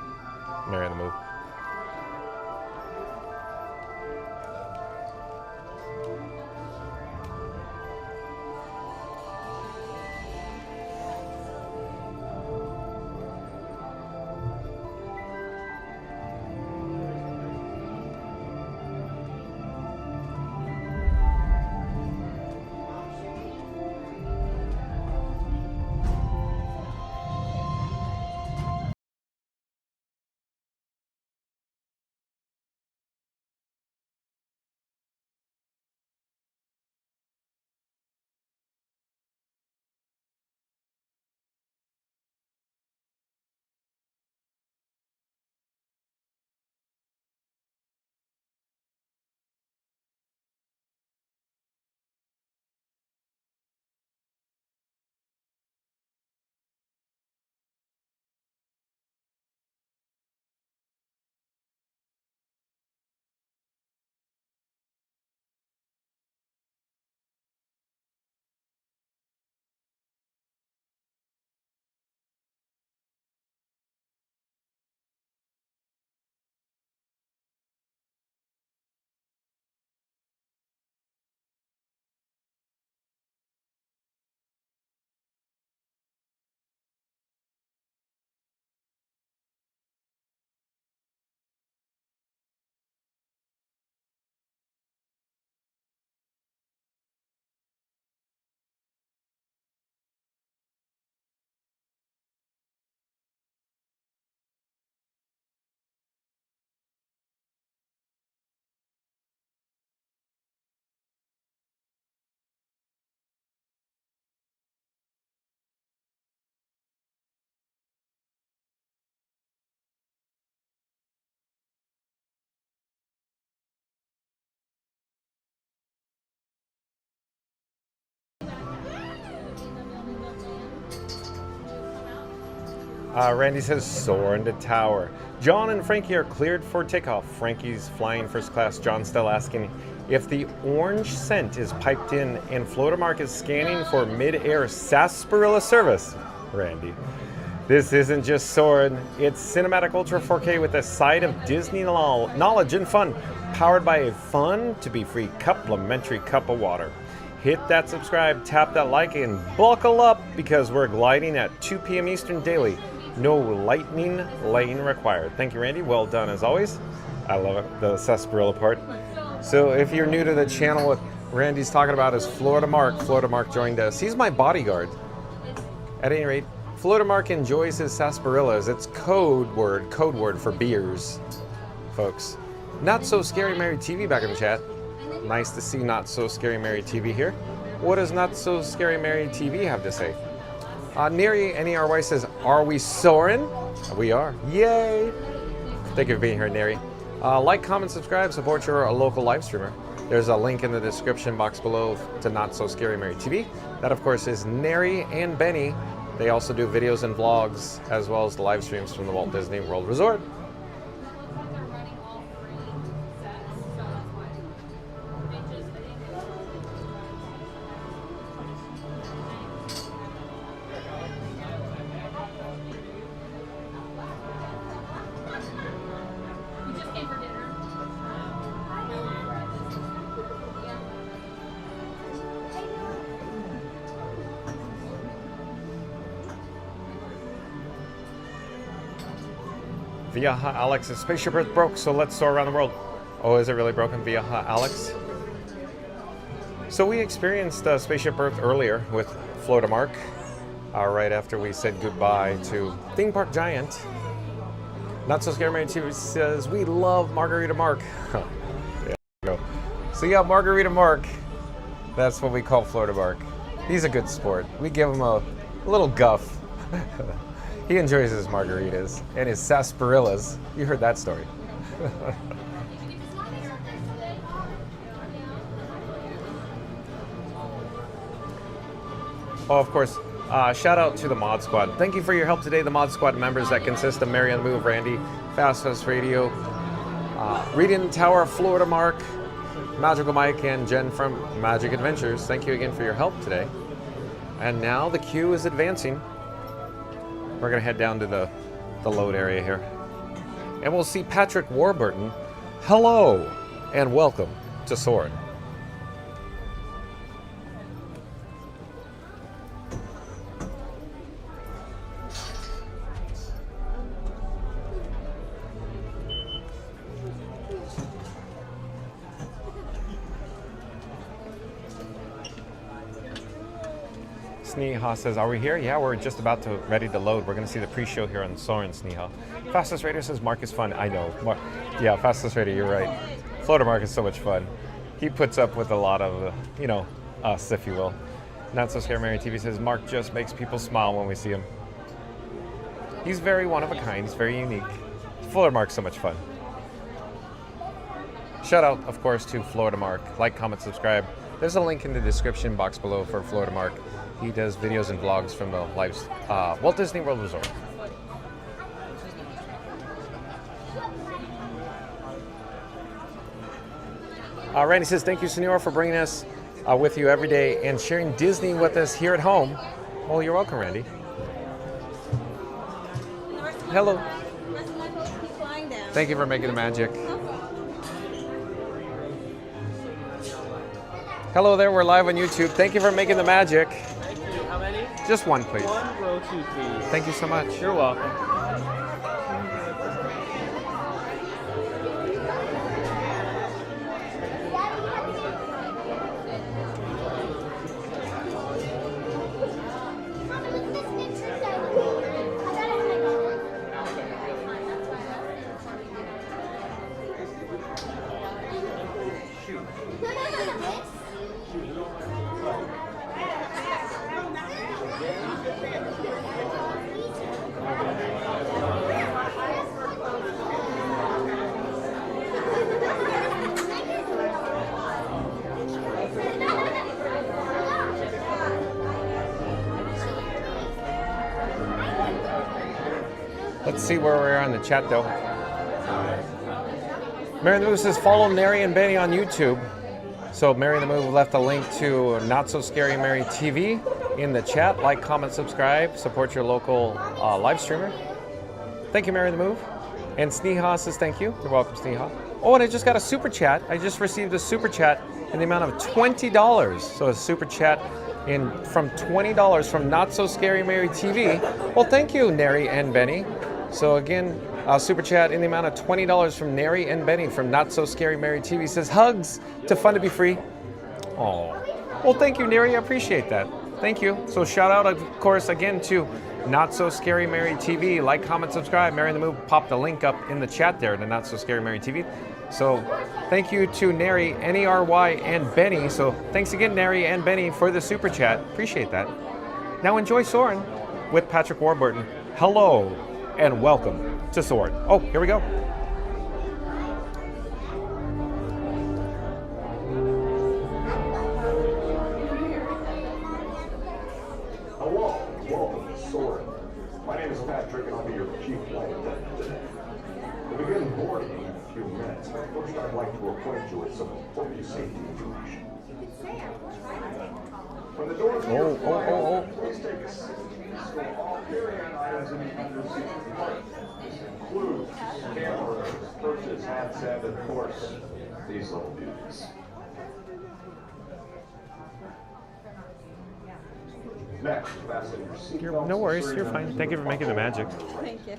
Mary the Move. Randy says, soar into tower. John and Frankie are cleared for takeoff. Frankie's flying first class. John's still asking if the orange scent is piped in and Floatermark is scanning for mid-air sarsaparilla service. Randy. This isn't just Soarin', it's Cinematic Ultra 4K with a side of Disney knowledge and fun, powered by a fun-to-be-free complimentary cup of water. Hit that subscribe, tap that like, and buckle up because we're gliding at 2 p.m. Eastern daily. No lightning lane required. Thank you, Randy. Well done, as always. I love it, the sarsaparilla part. So if you're new to the channel, what Randy's talking about is Florida Mark. Florida Mark joined us. He's my bodyguard. At any rate, Florida Mark enjoys his sarsaparillas. It's code word for beers, folks. Not So Scary Mary TV back in the chat. Nice to see Not So Scary Mary TV here. What does Not So Scary Mary TV have to say? Neri NERY says, are we soaring? We are. Yay! Thank you for being here, Neri. Like, comment, subscribe, support your local live streamer. There's a link in the description box below to Not So Scary Mary TV. That, of course, is Neri and Benny. They also do videos and vlogs, as well as the live streams from the Walt Disney World Resort. Via Alex, Spaceship Earth broke, so let's soar around the world. Oh, is it really broken, Via Alex? So we experienced Spaceship Earth earlier with Floatermark, right after we said goodbye to Theme Park Giant. Not So Scary Mary TV says, we love Margarita Mark. There you go. So yeah, Margarita Mark, that's what we call Floatermark. He's a good sport. We give him a little guff. He enjoys his margaritas and his sarsaparillas. You heard that story. Oh, of course, shout out to the Mod Squad. Thank you for your help today, the Mod Squad members that consist of Mary on the Move, Randy, Fast Radio, Reading Tower, Florida Mark, Magical Mike, and Jen from Magic Adventures. Thank you again for your help today. And now the queue is advancing. We're gonna head down to the load area here. And we'll see Patrick Warburton. Hello, and welcome to Soarin'. Sneha says, are we here? Yeah, we're just about to ready to load. We're going to see the pre-show here on Soarin', Sneha. Fastest Radio says, Mark is fun. I know. Yeah, Fastest Radio, you're right. Floater Mark is so much fun. He puts up with a lot of, us, if you will. Not So Scary Mary TV says, Mark just makes people smile when we see him. He's very one of a kind. He's very unique. Floater Mark's so much fun. Shout out, of course, to Florida Mark. Like, comment, subscribe. There's a link in the description box below for Florida Mark. He does videos and vlogs from the Walt Disney World Resort. Randy says, thank you, Senor, for bringing us with you every day and sharing Disney with us here at home. Well, you're welcome, Randy. Hello. Thank you for making the magic. Hello there, we're live on YouTube. Thank you for making the magic. Thank you. How many? Just one, please. One, row two, please. Thank you so much. You're welcome. Let's see where we're on the chat though. Mary the Move says follow Neri and Benny on YouTube. So Mary the Move left a link to Not So Scary Mary TV in the chat. Like, comment, subscribe, support your local live streamer. Thank you, Mary the Move. And Sneha says thank you. You're welcome, Sneha. Oh, and I just got a super chat. I just received a super chat in the amount of $20. So a super chat from $20 from Not So Scary Mary TV. Well, thank you, Neri and Benny. So again, super chat in the amount of $20 from Neri and Benny from Not So Scary Mary TV. Says hugs to Fun to Be Free. Oh, well, thank you, Neri. I appreciate that. Thank you. So shout out, of course, again to Not So Scary Mary TV. Like, comment, subscribe. Mary the Move popped the link up in the chat there to Not So Scary Mary TV. So thank you to Neri, N-E-R-Y, and Benny. So thanks again, Neri and Benny, for the super chat. Appreciate that. Now enjoy Soarin' with Patrick Warburton. Hello and welcome to Soarin'. Oh, here we go. Hello, welcome to Soarin'. My name is Patrick and I'll be your chief flight attendant today. To begin boarding in a few minutes, first I'd like to acquaint you with some important safety information. When the doors please take a seat. Store all carry-on items in the under-seat compartment. This includes cameras, purses, hats, and of course, these little beauties. Next, fasten your seatbelts. No worries, you're fine. Thank you for making the magic. Thank you.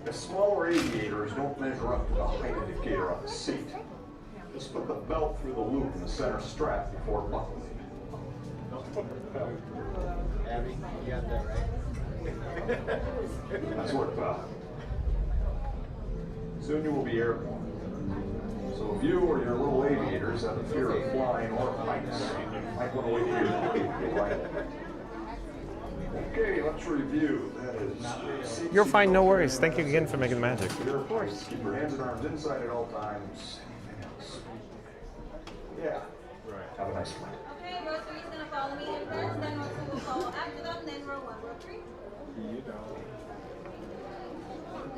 The smaller aviators don't measure up to the height indicator on the seat. Just put the belt through the loop in the center strap before buckling. Abby, you got that right. That's worked out. Soon you will be airborne. So if you or your little aviators have a fear of flying or heights, you might want to wait for your flight. Okay, let's review. That is. You're fine, no worries. Thank you again for making the magic. Of course. Keep your hands and arms inside at all times. Anything else? Yeah. Right. Have a nice flight. Okay, row 3 is going to follow me in first, then row 2 will follow after them, then row 1, row 3.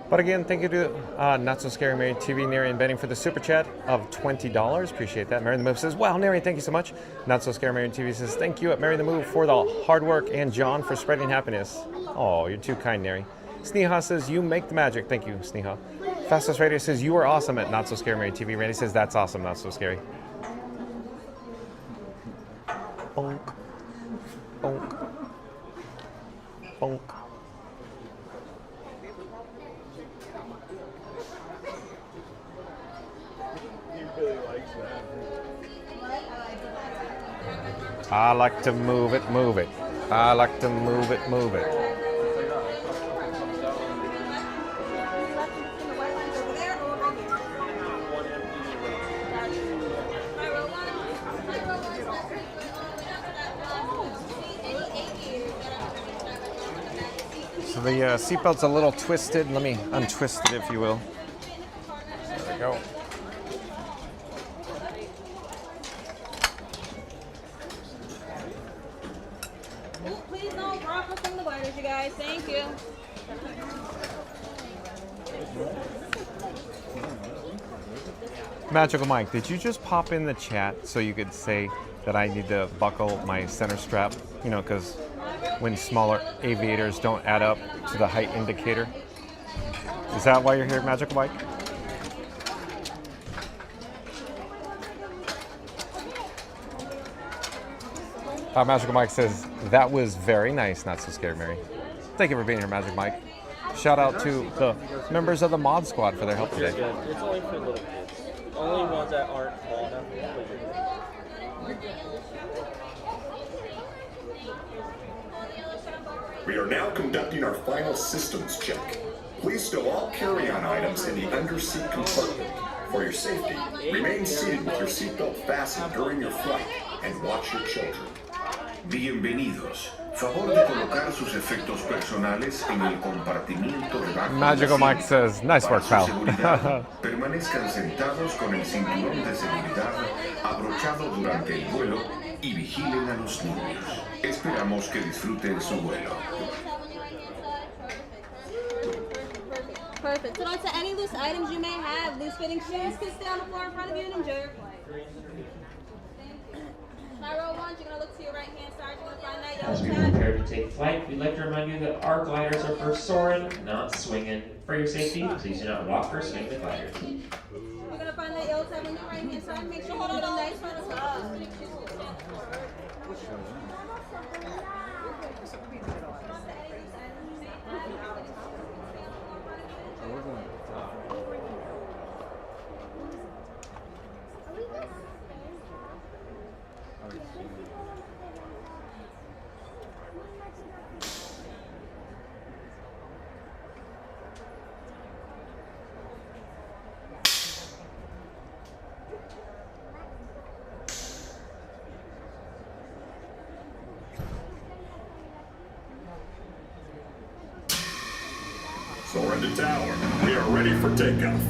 But again, thank you to Not So Scary Mary TV, Neri and Benny for the super chat of $20. Appreciate that. Mary the Move says, wow, Neri, thank you so much. Not So Scary Mary TV says, thank you at Mary the Move for the hard work and John for spreading happiness. Oh, you're too kind, Neri. Sneha says, you make the magic. Thank you, Sneha. Fastest Radio says, you are awesome at Not So Scary Mary TV. Randy says, that's awesome, Not So Scary. Bonk. Bonk. Bonk. I like to move it, move it. I like to move it, move it. So the seatbelt's a little twisted. Let me untwist it, if you will. There we go. Please no droppers from the gliders, you guys. Thank you. Magical Mike, did you just pop in the chat so you could say that I need to buckle my center strap? You know, because when smaller aviators don't add up to the height indicator. Is that why you're here, Magical Mike? Magical Mike says, that was very nice, Not So Scary Mary. Thank you for being here, Magic Mike. Shout out to the members of the Mod Squad for their help today. It's only for little kids. Only ones that aren't tall enough. We are now conducting our final systems check. Please stow all carry-on items in the under-seat compartment. For your safety, remain seated with your seatbelt fastened during your flight and watch your children. Bienvenidos. Favor de colocar sus efectos personales en el compartimiento debajo. Magical Mike says, nice work, pal. Permanezcan sentados con el cinturón de seguridad abrochado durante el vuelo y vigilen a los niños. Esperamos que disfruten su vuelo. Perfect. So don't set any loose items you may have. Loose fitting shoes can stay on the floor in front of you and enjoy your flight. Spiral 1, you're going to look to your right hand side. You're going to find that yellow As we tag. prepare to take flight, we'd like to remind you that our gliders are for soaring, not swinging. For your safety, please do not walk or swing the gliders. You're going to find that yellow tag on your right hand side. Make sure you hold it nice for the top. Soarin to tower. We are ready for takeoff.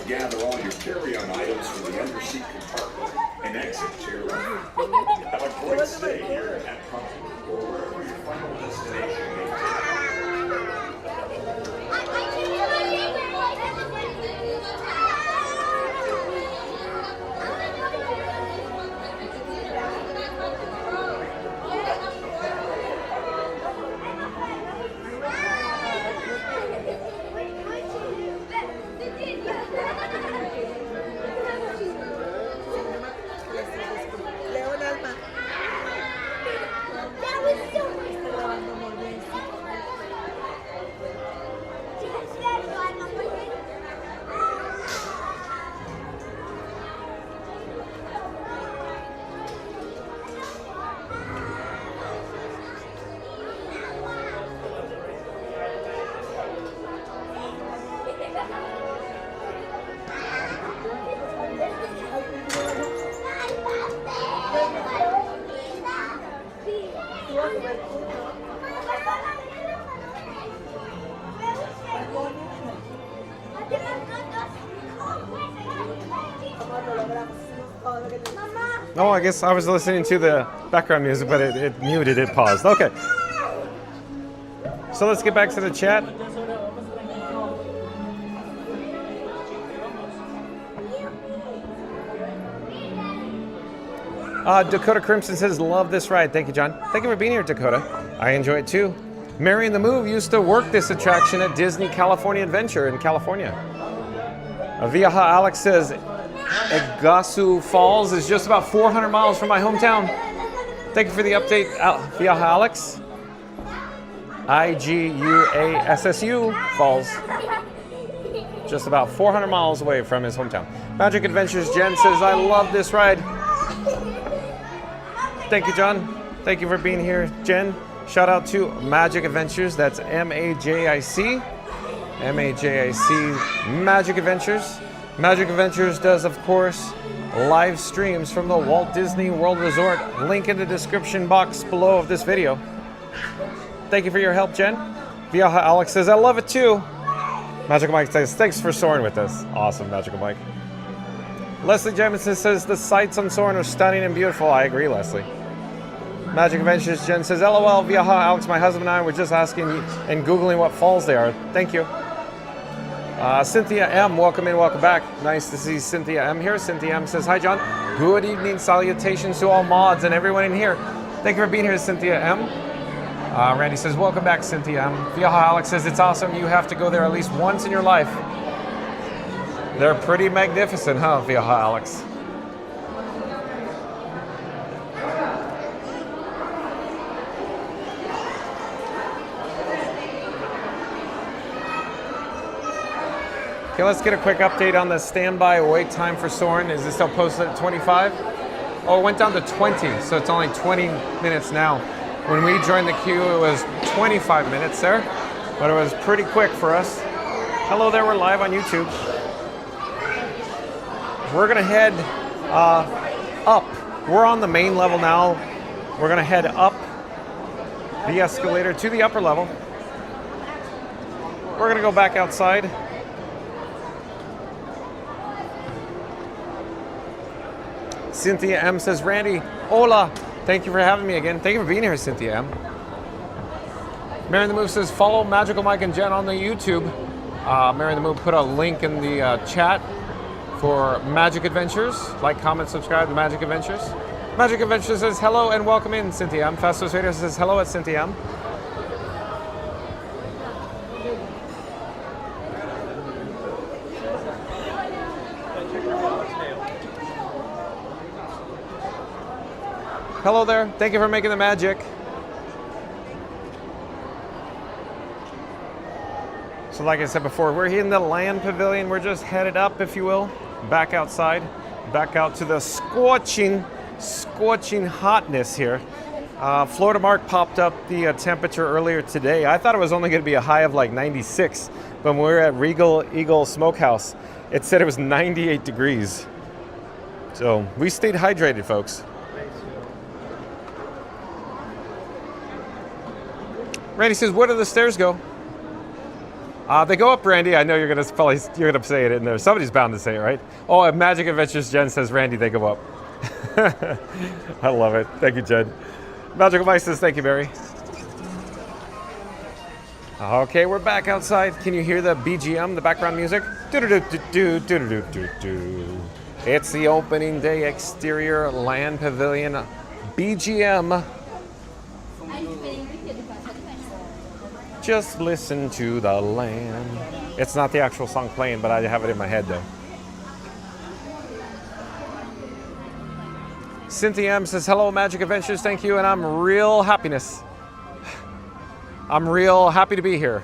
gather all your carry-on items from the underseat compartment and exit to your left. Have a great stay here at Epcot or wherever your final destination may Oh, I guess I was listening to the background music, but it muted, it paused. Okay. So let's get back to the chat. Dakota Crimson says, love this ride. Thank you, John. Thank you for being here, Dakota. I enjoy it too. Mary and the Move used to work this attraction at Disney California Adventure in California. Viaja Alex says, Iguazu Falls is just about 400 miles from my hometown. Thank you for the update, Viaja Alex. Iguassu Falls. Just about 400 miles away from his hometown. Magic Adventures Jen says, I love this ride. Thank you, John. Thank you for being here, Jen. Shout out to Magic Adventures. That's M-A-J-I-C. M-A-J-I-C Magic Adventures. Magic Adventures does, of course, live streams from the Walt Disney World Resort. Link in the description box below of this video. Thank you for your help, Jen. Viaja Alex says, I love it too. Magical Mike says, thanks for soaring with us. Awesome, Magical Mike. Leslie Jamison says, the sights on Soarin are stunning and beautiful. I agree, Leslie. Magic Adventures Jen says, LOL, Viaja Alex, my husband and I were just asking and Googling what falls they are. Thank you. Cynthia M, welcome in, welcome back. Nice to see Cynthia M here. Cynthia M says, hi, John. Good evening, salutations to all mods and everyone in here. Thank you for being here, Cynthia M. Randy says, welcome back, Cynthia M. Viaja Alex says, it's awesome. You have to go there at least once in your life. They're pretty magnificent, huh, Viaja Alex? Okay, let's get a quick update on the standby wait time for Soarin. Is it still posted at 25? Oh, it went down to 20, so it's only 20 minutes now. When we joined the queue, it was 25 minutes there, but it was pretty quick for us. Hello there, we're live on YouTube. We're gonna head up. We're on the main level now. We're gonna head up the escalator to the upper level. We're gonna go back outside. Cynthia M says, Randy, hola. Thank you for having me again. Thank you for being here, Cynthia M. Mary the Move says, follow Magical Mike and Jen on the YouTube. Mary the Move put a link in the chat for Magic Adventures. Like, comment, subscribe to Magic Adventures. Magic Adventures says, hello and welcome in, Cynthia M. Festus Radio says, hello at Cynthia M. Hello there. Thank you for making the magic. So like I said before, we're here in the land pavilion. We're just headed up, if you will, back outside, back out to the scorching hotness here. Florida Mark popped up the temperature earlier today. I thought it was only going to be a high of like 96, but when we were at Regal Eagle Smokehouse, it said it was 98 degrees. So we stayed hydrated, folks. Randy says, where do the stairs go? They go up, Randy. I know you're gonna say it in there. Somebody's bound to say it, right? Oh, at Magic Adventures, Jen says, Randy, they go up. I love it. Thank you, Jen. Magical Mike says, thank you, Barry. Okay, we're back outside. Can you hear the BGM, the background music? It's the opening day exterior land pavilion BGM. Just listen to the land. It's not the actual song playing, but I have it in my head though. Cynthia M says, hello, Magic Adventures, thank you, and I'm real happy to be here.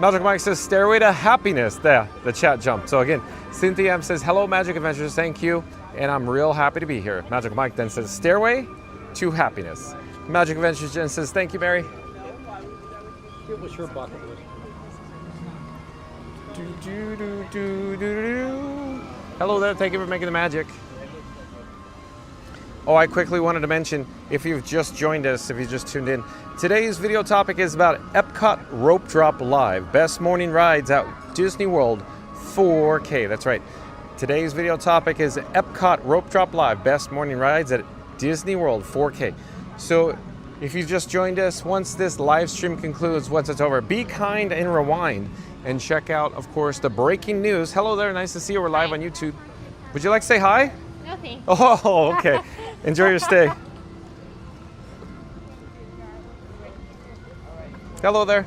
Magic Mike says, Stairway to Happiness. There, the chat jumped. So again, Cynthia M says, hello, Magic Adventures, thank you, and I'm real happy to be here. Magic Mike then says, Stairway to Happiness. Magic Adventures Jen says, thank you, Barry. What's your bucket list? Hello there, thank you for making the magic. Oh, I quickly wanted to mention, if you've just joined us, if you just tuned in, today's video topic is about Epcot Rope Drop Live, best morning rides at Disney World 4K. That's right. Today's video topic is Epcot Rope Drop Live, best morning rides at Disney World 4K. So if you just joined us, once this live stream concludes, once it's over, be kind and rewind and check out, of course, the breaking news. Hello there, nice to see you. We're live on YouTube. Would you like to say hi? No thanks. Oh, okay. Enjoy your stay. Hello there.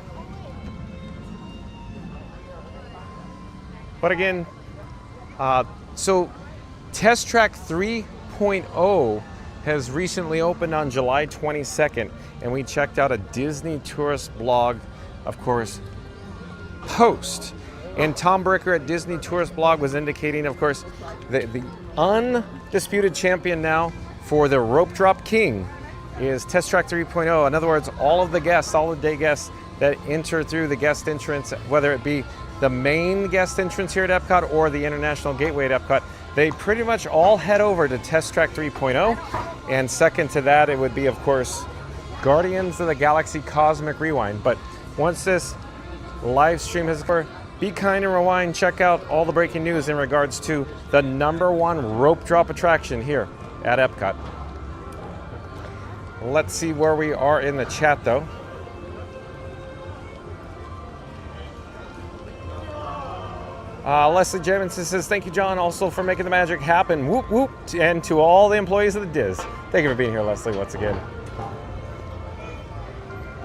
But again, so Test Track 3.0 has recently opened on July 22nd, and we checked out a Disney Tourist blog, of course, post. And Tom Bricker at Disney Tourist blog was indicating, of course, the undisputed champion now for the Rope Drop King is Test Track 3.0. In other words, all of the guests, all the day guests that enter through the guest entrance, whether it be the main guest entrance here at Epcot or the International Gateway at Epcot, they pretty much all head over to Test Track 3.0. And second to that, it would be, of course, Guardians of the Galaxy Cosmic Rewind. But once this live stream has occurred, be kind and rewind, check out all the breaking news in regards to the #1 rope drop attraction here at Epcot. Let's see where we are in the chat though. Leslie Jamison says, thank you, John, also for making the magic happen. Whoop, whoop. And to all the employees of the Diz. Thank you for being here, Leslie, once again.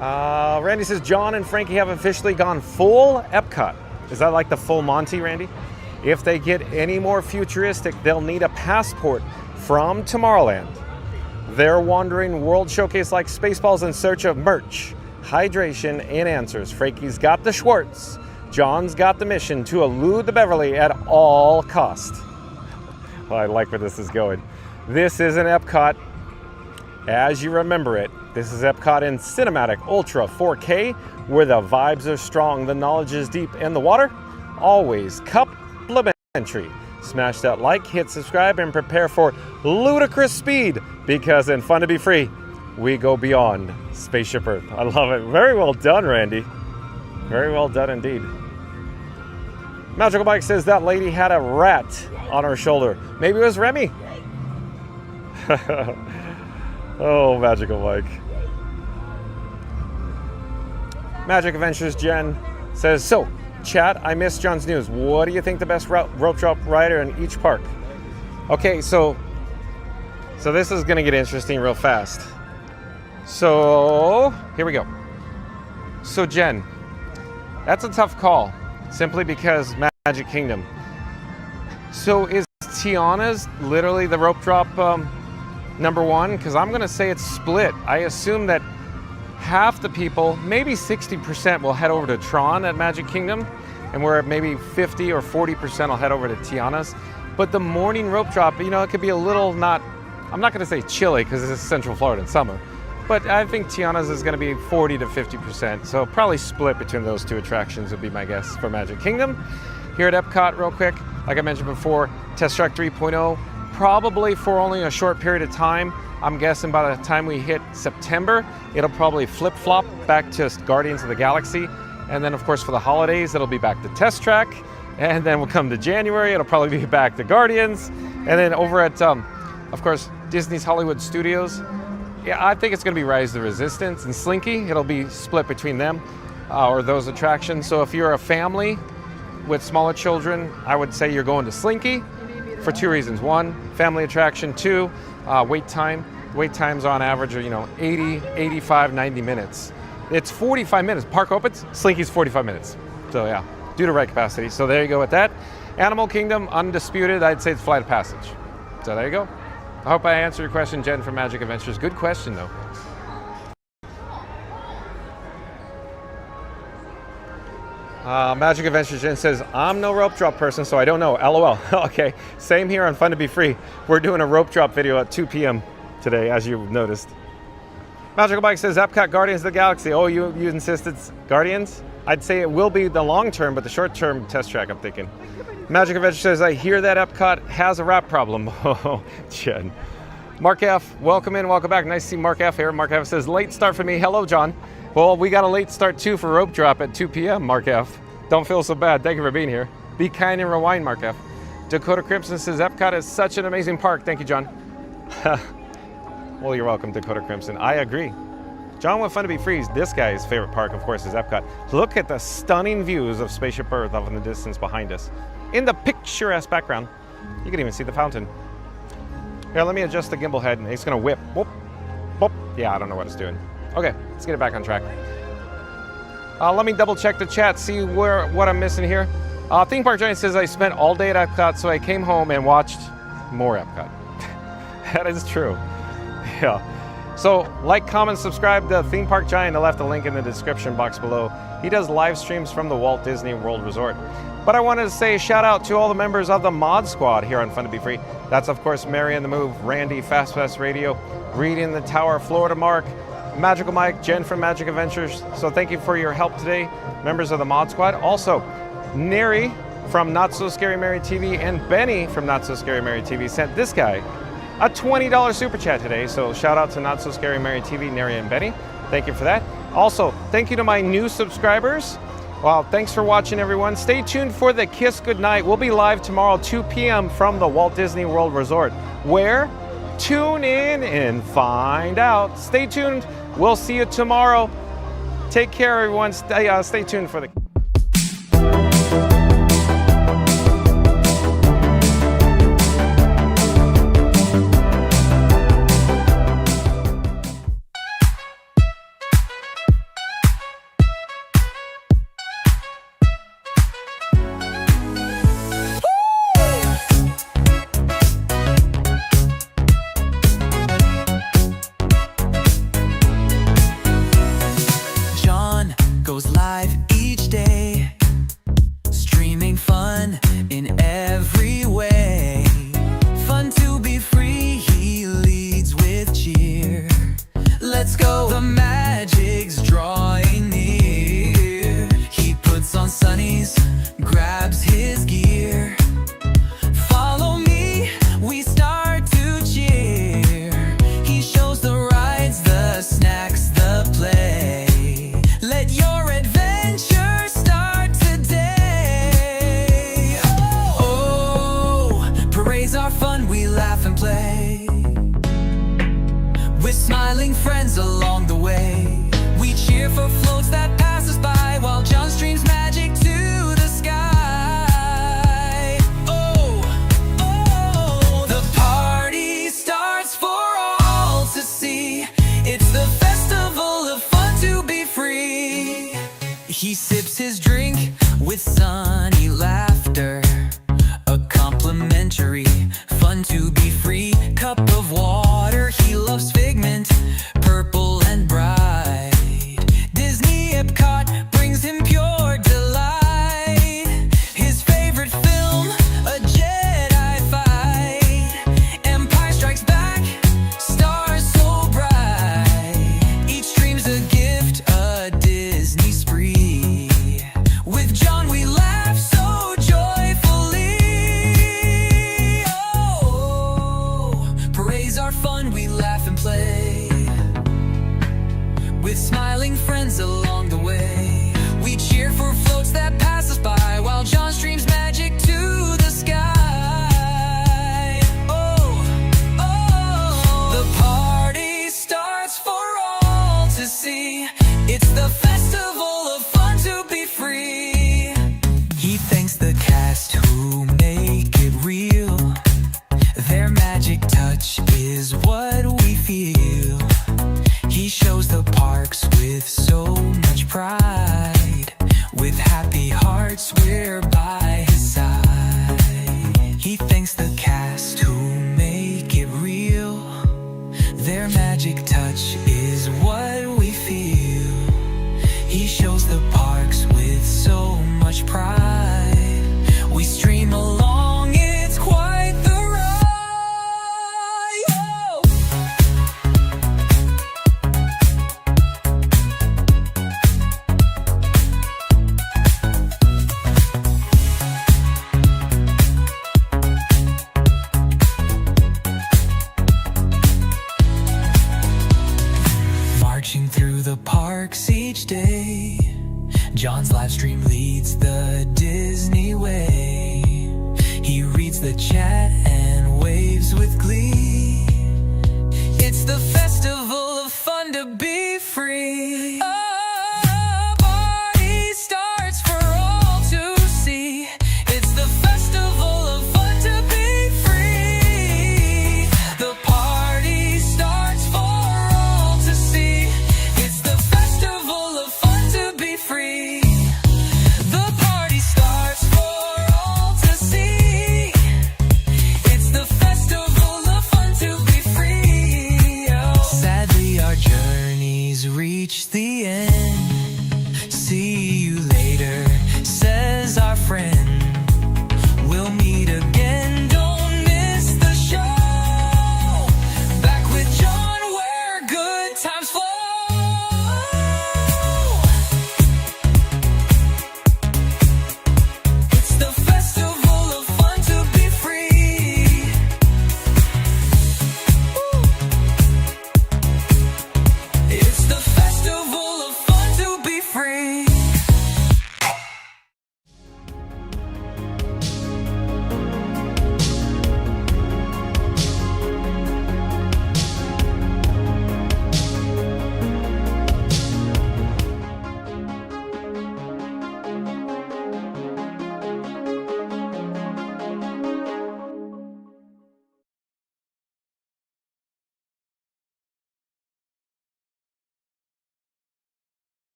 Randy says, John and Frankie have officially gone full Epcot. Is that like the full Monty, Randy? If they get any more futuristic, they'll need a passport from Tomorrowland. They're wandering World Showcase like Spaceballs in search of merch, hydration, and answers. Frankie's got the Schwartz. John's got the mission to elude the Beverly at all cost. Well, I like where this is going. This isn't Epcot as you remember it. This is Epcot in Cinematic Ultra 4K, where the vibes are strong, the knowledge is deep, and the water always complimentary. Smash that like, hit subscribe, and prepare for ludicrous speed, because in Fun to Be Free, we go beyond Spaceship Earth. I love it. Very well done, Randy. Very well done indeed. Magical Mike says that lady had a rat on her shoulder. Maybe it was Remy. Oh, Magical Mike. Magic Adventures Jen says, so, chat, I missed John's news. What do you think the best rope drop rider in each park? Okay, so this is going to get interesting real fast. So, here we go. So, Jen, that's a tough call, simply because Magic Kingdom. So, is Tiana's literally the rope drop #1? Because I'm going to say it's split. I assume that half the people, maybe 60%, will head over to Tron at Magic Kingdom, and where maybe 50 or 40% will head over to Tiana's. But the morning rope drop, you know, it could be a little not, I'm not going to say chilly because this is Central Florida in summer, but I think Tiana's is going to be 40 to 50%. So probably split between those two attractions would be my guess for Magic Kingdom. Here at Epcot, real quick, like I mentioned before, Test Track 3.0, probably for only a short period of time. I'm guessing by the time we hit September, it'll probably flip-flop back to Guardians of the Galaxy. And then, of course, for the holidays, it'll be back to Test Track. And then we'll come to January, it'll probably be back to Guardians. And then over at, of course, Disney's Hollywood Studios, yeah, I think it's going to be Rise of the Resistance and Slinky. It'll be split between them or those attractions. So if you're a family with smaller children, I would say you're going to Slinky for 2 reasons. 1, family attraction. 2, wait time. Wait times on average are, 80, 85, 90 minutes. It's 45 minutes. Park opens, Slinky's 45 minutes. So yeah, due to ride capacity. So there you go with that. Animal Kingdom, undisputed, I'd say it's Flight of Passage. So there you go. I hope I answered your question, Jen from Magic Adventures. Good question, though. Magic Adventures Jen says, I'm no rope drop person, so I don't know. LOL. Okay, same here on Fun to Be Free. We're doing a rope drop video at 2 p.m. today, as you've noticed. Magical Bike says, Epcot Guardians of the Galaxy. Oh, you insist it's Guardians? I'd say it will be the long term, but the short term Test Track, I'm thinking. Magic Adventure says, I hear that Epcot has a rap problem. Oh, Jen. Mark F, welcome in, welcome back. Nice to see Mark F here. Mark F says, late start for me. Hello, John. Well, we got a late start too for rope drop at 2 p.m., Mark F. Don't feel so bad. Thank you for being here. Be kind and rewind, Mark F. Dakota Crimson says, Epcot is such an amazing park. Thank you, John. Well, you're welcome, Dakota Crimson. I agree. John with Fun to Be Free's, this guy's favorite park, of course, is Epcot. Look at the stunning views of Spaceship Earth off in the distance behind us. In the picturesque background, you can even see the fountain. Here, let me adjust the gimbal head, and it's gonna whip. Whoop, whoop. Yeah, I don't know what it's doing. Okay, let's get it back on track. Let me double check the chat, see what I'm missing here. Theme Park Giant says, I spent all day at Epcot, so I came home and watched more Epcot. That is true. Yeah. So, like, comment, subscribe to Theme Park Giant. I left a link in the description box below. He does live streams from the Walt Disney World Resort. But I wanted to say a shout out to all the members of the Mod Squad here on Fun to Be Free. That's, of course, Mary and the Move, Randy, Fast Radio, Reed in the Tower, Florida Mark, Magical Mike, Jen from Magic Adventures. So thank you for your help today, members of the Mod Squad. Also, Neri from Not So Scary Mary TV and Benny from Not So Scary Mary TV sent this guy a $20 super chat today. So shout out to Not So Scary Mary TV, Neri and Benny. Thank you for that. Also, thank you to my new subscribers. Well, thanks for watching, everyone. Stay tuned for the Kiss Goodnight. We'll be live tomorrow, 2 p.m. from the Walt Disney World Resort. Where? Tune in and find out. Stay tuned. We'll see you tomorrow. Take care, everyone. Stay tuned for the... He sips his drink with sunny laughter, a complimentary Fun to Be Free John's live stream leads the Disney way. He reads the chat and waves with glee. It's the